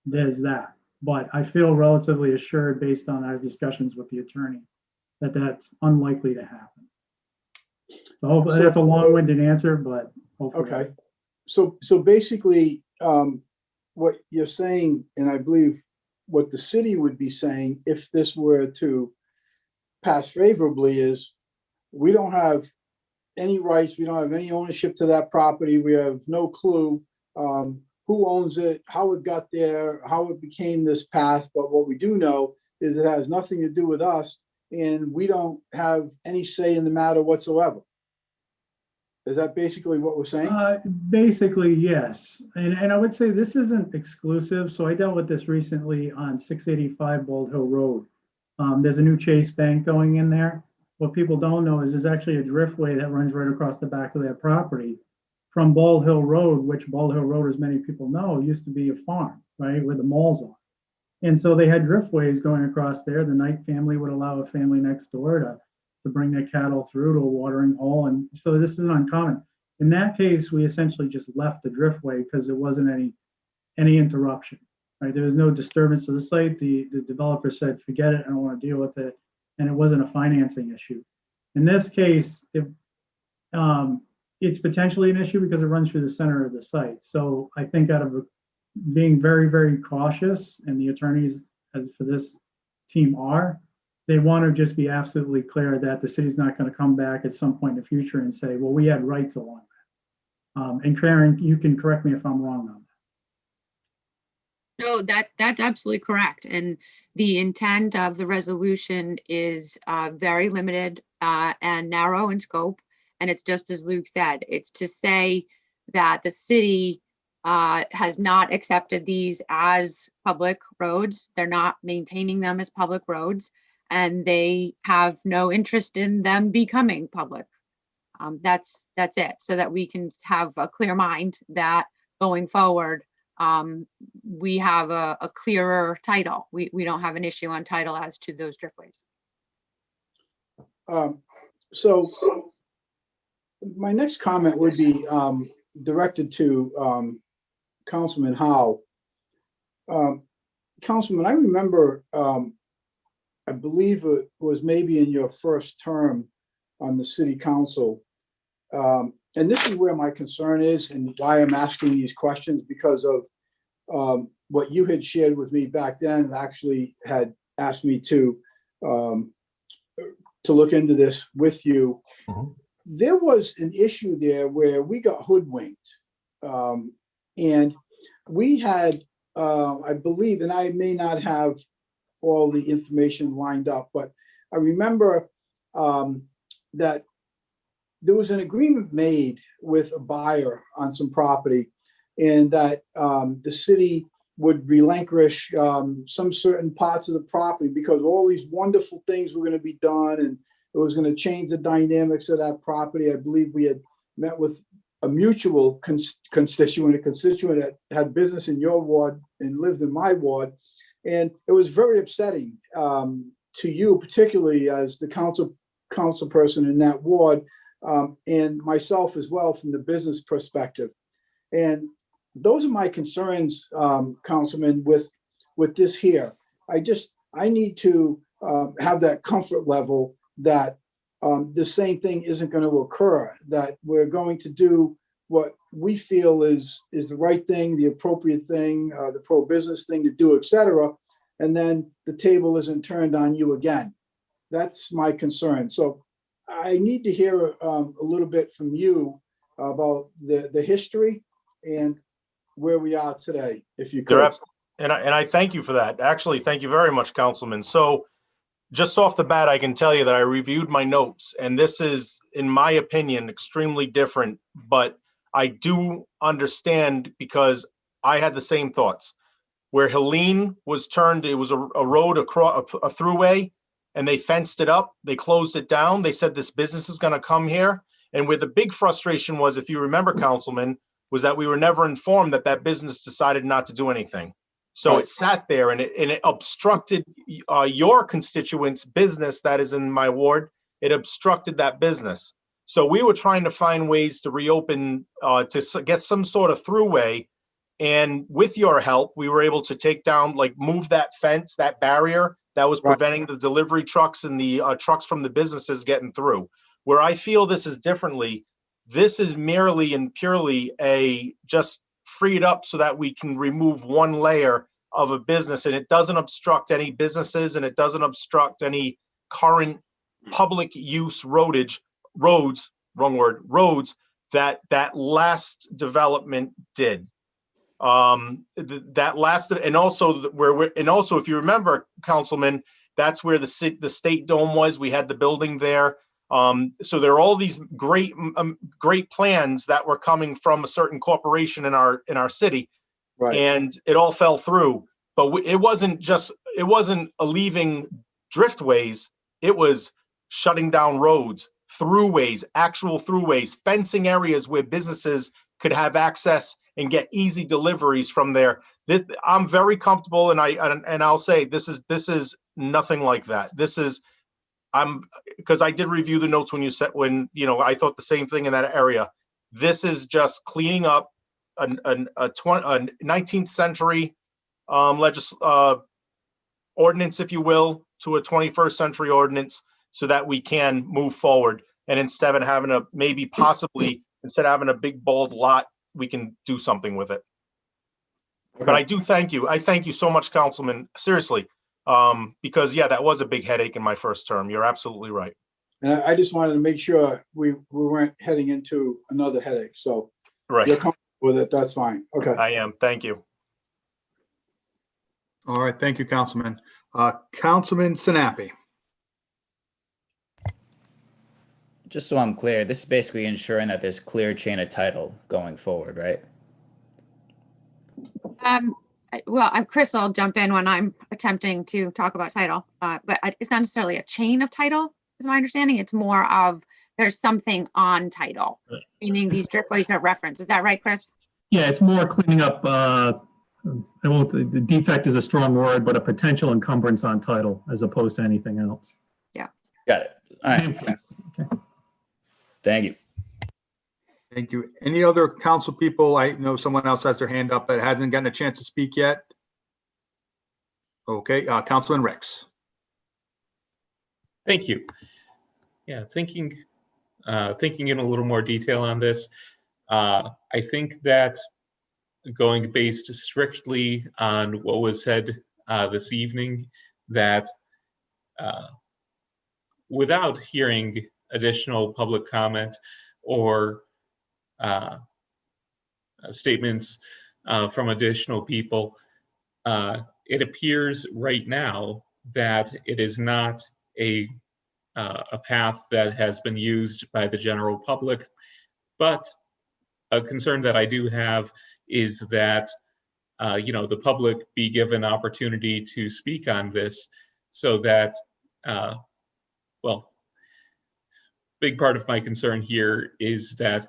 there's that. But I feel relatively assured based on our discussions with the attorney that that's unlikely to happen. So hopefully that's a long-winded answer, but hopefully. Okay. So basically, what you're saying, and I believe what the city would be saying if this were to pass favorably, is we don't have any rights, we don't have any ownership to that property, we have no clue who owns it, how it got there, how it became this path, but what we do know is it has nothing to do with us, and we don't have any say in the matter whatsoever. Is that basically what we're saying? Basically, yes. And I would say this isn't exclusive. So I dealt with this recently on 685 Bald Hill Road. There's a new Chase Bank going in there. What people don't know is there's actually a driftway that runs right across the back of their property. from Bald Hill Road, which Bald Hill Road, as many people know, used to be a farm, right, where the malls are. And so they had driftways going across there. The Knight family would allow a family next door to bring their cattle through to a watering hole. And so this isn't uncommon. In that case, we essentially just left the driftway because there wasn't any interruption, right? There was no disturbance to the site. The developer said, forget it, I don't want to deal with it. And it wasn't a financing issue. In this case, if it's potentially an issue because it runs through the center of the site. So I think out of being very, very cautious, and the attorneys as for this team are, they want to just be absolutely clear that the city's not going to come back at some point in the future and say, well, we had rights along that. And Karen, you can correct me if I'm wrong on that. No, that's absolutely correct. And the intent of the resolution is very limited and narrow in scope. And it's just as Luke said, it's to say that the city has not accepted these as public roads. They're not maintaining them as public roads, and they have no interest in them becoming public. That's it, so that we can have a clear mind that going forward, we have a clearer title. We don't have an issue on title as to those driftways. So my next comment would be directed to Councilman Howe. Councilman, I remember, I believe it was maybe in your first term on the city council. And this is where my concern is and why I'm asking these questions, because of what you had shared with me back then, and actually had asked me to look into this with you. There was an issue there where we got hoodwinked. And we had, I believe, and I may not have all the information lined up, but I remember that there was an agreement made with a buyer on some property, and that the city would relinquish some certain parts of the property because all these wonderful things were going to be done, and it was going to change the dynamics of that property. I believe we had met with a mutual constituent, a constituent that had business in your ward and lived in my ward. And it was very upsetting to you, particularly as the council person in that ward, and myself as well from the business perspective. And those are my concerns, Councilman, with this here. I need to have that comfort level that the same thing isn't going to occur, that we're going to do what we feel is the right thing, the appropriate thing, the pro-business thing to do, et cetera. And then the table isn't turned on you again. That's my concern. So I need to hear a little bit from you about the history and where we are today, if you could. And I thank you for that. Actually, thank you very much, Councilman. So just off the bat, I can tell you that I reviewed my notes, and this is, in my opinion, extremely different, but I do understand because I had the same thoughts. Where Helene was turned, it was a road across a throughway, and they fenced it up. They closed it down. They said this business is going to come here. And where the big frustration was, if you remember, Councilman, was that we were never informed that that business decided not to do anything. So it sat there and it obstructed your constituents' business that is in my ward. It obstructed that business. So we were trying to find ways to reopen, to get some sort of throughway. And with your help, we were able to take down, move that fence, that barrier that was preventing the delivery trucks and the trucks from the businesses getting through. Where I feel this is differently, this is merely and purely just freed up so that we can remove one layer of a business, and it doesn't obstruct any businesses, and it doesn't obstruct any current public use roads that last development did. That last, and also if you remember, Councilman, that's where the state dome was. We had the building there. So there are all these great plans that were coming from a certain corporation in our city, right? And it all fell through. But it wasn't leaving driftways. It was shutting down roads, throughways, actual throughways, fencing areas where businesses could have access and get easy deliveries from there. This, I'm very comfortable, and I'll say this is nothing like that. This is, because I did review the notes when you said, I thought the same thing in that area. This is just cleaning up a 19th century ordinance, if you will, to a 21st century ordinance, so that we can move forward. And instead of having instead of having a big bold lot, we can do something with it. Okay. But I do thank you. I thank you so much, Councilman, seriously, because yeah, that was a big headache in my first term. You're absolutely right. And I just wanted to make sure we weren't heading into another headache. So right. You're comfortable with it, that's fine. Okay. I am. Thank you. All right. Thank you, Councilman. Councilman Sinapi. Just so I'm clear, this is basically ensuring that there's clear chain of title going forward, right? Well, Chris will jump in when I'm attempting to talk about title, but it's not necessarily a chain of title, is my understanding. It's more of there's something on title, meaning these driftways are referenced. Is that right, Chris? Yeah, it's more cleaning up, the defect is a strong word, but a potential encumbrance on title as opposed to anything else. Yeah. Got it. All right. Okay. Thank you. Thank you. Any other council people? I know someone else has their hand up that hasn't gotten a chance to speak yet. Okay, Councilman Rex. Thank you. Yeah, thinking in a little more detail on this, I think that going based strictly on what was said this evening, that without hearing additional public comment or statements from additional people, it appears right now that it is not a path that has been used by the general public. But a concern that I do have is that the public be given opportunity to speak on this, so that big part of my concern here is that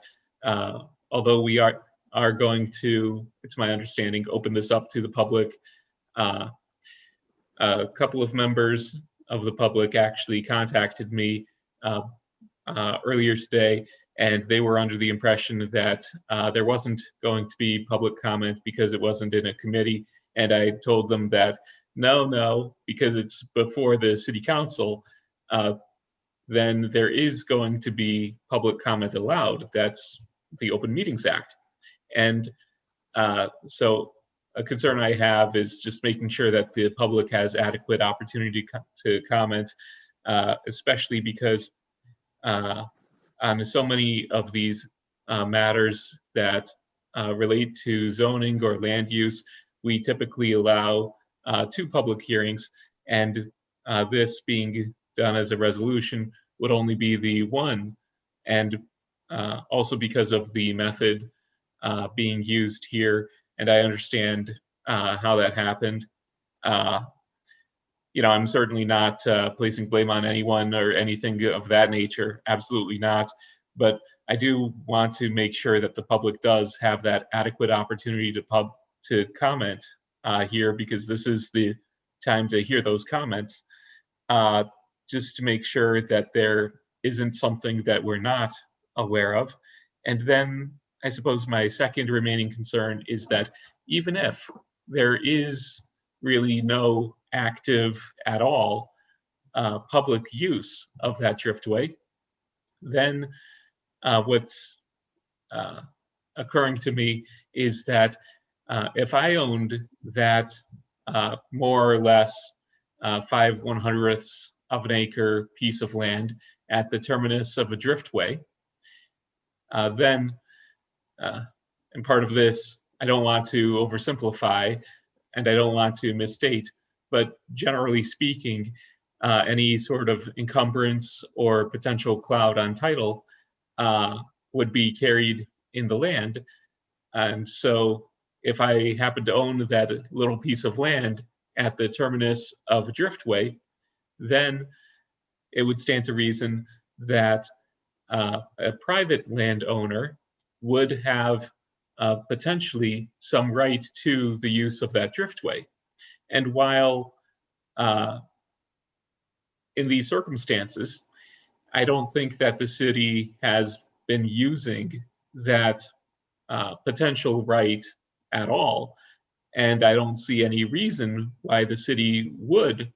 although we are going to, it's my understanding, open this up to the public, a couple of members of the public actually contacted me earlier today, and they were under the impression that there wasn't going to be public comment because it wasn't in a committee. And I told them that no, because it's before the city council, then there is going to be public comment allowed. That's the Open Meetings Act. And so a concern I have is just making sure that the public has adequate opportunity to comment, especially because on so many of these matters that relate to zoning or land use, we typically allow 2 public hearings, and this being done as a resolution would only be the one. And also because of the method being used here, and I understand how that happened. I'm certainly not placing blame on anyone or anything of that nature, absolutely not. But I do want to make sure that the public does have that adequate opportunity to comment here, because this is the time to hear those comments, just to make sure that there isn't something that we're not aware of. And then I suppose my second remaining concern is that even if there is really no active at all public use of that driftway, then what's occurring to me is that if I owned that more or less 5/100ths of an acre piece of land at the terminus of a driftway, then, and part of this, I don't want to oversimplify and I don't want to misstate, but generally speaking, any sort of encumbrance or potential cloud on title would be carried in the land. And so if I happen to own that little piece of land at the terminus of a driftway, then it would stand to reason that a private landowner would have potentially some right to the use of that driftway. And while in these circumstances, I don't think that the city has been using that potential right at all. And I don't see any reason why the city would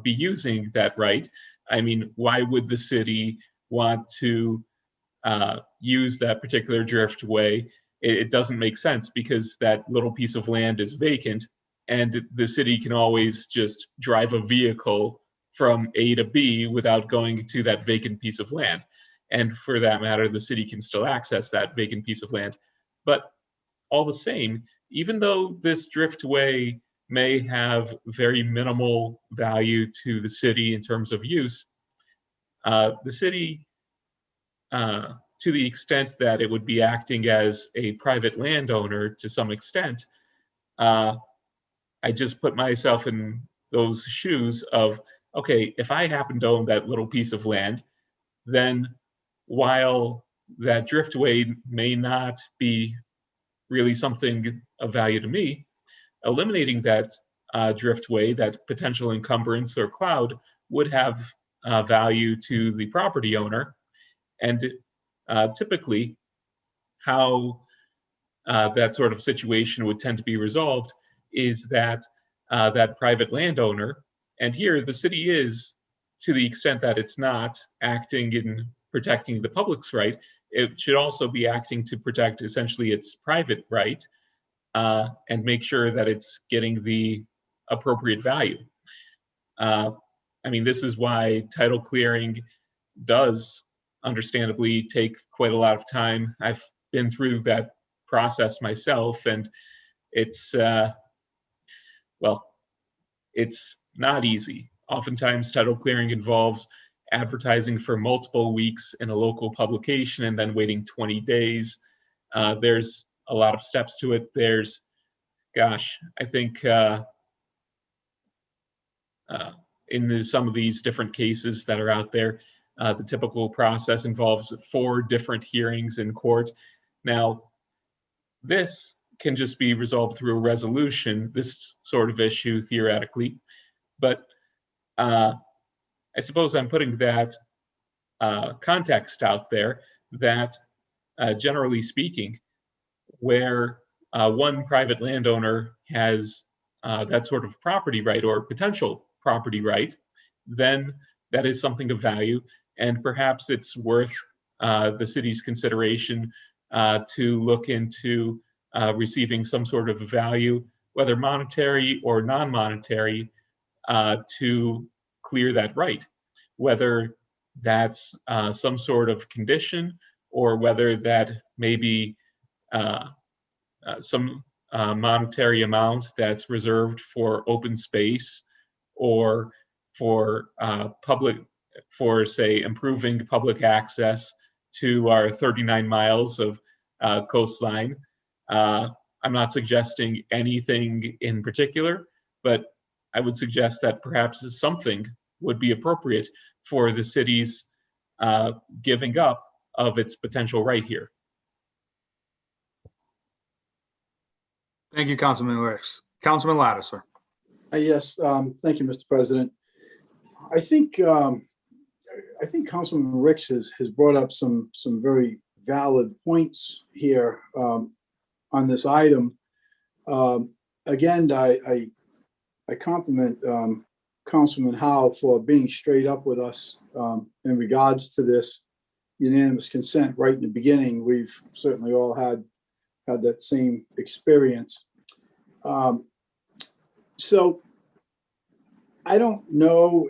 be using that right. I mean, why would the city want to use that particular driftway? It doesn't make sense because that little piece of land is vacant and the city can always just drive a vehicle from A to B without going to that vacant piece of land. And for that matter, the city can still access that vacant piece of land. But all the same, even though this driftway may have very minimal value to the city in terms of use, the city, to the extent that it would be acting as a private landowner to some extent, I just put myself in those shoes of, okay, if I happen to own that little piece of land, then while that driftway may not be really something of value to me, eliminating that driftway, that potential encumbrance or cloud, would have value to the property owner. And typically, how that sort of situation would tend to be resolved is that that private landowner, and here the city is, to the extent that it's not acting in protecting the public's right, it should also be acting to protect essentially its private right and make sure that it's getting the appropriate value. I mean, this is why title clearing does understandably take quite a lot of time. I've been through that process myself, and it's, well, it's not easy. Oftentimes, title clearing involves advertising for multiple weeks in a local publication and then waiting 20 days. There's a lot of steps to it. There's, gosh, I think in some of these different cases that are out there, the typical process involves 4 different hearings in court. Now, this can just be resolved through a resolution, this sort of issue theoretically, but I suppose I'm putting that context out there that generally speaking, where one private landowner has that sort of property right or potential property right, then that is something of value, and perhaps it's worth the city's consideration to look into receiving some sort of value, whether monetary or non-monetary, to clear that right, whether that's some sort of condition or whether that may be some monetary amount that's reserved for open space or for for say improving public access to our 39 miles of coastline. I'm not suggesting anything in particular, but I would suggest that perhaps something would be appropriate for the city's giving up of its potential right here. Thank you, Councilman Ricks. Councilman Lattiser, sir. Yes, thank you, Mr. President. I think Councilman Ricks has brought up some very valid points here on this item. Again, I compliment Councilman Howe for being straight up with us in regards to this unanimous consent right in the beginning. We've certainly all had that same experience. So I don't know,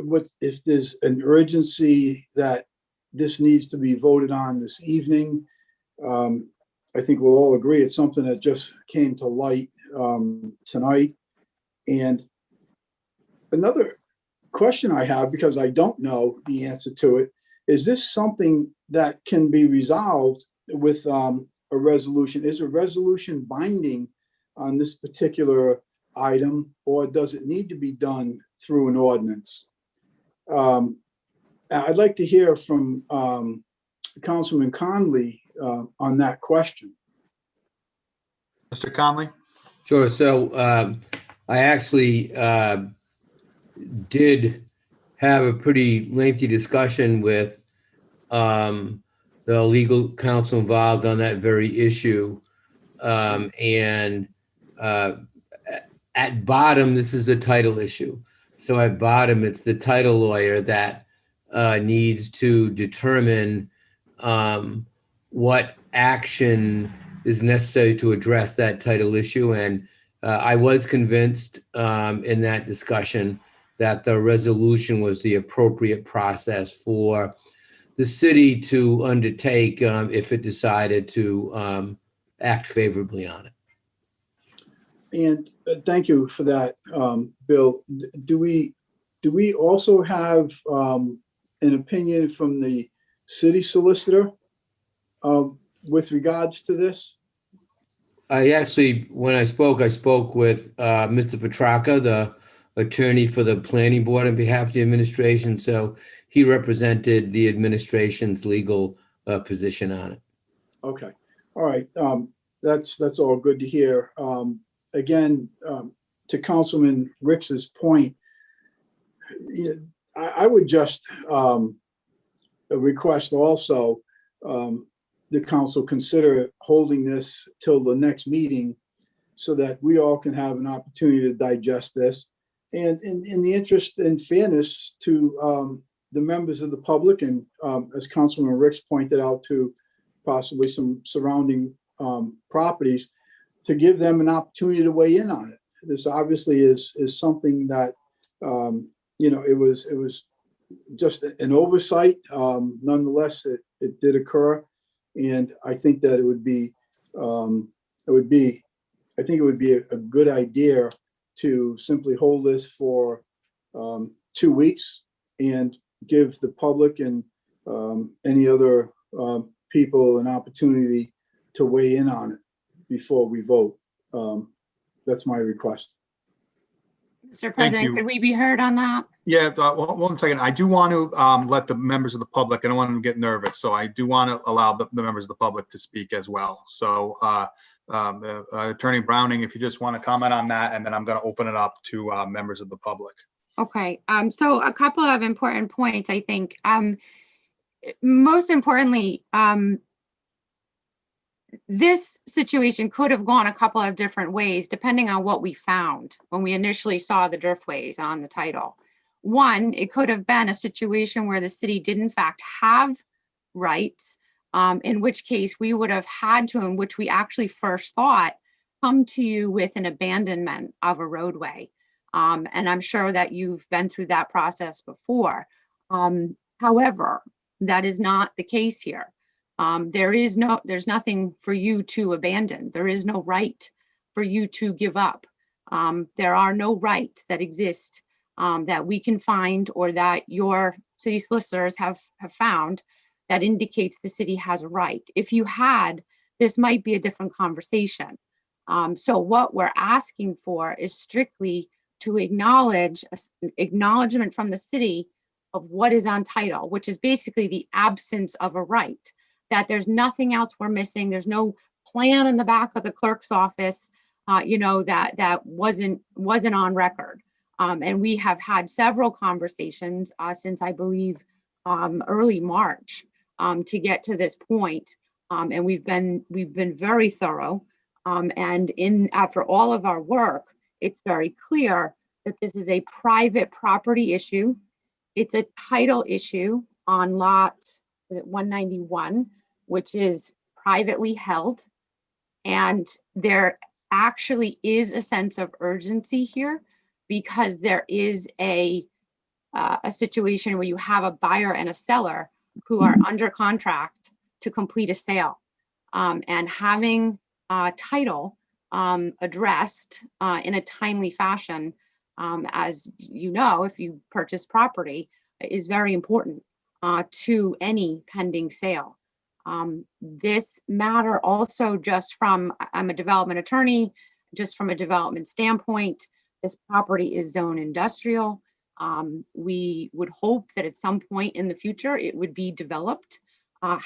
what if there's an urgency that this needs to be voted on this evening. I think we'll all agree it's something that just came to light tonight. And another question I have, because I don't know the answer to it, is this something that can be resolved with a resolution? Is a resolution binding on this particular item, or does it need to be done through an ordinance? I'd like to hear from Councilman Conley on that question. Mr. Conley? Sure. So I actually did have a pretty lengthy discussion with the legal counsel involved on that very issue. And at bottom, this is a title issue. So at bottom, it's the title lawyer that needs to determine what action is necessary to address that title issue. And I was convinced in that discussion that the resolution was the appropriate process for the city to undertake if it decided to act favorably on it. And thank you for that, Bill. Do we also have an opinion from the city solicitor with regards to this? I actually, when I spoke with Mr. Petracca, the attorney for the planning board on behalf of the administration. So he represented the administration's legal position on it. Okay. All right. That's all good to hear. Again, to Councilman Ricks's point, I would just request also the council consider holding this till the next meeting so that we all can have an opportunity to digest this. And in the interest and fairness to the members of the public, and as Councilman Ricks pointed out, to possibly some surrounding properties, to give them an opportunity to weigh in on it. This obviously is something that, it was just an oversight. Nonetheless, it did occur. And I think that it would be a good idea to simply hold this for 2 weeks and give the public and any other people an opportunity to weigh in on it before we vote. That's my request. Mr. President, could we be heard on that? Yeah, one second. I do want to let the members of the public, I don't want them to get nervous, so I do want to allow the members of the public to speak as well. So Attorney Browning, if you just want to comment on that, and then I'm going to open it up to members of the public. Okay, so a couple of important points, I think. Most importantly, this situation could have gone a couple of different ways depending on what we found when we initially saw the driftways on the title. One, it could have been a situation where the city did in fact have rights, in which case we would have had to, in which we actually first thought, come to you with an abandonment of a roadway. And I'm sure that you've been through that process before. However, that is not the case here. There's nothing for you to abandon. There is no right for you to give up. There are no rights that exist that we can find or that your city solicitors have found that indicates the city has a right. If you had, this might be a different conversation. So what we're asking for is strictly to acknowledge acknowledgement from the city of what is on title, which is basically the absence of a right. That there's nothing else we're missing. There's no plan in the back of the clerk's office, that wasn't on record. And we have had several conversations since I believe early March to get to this point. And we've been very thorough. And after all of our work, it's very clear that this is a private property issue. It's a title issue on lot 191, which is privately held. And there actually is a sense of urgency here because there is a situation where you have a buyer and a seller who are under contract to complete a sale. And having title addressed in a timely fashion, as you know, if you purchase property, is very important to any pending sale. This matter also, I'm a development attorney, just from a development standpoint, this property is zone industrial. We would hope that at some point in the future, it would be developed.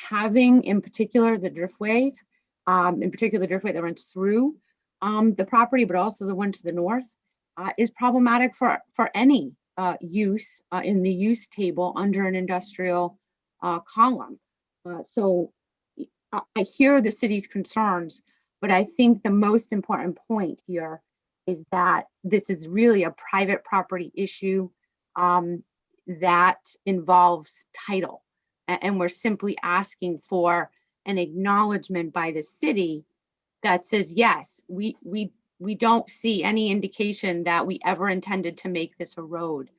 Having in particular the driftways, in particular the driftway that runs through the property, but also the one to the north, is problematic for any use in the use table under an industrial column. So I hear the city's concerns, but I think the most important point here is that this is really a private property issue that involves title. And we're simply asking for an acknowledgement by the city that says, yes, we don't see any indication that we ever intended to make this a road,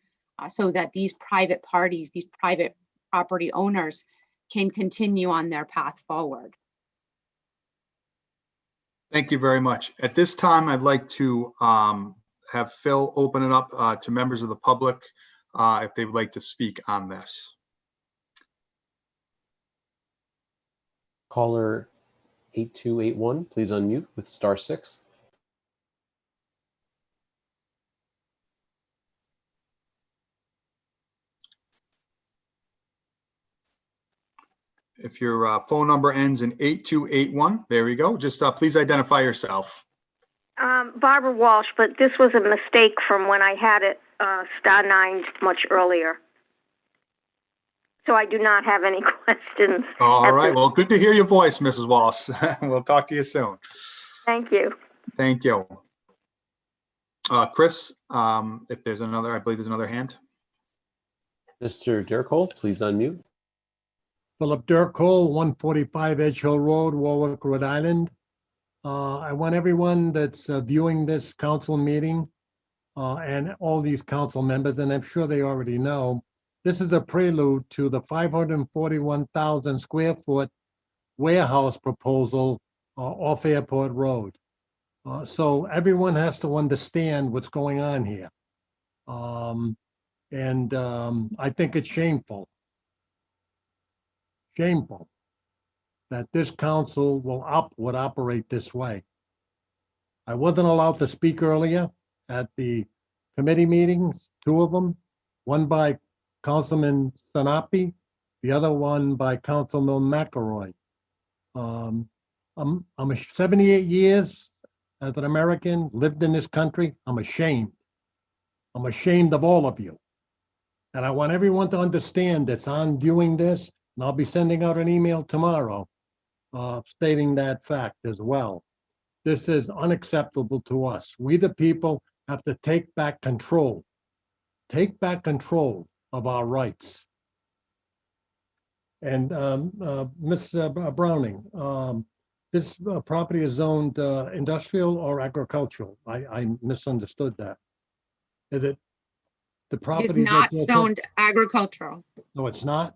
so that these private parties, these private property owners can continue on their path forward. Thank you very much. At this time, I'd like to have Phil open it up to members of the public if they would like to speak on this. Caller 8281, please unmute with *6. If your phone number ends in 8281, there we go. Just please identify yourself. Barbara Walsh, but this was a mistake from when I had it *9 much earlier. So I do not have any questions. All right. Well, good to hear your voice, Mrs. Walsh. We'll talk to you soon. Thank you. Thank you. Chris, if there's another, I believe there's another hand. Mr. Dirkholt, please unmute. Philip Dirkholt, 145 Edge Hill Road, Warwick, Rhode Island. I want everyone that's viewing this council meeting and all these council members, and I'm sure they already know, this is a prelude to the 541,000 square foot warehouse proposal off Airport Road. So everyone has to understand what's going on here. I think it's shameful that this council would operate this way. I wasn't allowed to speak earlier at the committee meetings, 2 of them, one by Councilman Sanapi, the other one by Councilman McElroy. I'm 78 years as an American, lived in this country. I'm ashamed. I'm ashamed of all of you. And I want everyone to understand that's on viewing this, and I'll be sending out an email tomorrow stating that fact as well. This is unacceptable to us. We, the people, have to take back control. Take back control of our rights. And Ms. Browning, this property is zoned industrial or agricultural? I misunderstood that. Is it the property? It is not zoned agricultural. No, it's not?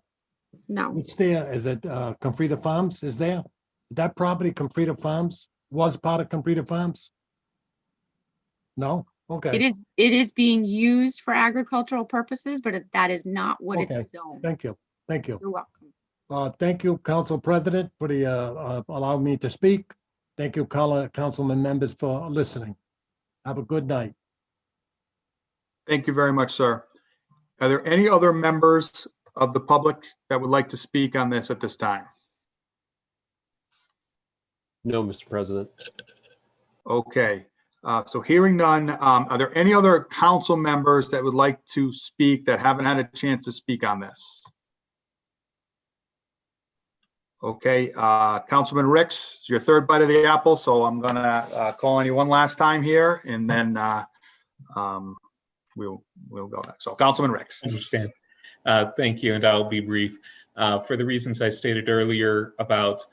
No. It's there. Is it Comfrey Farms is there? That property, Comfrey Farms, was part of Comfrey Farms? No? Okay. It is being used for agricultural purposes, but that is not what Okay. it's zoned. Thank you. Thank you. You're welcome. Thank you, Council President, for the allowing me to speak. Thank you, councilman members, for listening. Have a good night. Thank you very much, sir. Are there any other members of the public that would like to speak on this at this time? No, Mr. President. Okay. So hearing none, are there any other council members that would like to speak that haven't had a chance to speak on this? Okay, Councilman Ricks, it's your third bite of the apple, so I'm gonna call on you one last time here, and then we'll go next. So Councilman Ricks. I understand. Thank you, and I'll be brief. For the reasons I stated earlier about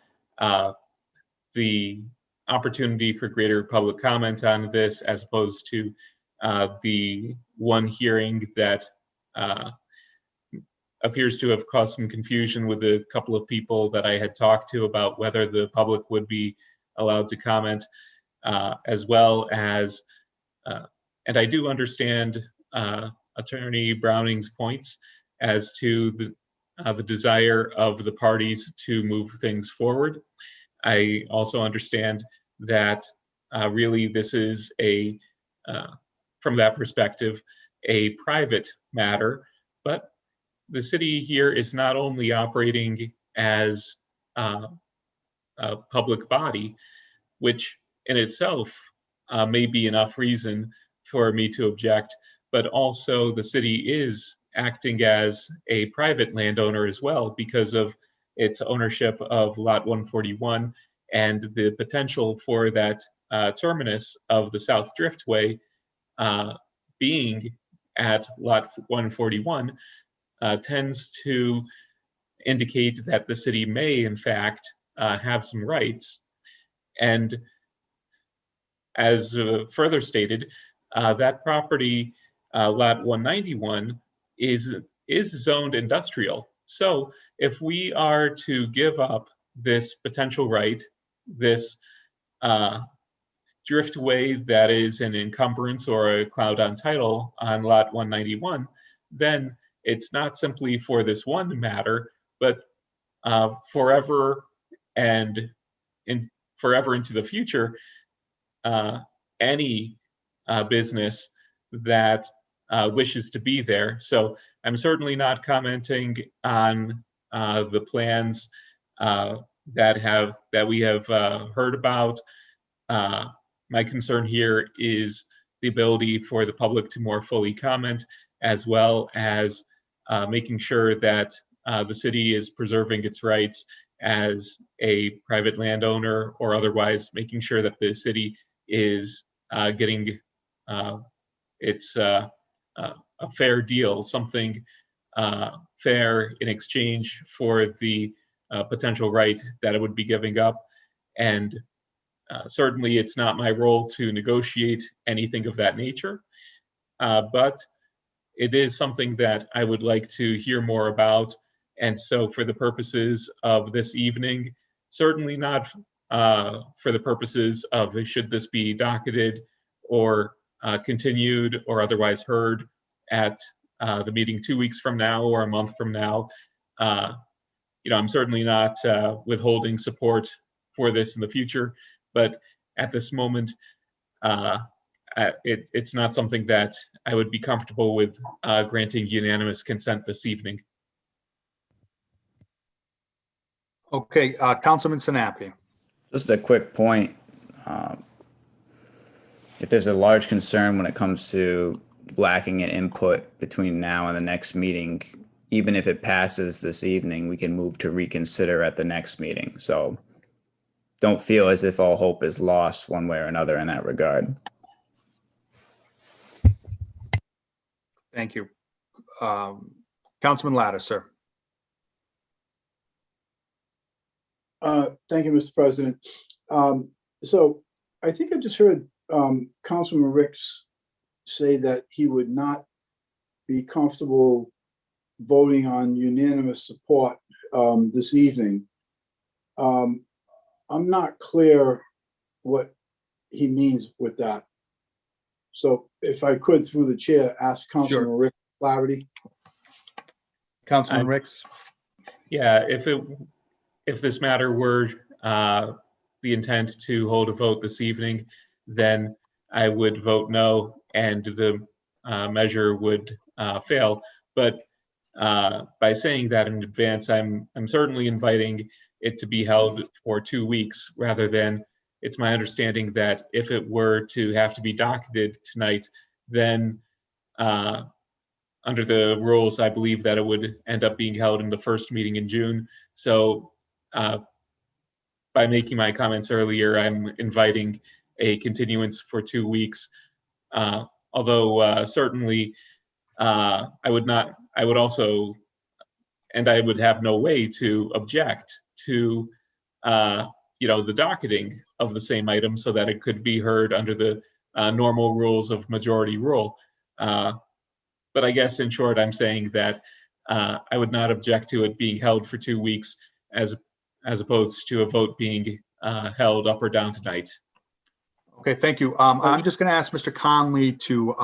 the opportunity for greater public comment on this, as opposed to the one hearing that appears to have caused some confusion with a couple of people that I had talked to about whether the public would be allowed to comment, as well as, and I do understand Attorney Browning's points as to the desire of the parties to move things forward. I also understand that really this is from that perspective, a private matter, but the city here is not only operating as a public body, which in itself may be enough reason for me to object, but also the city is acting as a private landowner as well because of its ownership of Lot 141 and the potential for that terminus of the South Driftway being at Lot 141 tends to indicate that the city may, in fact, have some rights. And as further stated, that property, Lot 191, is zoned industrial. So if we are to give up this potential right, this driftway that is an encumbrance or a cloud on title on Lot 191, then it's not simply for this one matter, but forever and forever into the future, any business that wishes to be there. So I'm certainly not commenting on the plans that we have heard about. My concern here is the ability for the public to more fully comment, as well as making sure that the city is preserving its rights as a private landowner, or otherwise making sure that the city is getting its a fair deal, something fair in exchange for the potential right that it would be giving up. And certainly it's not my role to negotiate anything of that nature, but it is something that I would like to hear more about. And so for the purposes of this evening, certainly not for the purposes of should this be docketed or continued or otherwise heard at the meeting 2 weeks from now or a month from now. I'm certainly not withholding support for this in the future, but at this moment, it's not something that I would be comfortable with granting unanimous consent this evening. Okay, Councilman Sinapi. Just a quick point. If there's a large concern when it comes to lacking an input between now and the next meeting, even if it passes this evening, we can move to reconsider at the next meeting. So don't feel as if all hope is lost one way or another in that regard. Thank you. Councilman Latta, sir. Thank you, Mr. President. So I think I just heard Councilman Ricks say that he would not be comfortable voting on unanimous support this evening. I'm not clear what he means with that. So if I could, through the chair, ask Councilman Ricks clarity. Councilman Ricks. Yeah, if this matter were the intent to hold a vote this evening, then I would vote no, and the measure would fail. But by saying that in advance, I'm certainly inviting it to be held for 2 weeks rather than, it's my understanding that if it were to have to be docketed tonight, then under the rules, I believe that it would end up being held in the first meeting in June. So by making my comments earlier, I'm inviting a continuance for 2 weeks. Although certainly I would also, and I would have no way to object to, the docketing of the same item so that it could be heard under the normal rules of majority rule. But I guess in short, I'm saying that I would not object to it being held for 2 weeks as opposed to a vote being held up or down tonight. Okay, thank you. I'm just going to ask Mr. Conley to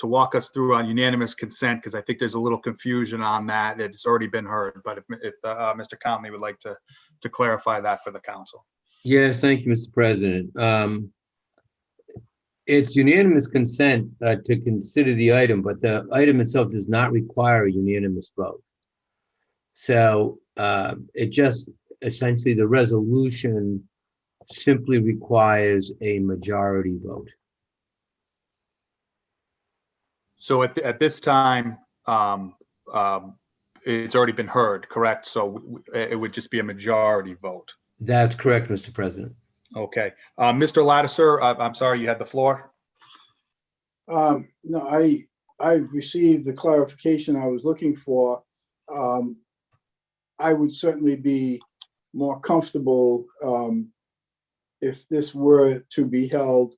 walk us through on unanimous consent, because I think there's a little confusion on that. It's already been heard, but if Mr. Conley would like to clarify that for the council. Yes, thank you, Mr. President. It's unanimous consent to consider the item, but the item itself does not require a unanimous vote. So it just essentially the resolution simply requires a majority vote. So at this time, it's already been heard, correct? So it would just be a majority vote. That's correct, Mr. President. Okay. Mr. Lattiser, I'm sorry, you had the floor. No, I received the clarification I was looking for. I would certainly be more comfortable if this were to be held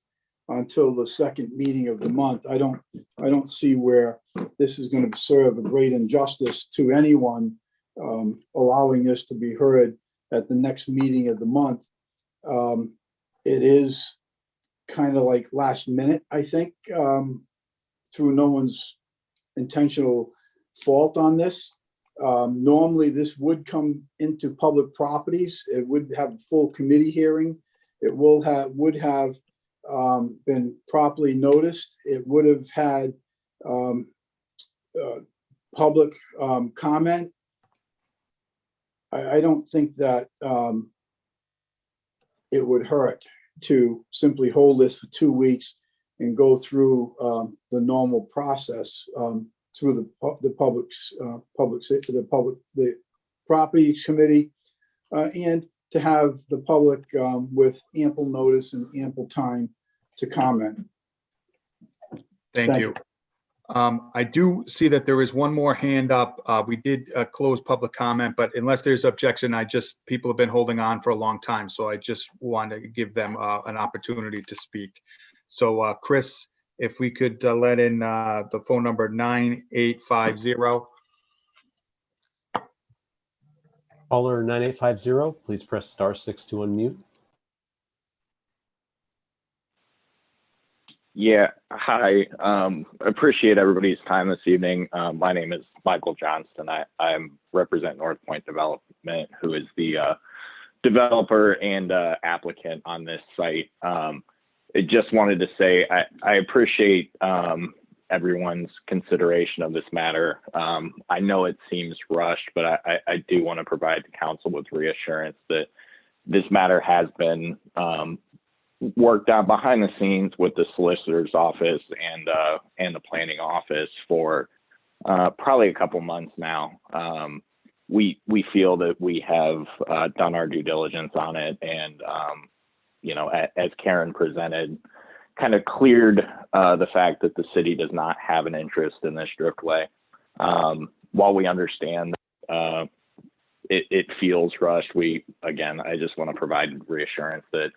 until the second meeting of the month. I don't see where this is going to serve a great injustice to anyone, allowing this to be heard at the next meeting of the month. It is kind of like last minute, I think, through no one's intentional fault on this. Normally, this would come into public properties. It would have a full committee hearing. It would have been properly noticed. It would have had public comment. I don't think that it would hurt to simply hold this for 2 weeks and go through the normal process through the property committee, and to have the public with ample notice and ample time to comment. Thank you. I do see that there is one more hand up. We did close public comment, but unless there's objection, people have been holding on for a long time. So I just want to give them an opportunity to speak. So Chris, if we could let in the phone number 9850. Caller 9850, please press *6 to unmute. Yeah, hi. Appreciate everybody's time this evening. My name is Michael Johnston. I represent North Point Development, who is the developer and applicant on this site. I just wanted to say I appreciate everyone's consideration of this matter. I know it seems rushed, but I do want to provide the council with reassurance that this matter has been worked out behind the scenes with the solicitor's office and the planning office for probably a couple months now. We feel that we have done our due diligence on it, and as Karen presented, kind of cleared the fact that the city does not have an interest in this Driftway. While we understand it feels rushed, I just want to provide reassurance that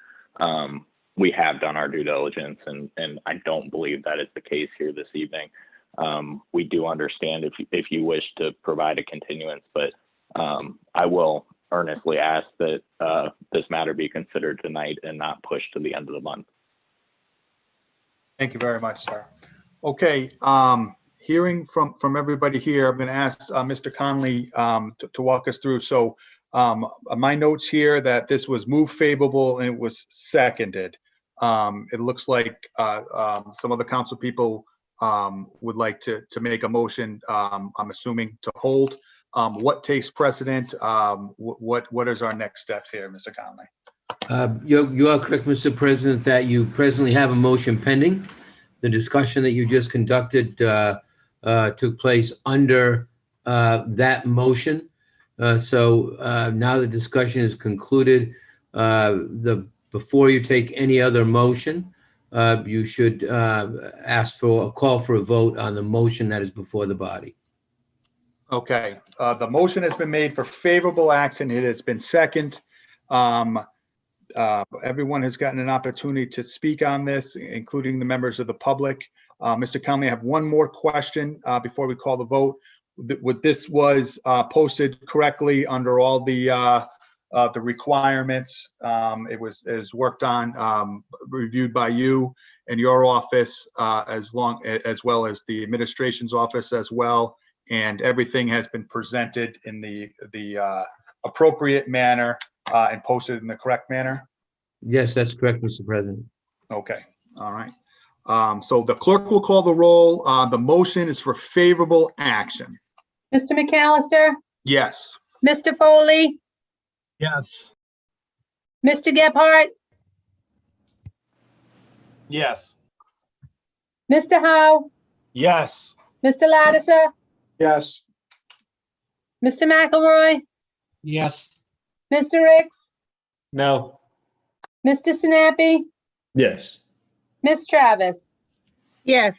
we have done our due diligence, and I don't believe that is the case here this evening. We do understand if you wish to provide a continuance, but I will earnestly ask that this matter be considered tonight and not pushed to the end of the month. Thank you very much, sir. Okay, hearing from everybody here, I'm going to ask Mr. Conley to walk us through. So my notes here that this was moved favorable and it was seconded. It looks like some of the council people would like to make a motion, I'm assuming, to hold. What takes precedent? What is our next step here, Mr. Conley? You are correct, Mr. President, that you presently have a motion pending. The discussion that you just conducted took place under that motion. So now the discussion is concluded. Before you take any other motion, you should ask for a call for a vote on the motion that is before the body. Okay, the motion has been made for favorable action. It has been seconded. Everyone has gotten an opportunity to speak on this, including the members of the public. Mr. Conley, I have one more question before we call the vote. This was posted correctly under all the requirements. It was worked on, reviewed by you and your office, as well as the administration's office as well. And everything has been presented in the appropriate manner and posted in the correct manner? Yes, that's correct, Mr. President. Okay, all right. So the clerk will call the roll. The motion is for favorable action. Mr. McAllister, Yes. Mr. Foley, Yes. Mr. Gebhardt, Yes. Mr. Howe, Yes. Mr. Lattiser, Yes. Mr. McElroy, Yes. Mr. Ricks, No. Mr. Sinapi, Yes. Ms. Travis. Yes.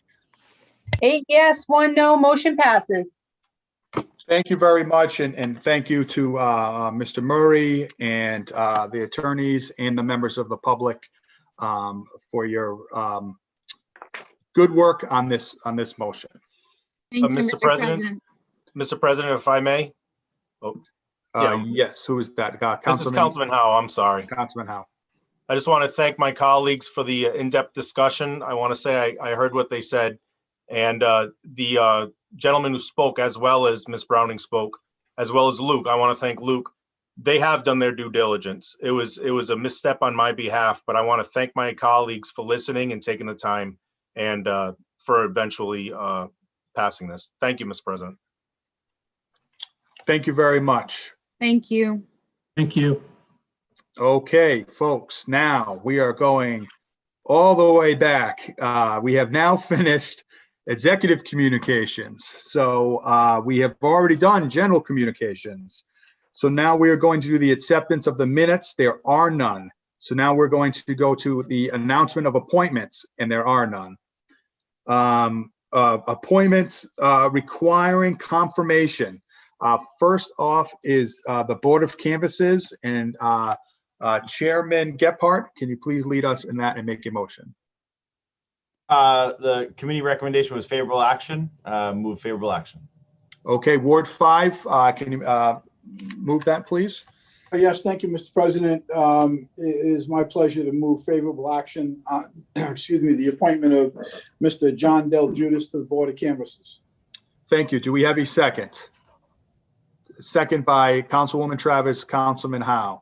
8 yes, 1 no, motion passes. Thank you very much, and thank you to Mr. Murray and the attorneys and the members of the public for your good work on this motion. Thank you, Mr. Mr. President? President. Mr. President, if I may? Yeah. Yes, who is that? This is Councilman Howe, I'm sorry. Councilman Howe. I just want to thank my colleagues for the in-depth discussion. I want to say I heard what they said. And the gentleman who spoke, as well as Ms. Browning spoke, as well as Luke, I want to thank Luke. They have done their due diligence. It was a misstep on my behalf, but I want to thank my colleagues for listening and taking the time and for eventually passing this. Thank you, Mr. President. Thank you very much. Thank you. Thank you. Okay, folks, now we are going all the way back. We have now finished executive communications. So we have already done general communications. So now we are going to do the acceptance of the minutes. There are none. So now we're going to go to the announcement of appointments, and there are none. Appointments requiring confirmation. First off is the Board of Canvassers, and Chairman Gephardt, can you please lead us in that and make a motion? The committee recommendation was favorable action. Move favorable action. Okay, Ward 5, can you move that, please? Yes, thank you, Mr. President. It is my pleasure to move favorable action, excuse me, the appointment of Mr. John Del Judas to the Board of Canvassers. Thank you. Do we have a second? Second by Councilwoman Travis, Councilman Howe.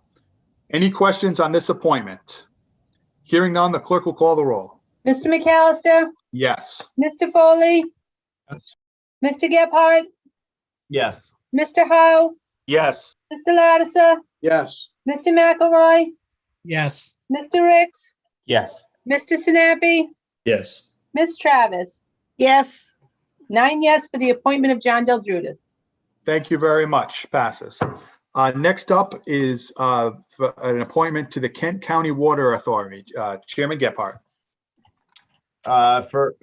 Any questions on this appointment? Hearing none, the clerk will call the roll. Mr. McAllister, Yes. Mr. Foley, Yes. Mr. Gebhardt, Yes. Mr. Howe, Yes. Mr. Lattiser, Yes. Mr. McElroy, Yes. Mr. Ricks, Yes. Mr. Sinapi, Yes. Ms. Travis. Yes. 9 yes for the appointment of John Del Judas. Thank you very much. Passes. Next up is an appointment to the Kent County Water Authority. Chairman Gephardt. For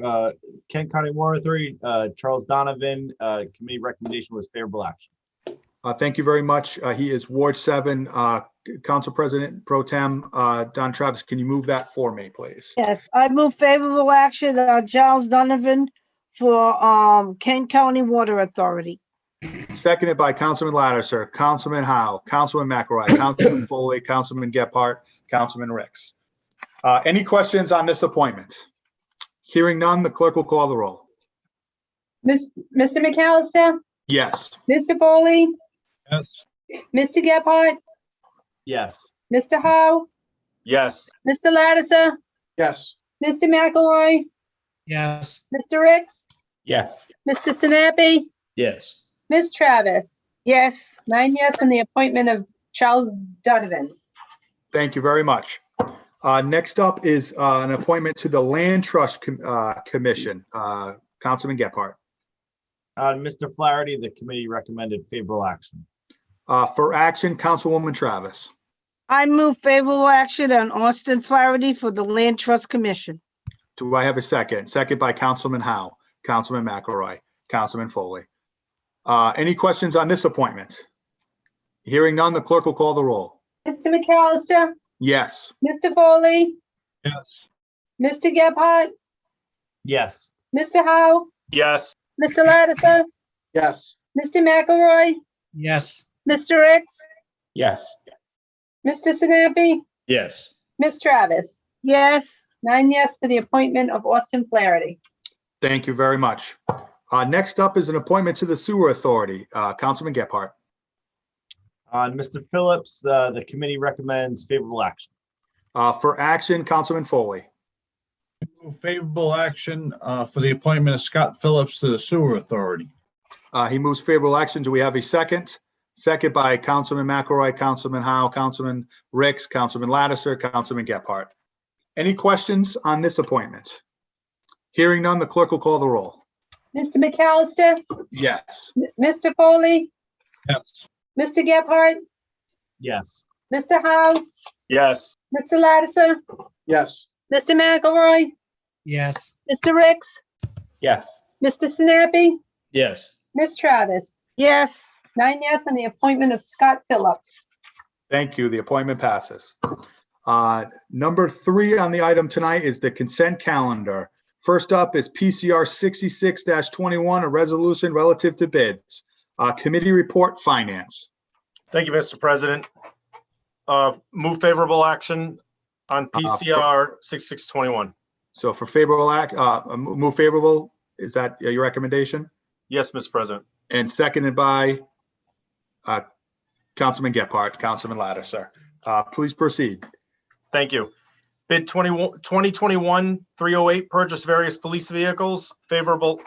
Kent County Water Authority, Charles Donovan, committee recommendation was favorable action. Thank you very much. He is Ward 7, Council President Pro Tem. Don Travis, can you move that for me, please? Yes. I move favorable action on Charles Donovan for Kent County Water Authority. Seconded by Councilman Lattiser, Councilman Howe, Councilman McElroy, Councilman Foley, Councilman Gephardt, Councilman Ricks. Any questions on this appointment? Hearing none, the clerk will call the roll. Mr. McAllister, Yes. Mr. Foley, Yes. Mr. Gebhardt, Yes. Mr. Howe, Yes. Mr. Lattiser, Yes. Mr. McElroy, Yes. Mr. Ricks, Yes. Mr. Sinapi, Yes. Ms. Travis. Yes. 9 yes on the appointment of Charles Donovan. Thank you very much. Next up is an appointment to the Land Trust Commission. Councilman Gephardt. Mr. Flaherty, the committee recommended favorable action. For action, Councilwoman Travis. I move favorable action on Austin Flaherty for the Land Trust Commission. Do I have a second? Second by Councilman Howe, Councilman McElroy, Councilman Foley. Any questions on this appointment? Hearing none, the clerk will call the roll. Mr. McAllister, Yes. Mr. Foley, Yes. Mr. Gebhardt, Yes. Mr. Howe, Yes. Mr. Lattiser, Yes. Mr. McElroy, Yes. Mr. Ricks, Yes. Mr. Sinapi, Yes. Ms. Travis. Yes. 9 yes for the appointment of Austin Flaherty. Thank you very much. Next up is an appointment to the Sewer Authority. Councilman Gephardt. Mr. Phillips, the committee recommends favorable action. For action, Councilman Foley. Move favorable action for the appointment of Scott Phillips to the Sewer Authority. He moves favorable action. Do we have a second? Second by Councilman McElroy, Councilman Howe, Councilman Ricks, Councilman Lattiser, Councilman Gephardt. Any questions on this appointment? Hearing none, the clerk will call the roll. Mr. McAllister, Yes. Mr. Foley, Yes. Mr. Gephardt, Yes. Mr. Howe, Yes. Mr. Lattiser, Yes. Mr. McElroy, Yes. Mr. Ricks, Yes. Mr. Sinapi, Yes. Ms. Travis. Yes. 9 yes on the appointment of Scott Phillips. Thank you. The appointment passes. Number 3 on the item tonight is the consent calendar. First up is PCR 66-21, a resolution relative to bids. Committee report, finance. Thank you, Mr. President. Move favorable action on PCR 6621. So for favorable move favorable, is that your recommendation? Yes, Mr. President. And seconded by Councilman Gephardt, Councilman Lattiser. Please proceed. Thank you. Bid 2021-308, purchase various police vehicles, favorable,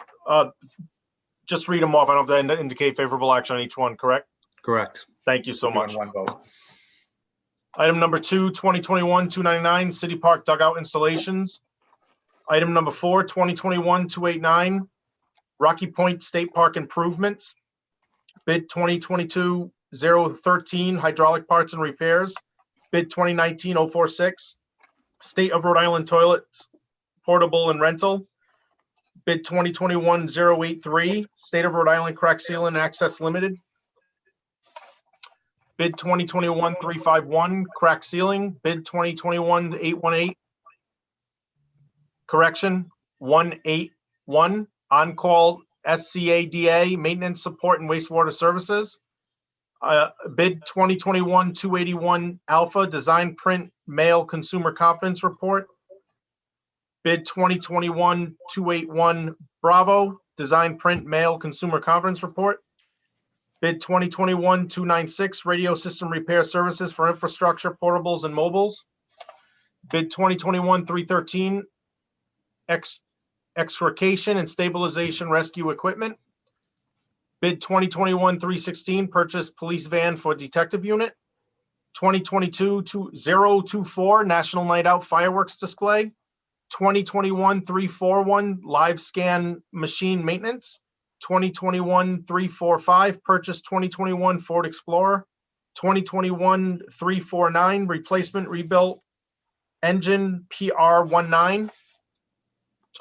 just read them off. I don't have to indicate favorable action on each one, correct? Correct. Thank you so much. One vote. Item number 2, 2021-299, City Park dugout installations. Item number 4, 2021-289, Rocky Point State Park improvements. Bid 2022-013, hydraulic parts and repairs. Bid 2019-046, State of Rhode Island toilets, portable and rental. Bid 2021-083, State of Rhode Island crack seal and access limited. Bid 2021-351, crack ceiling. Bid 2021-818, correction, 181, on-call SCADA, maintenance support and wastewater services. Bid 2021-281, alpha, design print mail consumer confidence report. Bid 2021-281, bravo, design print mail consumer confidence report. Bid 2021-296, radio system repair services for infrastructure, portables, and mobiles. Bid 2021-313, extrication and stabilization rescue equipment. Bid 2021-316, purchase police van for detective unit. 2022-024, National Night Out fireworks display. 2021-341, live scan machine maintenance. 2021-345, purchase 2021 Ford Explorer. 2021-349, replacement rebuilt engine PR19.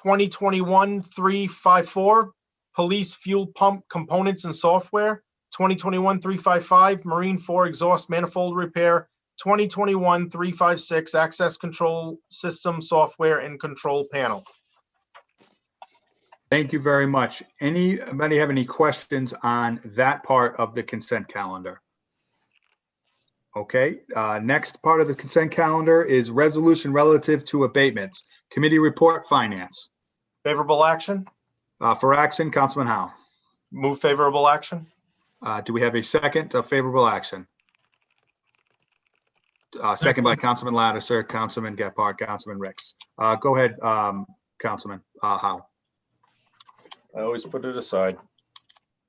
2021-354, police fuel pump components and software. 2021-355, Marine 4 exhaust manifold repair. 2021-356, access control system software and control panel. Thank you very much. Anybody have any questions on that part of the consent calendar? Okay, next part of the consent calendar is resolution relative to abatements. Committee report, finance. Favorable action? For action, Councilman Howe. Move favorable action? Do we have a second of favorable action? Second by Councilman Lattiser, Councilman Gephardt, Councilman Ricks. Go ahead, Councilman Howe. I always put it aside.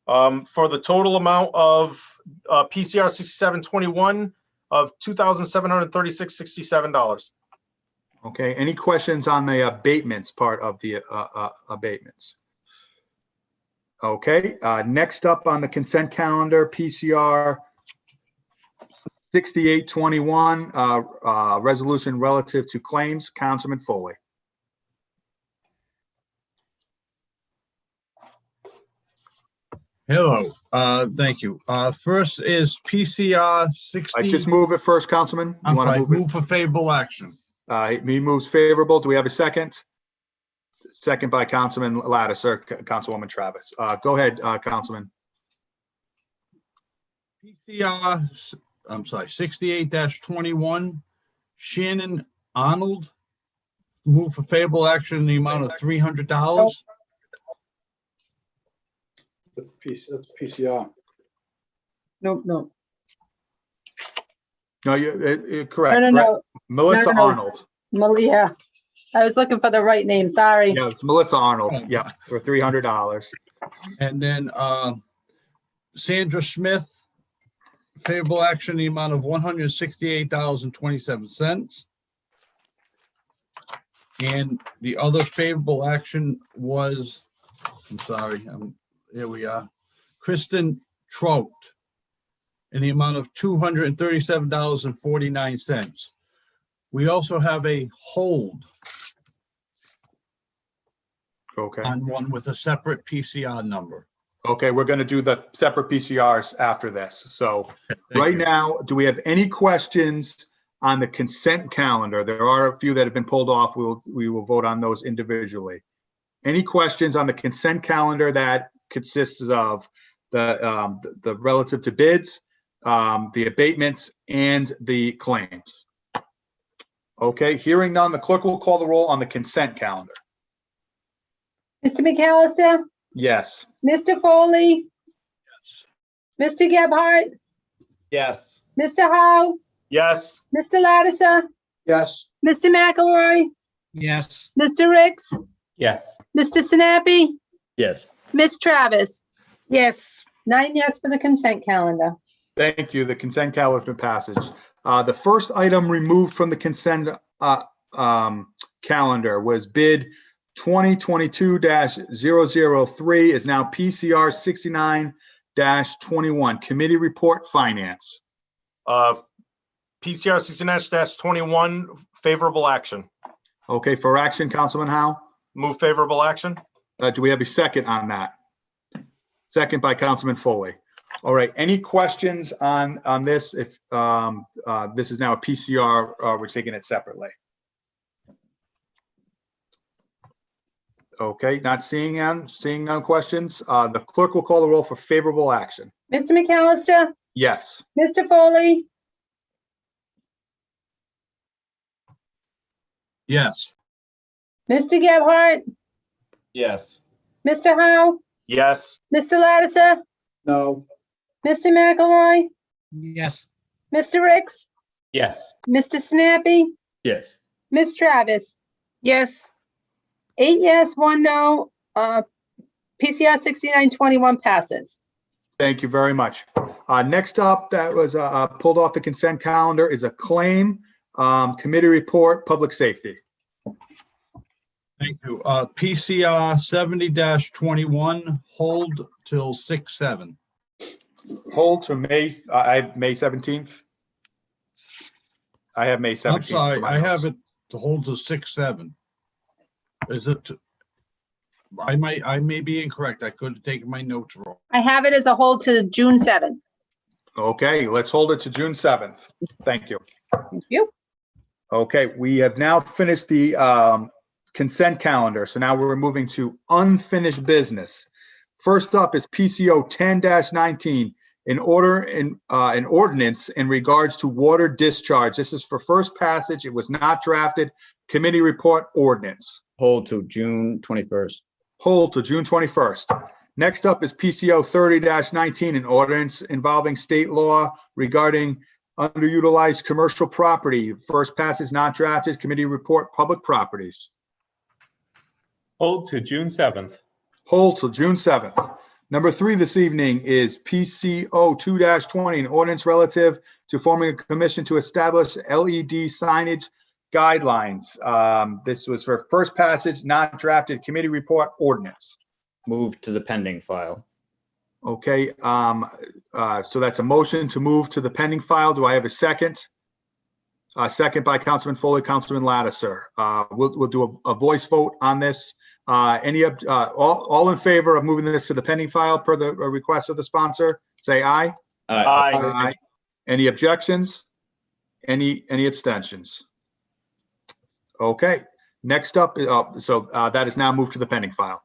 For the total amount of PCR 6721 of $2,736.67. Okay, any questions on the abatements part of the abatements? Okay, next up on the consent calendar, PCR 6821, resolution relative to claims. Councilman Foley. Hello, thank you. First is PCR 60. I just move it first, Councilman. I'm sorry, move for favorable action. He moves favorable. Do we have a second? Second by Councilman Lattiser, Councilwoman Travis. Go ahead, Councilman. PCR, I'm sorry, 68-21, Shannon Arnold, move for favorable action in the amount of $300. That's PCR. Nope, no. No, you're correct. No, no, correct. no. Melissa No, no, no. Arnold. Malia. I was looking for the right name, sorry. Yeah, it's Melissa Arnold. Yeah, for $300. And then Sandra Smith, favorable action, the amount of $168.27. And the other favorable action was, I'm sorry, here we are, Kristen Trout, in the amount of $237.49. We also have a hold Okay. on one with a separate PCR number. Okay, we're going to do the separate PCRs after this. So Thank right you. now, do we have any questions on the consent calendar? There are a few that have been pulled off. We will vote on those individually. Any questions on the consent calendar that consists of the relative to bids, the abatements, and the claims? Okay, hearing none, the clerk will call the roll on the consent calendar. Mr. McAllister, Yes. Mr. Foley, Mr. Gebhardt, Yes. Mr. Howe, Yes. Mr. Lattiser, Yes. Mr. McElroy, Yes. Mr. Ricks, Yes. Mr. Sinapi, Yes. Ms. Travis. Yes. 9 yes for the consent calendar. Thank you. The consent calendar has been passed. The first item removed from the consent calendar was bid 2022-003 is now PCR 69-21, committee report finance. PCR 69-21, favorable action. Okay, for action, Councilman Howe. Move favorable action. Do we have a second on that? Second by Councilman Foley. All right, any questions on this? If this is now a PCR, we're taking it separately. Okay, not seeing no questions. The clerk will call the roll for favorable action. Mr. McAllister, Yes. Mr. Foley, Yes. Mr. Gebhardt, Yes. Mr. Howe, Yes. Mr. Lattiser, No. Mr. McElroy, Yes. Mr. Ricks, Yes. Mr. Sinapi, Yes. Ms. Travis. Yes. 8 yes, 1 no. PCR 6921 passes. Thank you very much. Next up, that was pulled off the consent calendar is a claim, committee report, public safety. Thank you. PCR 70-21, hold till 6/7. Hold to May, I have May 17th. I have May 17th. I'm sorry, I have it to hold till 6/7. Is it? I may be incorrect. I could have taken my notes wrong. I have it as a hold to June 7th. Okay, let's hold it to June 7th. Thank you. Thank you. Okay, we have now finished the consent calendar. So now we're moving to unfinished business. First up is PCO 10-19, an ordinance in regards to water discharge. This is for first passage. It was not drafted. Committee report ordinance. Hold to June 21st. Hold to June 21st. Next up is PCO 30-19, an ordinance involving state law regarding underutilized commercial property. First passage not drafted. Committee report public properties. Hold to June 7th. Hold till June 7th. Number 3 this evening is PCO 2-20, an ordinance relative to forming a commission to establish LED signage guidelines. This was for first passage, not drafted. Committee report ordinance. Move to the pending file. Okay, so that's a motion to move to the pending file. Do I have a second? Second by Councilman Foley, Councilman Lattiser. We'll do a voice vote on this. All in favor of moving this to the pending file per the request of the sponsor, say aye. Aye. Aye. Any objections? Any abstentions? Okay, next up, that is now moved to the pending file.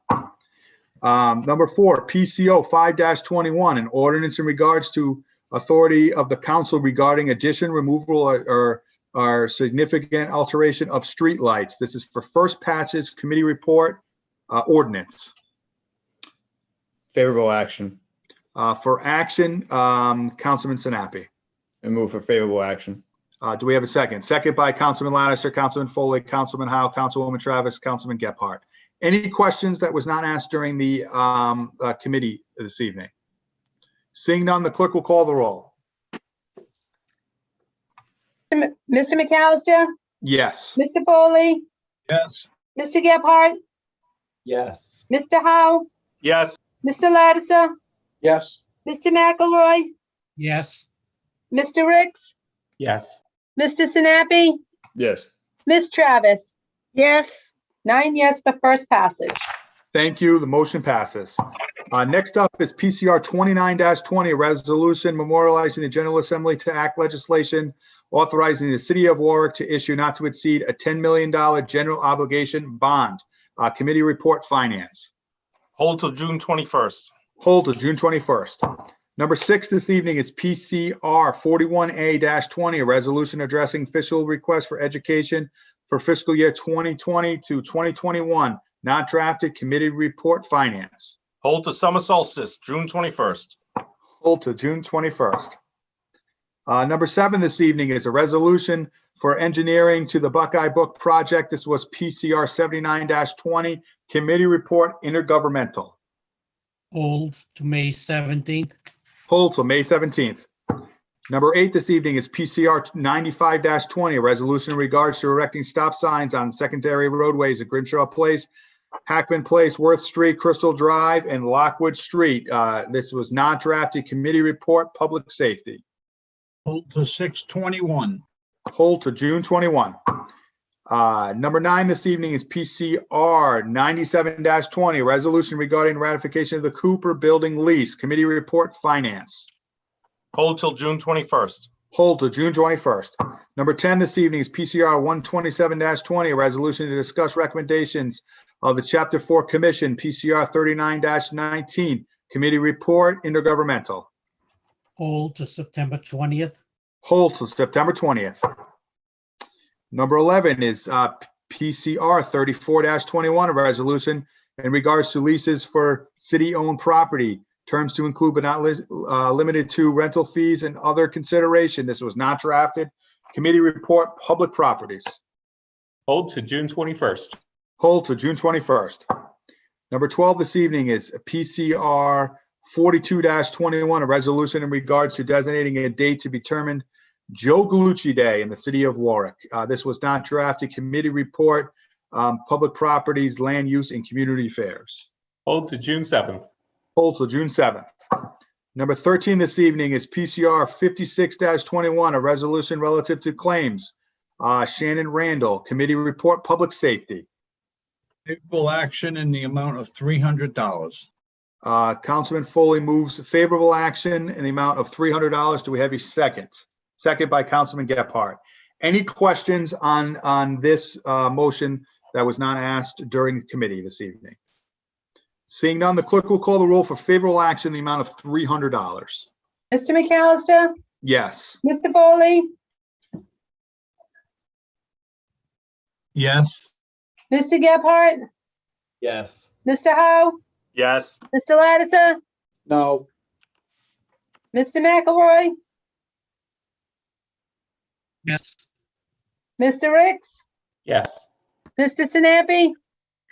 Number 4, PCO 5-21, an ordinance in regards to authority of the council regarding addition, removal, or significant alteration of streetlights. This is for first passage, committee report, ordinance. Favorable action. For action, Councilman Sinapi. I move for favorable action. Do we have a second? Second by Councilman Lannister, Councilman Foley, Councilman Howe, Councilwoman Travis, Councilman Gephardt. Any questions that was not asked during the committee this evening? Seeing none, the clerk will call the roll. Mr. McAllister, Yes. Mr. Foley, Yes. Mr. Gebhardt, Yes. Mr. Howe, Yes. Mr. Lattiser, Yes. Mr. McElroy, Yes. Mr. Ricks, Yes. Mr. Sinapi, Yes. Ms. Travis. Yes. 9 yes for first passage. Thank you. The motion passes. Next up is PCR 29-20, a resolution memorializing the General Assembly to act legislation authorizing the City of Warwick to issue not to exceed a $10 million general obligation bond. Committee report, Finance. Hold till June 21st. Hold to June 21st. Number 6 this evening is PCR 41A-20, a resolution addressing official requests for education for fiscal year 2020 to 2021. Not drafted. Committee report, Finance. Hold to summer solstice, June 21st. Hold to June 21st. Number 7 this evening is a resolution for engineering to the Buckeye Book Project. This was PCR 79-20. Committee report, intergovernmental. Hold to May 17th. Hold till May 17th. Number 8 this evening is PCR 95-20, a resolution in regards to erecting stop signs on secondary roadways at Grimshaw Place, Hackman Place, Worth Street, Crystal Drive, and Lockwood Street. This was not drafted. Committee report, Public Safety. Hold to 6/21. Hold to June 21. Number 9 this evening is PCR 97-20, a resolution regarding ratification of the Cooper Building lease. Committee report, Finance. Hold till June 21st. Hold to June 21st. Number 10 this evening is PCR 127-20, a resolution to discuss recommendations of the Chapter 4 Commission, PCR 39-19. Committee report, intergovernmental. Hold to September 20th. Hold to September 20th. Number 11 is PCR 34-21, a resolution in regards to leases for city-owned property. Terms to include but not limited to rental fees and other consideration. This was not drafted. Committee report, Public Properties. Hold to June 21st. Hold to June 21st. Number 12 this evening is PCR 42-21, a resolution in regards to designating a date to be determined Joe Gallucci Day in the City of Warwick. This was not drafted. Committee report, Public Properties, Land Use, and Community Affairs. Hold to June 7th. Hold till June 7th. Number 13 this evening is PCR 56-21, a resolution relative to claims. Shannon Randall, Committee report, Public Safety. Favorable action in the amount of $300. Councilman Foley moves favorable action in the amount of $300. Do we have a second? Second by Councilman Gephardt. Any questions on this motion that was not asked during the committee this evening? Seeing none, the clerk will call the roll for favorable action in the amount of $300. Mr. McAllister, Yes. Mr. Foley, Yes. Mr. Gebhardt, Yes. Mr. Howe, Yes. Mr. Lattiser, No. Mr. McElroy, Yes. Mr. Ricks, Yes. Mr. Sinapi,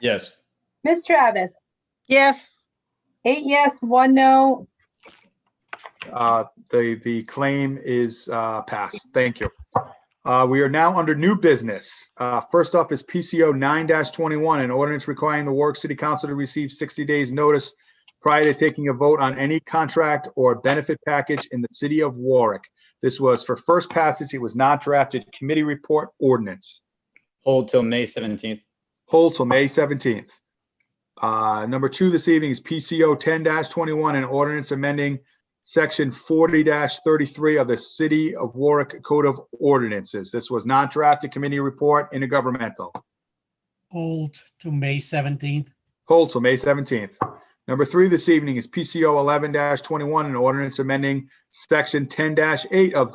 Yes. Ms. Travis. Yes. 8 yes, 1 no. The claim is passed. Thank you. We are now under new business. First up is PCO 9-21, an ordinance requiring the Warwick City Council to receive 60 days notice prior to taking a vote on any contract or benefit package in the City of Warwick. This was for first passage. It was not drafted. Committee report, Ordinance. Hold till May 17th. Hold till May 17th. Number 2 this evening is PCO 10-21, an ordinance amending Section 40-33 of the City of Warwick Code of Ordinances. This was not drafted. Committee report, intergovernmental. Hold to May 17th. Hold till May 17th. Number 3 this evening is PCO 11-21, an ordinance amending Section 10-8 of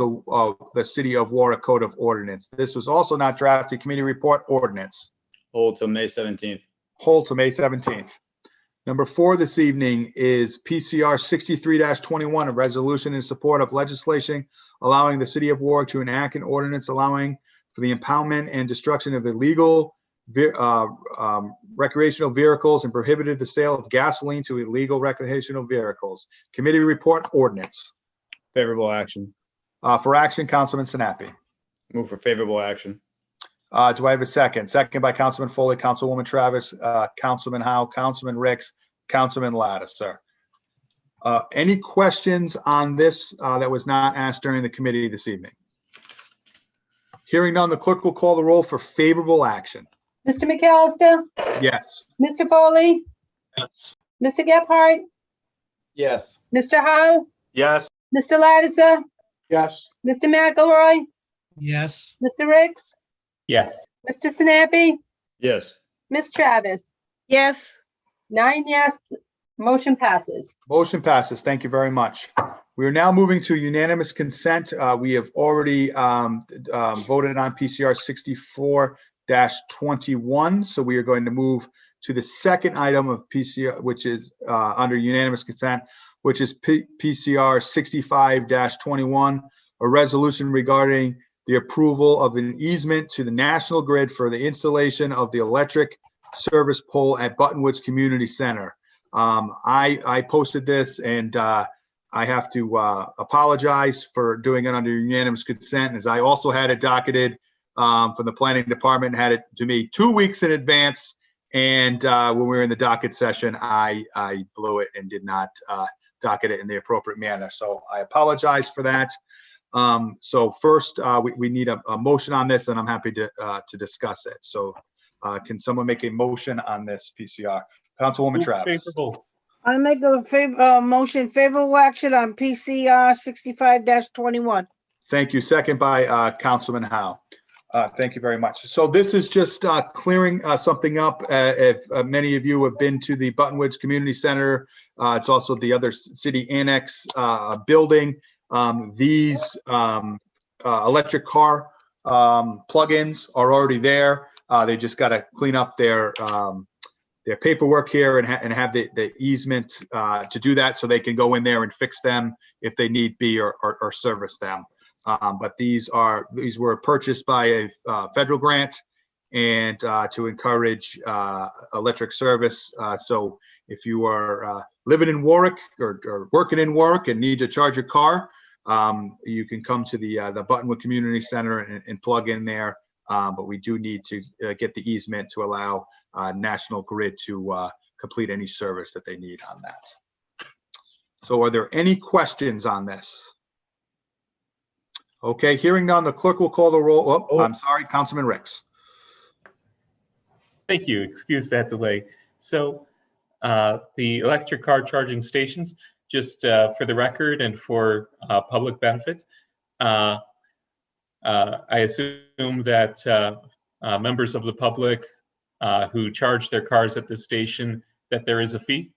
the City of Warwick Code of Ordinance. This was also not drafted. Committee report, Ordinance. Hold till May 17th. Hold to May 17th. Number 4 this evening is PCR 63-21, a resolution in support of legislation allowing the city of Warwick to enact an ordinance allowing for the impoundment and destruction of illegal recreational vehicles and prohibited the sale of gasoline to illegal recreational vehicles. Committee report, ordinance. Favorable action. For action, Councilman Sinapi. Move for favorable action. Do I have a second? Second by Councilman Foley, Councilwoman Travis, Councilman Howe, Councilman Ricks, Councilman Lattiser. Any questions on this that was not asked during the committee this evening? Hearing none, the clerk will call the roll for favorable action. Mr. McAllister, Yes. Mr. Foley, Yes. Mr. Gephardt, Yes. Mr. Howe, Yes. Mr. Lattiser, Yes. Mr. McElroy, Yes. Mr. Ricks, Yes. Mr. Sinapi, Yes. Ms. Travis. Yes. 9 yes, motion passes. Motion passes. Thank you very much. We are now moving to unanimous consent. We have already voted on PCR 64-21. So we are going to move to the second item of PCR, which is under unanimous consent, which is PCR 65-21, a resolution regarding the approval of an easement to the National Grid for the installation of the electric service pole at Buttonwoods Community Center. I posted this, and I have to apologize for doing it under unanimous consent, as I also had it docketed from the planning department, had it to me 2 weeks in advance. And when we were in the docket session, I blew it and did not docket it in the appropriate manner. So I apologize for that. So first, we need a motion on this, and I'm happy to discuss it. So can someone make a motion on this PCR? Councilwoman Travis. Favorable. I make a motion favorable action on PCR 65-21. Thank you. Second by Councilman Howe. Thank you very much. So this is just clearing something up. If many of you have been to the Buttonwoods Community Center, it's also the other city annex building. These electric car plugins are already there. They just got to clean up their paperwork here and have the easement to do that, so they can go in there and fix them if they need be or service them. But these were purchased by a federal grant and to encourage electric service. So if you are living in Warwick or working in Warwick and need to charge your car, you can come to the Buttonwood Community Center and plug in there. But we do need to get the easement to allow National Grid to complete any service that they need on that. So are there any questions on this? Okay, hearing none, the clerk will call the roll. Oh, I'm sorry, Councilman Ricks. Thank you. Excuse that delay. So the electric car charging stations, just for the record and for public benefit, I assume that members of the public who charge their cars at this station, that there is a fee?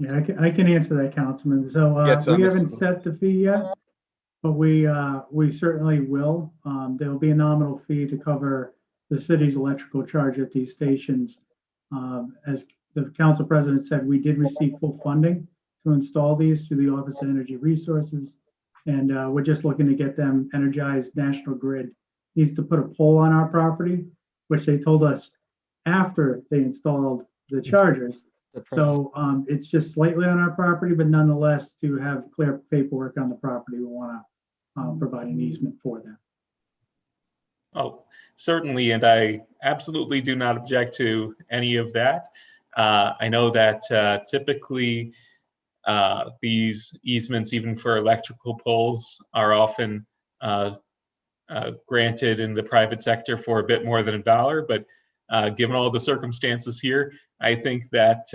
Yeah, I can answer that, Councilman. So Yes, we Mr. haven't set the fee yet, but we certainly will. There'll be a nominal fee to cover the city's electrical charge at these stations. As the council president said, we did receive full funding to install these through the Office of Energy Resources. And we're just looking to get them energized. National Grid needs to put a pole on our property, which they told us after they installed the chargers. So it's just slightly on our property, but nonetheless, to have clear paperwork on the property, we want to provide an easement for them. Oh, certainly, and I absolutely do not object to any of that. I know that typically these easements, even for electrical poles, are often granted in the private sector for a bit more than $1, but given all the circumstances here, I think that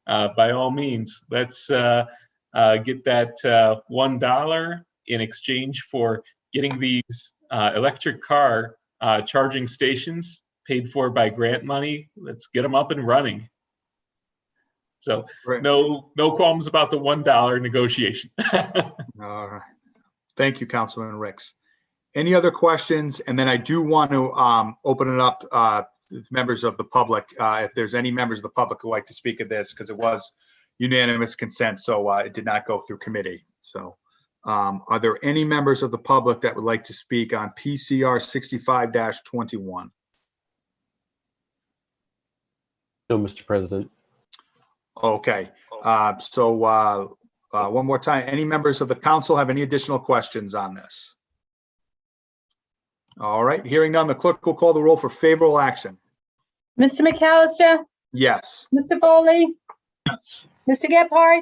by all means, let's get that $1 in exchange for getting these electric car charging stations paid for by grant money. Let's get them up and running. So no qualms about the $1 negotiation. All right. Thank you, Councilman Ricks. Any other questions? And then I do want to open it up members of the public, if there's any members of the public who like to speak of this, because it was unanimous consent, so it did not go through committee. So are there any members of the public that would like to speak on PCR 65-21? No, Mr. President. Okay, so one more time, any members of the council have any additional questions on this? All right, hearing none, the clerk will call the roll for favorable action. Mr. McAllister, Yes. Mr. Foley, Yes. Mr. Gephardt,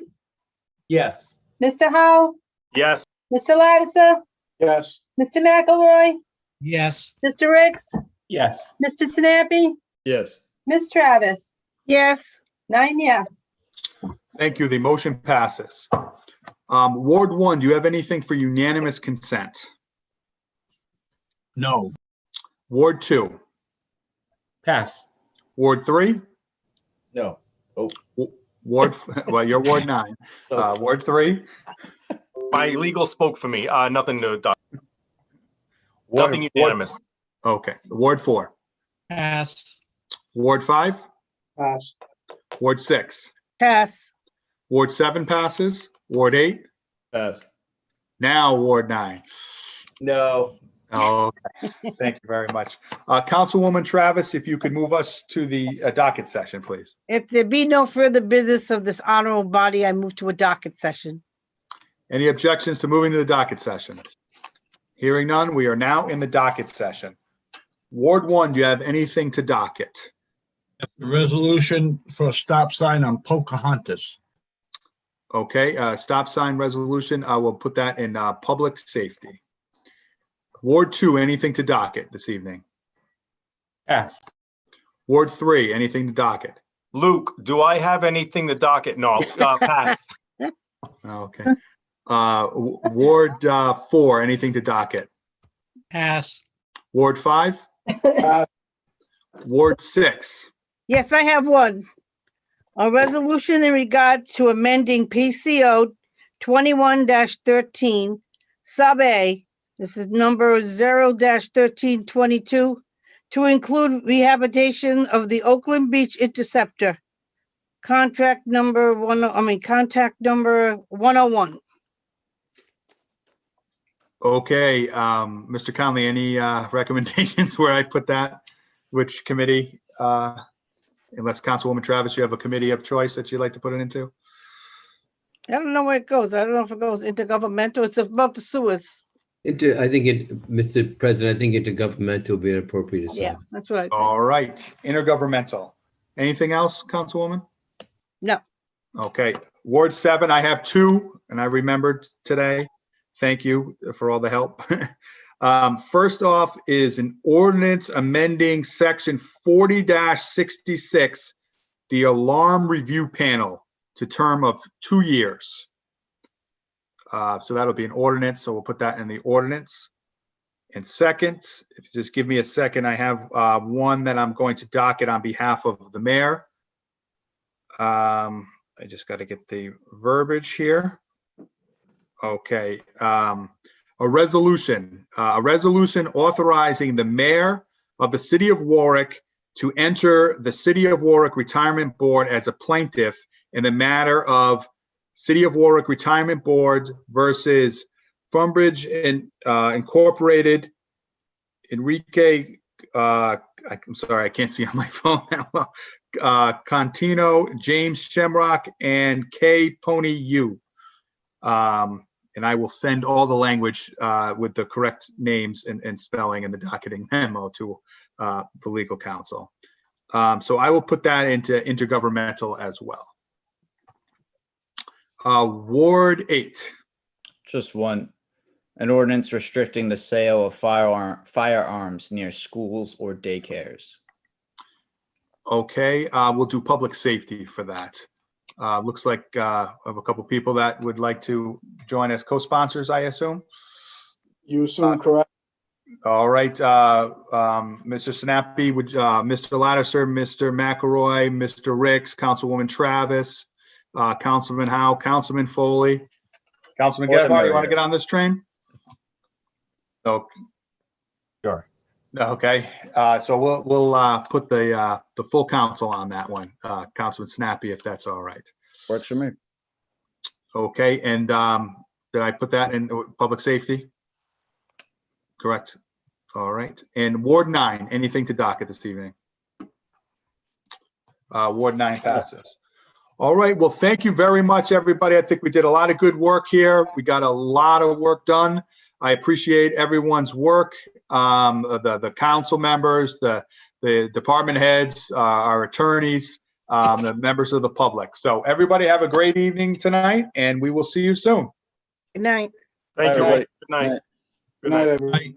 Yes. Mr. Howe, Yes. Mr. Lattiser, Yes. Mr. McElroy, Yes. Mr. Ricks, Yes. Mr. Sinapi, Yes. Ms. Travis. Yes. 9 yes. Thank you. The motion passes. Ward 1, do you have anything for unanimous consent? No. Ward 2, Pass. Ward 3, No. Oh, Ward, well, you're Ward 9. Ward 3, My legal spoke for me. Nothing to, Ward- nothing unanimous. okay. Ward 4, Pass. Ward 5, Pass. Ward 6, Pass. Ward 7 passes, Ward 8, Pass. now Ward 9. no. Oh, okay. Thank you very much. Councilwoman Travis, if you could move us to the docket session, please. If there be no further business of this honorable body, I move to a docket session. Any objections to moving to the docket session? Hearing none, we are now in the docket session. Ward 1, do you have anything to docket? The resolution for a stop sign on Pocahontas. Okay, stop sign resolution, I will put that in public safety. Ward 2, anything to docket this evening? Pass. Ward 3, anything to docket? Luke, do I have anything to docket? No, pass. Okay. Ward 4, anything to docket? Pass. Ward 5? Ward 6? Yes, I have one. A resolution in regard to amending PCO 21-13, sub A, this is number 0-1322, to include rehabilitation of the Oakland Beach Interceptor. Contact number 101. Okay, Mr. Conley, any recommendations where I put that? Which committee? Unless Councilwoman Travis, you have a committee of choice that you'd like to put it into? I don't know where it goes. I don't know if it goes intergovernmental. It's about the sewers. Mr. President, I think intergovernmental would be an appropriate Yeah, assignment. that's what I think. All right, intergovernmental. Anything else, Councilwoman? No. Okay, Ward 7, I have 2, and I remembered today. Thank you for all the help. First off is an ordinance amending section 40-66, the alarm review panel, to term of 2 years. So that'll be an ordinance, so we'll put that in the ordinance. And second, if you just give me a second, I have one that I'm going to docket on behalf of the mayor. I just got to get the verbiage here. Okay, a resolution authorizing the mayor of the city of Warwick to enter the City of Warwick Retirement Board as a plaintiff in the matter of City of Warwick Retirement Board versus Funbridge Incorporated, Enrique, I'm sorry, I can't see on my phone now. Contino, James Shamrock, and K. Pony U. And I will send all the language with the correct names and spelling in the docketing memo to the legal counsel. So I will put that into intergovernmental as well. Ward 8. Just one. An ordinance restricting the sale of firearms near schools or daycares. Okay, we'll do public safety for that. Looks like I have a couple people that would like to join as co-sponsors, I assume. You assume correct. All right, Mr. Sinapi, would Mr. Lattiser, Mr. McElroy, Mr. Ricks, Councilwoman Travis, Councilman Howe, Councilman Foley, Councilman Gephardt, you want to get on this train? Okay. Sure. Okay, so we'll put the full council on that one, Councilman Snappy, if that's all right. Works for me. Okay, and did I put that in public safety? Correct. All right, and Ward 9, anything to docket this evening? Ward 9 passes. All right, well, thank you very much, everybody. I think we did a lot of good work here. We got a lot of work done. I appreciate everyone's work, the council members, the department heads, our attorneys, the members of the public. So everybody have a great evening tonight, and we will see you soon. Good night. Thank you. All right. Good night. Good night, everybody.